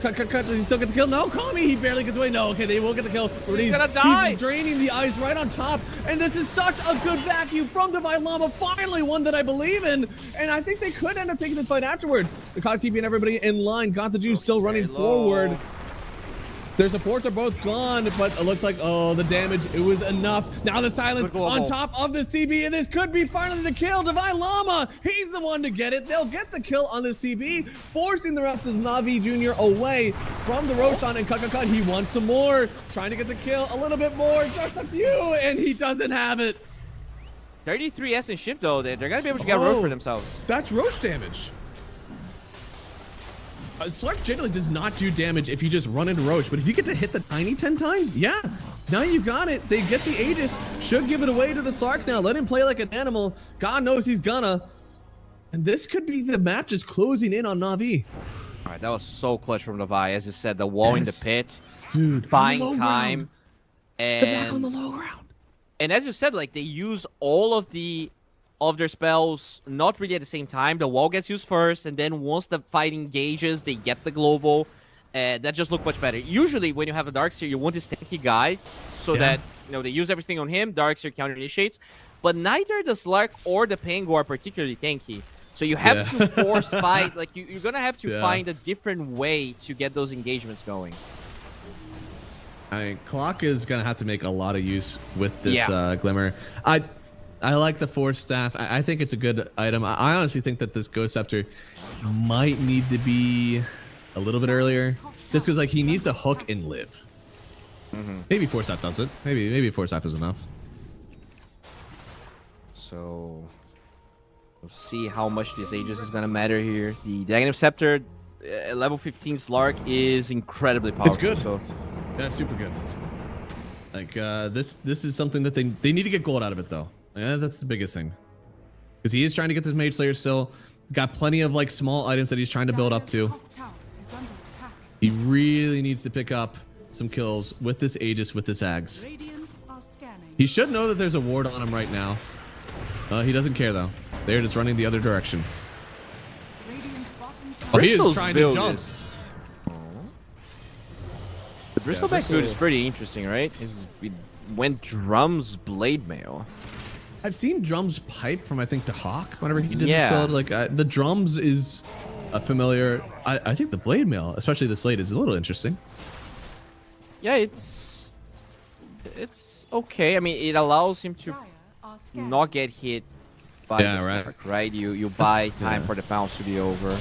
cut. Does he still get the kill? No, Kami, he barely gets away. No, okay, they will get the kill. But he's gonna die. He's draining the ice right on top, and this is such a good vacuum from Divine Llama. Finally, one that I believe in, and I think they could end up taking this fight afterwards. The Cogs TP and everybody in line. Got the juice still running forward. Their supports are both gone, but it looks like, oh, the damage, it was enough. Now the silence on top of this TB, and this could be finally the kill. Divine Llama, he's the one to get it. They'll get the kill on this TB, forcing the rest of Na'Vi Jr. away from the Roshan, and cut. He wants some more, trying to get the kill a little bit more, just a few, and he doesn't have it. 33S in shift, though. They're going to be able to get Roche for themselves. That's Roche damage. Slark generally does not do damage if you just run into Roche, but if you get to hit the Tiny 10 times, yeah, now you got it. They get the Aegis, should give it away to the Slark now. Let him play like an animal. God knows he's gonna. And this could be the map just closing in on Na'Vi. All right, that was so clutch from Levi. As you said, the wall in the pit, dude, buying time, and they're back on the low ground. And as you said, like they use all of their spells not really at the same time. The wall gets used first, and then once the fight engages, they get the global. That just looked much better. Usually, when you have a Darkseer, you want this tanky guy so that they use everything on him. Darkseer counter initiates, but neither the Slark or the Pango are particularly tanky. So you have to force fight. Like you're gonna have to find a different way to get those engagements going. I mean, Clock is gonna have to make a lot of use with this Glimmer. I like the Force Staff. I think it's a good item. I honestly think that this Ghost Scepter might need to be a little bit earlier, just because like he needs to hook and live. Maybe Force Staff does it. Maybe Force Staff is enough. So we'll see how much this Aegis is gonna matter here. The Negative Scepter, level 15 Slark is incredibly powerful. It's good. So that's super good. Like this is something that they need to get gold out of it though. Yeah, that's the biggest thing. Because he is trying to get this Mage Slayer still. Got plenty of like small items that he's trying to build up to. He really needs to pick up some kills with this Aegis, with this Ags. He should know that there's a ward on him right now. He doesn't care though. They're just running the other direction. Oh, he is trying to jump. The Bristleback build is pretty interesting, right? We went Drums Blade Mail. I've seen Drums Pipe from I think the Hawk whenever he did this build. Like the Drums is a familiar. I think the Blade Mail, especially the Slate, is a little interesting. Yeah, it's okay. I mean, it allows him to not get hit by the Slark, right? You buy time for the bounce to be over.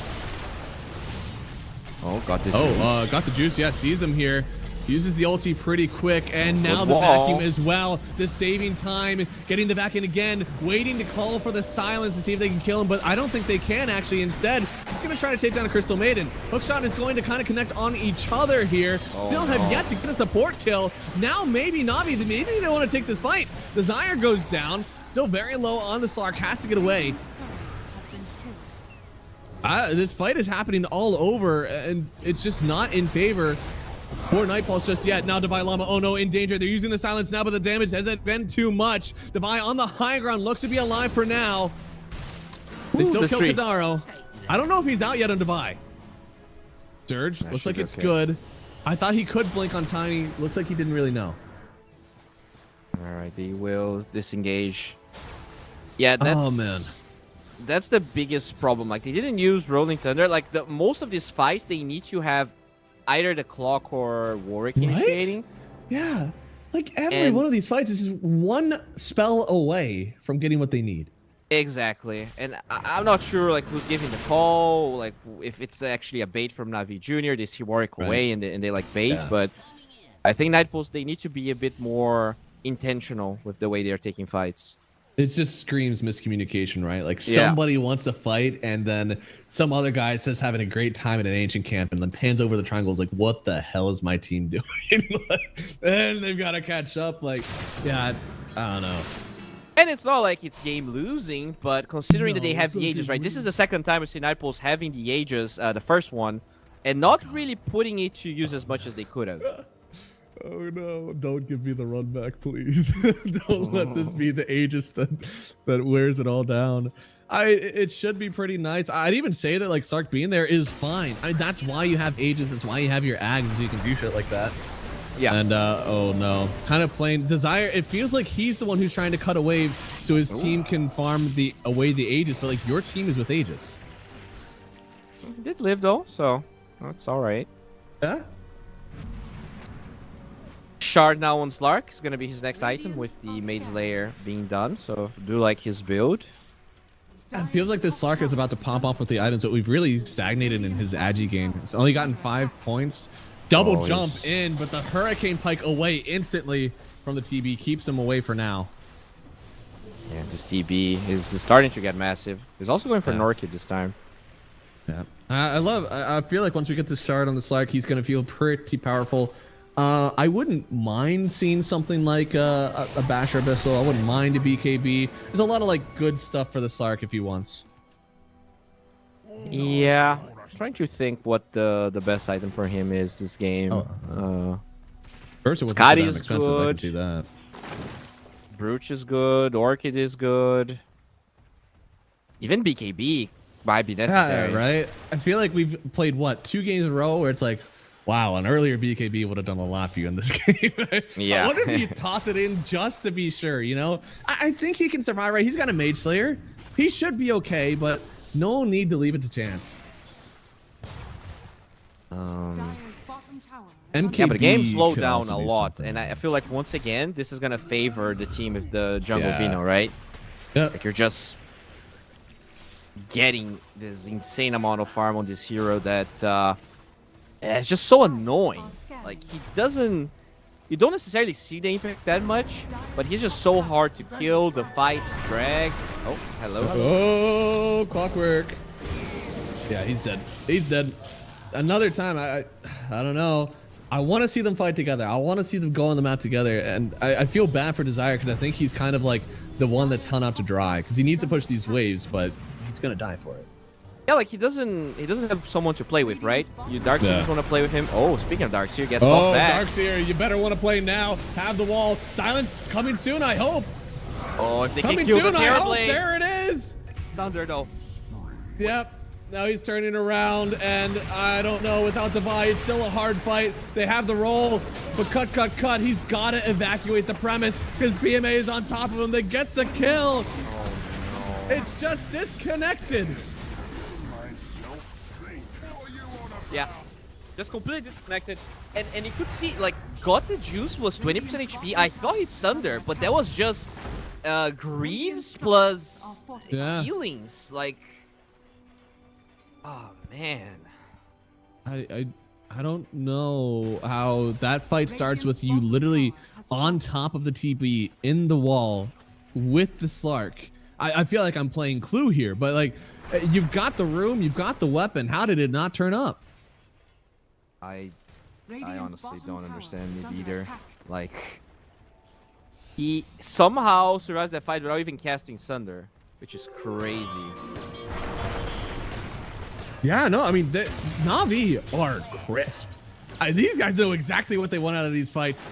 Oh, got the juice. Got the juice. Yeah, sees him here. Uses the ulti pretty quick, and now the vacuum as well. Just saving time, getting the back in again, waiting to call for the silence to see if they can kill him, but I don't think they can actually. Instead, he's going to try to take down a Crystal Maiden. Hookshot is going to kind of connect on each other here. Still have yet to get a support kill. Now maybe Na'Vi, maybe they want to take this fight. The Zyre goes down, still very low on the Slark, has to get away. This fight is happening all over, and it's just not in favor for Nightpulse just yet. Now Divine Llama, oh no, in danger. They're using the silence now, but the damage hasn't been too much. Divine on the high ground, looks to be alive for now. They still kill Kadaro. I don't know if he's out yet on Divine. Dirge, looks like it's good. I thought he could blink on Tiny. Looks like he didn't really know. All right, they will disengage. Yeah, that's... Oh, man. That's the biggest problem. Like, they didn't use Rolling Thunder. Like, most of these fights, they need to have either the Clock or Warwick Right? initiating. Yeah. Like every one of these fights is just one spell away from getting what they need. Exactly, and I'm not sure like who's giving the call, like if it's actually a bait from Navi Jr. They see Warwick away and they like bait, but I think Nightpulse, they need to be a bit more intentional with the way they're taking fights. It just screams miscommunication, right? Like somebody wants to fight, and then some other guy is just having a great time at an ancient camp, and then pans over the triangle. Is like, what the hell is my team doing? And they've got to catch up. Like, yeah, I don't know. And it's not like it's game losing, but considering that they have the Aegis, right? This is the second time we see Nightpulse having the Aegis, the first one, and not really putting it to use as much as they could have. Oh no, don't give me the run back, please. Don't let this be the Aegis that wears it all down. It should be pretty nice. I'd even say that like Sark being there is fine. I mean, that's why you have Aegis, that's why you have your Ags, so you can do shit like that. Yeah. And oh no. Kind of playing Desire, it feels like he's the one who's trying to cut a wave so his team can farm away the Aegis, but like your team is with Aegis. He did live though, so that's alright. Yeah. Shard now on Slark is going to be his next item with the Maze Layer being done, so do like his build. It feels like this Slark is about to pop off with the items, but we've really stagnated in his Agi game. It's only gotten 5 points. Double jump in, but the Hurricane Pike away instantly from the TB keeps him away for now. Yeah, this TB is starting to get massive. He's also going for Norkid this time. Yeah, I feel like once we get this Shard on the Slark, he's going to feel pretty powerful. I wouldn't mind seeing something like a Basher Abyssal. I wouldn't mind a BKB. There's a lot of like good stuff for the Slark if he wants. Yeah, I'm trying to think what the best item for him is this game. First, it Scotty wasn't is so damn expensive. I good. can see that. Brooch is good. Orchid is good. Even BKB might be necessary. Yeah, right? I feel like we've played, what, 2 games in a row where it's like, wow, an earlier BKB would have done a lot for you in this game. Yeah. I wonder if you toss it in just to be sure, you know? I think he can survive, right? He's got a Mage Slayer. He should be okay, but no need to leave it to chance. MKB Yeah, but the game slowed down a lot, and I feel like once again, this is gonna favor the team with the Jungle Vino, right? Yeah. Like you're just getting this insane amount of farm on this hero that it's just so annoying. Like you don't necessarily see the impact that much, but he's just so hard to kill. The fights drag. Oh, hello. Oh, Clockwork. Yeah, he's dead. He's dead. Another time, I don't know. I want to see them fight together. I want to see them go on the map together, and I feel bad for Desire because I think he's kind of like the one that's hung out to dry because he needs to push these waves, but he's gonna die for it. Yeah, like he doesn't have someone to play with, right? You Darkseer just want to play with him. Oh, speaking of Darkseer, gets lost back. Darkseer, you better want to play now. Have the wall. Silence coming soon, I hope. Oh, if they Coming can kill soon, the I hope. Terrorblade. There it is. Thunder though. Yep. Now he's turning around, and I don't know, without Divide, it's still a hard fight. They have the roll, but cut. He's got to evacuate the premise because BMA is on top of him. They get the kill. Oh, no. It's just disconnected. Yeah, just completely disconnected. And you could see, like, got the juice was 20% HP. I thought it's Thunder, but that was just Greaves plus healings. Like, oh man. I don't know how that fight starts with you literally on top of the TP in the wall with the Slark. I feel like I'm playing Clue here, but like, you've got the room, you've got the weapon. How did it not turn up? I honestly don't understand it either. Like, he somehow survives that fight without even casting Sunder, which is crazy. Yeah, no, I mean, Na'Vi are crisp. These guys know exactly what they want out of these fights.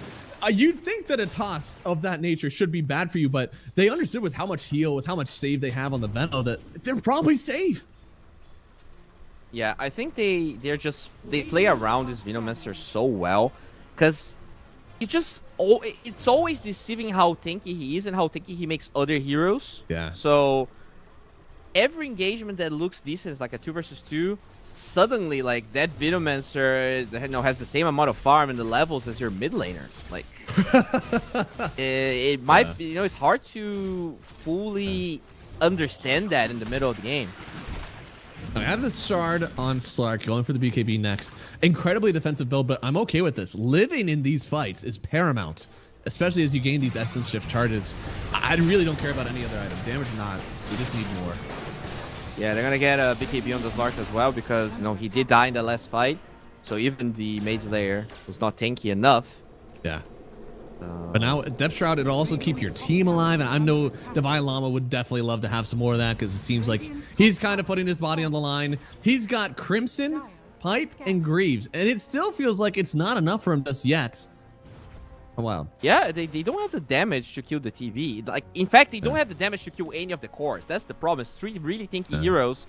You'd think that a toss of that nature should be bad for you, but they understood with how much heal, with how much save they have on the Veno, that they're probably safe. Yeah, I think they play around this Venomancer so well, because it's always deceiving how tanky he is and how tanky he makes other heroes. Yeah. So every engagement that looks decent is like a 2 versus 2. suddenly like that Venomancer is, has the same amount of farm and the levels as your mid laner. Like it might be, it's hard to fully understand that in the middle of the game. I have the shard on Slark, going for the BKB next. Incredibly defensive build, but I'm okay with this. Living in these fights is paramount, especially as you gain these essence shift charges. I really don't care about any other item, damage or not. We just need more. Yeah, they're gonna get a BKB on the Slark as well because he did die in the last fight, so even the Mage Layer was not tanky enough. Yeah. But now Depth Shroud, it'll also keep your team alive, and I know Divine Llama would definitely love to have some more of that because it seems like he's kind of putting his body on the line. He's got Crimson, Pipe, and Greaves, and it still feels like it's not enough for him just yet. Oh, wow. Yeah, they don't have the damage to kill the TV. Like, in fact, they don't have the damage to kill any of the cores. That's the problem. It's 3 really tanky heroes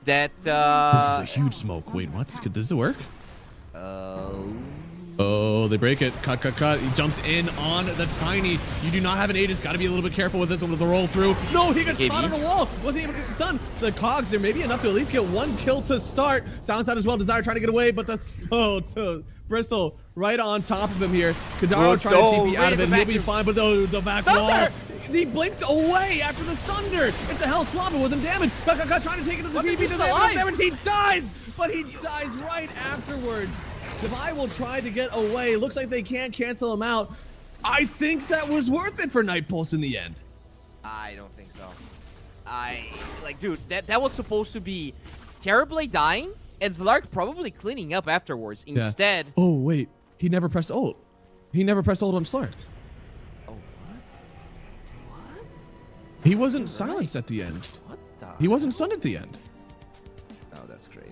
that... This is a huge smoke. Wait, what? Could this work? Oh, they break it. Cut. He jumps in on the Tiny. You do not have an Aegis. Got to be a little bit careful with this one with the roll through. No, he gets caught on the wall. Wasn't able to get the stun. The cogs, there may be enough to at least get 1 kill to start. Silence out as well. Desire trying to get away, but that's to Bristle right on top of him here. Kadaro trying to TP out of it. He'll be fine, but the back wall. He blinked away after the Sunder. It's a hell swap. It wasn't damaged. Cut trying to take it to the TP. Does damage. He dies, but he dies right afterwards. Devi will try to get away. Looks like they can't cancel him out. I think that was worth it for Night Pulse in the end. I don't think so. Dude, that was supposed to be Terrorblade dying and Slark probably cleaning up afterwards. Instead... Yeah. Oh, wait. He never pressed ult. He never pressed ult on Slark. Oh, what? He wasn't silenced at the end. What the... He wasn't stunned at the end. Oh, that's crazy.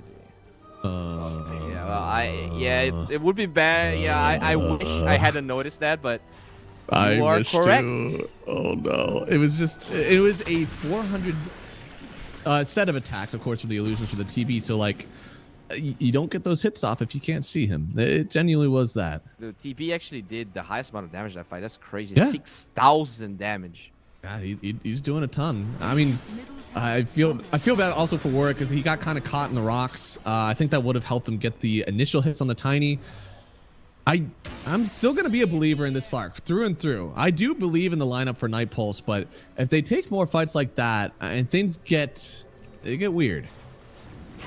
Yeah, well, it would be bad. Yeah, I wish I hadn't noticed that, but you are correct. Oh no, it was a 400 set of attacks, of course, for the illusions for the TB. So like, you don't get those hits off if you can't see him. It genuinely was that. The TB actually did the highest amount of damage that fight. That's crazy. Yeah. 6,000 damage. Yeah, he's doing a ton. I mean, I feel bad also for Warwick because he got kind of caught in the rocks. I think that would have helped him get the initial hits on the Tiny. I'm still going to be a believer in this Slark through and through. I do believe in the lineup for Night Pulse, but if they take more fights like that and things get weird.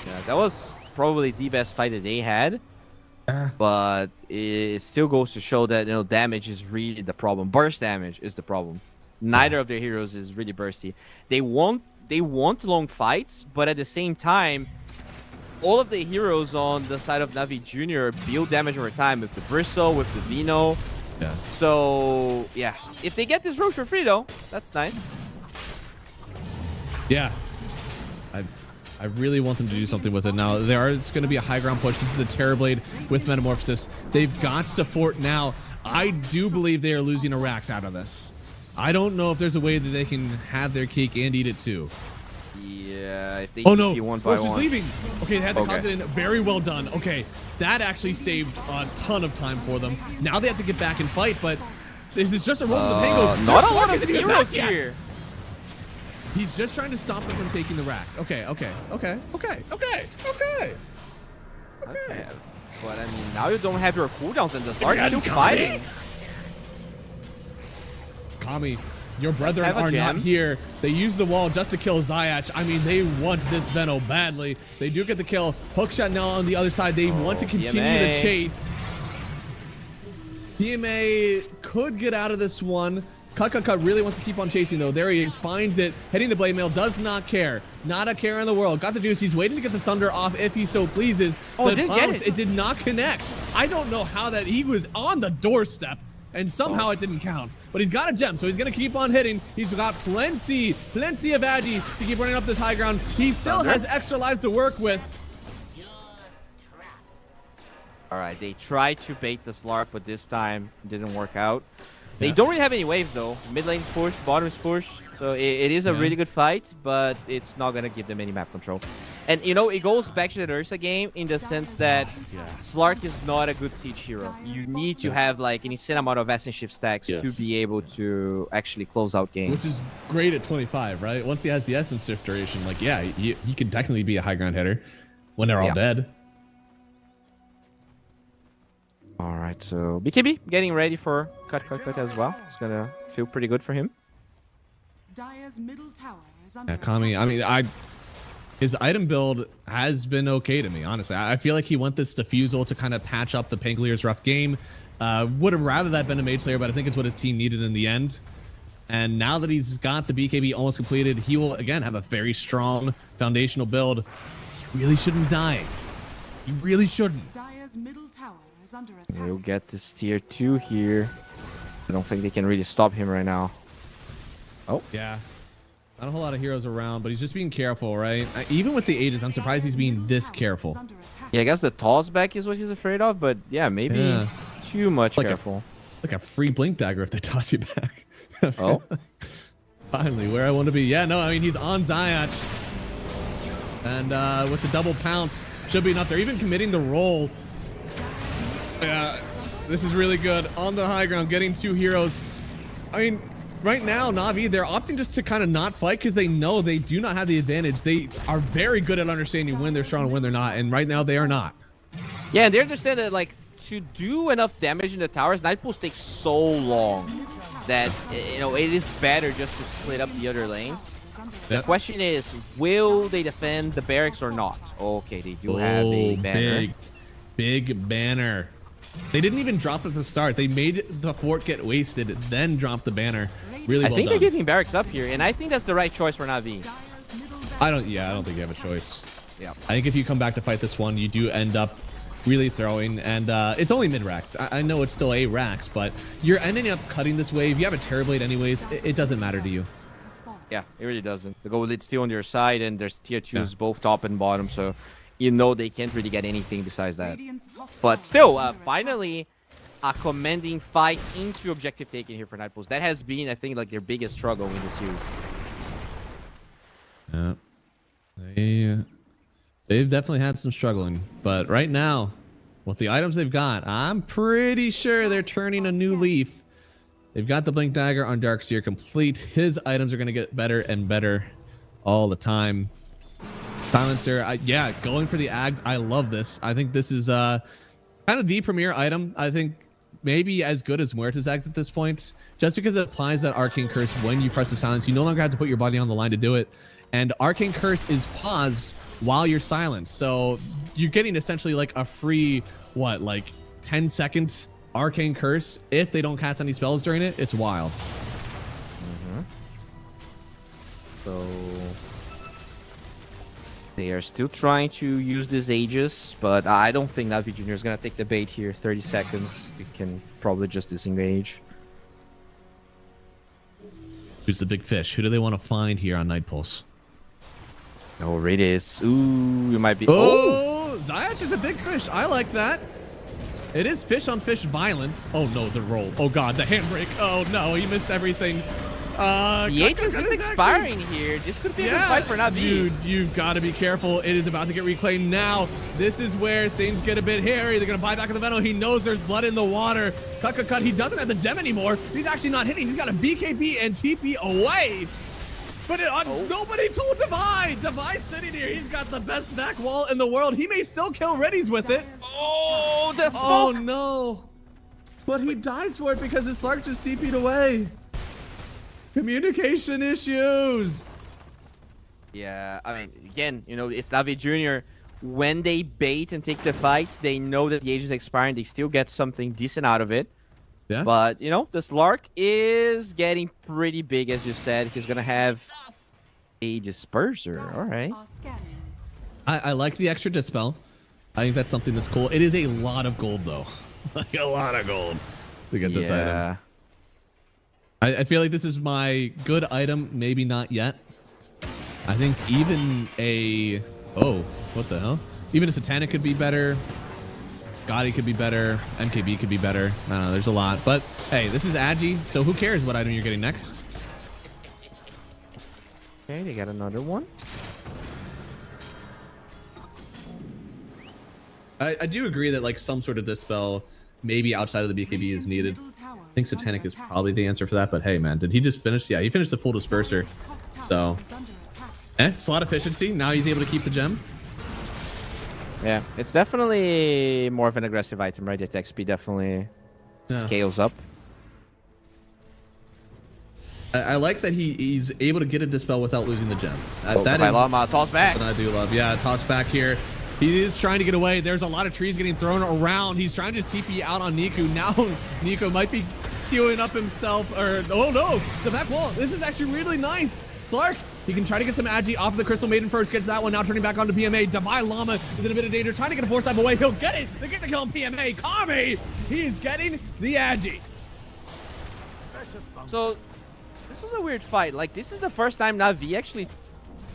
Yeah, that was probably the best fight that they had. But it still goes to show that damage is really the problem. Burst damage is the problem. Neither of their heroes is really bursty. They want long fights, but at the same time, all of the heroes on the side of Navi Jr. build damage over time with the Bristle, with the Vino. Yeah. So yeah, if they get this Roche for free though, that's nice. Yeah. I really want them to do something with it now. It's going to be a high ground push. This is the Terrorblade with Metamorphosis. They've got to fort now. I do believe they are losing a Rax out of this. I don't know if there's a way that they can have their cake and eat it too. Yeah, if they oh no, one by she's one. leaving. Okay, they had the content in. Very well done. Okay, that actually saved a ton of time for them. Now they have to get back and fight, but this is just a roll of the Pango. Not a lot of heroes here. He's just trying to stop them from taking the racks. Okay. Okay. But I mean, now you don't have your cooldowns and the Slark still fighting. Kami, your brethren are not here. They use the wall just to kill Zayach. I mean, they want this Veno badly. They do get the kill. Hookshot now on the other side. They want to continue the chase. PMA could get out of this one. Cut really wants to keep on chasing though. There he is, finds it, hitting the blade mail, does not care. Not a care in the world. Got the juice, he's waiting to get the Sunder off if he so pleases. Oh, it didn't get it. It did not connect. I don't know how that, he was on the doorstep and somehow it didn't count. But he's got a gem, so he's gonna keep on hitting. He's got plenty of agi to keep running up this high ground. He still has extra lives to work with. All right, they tried to bait the Slark, but this time it didn't work out. They don't really have any waves though. Mid lane's push, bottom's push. So it is a really good fight, but it's not going to give them any map control. And it goes back to the Ursa game in the sense that Slark is not a good siege hero. You need to have like an insane amount of essence shift stacks to be able to actually close out games. Which is great at 25, right? Once he has the essence shift duration, like he can technically be a high ground hitter. when they're all dead. All right, so BKB getting ready for cut as well. It's gonna feel pretty good for him. Dire's middle tower is under Kami, I mean, his item build has been okay to me, honestly. I feel like he went this Diffusal to kind of patch up the Panglier's rough game. Would have rather that been a Mage Slayer, but I think it's what his team needed in the end. And now that he's got the BKB almost completed, he will, again, have a very strong foundational build. He really shouldn't die. He really shouldn't. Dire's middle tower is under attack. We'll get this tier 2 here. I don't think they can really stop him right now. Oh. Yeah. Not a whole lot of heroes around, but he's just being careful, right? Even with the Aegis, I'm surprised he's being this careful. Yeah, I guess the toss back is what he's afraid of, but yeah, maybe too much careful. Like a free blink dagger if they toss you back. Oh. Finally, where I want to be. Yeah, no, I mean, he's on Zayach. And with the double pounce, should be enough. They're even committing the roll. Yeah, this is really good. On the high ground, getting 2 heroes. I mean, right now, Na'Vi, they're opting just to kind of not fight because they know they do not have the advantage. They are very good at understanding when they're strong and when they're not. And right now, they are not. Yeah, and they understand that, like, to do enough damage in the towers, Night Pulse takes so long that, you know, it is better just to split up the other lanes. The question is, will they defend the barracks or not? Okay, they do have a banner. Big banner. They didn't even drop at the start. They made the fort get wasted, then dropped the banner. Really well I think done. they're giving barracks up here, and I think that's the right choice for Na'Vi. I don't think you have a choice. Yeah. I think if you come back to fight this one, you do end up really throwing, and it's only mid-racks. I know it's still a racks, but you're ending up cutting this wave. You have a Terrorblade anyways. It doesn't matter to you. Yeah, it really doesn't. The goal lead's still on your side, and there's tier 2s both top and bottom, so you know they can't really get anything besides that. But still, finally, a commanding fight into objective taking here for Night Pulse. That has been, I think, like their biggest struggle in the series. Yeah. They've definitely had some struggling, but right now, with the items they've got, I'm pretty sure they're turning a new leaf. They've got the Blink Dagger on Darkseer complete. His items are going to get better and better all the time. Silencer, yeah, going for the Ags. I love this. I think this is kind of the premier item. I think maybe as good as Muerte's Ags at this point, just because it applies that Arcane Curse when you press the silence. You no longer have to put your body on the line to do it. And Arcane Curse is paused while you're silenced. So you're getting essentially like a free, what, like 10-second Arcane Curse if they don't cast any spells during it. It's wild. So they are still trying to use this Aegis, but I don't think Na'Vi Jr. is going to take the bait here. 30 seconds. You can probably just disengage. Who's the big fish? Who do they want to find here on Night Pulse? Oh, Radius. Ooh, you might be... Oh, Zayach is a big fish. I like that. It is fish on fish violence. Oh, no, the roll. Oh, God, the handbrake. Oh, no, he missed everything. The Aegis is expiring here. This could be a good fight for Na'Vi. Dude, you've got to be careful. It is about to get reclaimed now. This is where things get a bit hairy. They're going to buy back on the Venom. He knows there's blood in the water. Cut. He doesn't have the gem anymore. He's actually not hitting. He's got a BKB and TP away. But nobody told Devi. Devi's sitting here. He's got the best back wall in the world. He may still kill Reddies with it. Oh, that's Oh, no. But he dies for it because his Slark just TP'd away. Communication issues. Yeah, I mean, again, you know, it's Na'Vi Jr. When they bait and take the fight, they know that the Aegis is expiring. They still get something decent out of it. Yeah. But, you know, the Slark is getting pretty big, as you said. He's going to have a Disperser. All right. I like the extra Dispel. I think that's something that's cool. It is a lot of gold, though. Like a lot of gold to get this item. I feel like this is my good item. Maybe not yet. I think even a... Oh, what the hell? Even a Satanic could be better. Gotti could be better. MKB could be better. I don't know. There's a lot. But, hey, this is Agi, so who cares what item you're getting next? Okay, they got another one. I do agree that, like, some sort of Dispel, maybe outside of the BKB, is needed. I think Satanic is probably the answer for that, but hey, man, did he just finish? Yeah, he finished the full Disperser. So, slot efficiency. Now he's able to keep the gem. Yeah, it's definitely more of an aggressive item, right? Its XP definitely scales up. I like that he's able to get a dispel without losing the gem. That is Llama, toss back. What I do love. Yeah, toss back here. He is trying to get away. There's a lot of trees getting thrown around. He's trying to just TP out on Niku. Now Niku might be queuing up himself. Or oh no, the back wall. This is actually really nice. Slark, he can try to get some Agi off of the Crystal Maiden first. Gets that one. Now turning back onto PMA. Divine Llama is in a bit of danger. Trying to get a 4-step away. He'll get it. They get the kill on PMA. Kami, he's getting the Agi. So this was a weird fight. Like, this is the first time now V actually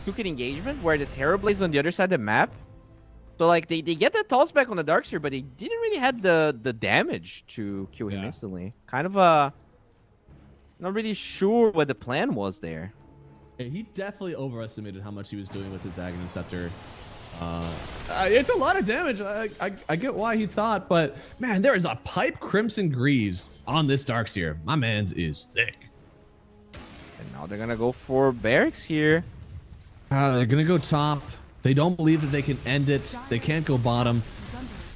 took an engagement where the Terrorblade is on the other side of the map. So, like, they get that toss back on the Darkseer, but they didn't really have the damage to kill him instantly. Kind of not really sure what the plan was there. Yeah, he definitely overestimated how much he was doing with his Aghanim Scepter. It's a lot of damage. I get why he thought, but man, there is a pipe Crimson Greaves on this Darkseer. My man's is thick. And now they're gonna go for barracks here. They're gonna go top. They don't believe that they can end it. They can't go bottom.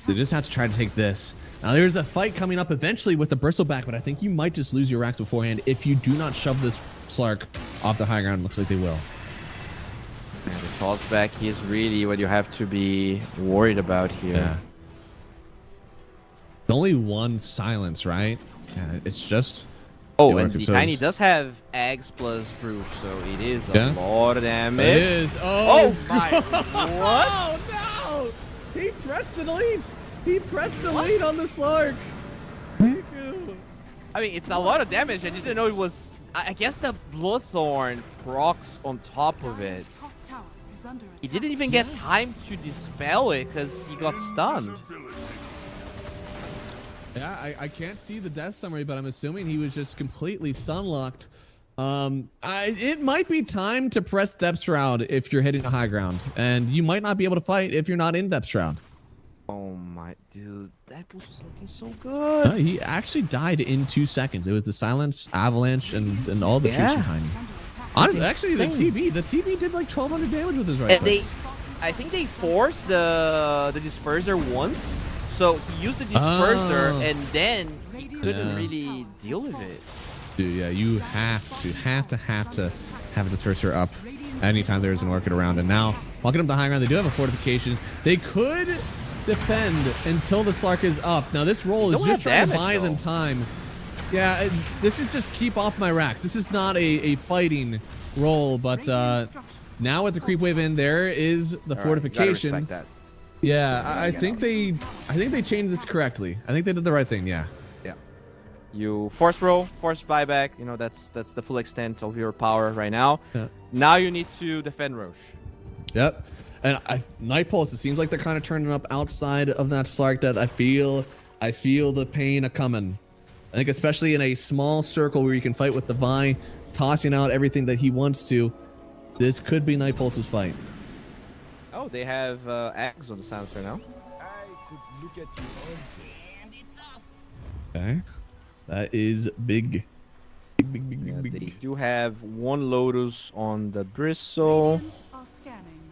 They just have to try to take this. Now there's a fight coming up eventually with the Bristleback, but I think you might just lose your racks beforehand if you do not shove this Slark off the high ground. Looks like they will. And the toss back is really what you have to be worried about here. Yeah. Only one silence, right? Yeah, it's just. Oh, and the Tiny does have Eggs plus Brooch, so it is a lot of damage. It is. Oh my. What? Oh, no. He pressed delete. He pressed delete on the Slark. I mean, it's a lot of damage. I didn't know it was. I guess the Bloodthorn procs on top of it. He didn't even get time to dispel it because he got stunned. Yeah, I can't see the death summary, but I'm assuming he was just completely stun locked. It might be time to press Depth Shroud if you're hitting a high ground, and you might not be able to fight if you're not in Depth Shroud. Oh my dude, that boost was looking so good. He actually died in 2 seconds. It was the silence, avalanche, and all the troops behind him. Honestly, actually, the TB did like 1,200 damage with his right clicks. I think they forced the disperser once. So he used the disperser and then he couldn't really deal with it. Dude, yeah, you have to have the disperser up anytime there's an Orchid around. And now, walking up the high ground, they do have a fortification. They could defend until the Slark is up. Now, this roll is just trying to buy them time. Yeah, this is just keep off my racks. This is not a fighting roll, but now with the creep wave in, there is the fortification. Gotta respect that. Yeah, I think they changed this correctly. I think they did the right thing. Yeah. Yeah. You force roll, force buyback. You know that's the full extent of your power right now. Yeah. Now you need to defend Roche. Yep. And Night Pulse. It seems like they're kind of turning up outside of that Slark. That I feel the pain a coming. I think especially in a small circle where you can fight with the Vi, tossing out everything that he wants to. This could be Night Pulse's fight. Oh, they have Eggs on the silencer now. I could look at you all day and it's off. Okay. That is big. Big. They do have one Lotus on the Bristle.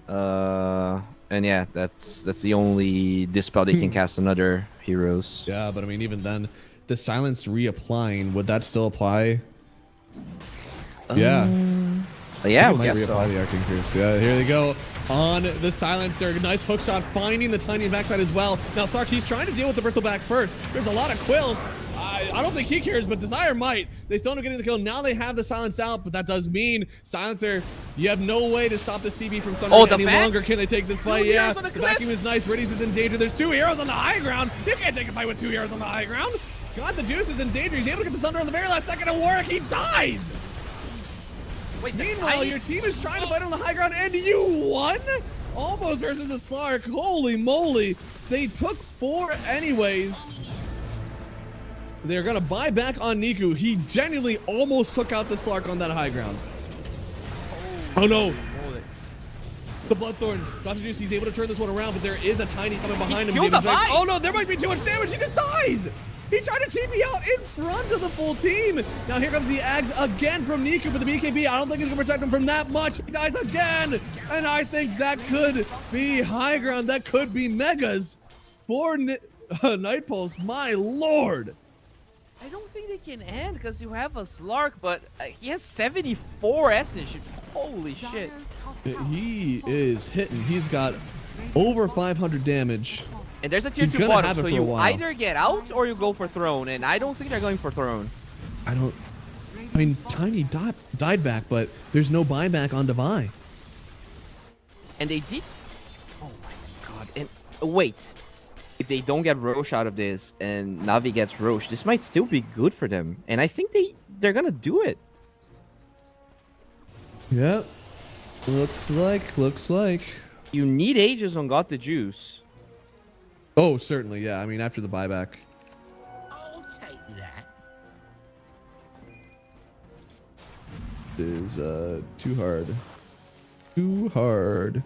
And yeah, that's the only dispel they can cast on other heroes. Yeah, but I mean, even then, the silence reapplying, would that still apply? Yeah. Yeah, I might reapply the Arctic Curse. Yeah, here they go. On the silencer, nice hook shot, finding the Tiny backside as well. Now Slark, he's trying to deal with the Bristleback first. There's a lot of quills. I don't think he cares, but Desire might. They still end up getting the kill. Now they have the silence out, but that does mean Silencer, you have no way to stop the CB from Sunrise any longer. Can they take this fight? Yeah, the vacuum is nice. Riddies is in danger. There's 2 heroes on the high ground. You can't take a fight with 2 heroes on the high ground. God, the Juice is in danger. He's able to get the Sunder on the very last second of Warwick. He dies. Wait, meanwhile, your team is trying to fight on the high ground, and you won? Almost versus the Slark. Holy moly. They took 4 anyways. They're going to buy back on Niku. He genuinely almost took out the Slark on that high ground. Oh, no. The Bloodthorn. Dr. Juice, he's able to turn this one around, but there is a Tiny coming behind him. Oh, no, there might be too much damage. He just died. He tried to TP out in front of the full team. Now here comes the Ags again from Niku for the BKB. I don't think he's gonna protect him from that much. He dies again. And I think that could be high ground. That could be megas for Night Pulse. My lord. I don't think they can end because you have a Slark, but he has 74 essence. Holy shit. He is hitting. He's got over 500 damage. And there's a tier 2 bottom, so you either get out or you go for throne, and I don't think they're going for throne. I mean, Tiny died back, but there's no buyback on Devi. And they did... Oh my god. And wait. If they don't get Roche out of this, and Navi gets Roche, this might still be good for them. And I think they're gonna do it. Yep. Looks like. You need Aegis on Got the Juice. Oh, certainly, yeah. I mean, after the buyback. I'll take that. It is too hard. Too hard.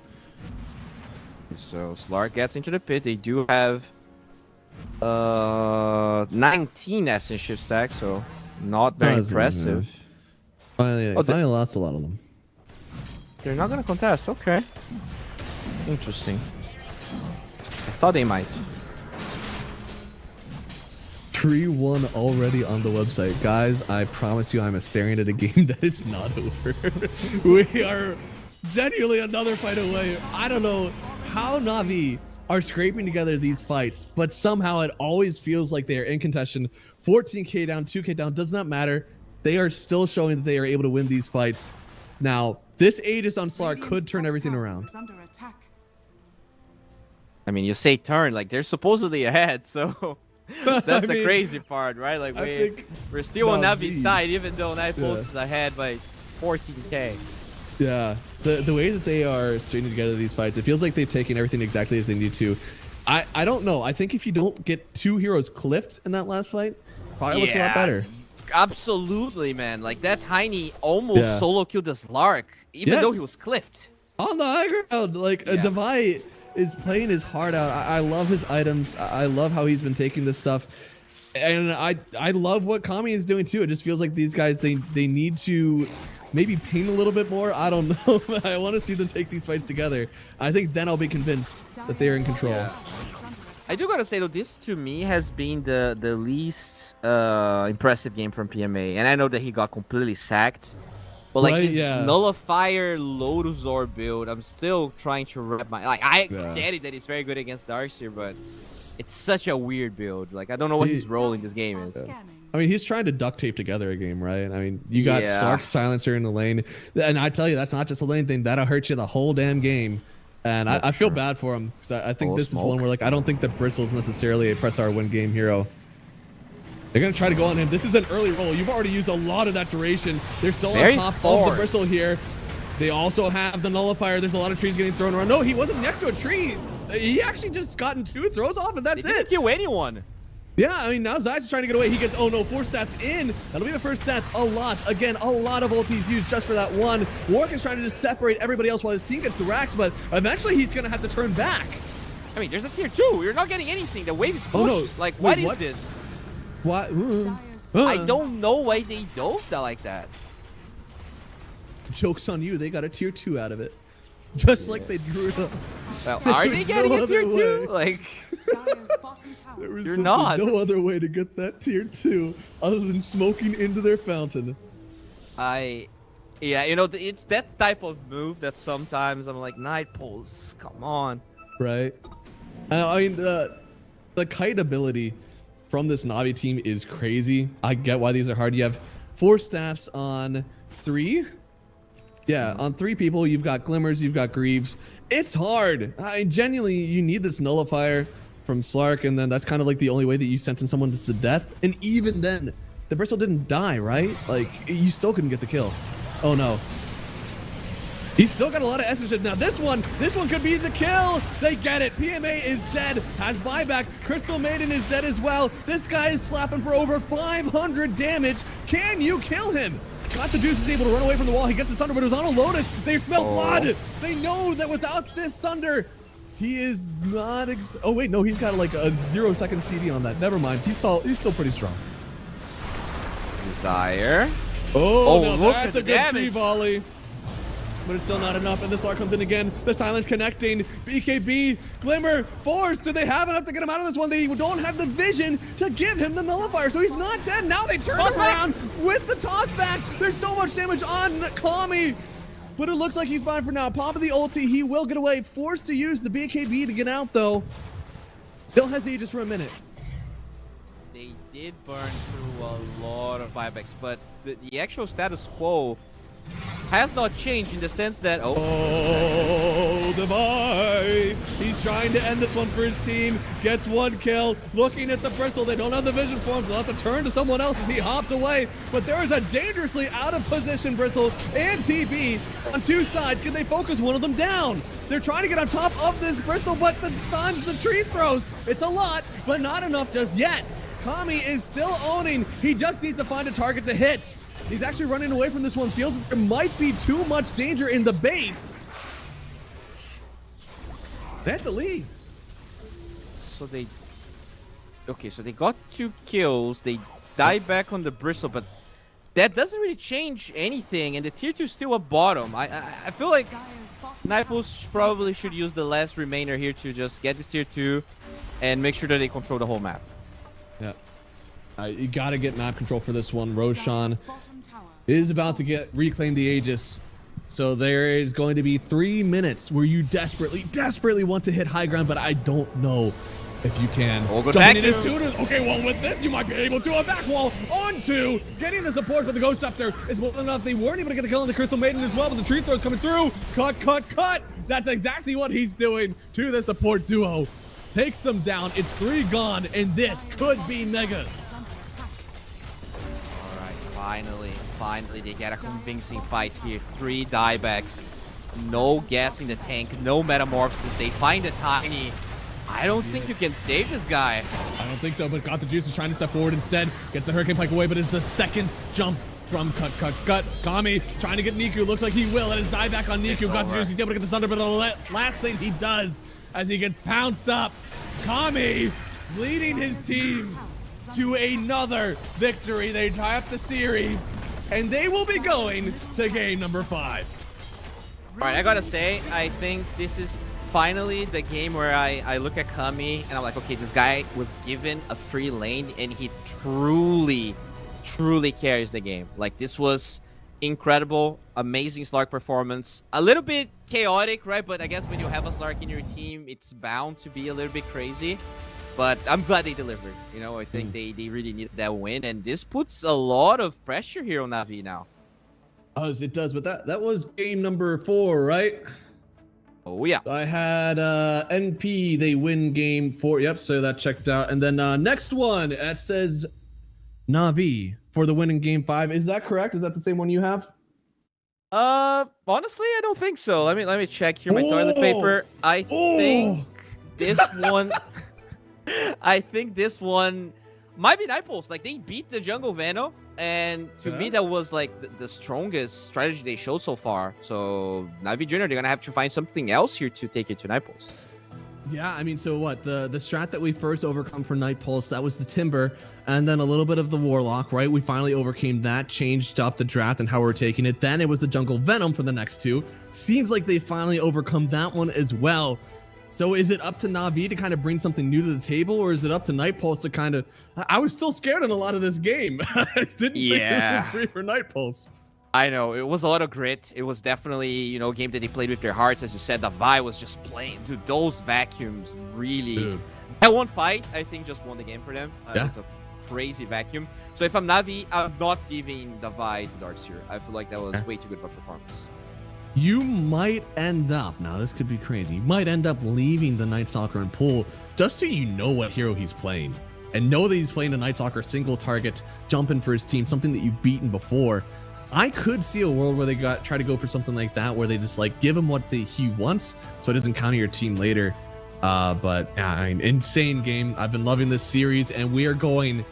So Slark gets into the pit. They do have 19 essence shift stacks, so not very impressive. Finally lost a lot of them. They're not gonna contest. Okay. Interesting. I thought they might. 3-1 already on the website. Guys, I promise you I'm staring at a game that is not over. We are genuinely another fight away. I don't know how Navi are scraping together these fights, but somehow it always feels like they are in contention. 14k down, 2k down, does not matter. They are still showing that they are able to win these fights. Now, this Aegis on Slark could turn everything around. I mean, you say turn, like they're supposedly ahead, so that's the crazy part, right? Like we're still on Navi's side, even though Night Pulse is ahead by 14k. Yeah, the way that they are stringing together these fights, it feels like they've taken everything exactly as they need to. I don't know. I think if you don't get 2 heroes clipped in that last fight, probably looks a lot better. Absolutely, man. Like that Tiny almost solo killed the Slark, even though he was clipped. On the high ground, like Devi is playing his heart out. I love his items. I love how he's been taking this stuff. And I love what Kami is doing too. It just feels like these guys, they need to maybe ping a little bit more. I don't know. I want to see them take these fights together. I think then I'll be convinced that they are in control. Yeah. I do gotta say though, this to me has been the least impressive game from PMA. And I know that he got completely sacked. But like this Nullifier Lotus Orb build, I'm still trying to wrap my... Like, I get it that he's very good against Darkseer, but it's such a weird build. Like, I don't know what his role in this game is. I mean, he's trying to duct tape together a game, right? I mean, you got Slark's Silencer in the lane. And I tell you, that's not just a lane thing. That'll hurt you the whole damn game. And I feel bad for him, because I think this is one where, like, I don't think that Bristle's necessarily a press R win game hero. They're going to try to go on him. This is an early roll. You've already used a lot of that duration. They're still on top of the Bristle here. They also have the Nullifier. There's a lot of trees getting thrown around. No, he wasn't next to a tree. He actually just gotten 2 throws off, and that's it. Didn't kill anyone. Yeah, I mean, now Zai's trying to get away. He gets, 4 stats in. That'll be the first stats. A lot. Again, a lot of ultis used just for that one. Wark is trying to just separate everybody else while his team gets the racks, but eventually he's going to have to turn back. I mean, there's a tier 2. You're not getting anything. The wave is pushed. Like, what is this? What? I don't know why they dove that like that. Joke's on you. They got a tier 2 out of it. Just like they drew it up. Well, are they getting a tier 2? Like, you're not. No other way to get that tier 2 other than smoking into their fountain. Yeah, you know, it's that type of move that sometimes I'm like, Night Pulse, come on. Right. I mean, the kite ability from this Navi team is crazy. I get why these are hard. You have 4 staffs on 3. Yeah, on 3 people. You've got Glimmers, you've got Greaves. It's hard. Genuinely, you need this Nullifier from Slark, and then that's kind of like the only way that you sentence someone to death. And even then, the Bristle didn't die, right? Like, you still couldn't get the kill. Oh no. He's still got a lot of essence. Now this one could be the kill. They get it. PMA is dead. Has buyback. Crystal Maiden is dead as well. This guy is slapping for over 500 damage. Can you kill him? Got the Juice is able to run away from the wall. He gets the Sunder, but it was on a Lotus. They smell blood. They know that without this Sunder, He is not. Oh wait, no, he's got like a 0-second CD on that. Never mind. He's still pretty strong. Desire. Oh, now look that's at a the good damage. tree volley. But it's still not enough, and the Slar comes in again. The silence connecting. BKB, Glimmer, Force. Do they have enough to get him out of this one? They don't have the vision to give him the nullifier, so he's not dead. Now they turn him around with the toss back. There's so much damage on Kami, but it looks like he's fine for now. Pop of the ulti, he will get away. Forced to use the BKB to get out, though. They'll hesitate just for a minute. They did burn through a lot of buybacks, but the actual status quo has not changed in the sense that Oh, Devi! He's trying to end this one for his team. Gets one kill. Looking at the bristle. They don't have the vision for him. They'll have to turn to someone else as he hops away. But there is a dangerously out of position bristle and TB on two sides. Can they focus one of them down? They're trying to get on top of this bristle, but the stuns, the tree throws. It's a lot, but not enough just yet. Kami is still owning. He just needs to find a target to hit. He's actually running away from this one. Feels that there might be too much danger in the base. They have to leave. so they got 2 kills. They die back on the bristle, but that doesn't really change anything. And the tier 2 is still a bottom. I feel like Nipos probably should use the last remainder here to just get this tier 2 and make sure that they control the whole map. Yeah. You got to get map control for this one. Roshan is about to reclaim the Aegis. So there is going to be 3 minutes where you desperately want to hit high ground, but I don't know if you can. Oh, good back. Okay, well, with this, you might be able to. A back wall onto getting the support for the Ghost Scepter is well enough. They weren't able to get the kill on the Crystal Maiden as well, but the tree throw is coming through. Cut. That's exactly what he's doing to the support duo. Takes them down. It's 3 gone, and this could be Megas. Finally, they get a convincing fight here. 3 diebacks, no gas in the tank, no metamorphosis. They find a Tiny. I don't think you can save this guy. I don't think so, but Got the Juice is trying to step forward instead. Gets the Hurricane Pike away, but it's the second jump from Cut. Kami trying to get Niku. Looks like he will. Let his dieback on Niku. Got the Juice. He's able to get the Thunder, but the last thing he does as he gets pounced up. Kami leading his team to another victory. They tie up the series, and they will be going to game number 5. All right, I gotta say, I think this is finally the game where I look at Kami and I'm like, okay, this guy was given a free lane and he truly carries the game. Like, this was incredible, amazing Slark performance. A little bit chaotic, right? But I guess when you have a Slark in your team, it's bound to be a little bit crazy. But I'm glad they delivered. You know, I think they really needed that win, and this puts a lot of pressure here on Na'Vi now. It does, but that was game number 4, right? Oh yeah. I had NP, they win game 4. Yep, so that checked out. And then next one, that says Na'Vi for the win in game 5. Is that correct? Is that the same one you have? Honestly, I don't think so. Let me check here my toilet paper. I think this one I think this one might be Nipos. Like, they beat the Jungle Vano, and to me that was like the strongest strategy they showed so far. So Na'Vi Junior, they're gonna have to find something else here to take it to Nipos. Yeah, I mean, so what? The strat that we first overcome for Night Pulse, that was the Timber, and then a little bit of the Warlock, right? We finally overcame that, changed up the draft and how we're taking it. Then it was the Jungle Venom for the next 2. Seems like they finally overcome that one as well. So is it up to Na'Vi to kind of bring something new to the table, or is it up to Night Pulse to kind of... I was still scared in a lot of this game. I didn't think this was free for Night Pulse. I know, it was a lot of grit. It was definitely, you know, a game that they played with their hearts. As you said, the Vi was just playing. Dude, those vacuums really... Dude. That one fight, I think, just won the game for them. It's a crazy vacuum. So if I'm Na'Vi, I'm not giving the Vi the darts here. I feel like that was way too good of a performance. You might end up, now this could be crazy, you might end up leaving the Night Stalker in pool just so you know what hero he's playing. And know that he's playing a Night Stalker single target, jumping for his team, something that you've beaten before. I could see a world where they try to go for something like that, where they just like give him what he wants so it doesn't counter your team later. But yeah, I mean, insane game. I've been loving this series, and we are going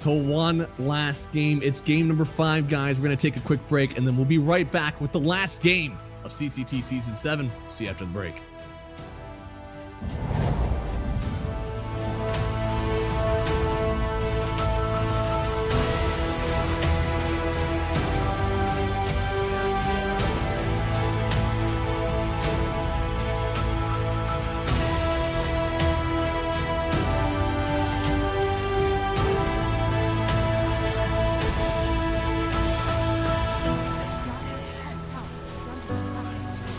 to one last game. It's game number 5, guys. We're going to take a quick break, and then we'll be right back with the last game of CCT Season 7. See you after the break. Dire's top tower is under attack.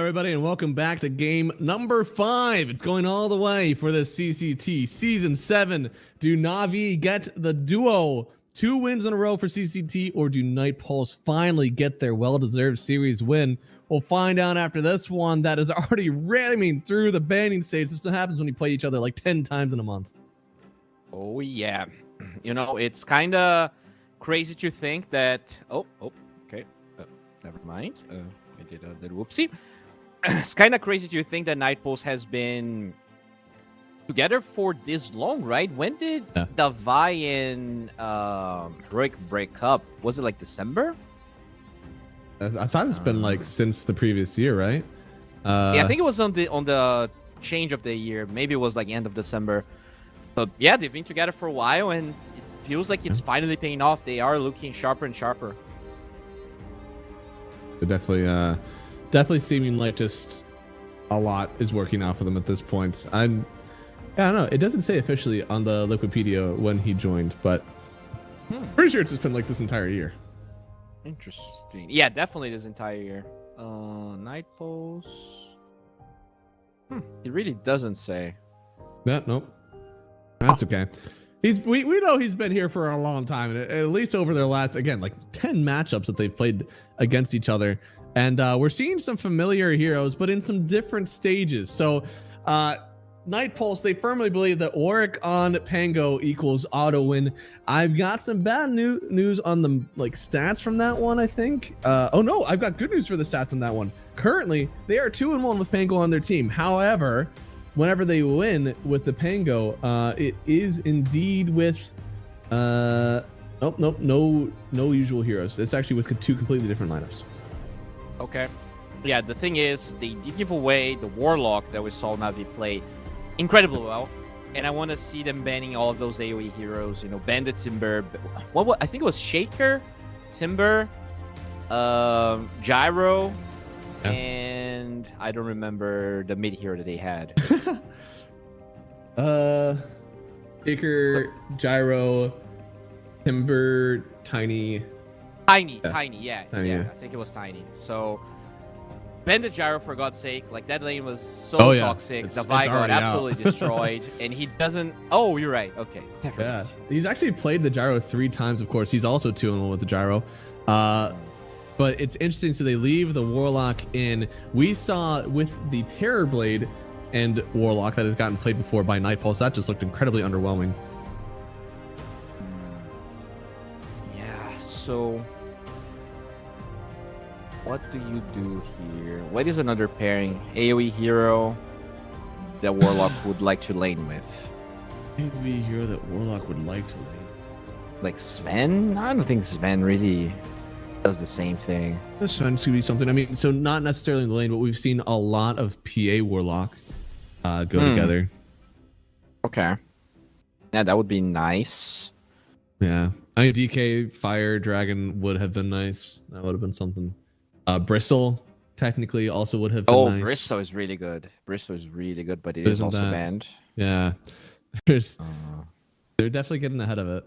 everybody, and welcome back to game number 5. It's going all the way for the CCT Season 7. Do Na'Vi get the duo? 2 wins in a row for CCT, or do Night Pulse finally get their well-deserved series win? We'll find out after this one that is already ramming through the banning stage. This is what happens when you play each other like 10 times in a month. Oh, yeah. You know, it's kind of crazy to think that... Oh, okay. Never mind. I did a little whoopsie. It's kind of crazy to think that Night Pulse has been together for this long, right? When did Davai and Heroic break up? Was it like December? I thought it's been like since the previous year, right? Yeah, I think it was on the change of the year. Maybe it was like end of December. But yeah, they've been together for a while, and it feels like it's finally paying off. They are looking sharper and sharper. They're definitely seeming like just a lot is working out for them at this point. I don't know. It doesn't say officially on the Liquipedia when he joined, but pretty sure it's just been like this entire year. Interesting. Yeah, definitely this entire year. Night Pulse. It really doesn't say. Yeah, nope. That's okay. We know he's been here for a long time, and at least over their last, again, like 10 matchups that they've played against each other. And we're seeing some familiar heroes, but in some different stages. So Night Pulse, they firmly believe that Warwick on Pango equals auto win. I've got some bad news on the stats from that one, I think. Oh no, I've got good news for the stats on that one. Currently, they are 2-1 with Pango on their team. However, whenever they win with the Pango, it is indeed with no usual heroes. It's actually with 2 completely different lineups. Okay. Yeah, the thing is, they did give away the Warlock that we saw Na'Vi play incredibly well, and I want to see them banning all of those AoE heroes. You know, ban the Timber. I think it was Shaker, Timber, Gyro, and I don't remember the mid hero that they had. Shaker, Gyro, Timber, Tiny. Tiny, yeah. I think it was Tiny. So, ban the Gyro for God's sake. Like, that lane was so toxic. The Vi got absolutely destroyed, and he doesn't... Oh, you're right. Okay. Yeah. He's actually played the Gyro 3 times, of course. He's also 2-1 with the Gyro. But it's interesting. So they leave the Warlock in. We saw with the Terrorblade and Warlock that has gotten played before by Night Pulse. That just looked incredibly underwhelming. Yeah, so... what do you do here? What is another pairing? AoE hero that Warlock would like to lane with? AoE hero that Warlock would like to lane. Like Sven? I don't think Sven really does the same thing. Sven could be something. I mean, so not necessarily in the lane, but we've seen a lot of PA Warlock go together. Okay. Yeah, that would be nice. Yeah. I mean, DK Fire Dragon would have been nice. That would have been something. Bristle technically also would have been nice. Bristle is really good. Bristle is really good, but it is also banned. Yeah. They're definitely getting ahead of it.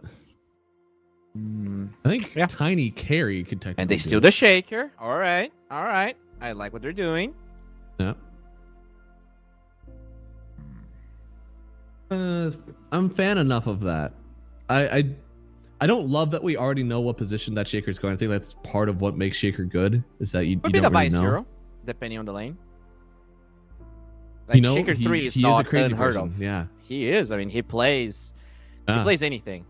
I think Tiny Carry could technically. And they steal the Shaker. All right. I like what they're doing. Yeah. I'm fan enough of that. I don't love that we already know what position that Shaker's going. I think that's part of what makes Shaker good, is that you don't really know. Hero, depending on the lane. Like, Shaker 3 is not unheard of. Yeah. He is. I mean, he plays anything.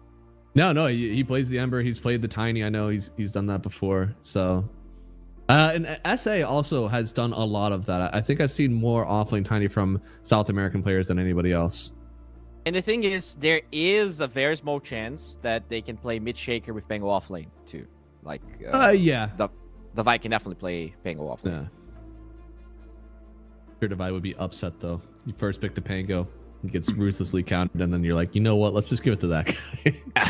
No, he plays the Ember. He's played the Tiny. I know he's done that before. So, and SA also has done a lot of that. I think I've seen more offlane Tiny from South American players than anybody else. And the thing is, there is a very small chance that they can play mid Shaker with Pango offlane too. Like, the Vi can definitely play Pango offlane. Yeah. Sure, Devi would be upset though. You first pick the Pango, he gets ruthlessly counted, and then you're like, you know what? Let's just give it to that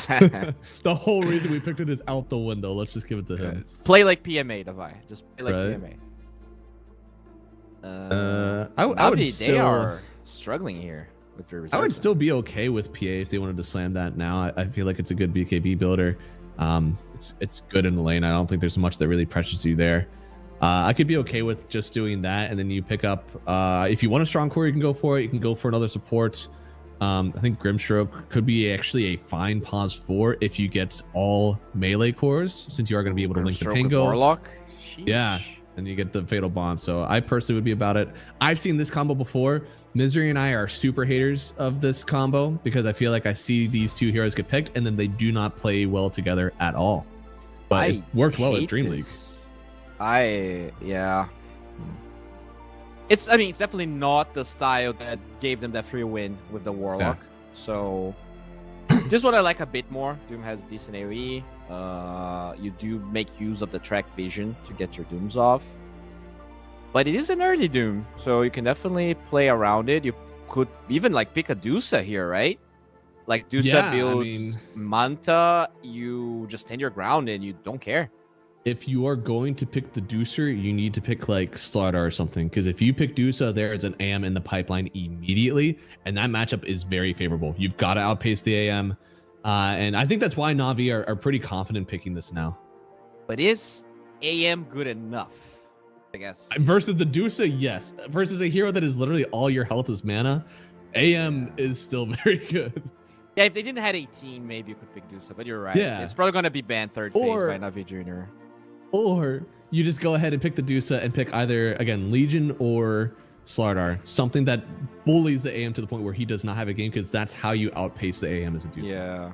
guy. The whole reason we picked it is out the window. Let's just give it to him. Play like PMA, Devi. Just play like PMA. I would they are struggling here. I would still be okay with PA if they wanted to slam that now. I feel like it's a good BKB builder. It's good in the lane. I don't think there's much that really pressures you there. I could be okay with just doing that, and then you pick up. If you want a strong core, you can go for it. You can go for another support. I think Grimstroke could be actually a fine pause 4 if you get all melee cores, since you are going to be able to link the Pingo. Warlock. Sheesh. Yeah, and you get the Fatal Bond. So I personally would be about it. I've seen this combo before. Misery and I are super haters of this combo because I feel like I see these two heroes get picked and then they do not play well together at all. But it worked well at Dream League. Yeah. It's definitely not the style that gave them that free win with the Warlock. Yeah. So this is what I like a bit more. Doom has decent AoE. You do make use of the track vision to get your Dooms off. But it is an early Doom, so you can definitely play around it. You could even like pick a Dusa here, right? Like Dusa builds Manta, you just stand your ground and you don't care. If you are going to pick the Deucer, you need to pick like Slaughter or something. Because if you pick Dusa, there is an AM in the pipeline immediately. And that matchup is very favorable. You've got to outpace the AM. And I think that's why Na'Vi are pretty confident picking this now. But is AM good enough? I guess. Versus the Dusa, yes. Versus a hero that is literally all your health is mana, AM is still very good. Yeah, if they didn't have 18, maybe you could pick Dusa, but you're right. Yeah. It's probably going to be banned third phase by Na'Vi Jr. Or you just go ahead and pick the Dusa and pick either, again, Legion or Slardar. Something that bullies the AM to the point where he does not have a game, because that's how you outpace the AM as a Dusa. Yeah.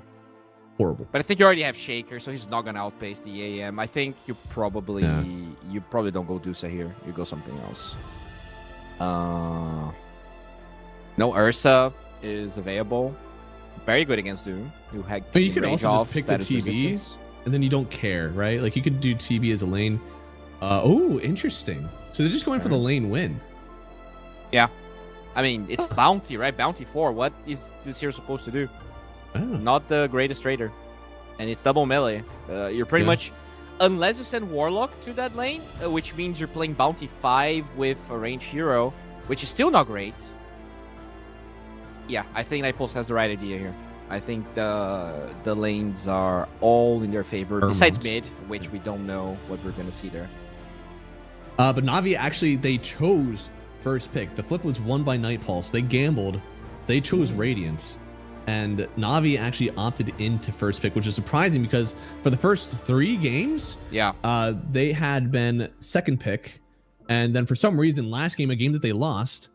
Horrible. But I think you already have Shaker, so he's not going to outpace the AM. I think you probably don't go Dusa here. You go something else. No, Ursa is available. Very good against Doom. You could also just pick the TB, and then you don't care, right? Like you could do TB as a lane. Oh, interesting. So they're just going for the lane win. Yeah. I mean, it's Bounty, right? Bounty 4. What is this hero supposed to do? Oh. Not the greatest trader. And it's double melee. You're pretty much, unless you send Warlock to that lane, which means you're playing Bounty 5 with a ranged hero, which is still not great. Yeah, I think Nightpulse has the right idea here. I think the lanes are all in their favor, besides mid, which we don't know what we're going to see there. But Na'Vi actually, they chose first pick. The flip was won by Nightpulse. They gambled. They chose Radiance. And Na'Vi actually opted into first pick, which is surprising because for the first 3 games, they had been second pick. And then for some reason, last game, a game that they lost,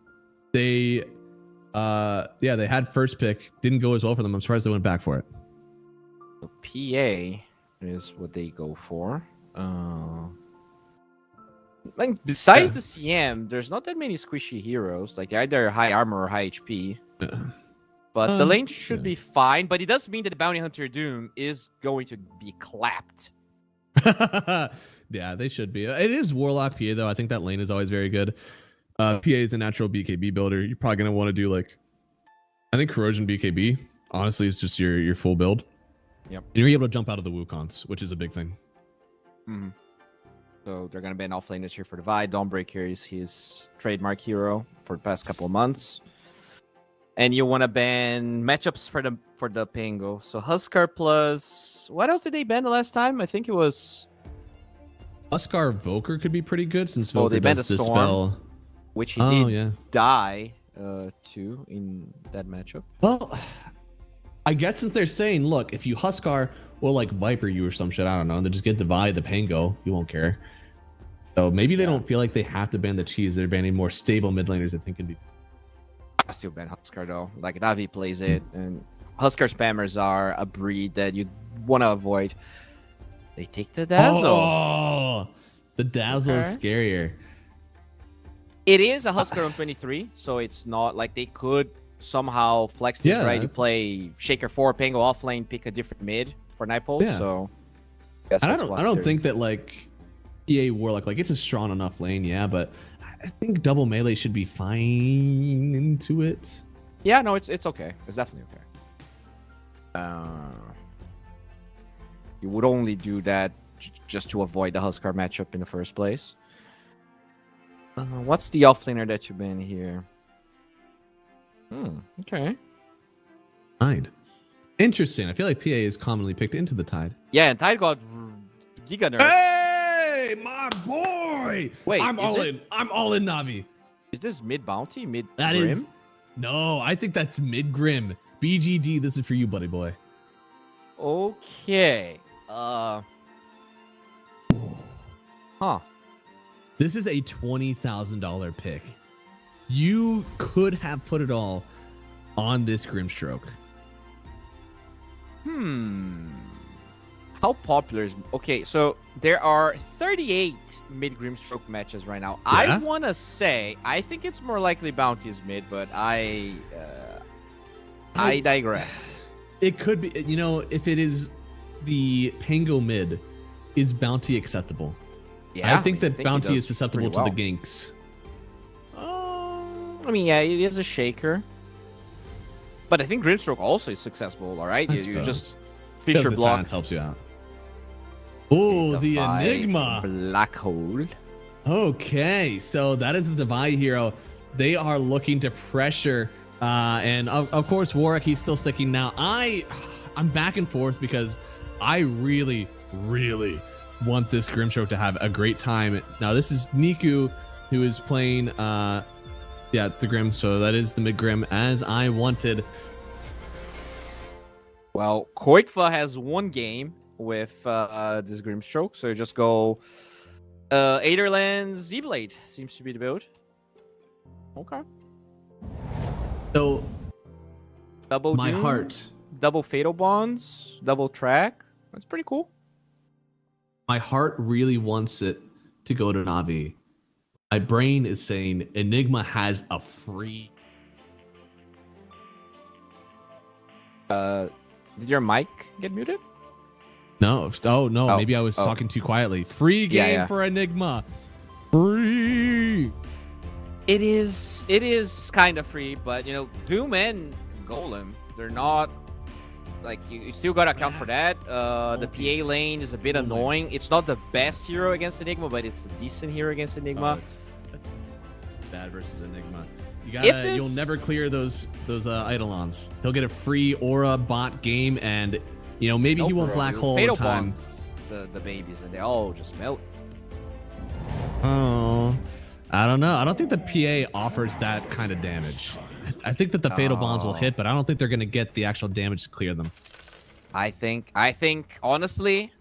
they had first pick. Didn't go as well for them. I'm surprised they went back for it. So PA is what they go for. Like besides the CM, there's not that many squishy heroes. Like either high armor or high HP. But the lane should be fine. But it does mean that the Bounty Hunter Doom is going to be clapped. Yeah, they should be. It is Warlock PA, though. I think that lane is always very good. PA is a natural BKB builder. You're probably going to want to do like, I think Corrosion BKB, honestly, is just your full build. Yep. And you're able to jump out of the Wukons, which is a big thing. Mm-hmm. So they're going to ban offlaners here for Divide. Dawnbreaker is his trademark hero for the past couple of months. And you want to ban matchups for the Pingo. So Huskar plus... What else did they ban the last time? I think it was... Huskar Voker could be pretty good since Voker they banned does the Storm, Dispel. Which he did die to in that matchup. Well, I guess since they're saying, look, if you Huskar, we'll like Viper you or some shit, I don't know, and then just get Divide the Pango, you won't care. So maybe they don't feel like they have to ban the cheese. They're banning more stable mid laners that think can be... I still ban Huskar though. Like Na'Vi plays it, and Huskar spammers are a breed that you want to avoid. They take the Dazzle. Oh, the Dazzle is scarier. It is a Huskar on 23, so it's not like they could somehow flex this, right? You play Shaker 4, Pango offlane, pick a different mid for Nightpulse. Yeah. So I don't think that like EA Warlock, like it's a strong enough lane, but I think double melee should be fine into it. Yeah, no, it's okay. It's definitely okay. You would only do that just to avoid the Huskar matchup in the first place. What's the offlaner that you ban here? Okay. Tide. Interesting. I feel like PA is commonly picked into the Tide. Yeah, and Tide got Giga nerf. boy, my boy. Wait, I'm all in. I'm all in Navi. Is this mid bounty? Mid That grim? is. No, I think that's mid grim. BGD, this is for you, buddy boy. Okay. Huh. This is a $20,000 pick. You could have put it all on this Grimstroke. How popular is... Okay, so there are 38 mid Grimstroke matches right now. Yeah? I want to say, I think it's more likely Bounty is mid, but I digress. It could be, you know, if it is the Pango mid, is Bounty acceptable? Yeah, I think that he Bounty is does susceptible pretty to the ganks. I mean, yeah, it is a shaker. But I think Grimstroke also is successful, all right? You just fish your block. Helps you out. Oh, the Enigma. Black hole. Okay, so that is the Divide hero. They are looking to pressure. And of course, Warwick, he's still sticking now. I'm back and forth because I really, really want this Grimstroke to have a great time. Now, this is Niku, who is playing, the Grim. So that is the mid Grim as I wanted. Well, Koikfa has one game with this Grimstroke, so you just go Aderland Z-Blade seems to be the build. Okay. So, Double my Doom, heart. double Fatal Bonds, double Track. That's pretty cool. My heart really wants it to go to Navi. My brain is saying Enigma has a free. Did your mic get muted? No. Oh, no. Oh, Maybe I was talking too quietly. Free game Yeah. for Enigma. Free. It is kind of free, but you know, Doom and Golem, they're not like you still gotta account for that. The TA lane is a bit annoying. It's not the best hero against Enigma, but it's a decent hero against Enigma. That's bad versus Enigma. You'll never clear those Eidolons. He'll get a free aura bot game, and you know maybe he won't black hole Fatal in time. Bonds, the babies, and they all just melt. Oh, I don't know. I don't think the PA offers that kind of damage. I think that the Fatal Bonds will hit, but I don't think they're going to get the actual damage to clear them. I think honestly,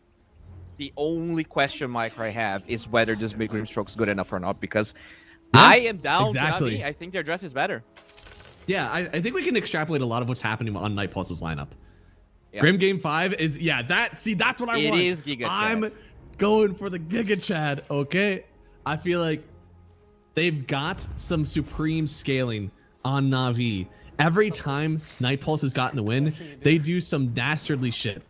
the only question mark I have is whether this big Grimstroke is good enough or not, because I am down to Navi. I think their draft is better. Yeah, I think we can extrapolate a lot of what's happening on Night Pulse's lineup. Yeah. Grim Game 5 is, that's what I want. It is Giga Chad. I'm going for the Giga Chad, okay? I feel like they've got some supreme scaling on Navi. Every time Night Pulse has gotten a win, they do some dastardly shit,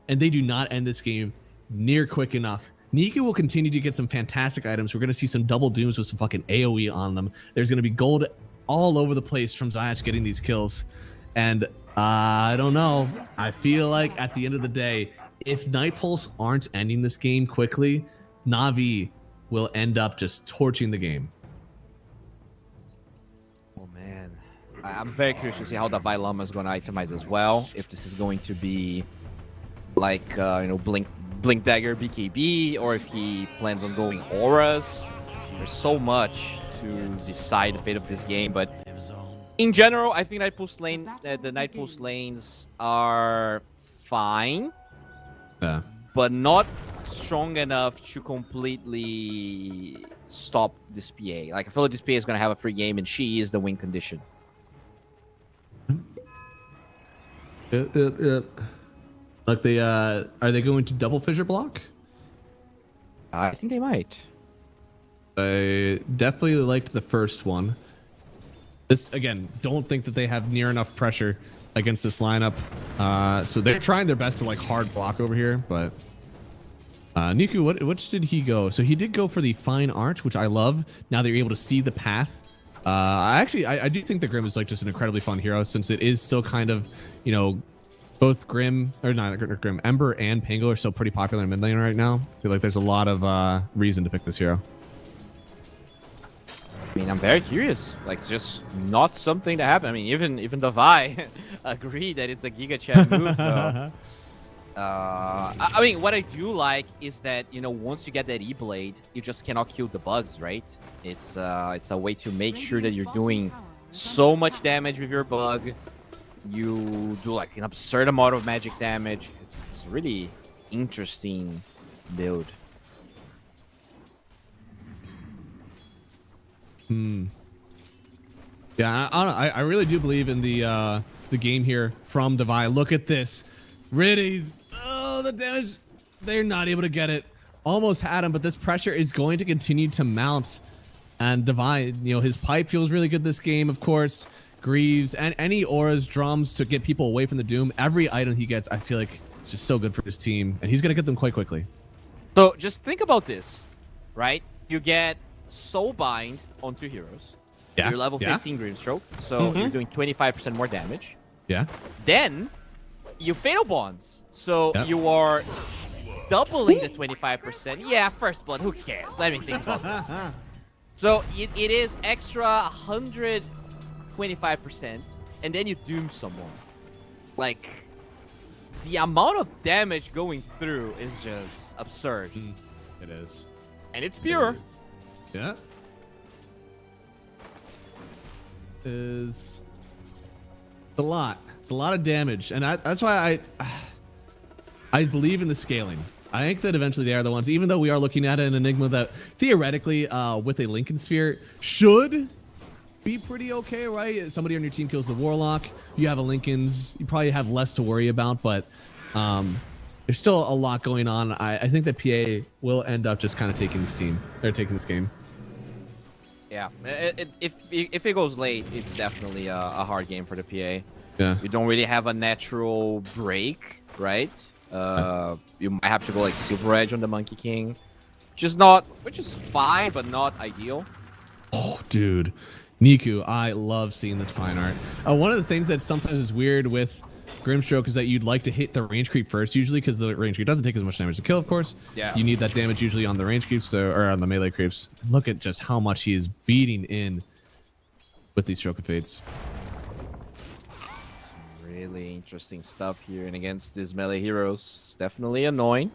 and they do not end this game near quick enough. Niku will continue to get some fantastic items. We're going to see some double dooms with some fucking AoE on them. There's going to be gold all over the place from Zayac getting these kills. And I don't know. I feel like at the end of the day, if Night Pulse aren't ending this game quickly, Navi will end up just torching the game. Oh man, I'm very curious to see how the Vailama is going to itemize as well. If this is going to be like Blink Dagger BKB, or if he plans on going auras. There's so much to decide the fate of this game, but in general, I think the Night Pulse lanes are fine, but not strong enough to completely stop this PA. Like, I feel like this PA is going to have a free game, and she is the win condition. Like are they going to double fissure block? I think they might. I definitely liked the first one. This again, don't think that they have near enough pressure against this lineup. So they're trying their best to like hard block over here, but Niku, which did he go? So he did go for the Fine Arch, which I love. Now they're able to see the path. I do think the Grim is like just an incredibly fun hero, since it is still kind of, you know, both Grim, or not Grim, Ember and Pango are still pretty popular in mid lane right now. I feel like there's a lot of reason to pick this hero. I mean, I'm very curious. Like, it's just not something that happened. I mean, even the Vi agreed that it's a Giga Chad move. So I mean, what I do like is that, you know, once you get that E-Blade, you just cannot kill the bugs, right? It's a way to make sure that you're doing so much damage with your bug. You do like an absurd amount of magic damage. It's really interesting build. Yeah, I really do believe in the game here from Devi. Look at this. Riddies. Oh, the damage. They're not able to get it. Almost had him, but this pressure is going to continue to mount. And Devi, you know, his pipe feels really good this game, of course. Greaves and any auras, drums to get people away from the Doom. Every item he gets, I feel like, is just so good for his team. And he's going to get them quite quickly. So just think about this, right? You get Soulbind on 2 heroes. Yeah. You're level 15 Grimstroke, so you're doing 25% more damage. Yeah. Then you Fatal Bonds, so you are doubling the 25%. Yeah, First Blood, who cares? Let me think about this. So it is extra 125%, and then you doom someone. Like, the amount of damage going through is just absurd. It is. And it's pure. Yeah. Is a lot. It's a lot of damage, and that's why I believe in the scaling. I think that eventually they are the ones, even though we are looking at an Enigma that theoretically with a Lincoln Sphere should be pretty okay, right? Somebody on your team kills the Warlock, you have a Lincoln's, you probably have less to worry about, but there's still a lot going on. I think that PA will end up just kind of taking this team, or taking this game. Yeah, if it goes late, it's definitely a hard game for the PA. Yeah. You don't really have a natural break, right? You might have to go like Silver Edge on the Monkey King, which is fine, but not ideal. Oh, dude. Niku, I love seeing this fine art. One of the things that sometimes is weird with Grimstroke is that you'd like to hit the range creep first, usually, because the range creep doesn't take as much damage to kill, of course. Yeah. You need that damage usually on the range creeps, or on the melee creeps. Look at just how much he is beating in with these Stroke of Fates. Really interesting stuff here, and against these melee heroes, it's definitely annoying.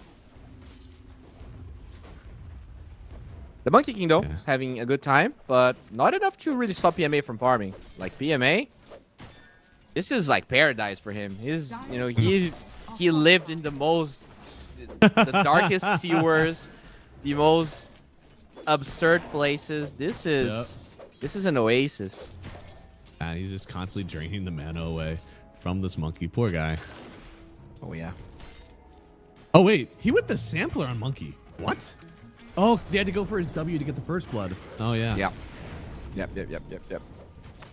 The Monkey King, though, having a good time, but not enough to really stop PMA from farming. Like, PMA, this is like paradise for him. He's, you know, he lived in the darkest sewers, the most absurd places. This is an oasis. And he's just constantly draining the mana away from this monkey. Poor guy. Oh, yeah. Oh, wait. He went the sampler on Monkey. What? Oh, he had to go for his W to get the first blood. Oh, yeah. Yep.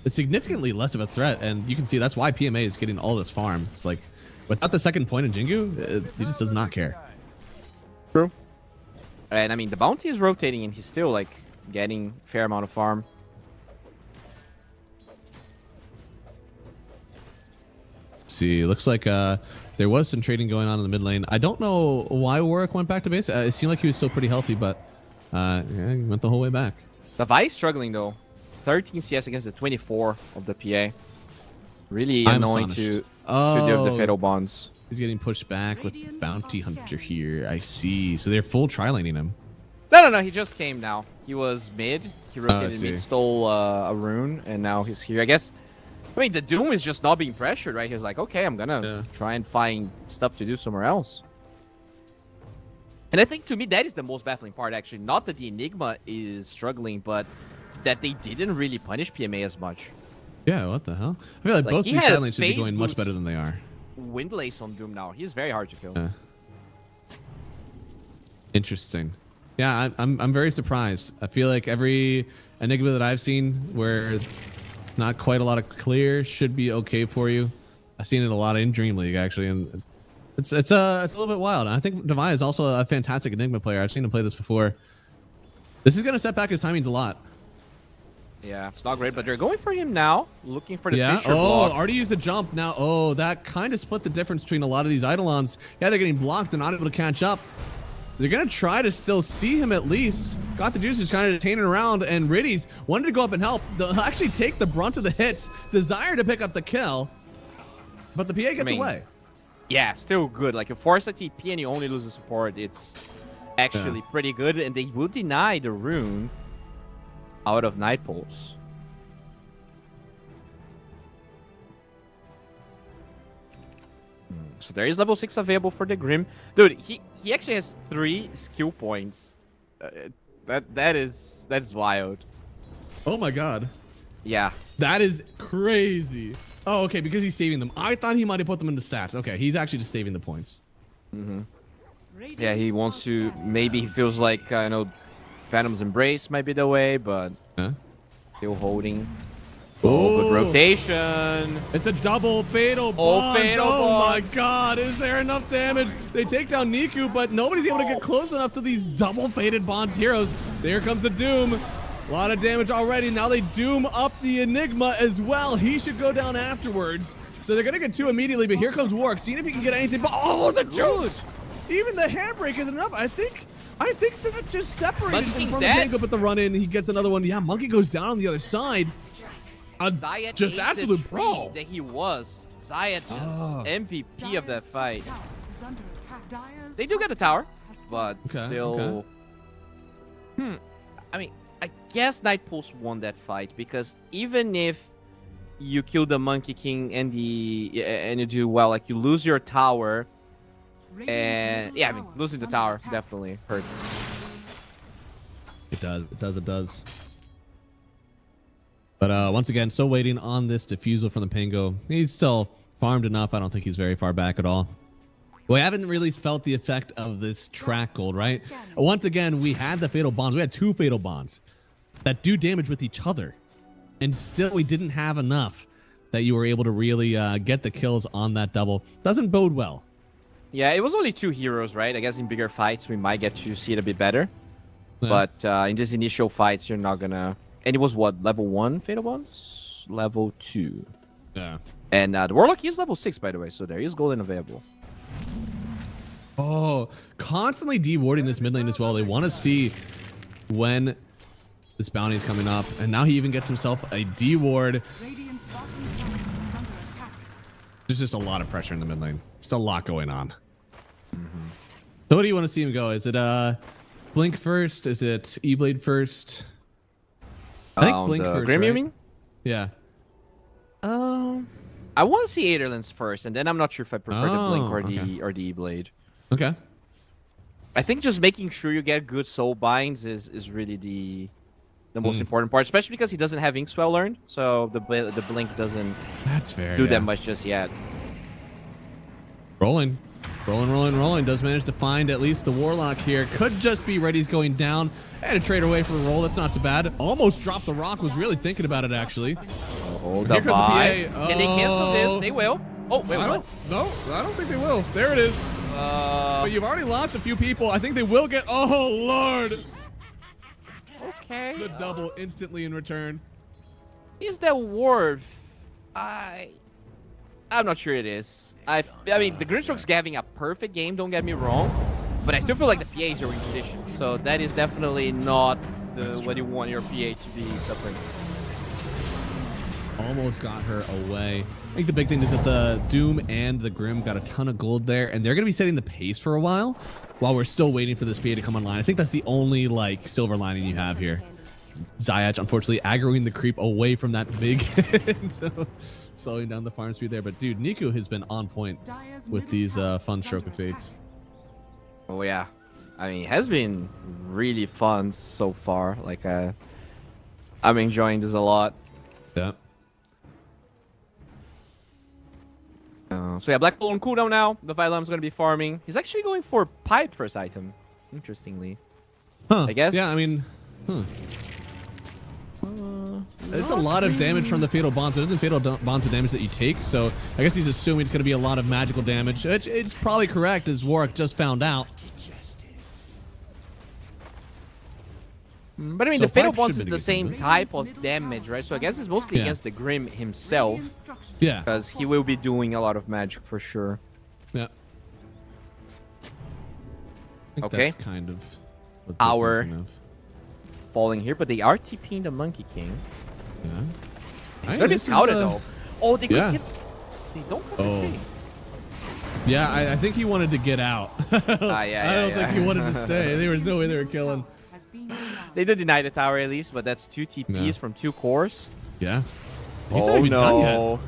It's significantly less of a threat, and you can see that's why PMA is getting all this farm. It's like, without the second point in Jingu, he just does not care. True. And I mean, the bounty is rotating, and he's still like getting a fair amount of farm. See, looks like there was some trading going on in the mid lane. I don't know why Warwick went back to base. It seemed like he was still pretty healthy, but yeah, he went the whole way back. The Vice struggling though. 13 CS against the 24 of the PA. Really annoying to deal with the Fatal Bonds. He's getting pushed back with Bounty Hunter here. I see. So they're full tri-laning him. No. He just came now. He was mid. He rotated mid, stole a rune, and now he's here. I guess. I mean, the Doom is just not being pressured, right? He's like, okay, I'm gonna try and find stuff to do somewhere else. And I think, to me, that is the most baffling part, actually. Not that the Enigma is struggling, but that they didn't really punish PMA as much. Yeah, what the hell? I feel like both these side lanes should be going much better than they are. Windlace on Doom now. He's very hard to kill. Yeah. Interesting. Yeah, I'm very surprised. I feel like every Enigma that I've seen where not quite a lot of clear should be okay for you. I've seen it a lot in Dream League, actually, and it's a little bit wild. And I think Devi is also a fantastic Enigma player. I've seen him play this before. This is going to set back his timings a lot. Yeah, it's not great, but they're going for him now, looking for the Fisher block. block. Already used a jump now. Oh, that kind of split the difference between a lot of these Eidolons. Yeah, they're getting blocked. They're not able to catch up. They're going to try to still see him at least. Got the juices kind of detaining around, and Riddies wanted to go up and help. They'll actually take the brunt of the hits. Desire to pick up the kill, but the PA gets away. Yeah, still good. Like, you force a TP and you only lose the support, it's actually pretty good. And they will deny the rune out of Night Pulse. So there is level 6 available for the Grim. Dude, he actually has 3 skill points. That is wild. Oh my god. Yeah. That is crazy. Oh, okay, because he's saving them. I thought he might have put them in the stats. Okay, he's actually just saving the points. Yeah, he wants to. Maybe he feels like Phantom's Embrace might be the way, but still holding. Oh, good rotation. It's a double fatal bond. Oh my god, is there enough damage? They take down Niku, but nobody's able to get close enough to these double fated bonds heroes. There comes the Doom. A lot of damage already. Now they Doom up the Enigma as well. He should go down afterwards. So they're gonna get 2 immediately, but here comes Warwick, seeing if he can get anything. But oh, the juice! Even the handbrake isn't enough. I think that just separated him from Tango, but the run in, he gets another one. Yeah, Monkey goes down on the other side. Zayat just absolute brawl. That he was. Zayat just MVP of that fight. They do get a tower, but still. I mean, I guess Night Pulse won that fight because even if you kill the Monkey King and you do well, like you lose your tower, and yeah, I mean losing the tower definitely hurts. It does. But once again, still waiting on this defusal from the Pango. He's still farmed enough. I don't think he's very far back at all. We haven't really felt the effect of this track gold, right? Once again, we had the fatal bonds. We had 2 fatal bonds that do damage with each other. And still, we didn't have enough that you were able to really get the kills on that double. Doesn't bode well. Yeah, it was only 2 heroes, right? I guess in bigger fights, we might get to see it a bit better. Yeah. But in these initial fights, you're not going to... And it was what? Level 1 Fatal Bonds? Level 2. Yeah. And the Warlock is level 6, by the way, so there is golden available. Oh, constantly dewarding this mid lane as well. They want to see when this bounty is coming up. And now he even gets himself a deward. There's just a lot of pressure in the mid lane. Just a lot going on. So what do you want to see him go? Is it Blink first? Is it E-Blade first? I think Blink first, Grim, right? you mean? Yeah. I want to see Aetherlands first, and then I'm not sure if I prefer the Blink or the E-Blade. Okay. I think just making sure you get good soul binds is really the most important part, especially because he doesn't have Inkswell learned, so the Blink doesn't do that much just yet. Rolling. Does manage to find at least the Warlock here. Could just be Reddy's going down. And a trade away for a roll. That's not so bad. Almost dropped the rock. Was really thinking about it, actually. Hold the vibe. Can they cancel this? They will. Oh, wait, what? No, I don't think they will. There it is. But you've already lost a few people. I think they will get... Oh, Lord. Okay. The double instantly in return. Is that worth? I'm not sure it is. I mean, the Grimstroke's having a perfect game, don't get me wrong. But I still feel like the PA is your condition. So that is definitely not what you want your PA to be suffering. Almost got her away. I think the big thing is that the Doom and the Grim got a ton of gold there. And they're going to be setting the pace for a while we're still waiting for this PA to come online. I think that's the only, like, silver lining you have here. Zayach, unfortunately, aggroing the creep away from that big so slowing down the farm speed there. But, dude, Niku has been on point with these fun Stroke of Fates. Oh yeah, I mean, it has been really fun so far. Like, I'm enjoying this a lot. Yeah. So yeah, Black Hole on cooldown now. The Vilem's gonna be farming. He's actually going for Pipe first item. Interestingly. I guess. Yeah, I mean, it's a lot of damage from the Fatal Bonds. It isn't Fatal Bonds the damage that you take, so I guess he's assuming it's going to be a lot of magical damage. It's probably correct, as Warwick just found out. But I mean, so the Fatal Bonds is the same type of damage, right? So I guess it's mostly against the Grim himself. Yeah. Because he will be doing a lot of magic for sure. Yeah. Okay. That's kind of what our falling here, but they are TPing the Monkey King. Yeah. It's gonna be scouted though. Oh, they could get. They don't have a tree. Yeah, I think he wanted to get out. I don't think he wanted to stay. There was no way they were killing. Has been denied. They did deny the tower at least, but that's 2 TPs from 2 cores. Yeah. He's not Oh even done yet. no.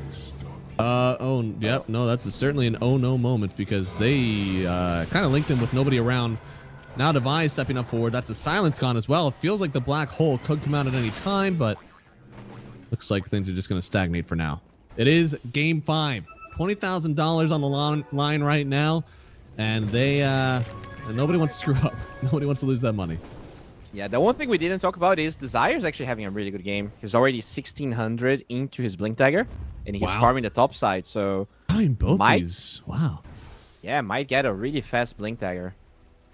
Oh, yep. No, that's certainly an oh no moment because they kind of linked him with nobody around. Now Device stepping up forward. That's a silence gone as well. It feels like the black hole could come out at any time, but looks like things are just going to stagnate for now. It is game 5. $20,000 on the line right now, and they and nobody wants to screw up. Nobody wants to lose that money. Yeah, the one thing we didn't talk about is Desire's actually having a really good game. He's already 1,600 into his Blink Dagger, and he's farming the top side, so... Both these. Wow. Yeah, might get a really fast Blink Dagger.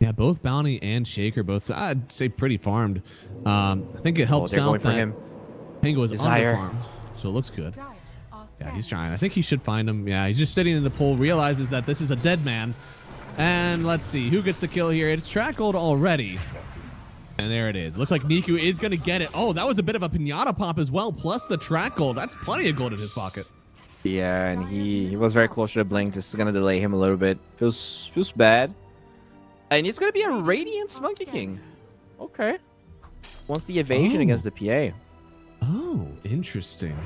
Yeah, both Bounty and Shaker, both, I'd say, pretty farmed. I think it helps they're out going for that him. Pango is Desire. underfarmed, so it looks good. Dire are Yeah, scanning. he's trying. I think he should find him. Yeah, he's just sitting in the pool, realizes that this is a dead man. And let's see, who gets the kill here? It's Trackled already. And there it is. Looks like Niku is going to get it. Oh, that was a bit of a pinata pop as well, plus the track gold. That's plenty of gold in his pocket. Yeah, and he was very close to the Blink. This is going to delay him a little bit. Feels bad. And it's going to be a Radiance Monkey King. Okay. Wants the evasion against the PA. Oh, interesting.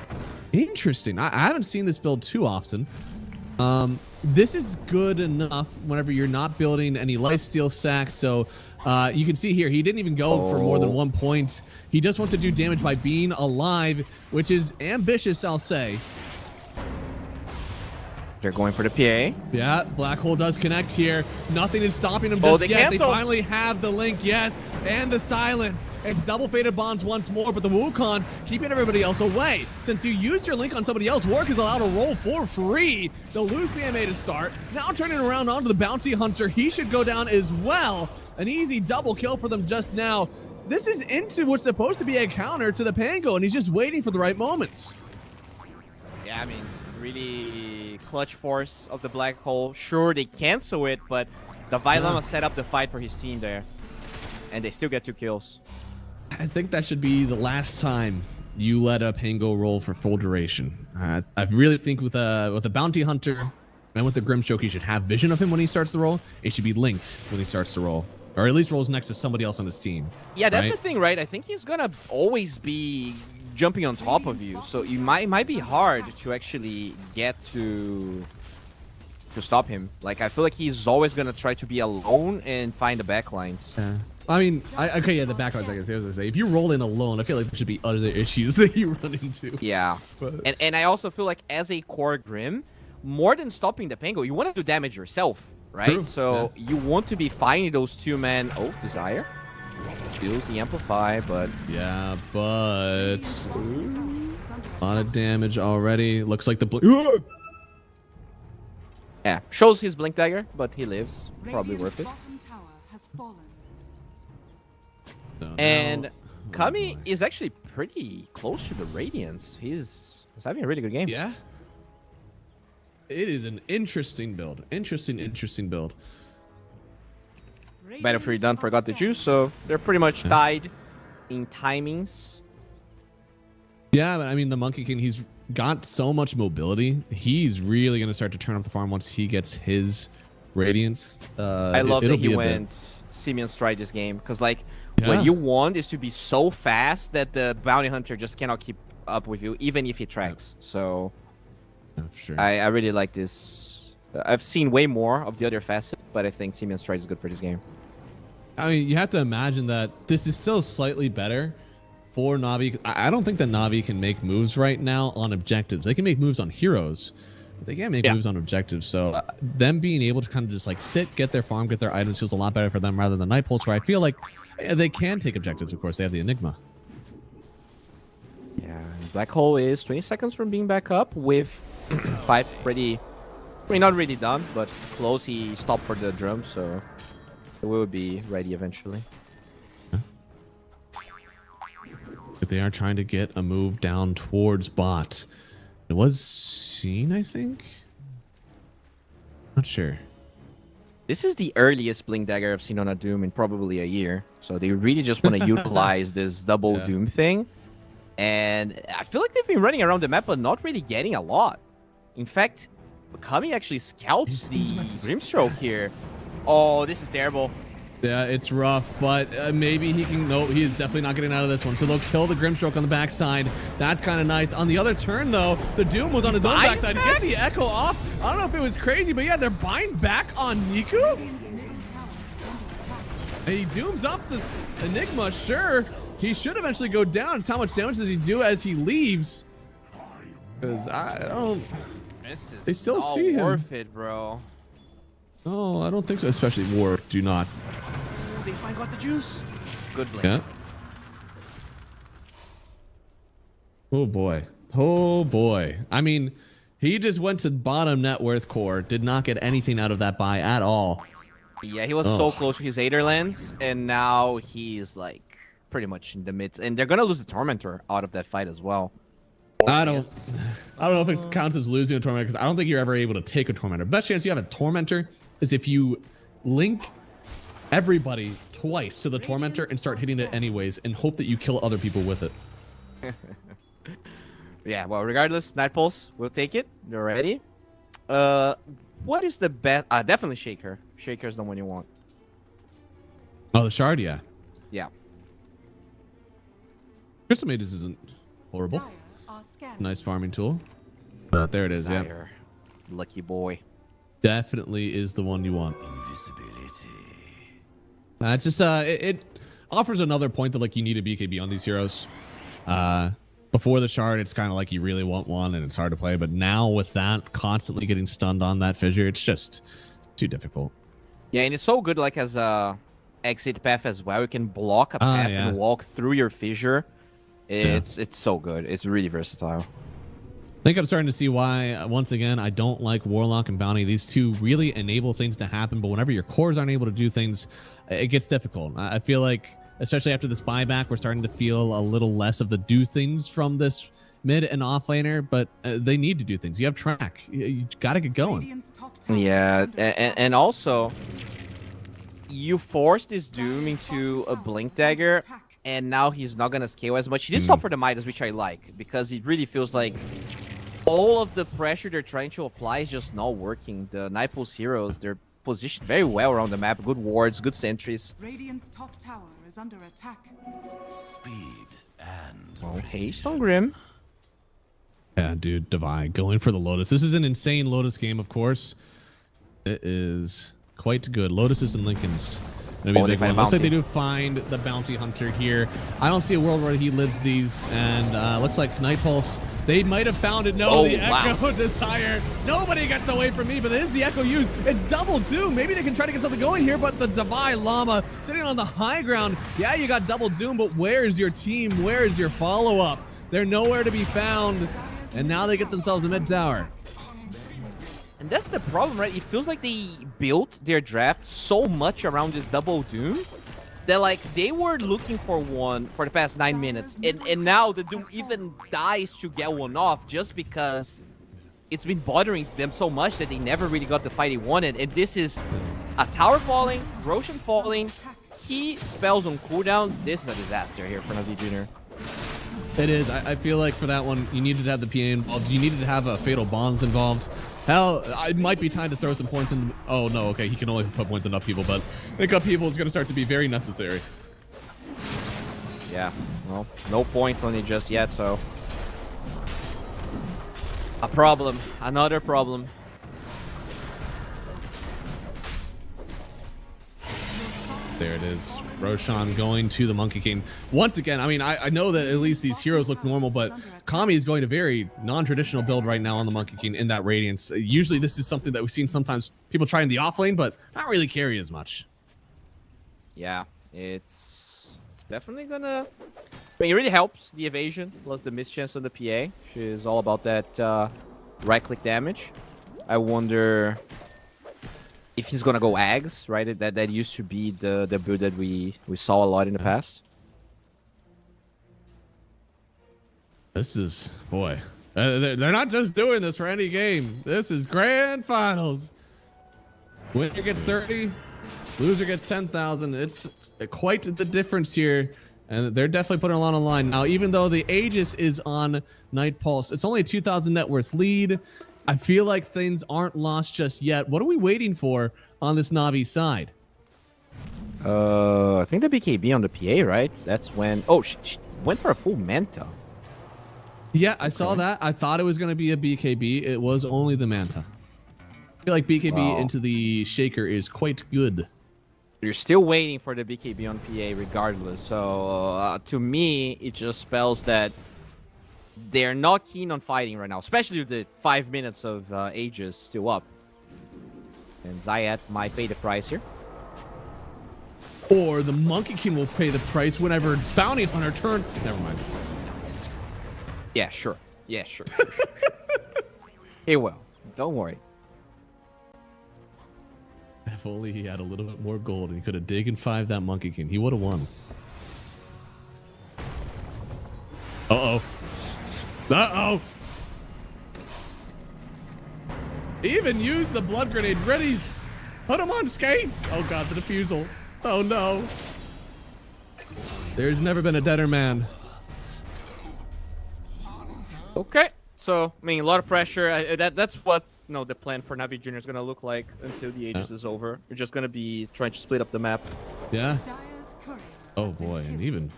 Interesting. I haven't seen this build too often. This is good enough whenever you're not building any lifesteal stacks. So you can see here, he didn't even go for more than 1 point. He just wants to do damage by being alive, which is ambitious, I'll say. They're going for the PA. Yeah, Black Hole does connect here. Nothing is stopping him Oh, just they yet. cancel. They finally have the link, yes, and the silence. It's double Fated Bonds once more, but the Wukong's keeping everybody else away. Since you used your link on somebody else, Warwick is allowed to roll for free. They'll lose BMA to start. Now turning around onto the Bounty Hunter. He should go down as well. An easy double kill for them just now. This is into what's supposed to be a counter to the Pango, and he's just waiting for the right moments. Yeah, I mean, really clutch force of the Black Hole. Sure, they cancel it, but the Vylama set up the fight for his team there. And they still get 2 kills. I think that should be the last time you let a Pango roll for full duration. I really think with a Bounty Hunter and with the Grimstroke, you should have vision of him when he starts to roll. It should be linked when he starts to roll. Or at least rolls next to somebody else on his team. Yeah, that's right? the thing, right? I think he's gonna always be jumping on top of you, so it might be hard to actually get to stop him. Like, I feel like he's always gonna try to be alone and find the backlines. Yeah. I mean, okay, yeah, the backlines, I guess. I was gonna say, if you roll in alone, I feel like there should be other issues that you run into. Yeah, But- and I also feel like as a core Grim, more than stopping the Pango, you want to do damage yourself, right? True, So you want to be finding those 2 men. Oh, Desire deals the Amplify, but Yeah, but Is under a lot of damage already. Looks like the yeah, shows his Blink Dagger, but he lives. Probably Radiant's worth it. bottom tower has fallen. And Kami is actually pretty close to the Radiance. He's having a really good game. yeah, it is an interesting build. Interesting build. Battlefield done forgot the juice, so they're pretty much tied in timings. Yeah, but I mean, the Monkey King, he's got so much mobility. He's really going to start to turn up the farm once he gets his Radiance. I love that it'll he be a went Simeon Stride this game, because like Yeah. what you want is to be so fast that the Bounty Hunter just cannot keep up with you, even if he tracks. So bit. For sure. I really like this. I've seen way more of the other facet, but I think Simeon Stride is good for this game. I mean, you have to imagine that this is still slightly better for Na'Vi. I don't think that Na'Vi can make moves right now on objectives. They can make moves on heroes, but they can't make moves on objectives. So them being able to kind of just like sit, get their farm, get their items feels a lot better for them rather than Night Pulse, where I feel like they can take objectives. Of course, they have the Enigma. Yeah, and Black Hole is 20 seconds from being back up with fight pretty not really done, but close. He stopped for the drum, so we will be ready eventually. If they are trying to get a move down towards bot. It was seen, I think. Not sure. This is the earliest Blink Dagger I've seen on a Doom in probably a year. So they really just want to utilize this double Doom thing. And I feel like they've been running around the map, but not really getting a lot. In fact, Kami actually scouts the Grimstroke here. Oh, this is terrible. Yeah, it's rough, but maybe he can. No, he is definitely not getting out of this one. So they'll kill the Grimstroke on the backside. That's kind of nice. On the other turn, though, the Doom was on his own backside. He gets the Echo off. I don't know if it was crazy, but yeah, they're buying back on Niku. And he dooms up this Enigma. Sure, he should eventually go down. It's how much damage does he do as he leaves? Because I don't. They still see him. Worth it, bro. Oh, I don't think so. Especially War. Do not. They finally got the juice. Good blade. Yeah. Oh boy. Oh boy. I mean, he just went to bottom net worth core. Did not get anything out of that buy at all. Yeah, he was so close to his Aetherlands, and now he's like pretty much in the midst. And they're gonna lose the Tormentor out of that fight as well. I don't know if it counts as losing a Tormentor, because I don't think you're ever able to take a Tormentor. Best chance you have a Tormentor is if you link everybody twice to the Tormentor and start hitting it anyways and hope that you kill other people with it. Yeah, well, regardless, Night Pulse, we'll take it. You're ready. What is the best? Definitely Shaker. Shaker's the one you want. Oh, the Shard, yeah. Yeah. Crystal Mages isn't horrible. Nice farming tool. But there it is, yeah. Lucky boy. Definitely is the one you want. It's just it offers another point that like you need a BKB on these heroes. Before the Shard, it's kind of like you really want one and it's hard to play, but now with that constantly getting stunned on that fissure, it's just too difficult. Yeah, and it's so good like as a exit path as well. You can block a path and walk through your fissure. It's so good. It's really versatile. I think I'm starting to see why, once again, I don't like Warlock and Bounty. These two really enable things to happen, but whenever your cores aren't able to do things, it gets difficult. I feel like, especially after this buyback, we're starting to feel a little less of the do things from this mid and off laner, but they need to do things. You have track. You got to get going. Yeah, and also, you force this Doom into a Blink Dagger, and now he's not going to scale as much. He did stop for the Midas, which I like, because it really feels like all of the pressure they're trying to apply is just not working. The Night Pulse heroes, they're positioned very well around the map. Good wards, good sentries. Radiant's top tower is under attack. Speed and Oh, haste on Grim. Yeah, dude, Divine going for the Lotus. This is an insane Lotus game, of course. It is quite good. Lotuses and Lincolns. Maybe big one. Looks like they do find the Bounty Hunter here. I don't see a world where he lives these, and looks like Night Pulse. They might have found it. No, the Echo Desire. Nobody gets away from me, but it is the Echo used. It's double Doom. Maybe they can try to get something going here, but the Divine Llama sitting on the high ground. Yeah, you got double Doom, but where's your team? Where's your follow-up? They're nowhere to be found, and now they get themselves a mid tower. And that's the problem, right? It feels like they built their draft so much around this double Doom that like they were looking for one for the past 9 minutes, and now the Doom even dies to get one off just because it's been bothering them so much that they never really got the fight they wanted. And this is a tower falling, Roshan falling, key spells on cooldown. This is a disaster here for Navi Jr. It is. I feel like for that one, you needed to have the PA involved. You needed to have a Fatal Bonds involved. Hell, it might be time to throw some points in. Oh, no, okay. He can only put points in up people, but pick up people is going to start to be very necessary. Yeah, well, no points on it just yet, so. A problem. Another problem. There it is. Roshan going to the Monkey King. Once again, I mean, I know that at least these heroes look normal, but Kami is going to very non-traditional build right now on the Monkey King in that Radiance. Usually this is something that we've seen sometimes people try in the off lane, but not really carry as much. Yeah, it's definitely gonna... I mean, it really helps the evasion plus the mischance on the PA. She's all about that right-click damage. I wonder if he's gonna go Ags, right? That used to be the build that we saw a lot in the past. This is, boy, they're not just doing this for any game. This is grand finals. Winner gets 30, loser gets 10,000. It's quite the difference here, and they're definitely putting a lot on the line. Now, even though the Aegis is on Night Pulse, it's only a 2,000 net worth lead. I feel like things aren't lost just yet. What are we waiting for on this Na'Vi side? I think the BKB on the PA, right? That's when... Oh, she went for a full Manta. Yeah, I saw that. I thought it was going to be a BKB. It was only the Manta. I feel like BKB into the Shaker is quite good. You're still waiting for the BKB on PA regardless. So to me, it just spells that they're not keen on fighting right now, especially with the 5 minutes of Aegis still up. And Zayat might pay the price here. Or the Monkey King will pay the price whenever Bounty Hunter turn. Never mind. Yeah, sure. Yeah, sure. He will. Don't worry. If only he had a little bit more gold and he could have dig and 5 that Monkey King, he would have won. Uh-oh. Uh-oh. Even use the blood grenade. Readies. Put him on skates. Oh god, the defusal. Oh no. There's never been a deader man. Okay. So, I mean, a lot of pressure. That's what the plan for Na'Vi Junior is going to look like until the Aegis is over. We're just going to be trying to split up the map. Yeah. Oh boy, and even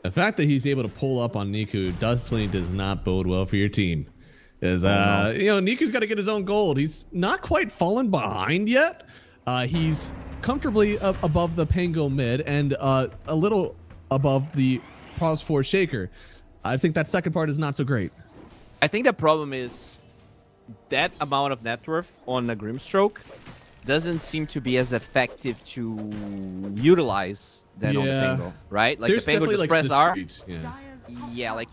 the fact that he's able to pull up on Niku definitely does not bode well for your team. Because Niku's got to get his own gold. He's not quite fallen behind yet. He's comfortably up above the Pango mid and a little above the Pros 4 Shaker. I think that second part is not so great. I think the problem is that amount of net worth on a Grimstroke doesn't seem to be as effective to utilize than on the Pango, right? Like the Pango just press R. Yeah, like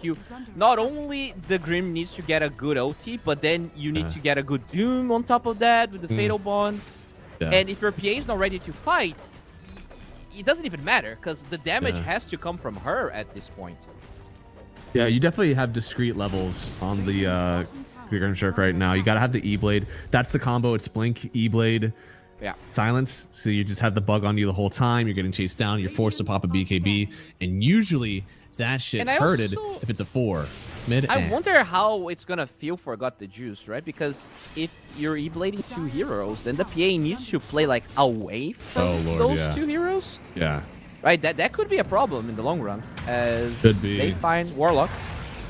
not only the Grim needs to get a good ulti, but then you need to get a good Doom on top of that with the Fatal Bonds. Yeah. And if your PA is not ready to fight, it doesn't even matter because the damage has to come from her at this point. Yeah, you definitely have discrete levels on the Grimshark right now. You gotta have the E-Blade. That's the combo. It's Blink, E-Blade, Silence. So you just have the bug on you the whole time. You're getting chased down. You're forced to pop a BKB. And usually that shit hurted if it's a 4. I wonder how it's gonna feel for Got the Juice, right? Because if you're E-Blading 2 heroes, then the PA needs to play like away from those 2 heroes. Yeah. Right, that could be a problem in the long run, as they find Warlock.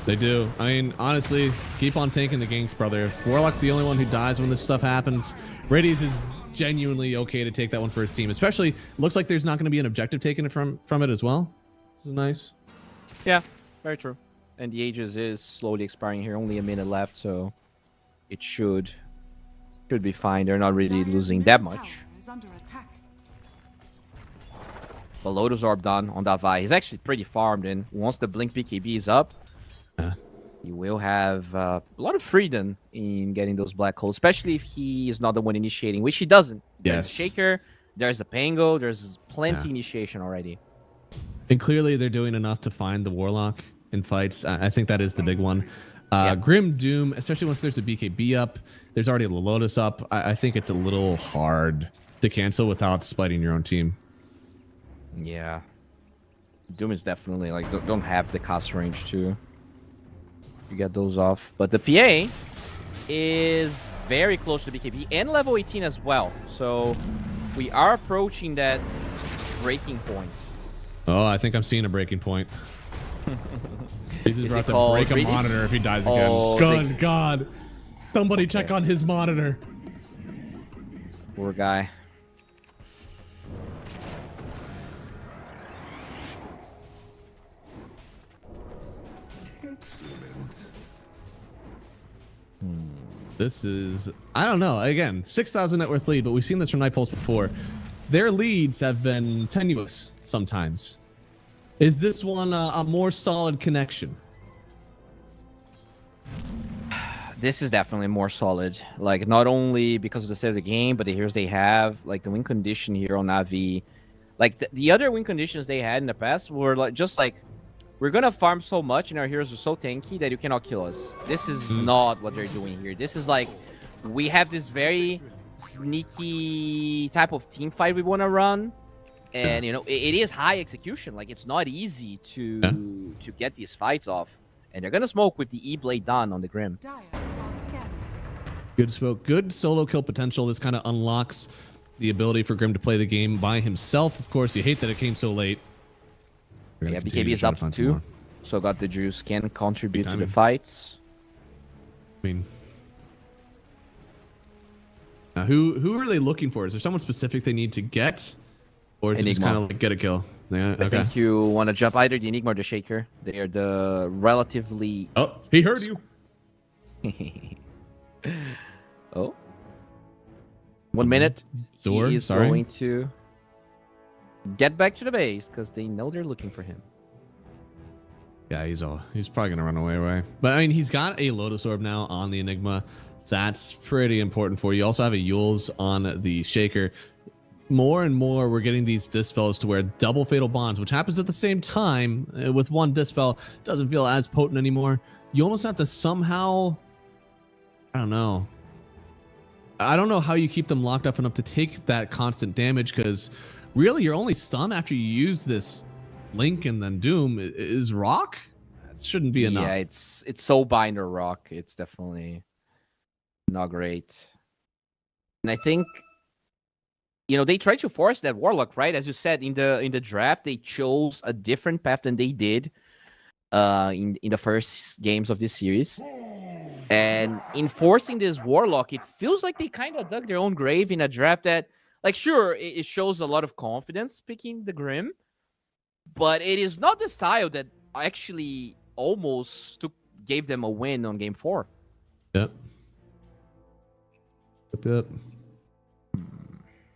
They do. I mean, honestly, keep on tanking the ganks, brother. If Warlock's the only one who dies when this stuff happens, Radies is genuinely okay to take that one for his team. Especially, looks like there's not going to be an objective taken from it as well. This is nice. Yeah, very true. And the Aegis is slowly expiring here. Only a minute left, so it should be fine. They're not really losing that much. The Lotus Orb done on that Vi. He's actually pretty farmed, and once the Blink BKB is up, you will have a lot of freedom in getting those black holes, especially if he is not the one initiating, which he doesn't. There's a Shaker, there's a Pango, there's plenty initiation already. And clearly they're doing enough to find the Warlock in fights. I think that is the big one. Grim Doom, especially once there's a BKB up, there's already a Lotus up. I think it's a little hard to cancel without spiting your own team. Yeah, Doom is definitely like don't have the cast range to get those off, but the PA is very close to BKB and level 18 as well, so we are approaching that breaking point. Oh, I think I'm seeing a breaking point. He's about to break a monitor if he dies again. Good God, somebody check on his monitor. Poor guy. This is, I don't know, again, 6,000 net worth lead, but we've seen this from Night Pulse before. Their leads have been tenuous sometimes. Is this one a more solid connection? This is definitely more solid. Like, not only because of the state of the game, but the heroes they have, like the win condition here on Na'Vi. Like, the other win conditions they had in the past were like just like, we're gonna farm so much and our heroes are so tanky that you cannot kill us. This is not what they're doing here. This is like, we have this very sneaky type of team fight we want to run, and it is high execution. Like, it's not easy to get these fights off, and they're gonna smoke with the E-Blade done on the Grim. Good smoke, good solo kill potential. This kind of unlocks the ability for Grim to play the game by himself. Of course, you hate that it came so late. Yeah, BKB is up too, so got the juice, can contribute to the fights. I mean, who are they looking for? Is there someone specific they need to get, or is it just kind of like get a kill? Yeah, I think you want to jump either the Enigma or the Shaker. They are the relatively. Oh, he heard you. Oh. 1 minute. Door, he is going to get back to the base because they know they're looking for him. Yeah, he's probably gonna run away, right? But I mean, he's got a Lotus Orb now on the Enigma. That's pretty important for you. You also have a Yules on the Shaker. More and more, we're getting these dispels to where double fatal bonds, which happens at the same time with one dispel, doesn't feel as potent anymore. You almost have to somehow, I don't know how you keep them locked up enough to take that constant damage, because really you're only stunned after you use this Link and then Doom is Rock. That shouldn't be enough. Yeah, it's Soul Binder Rock. It's definitely not great. And I think, you know, they tried to force that Warlock, right? As you said, in the draft, they chose a different path than they did in the first games of this series. And in forcing this Warlock, it feels like they kind of dug their own grave in a draft that, like, sure, it shows a lot of confidence picking the Grim, but it is not the style that actually almost gave them a win on game 4. Yep.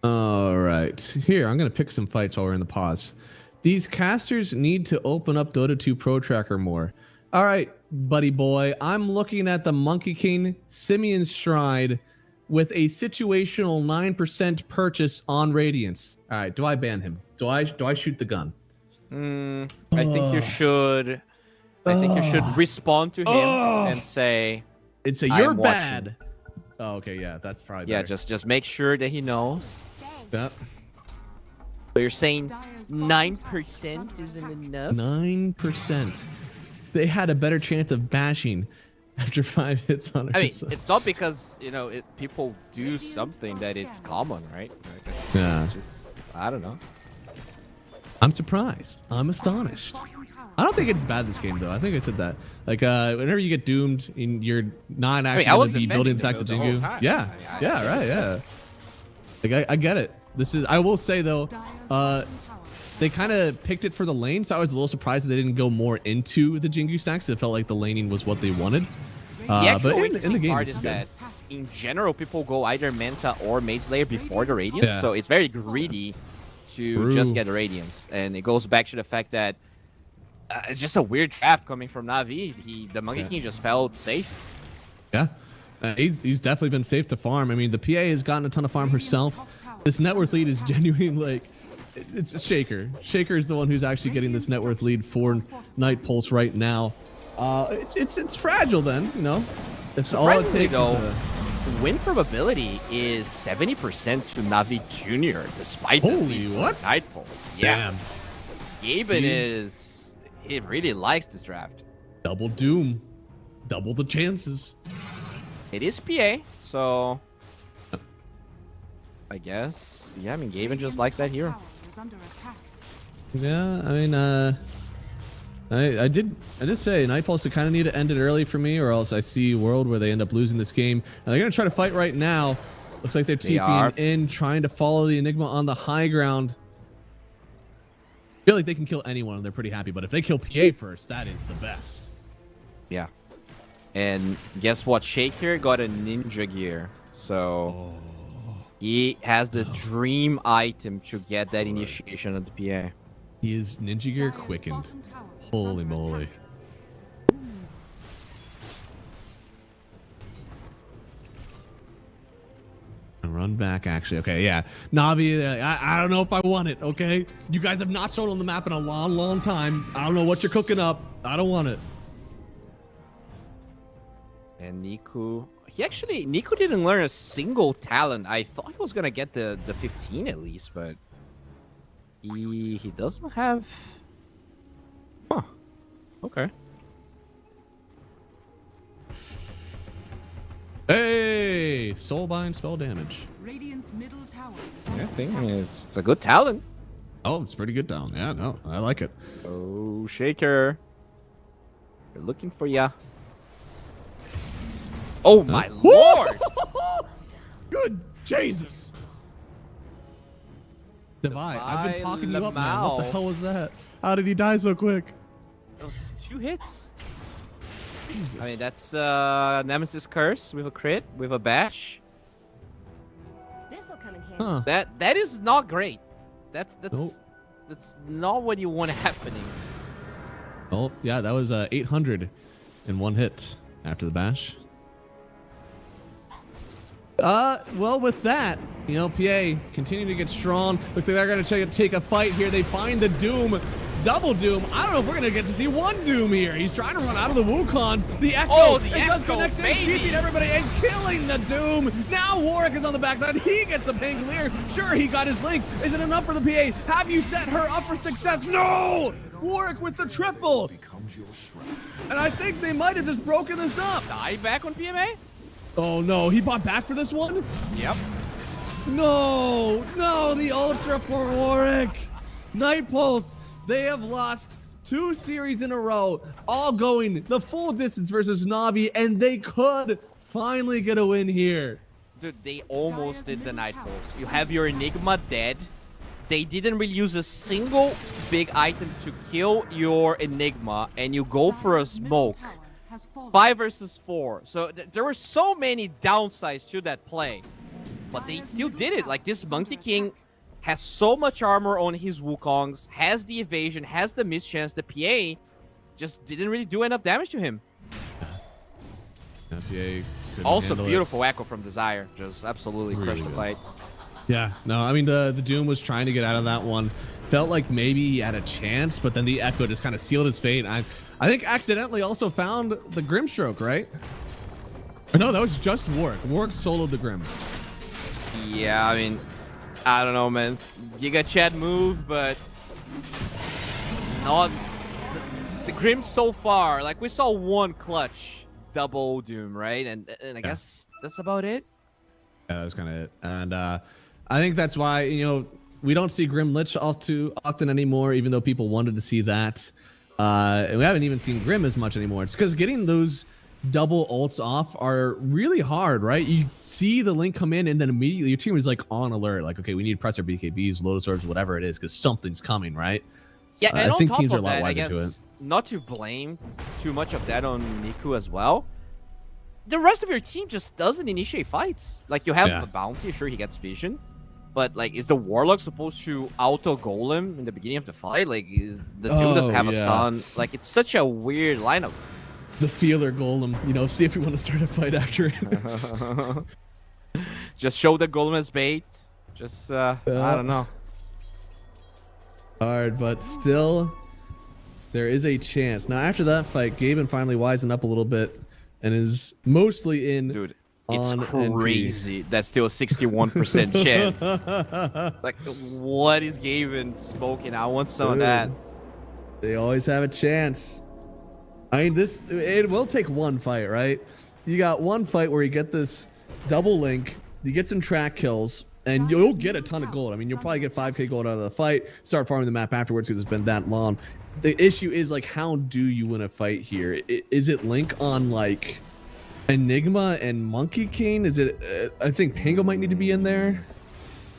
All right. Here, I'm going to pick some fights while we're in the pause. These casters need to open up Dota 2 Pro Tracker more. All right, buddy boy. I'm looking at the Monkey King Simeon Stride with a situational 9% purchase on Radiance. All right, do I ban him? Do I shoot the gun? I think you should. I think you should respond to him and say, you're bad. Oh, okay, yeah, that's probably better. Yeah, just make sure that he knows. Yep. So you're saying 9% isn't enough? 9%. They had a better chance of bashing after 5 hits on her. I mean, it's not because, you know, people do something that it's common, right? Yeah. Just, I don't know. I'm surprised. I'm astonished. I don't think it's bad this game, though. I think I said that. Like, whenever you get doomed, you're not actually going to be building stacks of Jingu. Yeah. Yeah, right, yeah. Like, I get it. I will say, though, they kind of picked it for the lane, so I was a little surprised that they didn't go more into the Jingu stacks. It felt like the laning was what they wanted. But in the game, part is that, in general, people go either Manta or Mage Slayer before the Radiance, so it's very greedy to just get the Radiance. And it goes back to the fact that it's just a weird draft coming from Na'Vi. The Monkey King just felt safe. Yeah. He's definitely been safe to farm. I mean, the PA has gotten a ton of farm herself. This net worth lead is genuinely, like, it's Shaker. Shaker is the one who's actually getting this net worth lead for Night Pulse right now. It's fragile then, you know. It's all it takes. Win probability is 70% to Na'Vi Junior, despite Holy what? Night Pulse. Yeah. Gaben he really likes this draft. Double Doom. Double the chances. It is PA, so I guess, yeah, I mean, Gaben just likes that hero. Yeah, I mean, I did say Night Pulse kind of need to end it early for me, or else I see a world where they end up losing this game. And they're going to try to fight right now. Looks like they're TPing in, trying to follow the Enigma on the high ground. I feel like they can kill anyone and they're pretty happy, but if they kill PA first, that is the best. Yeah. And guess what? Shaker got a ninja gear, so he has the dream item to get that initiation of the PA. He is ninja gear quickened. Holy moly. Run back, actually. Okay, yeah. Na'Vi, I don't know if I want it, okay? You guys have not shown on the map in a long, long time. I don't know what you're cooking up. I don't want it. And Niku, Niku didn't learn a single talent. I thought he was gonna get the 15 at least, but he doesn't have. Huh. Okay. Hey, soulbind spell damage. Radiant's middle tower is I under think attack. it's a good talent. Oh, it's pretty good down. Yeah, no, I like it. Oh, Shaker. We're looking for ya. Oh my lord! Good Jesus. Divide. I've been talking you up, man. What the hell was that? How did he die so quick? Those 2 hits. Jesus. I mean, that's Nemesis Curse with a crit, with a bash. This'll come in handy. Huh. That is not great. That's Nope. that's not what you want happening. Oh, yeah, that was 800 in 1 hit after the bash. Well, with that, you know, PA continue to get strong. Looks like they're going to take a fight here. They find the Doom. Double Doom. I don't know if we're going to get to see 1 Doom here. He's trying to run out of the Wukons. The Echo. Oh, the it does Echo, connect in, baby. keeping everybody and killing the Doom. Now Warwick is on the backside. He gets the ping clear. Sure, he got his link. Is it enough for the PA? Have you set her up for success? No! Warwick with the triple. Becomes your shrine. And I think they might have just broken this up. Die back on PMA? Oh, no. He bought back for this one? Yep. No, the Ultra for Warwick. Night Pulse, they have lost 2 series in a row, all going the full distance versus Navi, and they could finally get a win here. Dude, they almost did the Night Pulse. You have your Enigma dead. They didn't really use a single big item to kill your Enigma, and you go for a smoke. 5 versus 4. So there were so many downsides to that play. But they still did it. Like, this Monkey King has so much armor on his Wukongs, has the evasion, has the mischance. The PA just didn't really do enough damage to him. Also, beautiful echo from Desire. Just absolutely crushed the fight. Yeah, no, I mean, the Doom was trying to get out of that one. Felt like maybe he had a chance, but then the Echo just kind of sealed his fate. I think accidentally also found the Grimstroke, right? Or no, that was just Warwick. Warwick soloed the Grim. Yeah, I mean, I don't know, man. Giga Chad move, but not the Grim so far. Like, we saw 1 clutch double Doom, right? And I guess that's about it. Yeah, that was kind of it. And I think that's why, you know, we don't see Grim Lich all too often anymore, even though people wanted to see that. And we haven't even seen Grim as much anymore. It's because getting those double ults off are really hard, right? You see the link come in and then immediately your team is like on alert, like, okay, we need to press our BKBs, Lotus Orbs, whatever it is, because something's coming, right? Yeah, and I on think top teams are a of lot that, I wiser guess, to it. not to blame too much of that on Niku as well. The rest of your team just doesn't initiate fights. Like, you have the bounty, sure, he gets vision. But, like, is the Warlock supposed to auto-golem in the beginning of the fight? Like, is the Doom doesn't have a stun? Like, it's such a weird lineup. The feeler golem, you know, see if you want to start a fight after it. Just show the golem as bait. Just, I don't know. Hard, but still, there is a chance. Now, after that fight, Gaben finally wising up a little bit and is mostly in. Dude, it's on crazy. That's still a 61% chance. Like, what is Gaben smoking? I want some of that. They always have a chance. I mean, it will take 1 fight, right? You got 1 fight where you get this double link, you get some track kills, and you'll get a ton of gold. I mean, you'll probably get 5k gold out of the fight, start farming the map afterwards because it's been that long. The issue is, like, how do you win a fight here? Is it Link on, like, Enigma and Monkey King? Is it, I think Pango might need to be in there.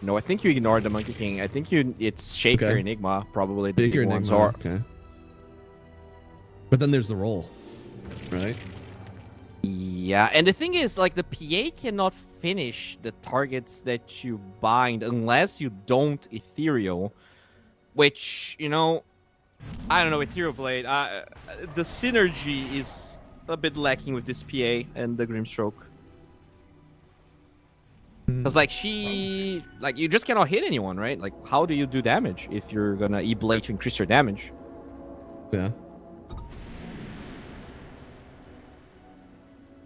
No, I think you ignored the Monkey King. I think it's Shaker Enigma, probably. The Shaker big ones Enigma, are. okay. But then there's the roll, right? Yeah, and the thing is, like, the PA cannot finish the targets that you bind unless you don't Ethereal, which, you know, I don't know, Ethereal Blade, the synergy is a bit lacking with this PA and the Grimstroke. Because, like, you just cannot hit anyone, right? Like, how do you do damage if you're gonna E-Blade to increase your damage? Yeah.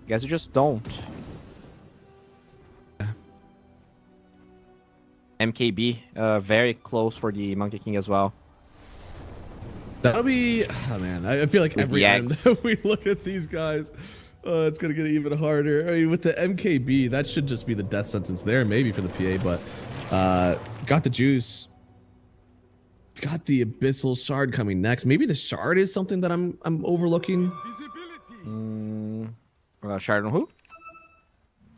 Guess you just don't. MKB, very close for the Monkey King as well. That'll be, oh man, I feel like every end we look at these guys, Oh, it's gonna get even harder. I mean, with the MKB, that should just be the death sentence there, maybe for the PA. But got the juice. It's got the abyssal shard coming next. Maybe the shard is something that I'm overlooking. Shard on who?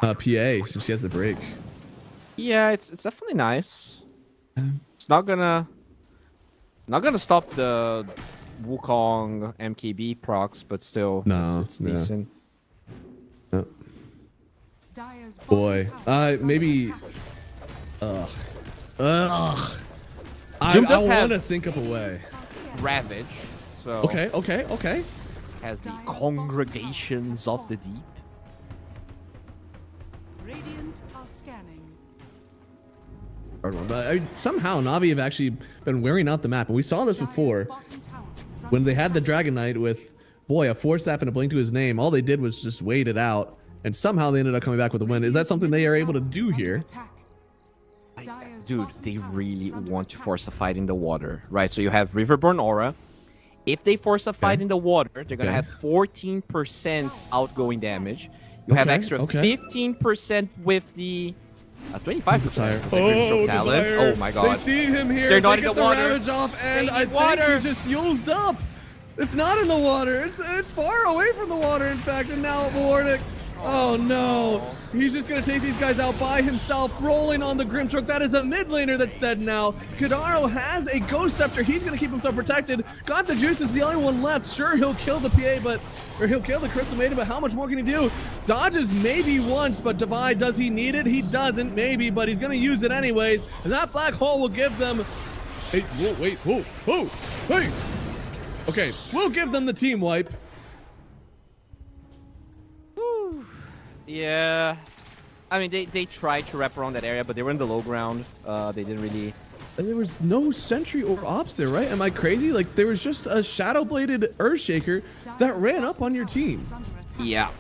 PA, so she has the break. Yeah, it's definitely nice. It's not gonna stop the Wukong MKB procs, but still, it's decent. No. Dire's bottom Boy, tower is maybe. under attack. I Doom does want have to think of a way. Ravage, so Okay. has the congregations of the deep. Radiant are scanning. Hard one, but somehow Na'Vi have actually been wearing out the map, and we saw this before Dire's bottom tower is when under they had the attack. Dragon Knight with, boy, a 4-staff and a blink to his name. All they did was just wait it out, and somehow they ended up coming back with a win. Is that something they are able to do here? Dude, they really want to force a fight in the water, right? So you have Riverborn Aura. If they force a fight in the water, they're gonna have 14% outgoing damage. You have extra 15% with the 25% with the Grimstroke talent. Oh my god. They see him here. They're not they in get the water. Ravage off, and They I need water. think he's just used up. It's not in the water. It's far away from the water, in fact, and now Warnick. Oh no. He's just going to take these guys out by himself, rolling on the Grimstroke. That is a mid laner that's dead now. Kadaro has a Ghost Scepter. He's going to keep himself protected. Got the Juice is the only one left. Sure, he'll kill the PA, or he'll kill the Crystal Maiden, but how much more can he do? Dodges maybe once, but Divide, does he need it? He doesn't, maybe, but he's going to use it anyways. And that Black Hole will give them... Hey, whoa, hey! Okay, we'll give them the team wipe. Yeah, I mean they tried to wrap around that area, but they were in the low ground. They didn't really. And there was no sentry or ops there, right? Am I crazy? Like there was just a shadow-bladed Earthshaker that ran up on your team. Yeah.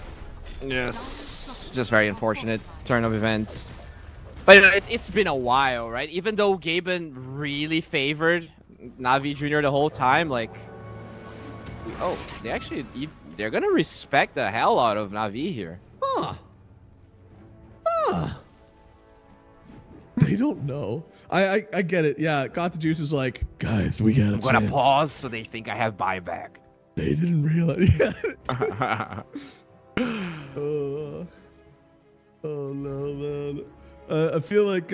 Yes. Just very unfortunate turn of events. But you know, it's been a while, right? Even though Gaben really favored Na'Vi Jr. the whole time, like, they're gonna respect the hell out of Na'Vi here. They don't know. I get it. Yeah, Got the Juice is like, guys, we got a I'm gonna chance. pause so they think I have buyback. They didn't realize. Oh no, man. I feel like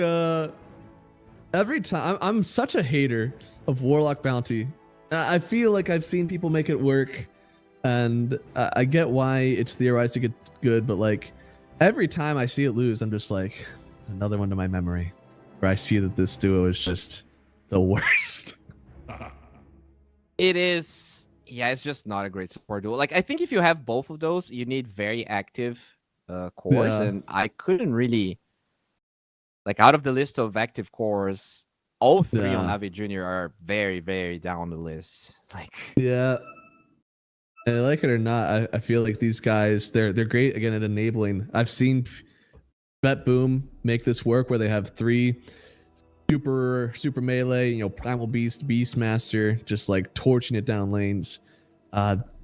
every time I'm such a hater of Warlock Bounty. I feel like I've seen people make it work, and I get why it's theorized to get good, but like every time I see it lose, I'm just like, another one to my memory, where I see that this duo is just the worst. It is. Yeah, it's just not a great support duo. Like, I think if you have both of those, you need very active cores, and I couldn't really, like, out of the list of active cores, all three on Na'Vi Jr. are very, very down the list. Like, yeah. And like it or not, I feel like these guys, they're great again at enabling. I've seen Bet Boom make this work where they have 3 super melee, Primal Beast, Beastmaster, just like torching it down lanes.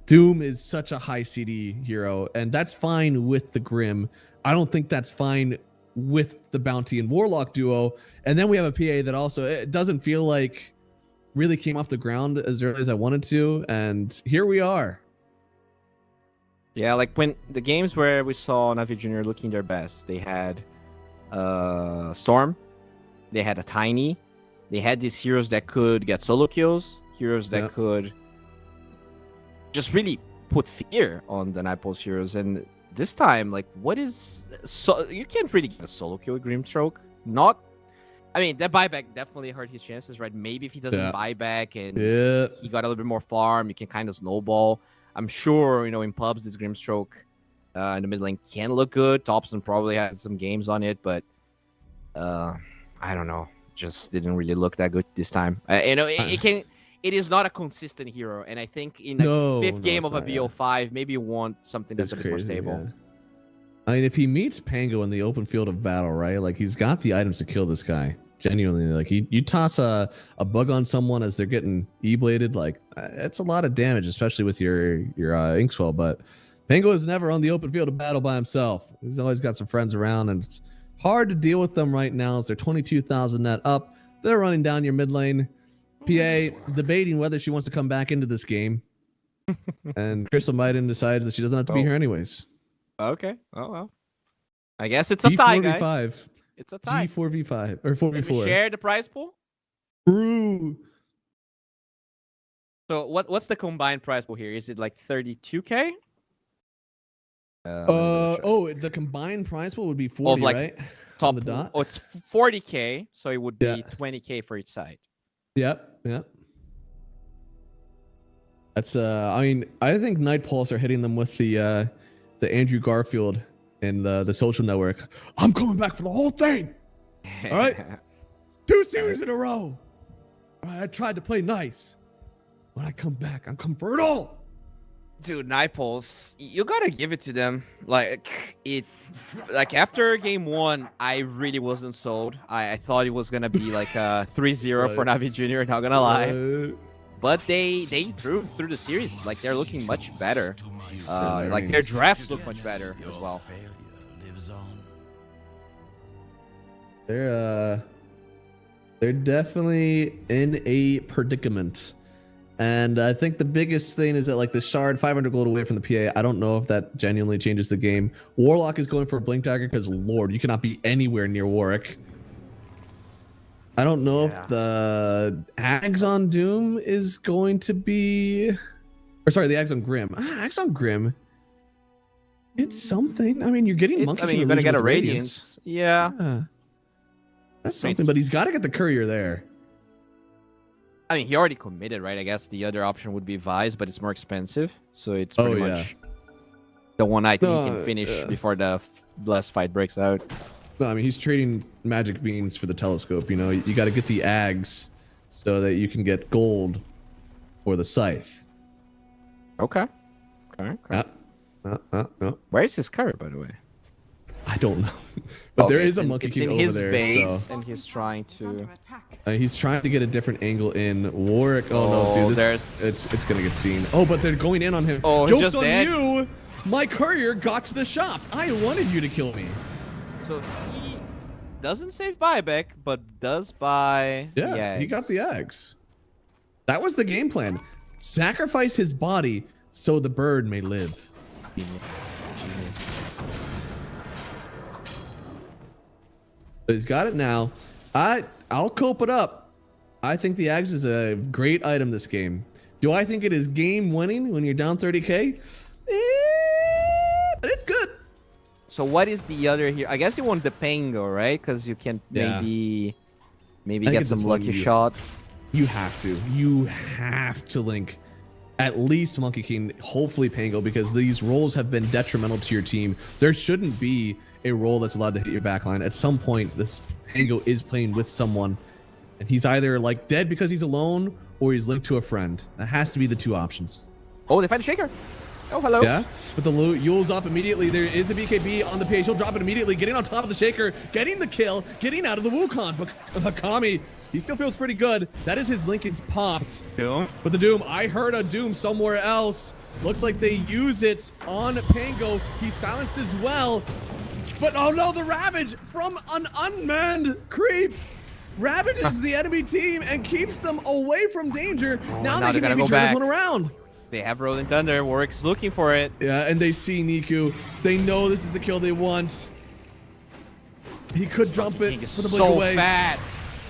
Doom is such a high CD hero, and that's fine with the Grim. I don't think that's fine with the Bounty and Warlock duo. And then we have a PA that also, it doesn't feel like really came off the ground as early as I wanted to, and here we are. yeah, like when the games where we saw Na'Vi Jr. looking their best, they had Storm, they had a Tiny, they had these heroes that could get solo kills, heroes that could just really put fear on the Nightpulse heroes. And this time, like, you can't really get a solo kill with Grimstroke. I mean, that buyback definitely hurt his chances, right? Maybe if he doesn't buy back and he got a little bit more farm, you can kind of snowball. I'm sure, in pubs, this Grimstroke in the mid lane can look good. Thompson probably has some games on it, but I don't know. Just didn't really look that good this time. It is not a consistent hero, and I think in the fifth game of a BO5, maybe you want something that's a bit more stable. Yeah. I mean, if he meets Pango in the open field of battle, right? Like, he's got the items to kill this guy. Genuinely, like, you toss a bug on someone as they're getting E-bladed, like, it's a lot of damage, especially with your Inkswell. But Pango is never on the open field of battle by himself. He's always got some friends around, and it's hard to deal with them right now as they're 22,000 net up. They're running down your mid lane. PA debating whether she wants to come back into this game. And Crystal Maiden decides that she doesn't have to be here anyways. Okay. Oh, well. I guess it's a tie, guys. G4v5. It's a tie. G4v5. Or 4v4. Can we share the prize pool? True. So what's the combined prize pool here? Is it like 32K? The combined prize pool would be 40, like, right? Top On the dot. Oh, it's 40K, so it would be 20K for each side. Yep. That's I mean, I think Night Pulse are hitting them with the Andrew Garfield and the social network. I'm coming back for the whole thing. All right. 2 series in a row. All right, I tried to play nice. When I come back, I'm coming for it all. Dude, Night Pulse, you gotta give it to them. Like after game 1, I really wasn't sold. I thought it was gonna be like a 3-0 for Navi Jr. Not gonna lie, but they improved through the series. Like they're looking much better. Like their drafts look much better as well. They're definitely in a predicament. And I think the biggest thing is that like the Shard 500 gold away from the PA. I don't know if that genuinely changes the game. Warlock is going for a Blink Dagger because Lord, you cannot be anywhere near Warwick. I don't know if the Ags on Doom is going to be, or sorry, the Ags on Grim. Ags on Grim. It's something. I mean, you're getting Monkey. I mean, you're gonna get a Radiance. Yeah. That's something, but he's got to get the Courier there. I mean, he already committed, right? I guess the other option would be Vise, but it's more expensive. So it's pretty much the one I think he can finish before the last fight breaks out. No, I mean, he's trading magic beans for the telescope. You know, you got to get the Ags so that you can get gold for the Scythe. Okay. Where is his cover, by the way? I don't know. But there is a Monkey King over there. It's in his base, so. and he's trying to... he's trying to get a different angle in. Warwick. Oh no, dude, it's gonna get seen. Oh, but they're going in on him. Oh, Joke's just on dead. you! My courier got to the shop. I wanted you to kill me. So he doesn't save buyback, but does buy. Yeah, he got the eggs. That was the game plan. Sacrifice his body so the bird may live. Genius. He's got it now. I'll cope it up. I think the Ags is a great item this game. Do I think it is game winning when you're down 30k? But it's good. So what is the other here? I guess you want the Pango, right? Because you can maybe get some lucky shot. You have to. You have to link at least Monkey King, hopefully Pango, because these roles have been detrimental to your team. There shouldn't be a role that's allowed to hit your backline. At some point, this Pango is playing with someone, and he's either like dead because he's alone or he's linked to a friend. That has to be the two options. Oh, they find a Shaker. Oh, hello. Yeah, but the loot, Yule's up immediately. There is a BKB on the page. He'll drop it immediately, getting on top of the Shaker, getting the kill, getting out of the Wukons. But Hakami, he still feels pretty good. That is his Lincoln's popped. Doom. But the Doom, I heard a Doom somewhere else. Looks like they use it on Pango. He silenced as well. But oh no, the Ravage from an unmanned creep. Ravages the enemy team and keeps them away from danger. Now they can maybe turn this one around. They have Rolling Thunder. Warwick's looking for it. Yeah, and they see Niku. They know this is the kill they want. He could jump it for the blink away. Fat.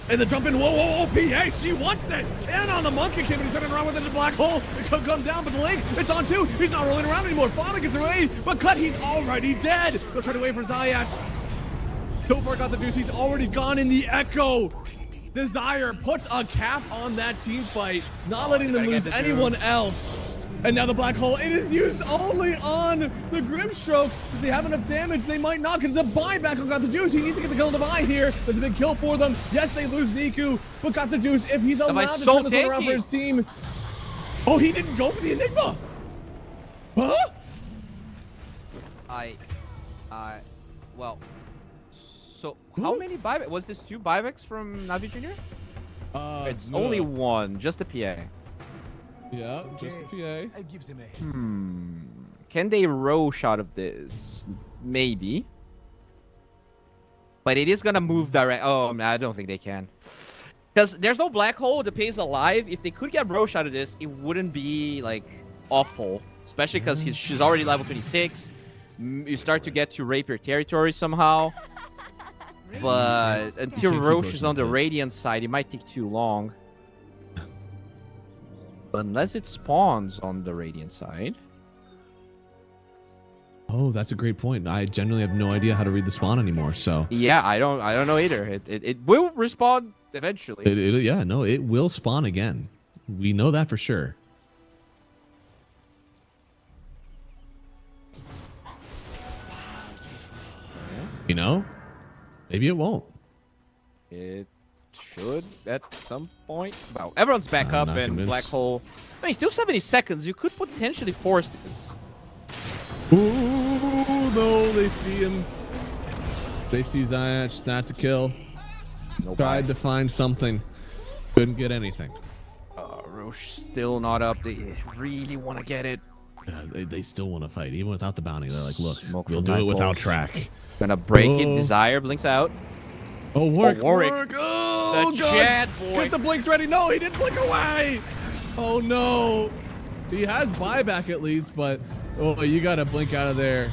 And the jump in. Whoa, PA, she wants it. And on the Monkey King, he's turning around with it in the black hole. It could come down, but the link, it's on two. He's not rolling around anymore. Finally gets away, but Cut, he's already dead. They'll try to wait for Zayat. So far got the deuce. He's already gone in the Echo. Desire puts a cap on that team fight, not letting them lose anyone else. And now the black hole, it is used only on the Grimstroke. If they have enough damage, they might not, because the buyback on Got the Juice. He needs to get the kill to buy here. There's a big kill for them. Yes, they lose Niku, but Got the Juice, if he's allowed to turn this one around for his team. Oh, he didn't go for the Enigma. Huh? Well, so how many buybacks? Was this 2 buybacks from Navi Jr.? It's only 1, just the PA. Yeah, just the PA. I give them a heads Can they roche out of this? Maybe. But it is gonna move direct. Oh, I don't think they can. Because there's no black hole. The Pay's alive. If they could get roche out of this, it wouldn't be like awful. Especially because she's already level 26. You start to get to rapier territory somehow. But until roche is on the Radiant side, it might take too long. Unless it spawns on the Radiant side. Oh, that's a great point. I genuinely have no idea how to read the spawn anymore. So yeah, I don't know either. It will respawn eventually. Yeah, no, it will spawn again. We know that for sure. You know, maybe it won't. It should at some point. Wow, everyone's back up and convinced. black hole. I mean, still 70 seconds. You could potentially force this. Ooh, no, they see him. They see Zayach. That's a kill. Tried to find something. Couldn't get anything. Roche still not up. They really want to get it. They still want to fight, even without the bounty. They're like, look, Smoke we'll from do it Nightbolt. without track. Gonna break it. Desire blinks out. Oh, Warwick. Warwick. Oh, The God. Chad boy. Get the blinks ready. No, he didn't blink away. Oh, no. He has buyback at least, but oh, you got to blink out of there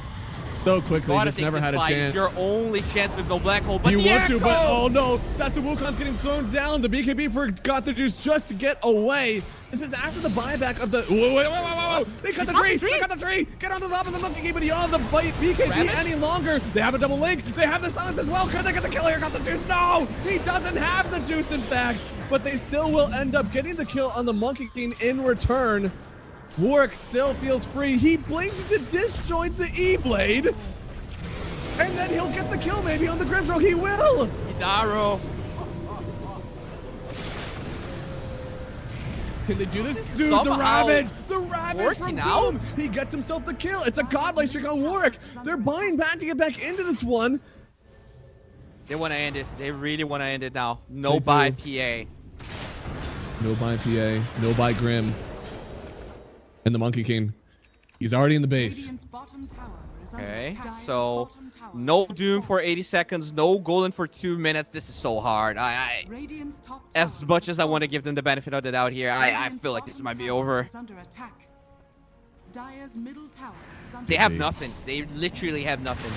so quickly. Gotta Just take never this had a fight. chance. It's your only chance with no black hole. But You the want to, echo! but oh no, that's the Wukong's getting thrown down. The BKB forgot the juice just to get away. This is after the buyback of the. Whoa. They cut the tree. They cut the tree. Get on the top of the monkey game, but you don't have the BKB any longer. They have a double link. They have the silence as well. Could they get the kill here? Got the juice. No, he doesn't have the juice, in fact. But they still will end up getting the kill on the Monkey King in return. Warwick still feels free. He blinks to disjoint the E-Blade. And then he'll get the kill maybe on the Grimstroke. He will. Hidaro. Can they do this? Dude, Somehow the Ravage working from out. Doom. He gets himself the kill. It's a godlike streak on Warwick. They're buying back to get back into this one. They want to end it. They really want to end it now. No They buy do. PA. No buy PA. No buy Grim. And the Monkey King. He's already in the base. Radiant's bottom tower is under Okay, attack. Dire's so bottom tower no has Doom fallen. for 80 seconds, no Golden for 2 minutes. This is so hard. Radiant's top As tower much has as I want to fallen. give them the benefit of the doubt here, I Radiant's feel like this bottom might be tower over. is under attack. Dire's middle tower is under They have Indeed. nothing. They literally have nothing.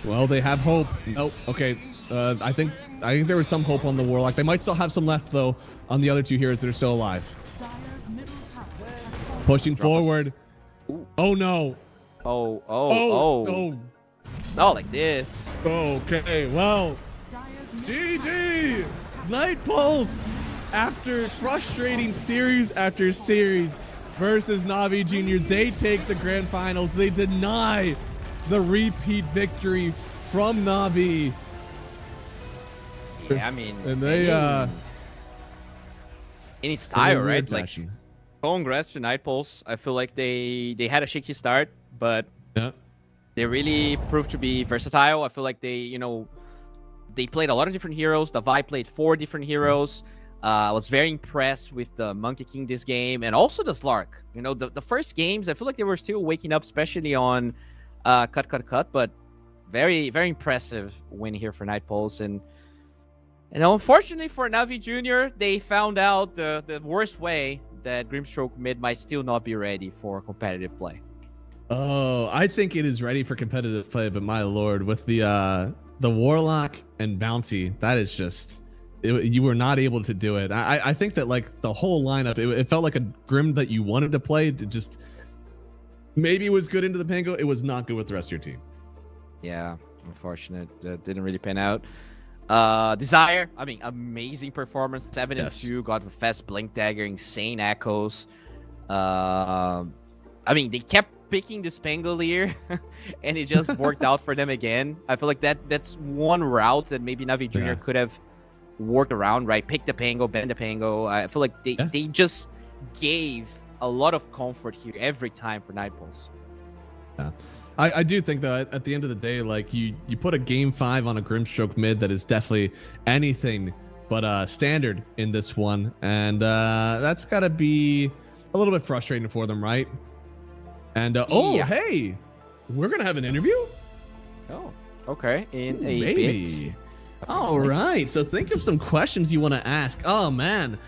Well, they have hope. Nope. Okay. I think there was some hope on the Warlock. They might still have some left though on the other two heroes that are still alive. Dire's middle tower has fallen. Pushing forward. Oh no. Oh. Not like this. Okay. Well. Dire's middle GG! tower is under attack. Night Pulse! After frustrating series after series versus Navi Jr., they take the grand finals. They deny the repeat victory from Navi. Yeah, I mean, And they, any style, in a weird right? Like, fashion. congrats to Night Pulse. I feel like they had a shaky start, but Yeah. they really proved to be versatile. I feel like they played a lot of different heroes. The Vi played 4 different heroes. I was very impressed with the Monkey King this game, and also the Slark. You know, the first games, I feel like they were still waking up, especially on Cut, but very, very impressive win here for Night Pulse. And unfortunately for Navi Jr., they found out the worst way that Grimstroke mid might still not be ready for competitive play. Oh, I think it is ready for competitive play, but my lord, with the Warlock and Bounty, that is just... you were not able to do it. I think that like the whole lineup, it felt like a Grim that you wanted to play. It just maybe it was good into the Pango. It was not good with the rest of your team. Yeah, unfortunate. Didn't really pan out. Desire, I mean, amazing performance. 7 and 2, got a fast blink dagger, insane echoes. I mean, they kept picking the Spangolier, and it just worked out for them again. I feel like that's one route that maybe Navi Jr. could have worked around, right? Pick the Pango, bend the Pango. I feel like they just gave a lot of comfort here every time for Night Pulse. Yeah. I do think that at the end of the day, like you put a game 5 on a Grimstroke mid that is definitely anything but standard in this one, and that's gotta be a little bit frustrating for them, right? And Yeah. hey, we're gonna have an interview. Oh, okay. In a Maybe. bit. All right. So think of some questions you want to ask. Oh man.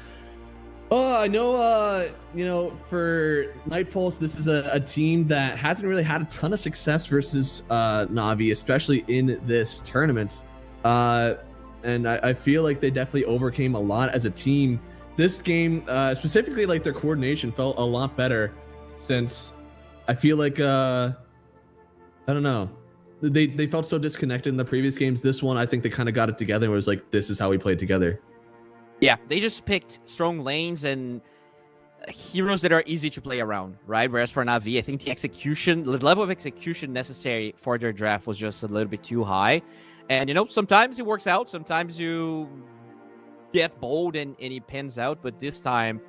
Oh, I know. For Night Pulse, this is a team that hasn't really had a ton of success versus Na'Vi, especially in this tournament. And I feel like they definitely overcame a lot as a team. This game, specifically, like their coordination felt a lot better since I feel like I don't know. They felt so disconnected in the previous games. This one, I think they kind of got it together and was like, this is how we played together. Yeah, they just picked strong lanes and heroes that are easy to play around, right? Whereas for Na'Vi, I think the level of execution necessary for their draft was just a little bit too high. And, sometimes it works out. Sometimes you get bold and it pans out. But this time,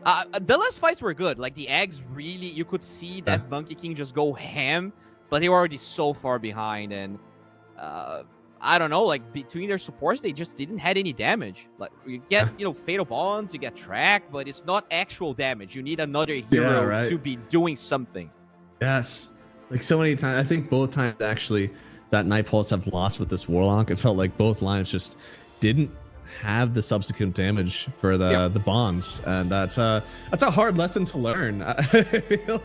the last fights were good. Like, the eggs really, you could see that Monkey King just go ham. But they were already so far behind. And I don't know, like, between their supports, they just didn't had any damage. Like, you get, Fatal Bonds, you get Track, but it's not actual damage. You need another hero to be doing something. Yes. Like, so many times, I think both times, actually, that Night Pulse have lost with this Warlock. It felt like both lines just didn't have the subsequent damage for the bonds, and that's a hard lesson to learn. I feel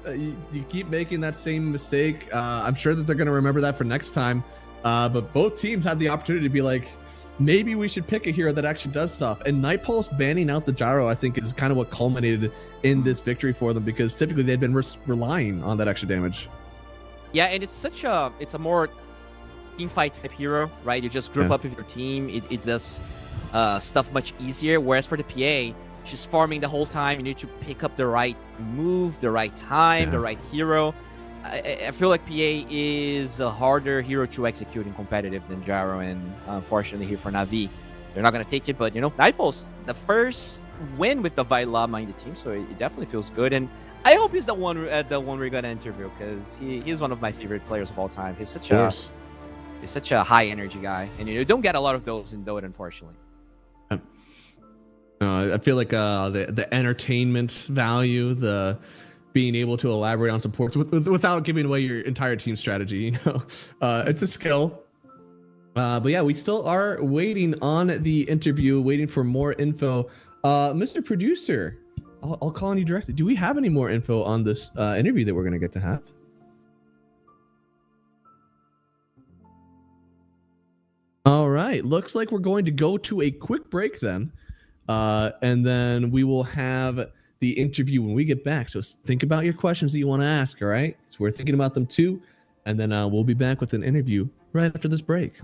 you keep making that same mistake. I'm sure that they're going to remember that for next time. But both teams had the opportunity to be like, maybe we should pick a hero that actually does stuff. And Night Pulse banning out the gyro, I think, is kind of what culminated in this victory for them, because typically they'd been relying on that extra damage. Yeah, and it's a more teamfight type hero, right? You just group up with your team. It does stuff much easier. Whereas for the PA, she's farming the whole time. You need to pick up the right move, the right time, the right hero. I feel like PA is a harder hero to execute in competitive than Gyro, and unfortunately here for Na'Vi, they're not going to take it. But, Night Pulse, the first win with the Vailama in the team, so it definitely feels good. And I hope he's the one we're going to interview, because he's one of my favorite players of all time. He's such a high energy guy, and you don't get a lot of those in Dota, unfortunately. I feel like the entertainment value, the being able to elaborate on supports without giving away your entire team strategy, it's a skill. But yeah, we still are waiting on the interview, waiting for more info. Mr. Producer, I'll call on you directly. Do we have any more info on this interview that we're going to get to have? All right, looks like we're going to go to a quick break then, and then we will have the interview when we get back. So think about your questions that you want to ask, all right? So we're thinking about them too, and then we'll be back with an interview right after this break.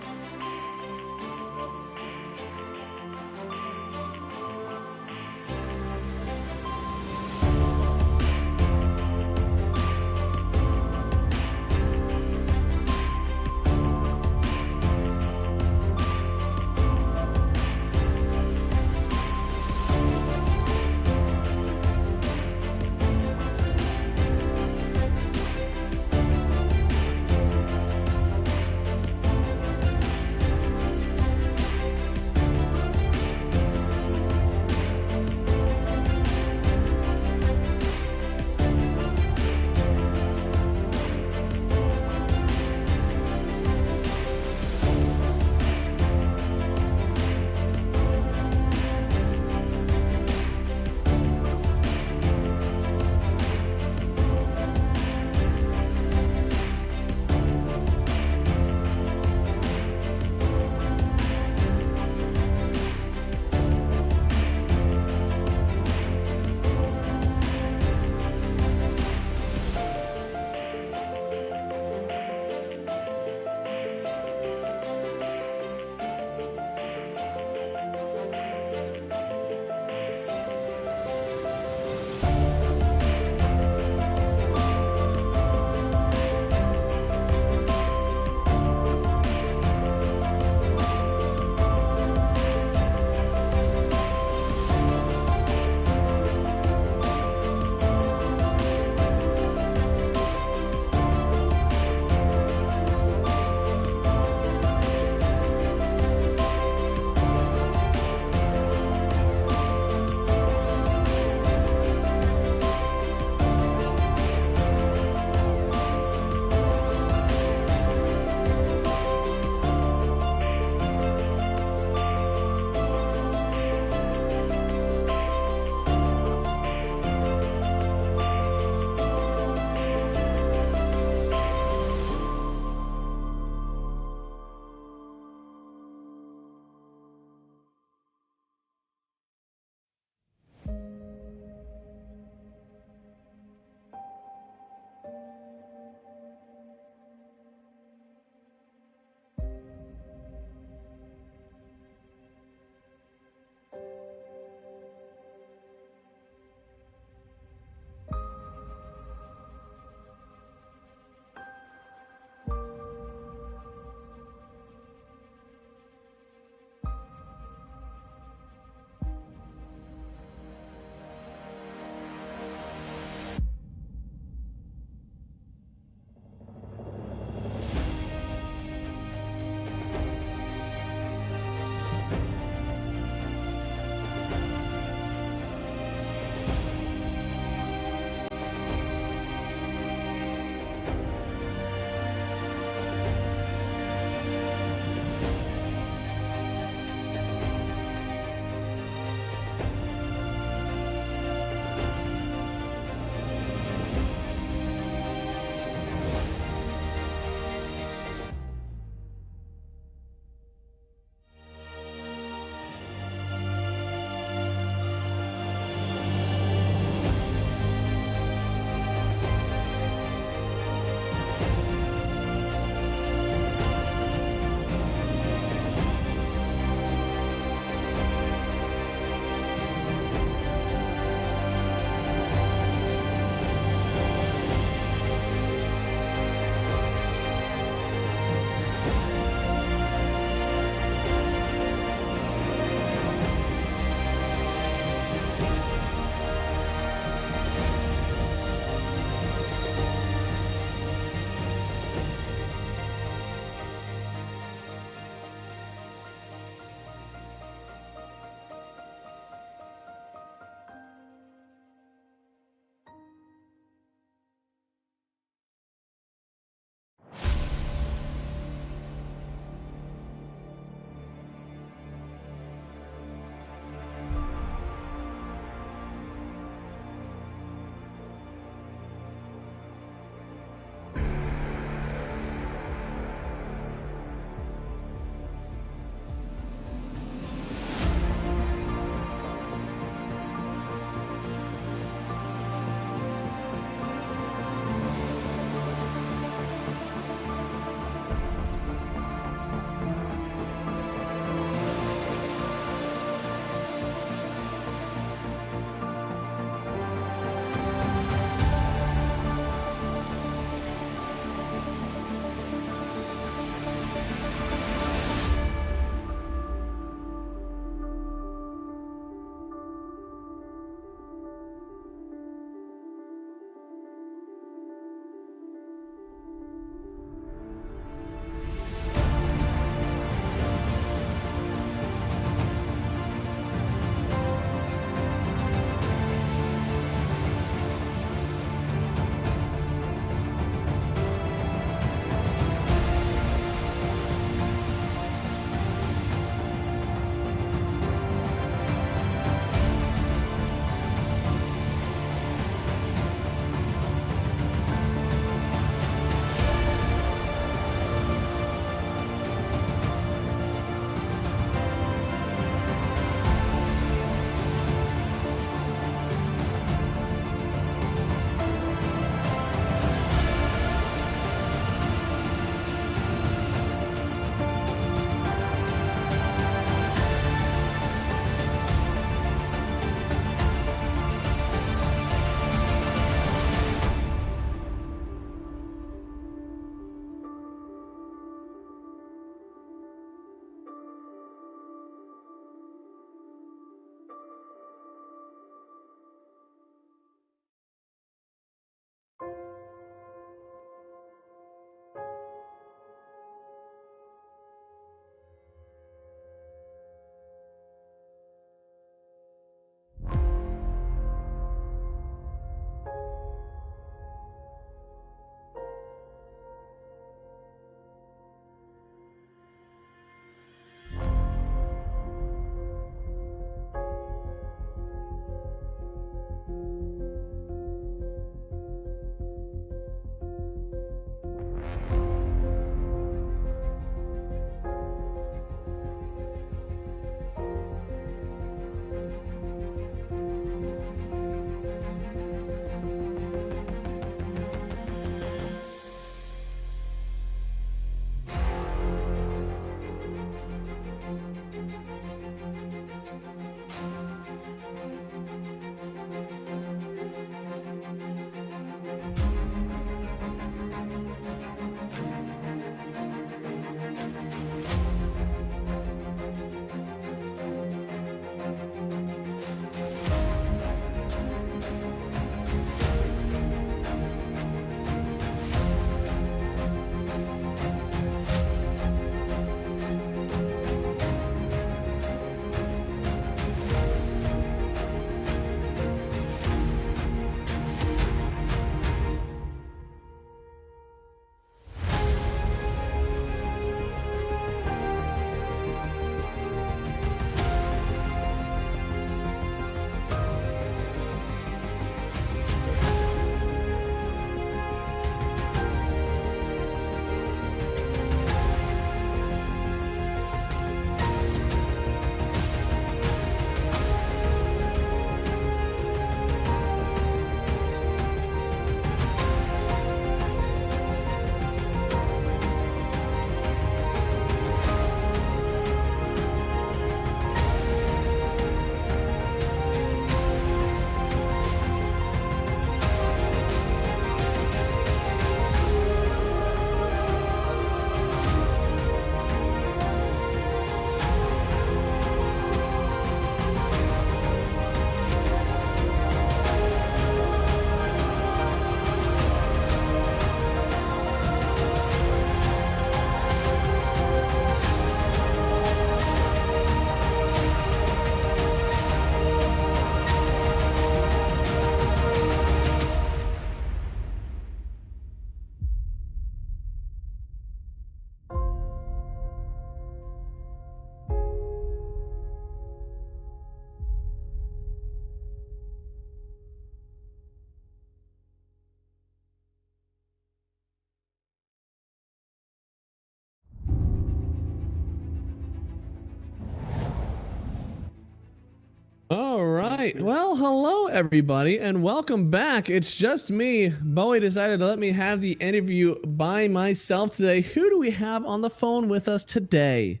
right. Well, hello, everybody, and welcome back. It's just me. Bowie decided to let me have the interview by myself today. Who do we have on the phone with us today?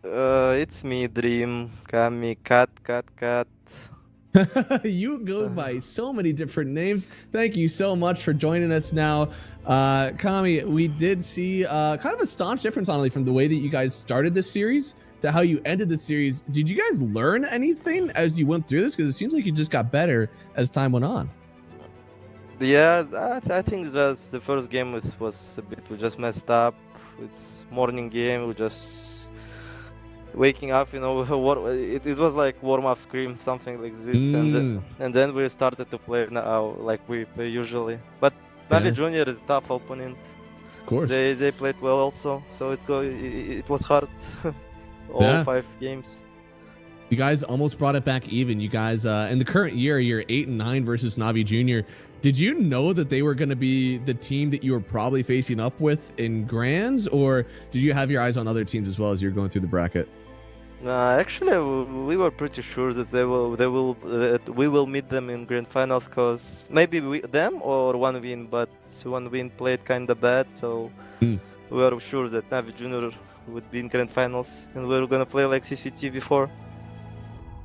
It's me, Dream, Kami, Cat. You go by so many different names. Thank you so much for joining us now. Kami, we did see kind of a staunch difference, honestly, from the way that you guys started this series to how you ended the series. Did you guys learn anything as you went through this? Because it seems like you just got better as time went on. Yeah, I think just the first game was a bit, we just messed up. It's morning game, we just waking up, it was like warm-up scream, something like this, and then we started to play now like we play usually. But Navi Junior is a tough opponent. Of course. They played well also, so it was hard. All 5 games. You guys almost brought it back even. You guys, in the current year, you're 8-9 versus Navi Junior. Did you know that they were going to be the team that you were probably facing up with in Grands, or did you have your eyes on other teams as well as you're going through the bracket? Actually, we were pretty sure that we will meet them in grand finals, cause maybe them or one win, but one win played kinda bad, so we were sure that Navi Junior would be in grand finals, and we were gonna play like CCT before.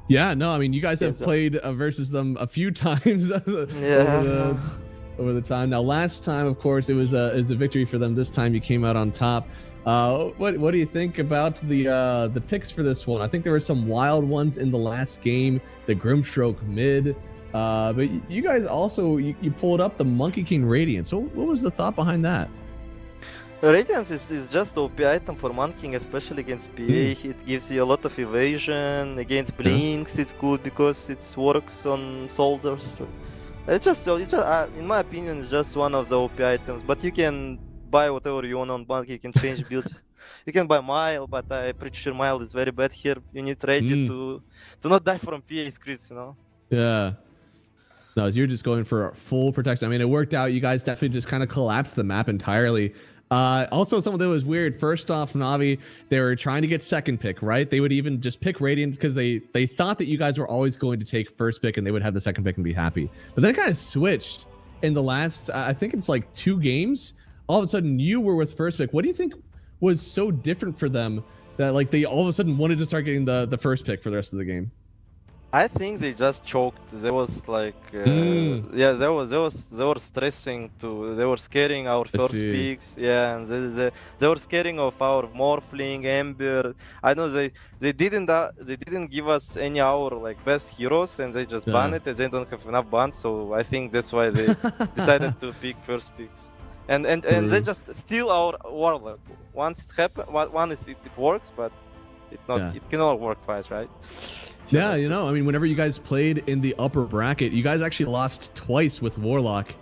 Yeah, no, I mean, you guys have played versus them a few times over the time. Now, last time, of course, it was a victory for them. This time, you came out on top. What do you think about the picks for this one? I think there were some wild ones in the last game. The Grimstroke mid, but you guys also you pulled up the Monkey King Radiance. So what was the thought behind that? Radiance is just OP item for Monkey, especially against PA. It gives you a lot of evasion. Against Blinks, it's good because it works on soldiers. It's just in my opinion, it's just one of the OP items. But you can buy whatever you want on Monkey. You can change builds. You can buy Mile, but I'm pretty sure Mile is very bad here. You need Radiant to not die from PA scripts, Yeah. No, you're just going for full protection. I mean, it worked out. You guys definitely just kind of collapsed the map entirely. Also, something that was weird. First off, Navi, they were trying to get second pick, right? They would even just pick Radiant because they thought that you guys were always going to take first pick and they would have the second pick and be happy. But then it kind of switched in the last, I think it's like 2 games. All of a sudden, you were with first pick. What do you think was so different for them that like they all of a sudden wanted to start getting the first pick for the rest of the game? I think they just choked. They was like, yeah, they were stressing too. They were scaring our first picks. Yeah, and they were scaring of our Morphling, Ember. I know they didn't give us any our like best heroes, and they just banned it. And they don't have enough bans, so I think that's why they decided to pick first picks. And they just steal our Warlock. Once it happens, it works, but it cannot work twice, right? Yeah, I mean, whenever you guys played in the upper bracket, you guys actually lost twice with Warlock.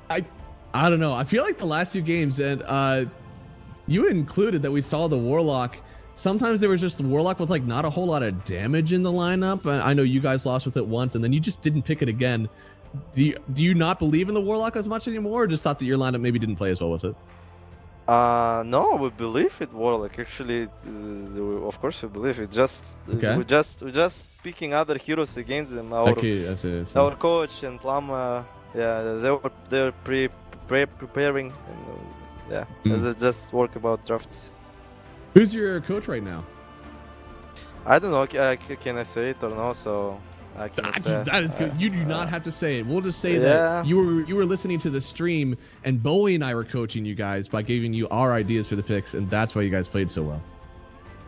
I don't know. I feel like the last 2 games, and you included, that we saw the Warlock. Sometimes there was just the Warlock with like not a whole lot of damage in the lineup. I know you guys lost with it once, and then you just didn't pick it again. Do you not believe in the Warlock as much anymore, or just thought that your lineup maybe didn't play as well with it? No, we believe it Warlock. Actually, of course we believe it. We're just picking other heroes against them. Our coach and Lama, they're preparing. And, they just work about drafts. Who's your coach right now? I don't know. Can I say it or no? So. That is good. You do not have to say it. We'll just say that you were listening to the stream, and Bowie and I were coaching you guys by giving you our ideas for the picks, and that's why you guys played so well.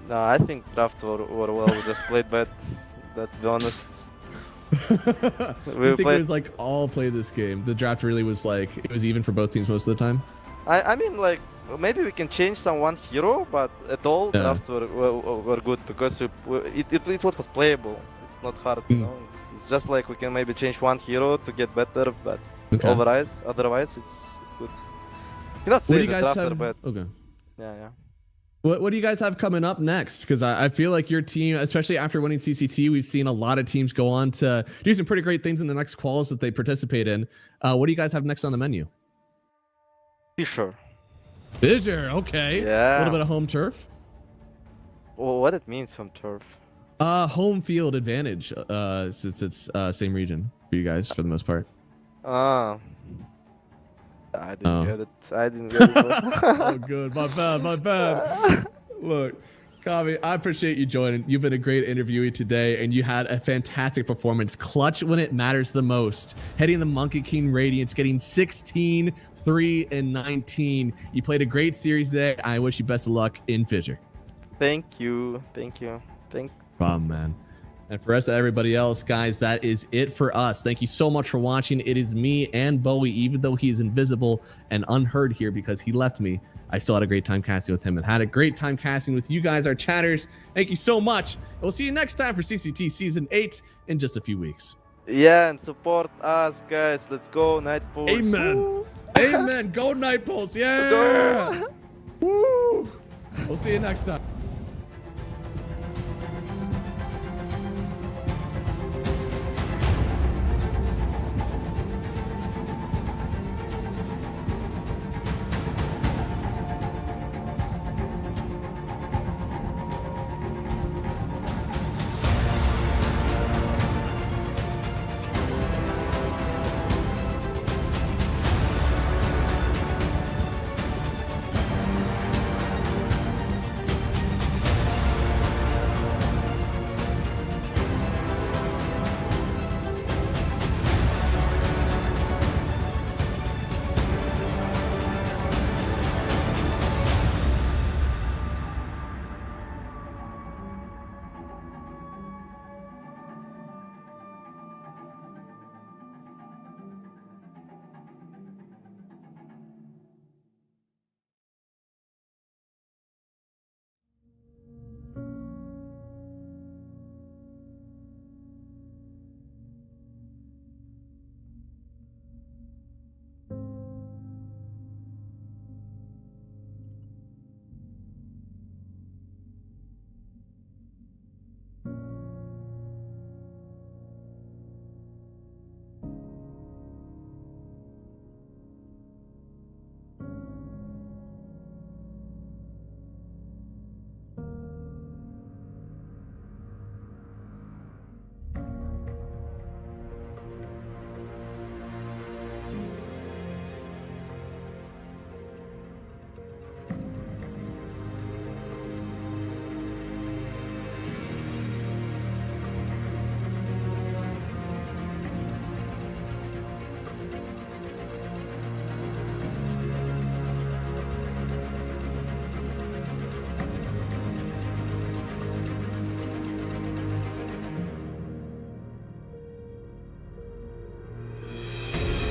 No, I think draft were well. We just played bad. To be honest. I think it was like all play this game. The draft really was like it was even for both teams most of the time. I mean, like maybe we can change one hero, but at all drafts were good because it was playable. It's not hard, It's just like we can maybe change one hero to get better, but otherwise it's good. You cannot say the drafts are bad. Okay. Yeah. What do you guys have coming up next? Because I feel like your team, especially after winning CCT, we've seen a lot of teams go on to do some pretty great things in the next quals that they participate in. What do you guys have next on the menu? Fissure, okay. Yeah. A little bit of home turf. Well, what it means home turf? Home field advantage, since it's same region for you guys for the most part. Ah. I didn't get it. I didn't get it. Oh, good. My bad. My bad. Look, Kami, I appreciate you joining. You've been a great interviewee today, and you had a fantastic performance. Clutch when it matters the most. Heading the Monkey King Radiance, getting 16, 3, and 19. You played a great series there. I wish you best of luck in Fissure. Thank you. Thank you. Problem, man. And for us, everybody else, guys, that is it for us. Thank you so much for watching. It is me and Bowie, even though he's invisible and unheard here because he left me. I still had a great time casting with him and had a great time casting with you guys, our chatters. Thank you so much. We'll see you next time for CCT Season 8 in just a few weeks. Yeah, and support us, guys. Let's go, Night Pulse. Amen. Woo. Amen. Go Night Pulse. Yeah. Go. Woo. We'll see you next time.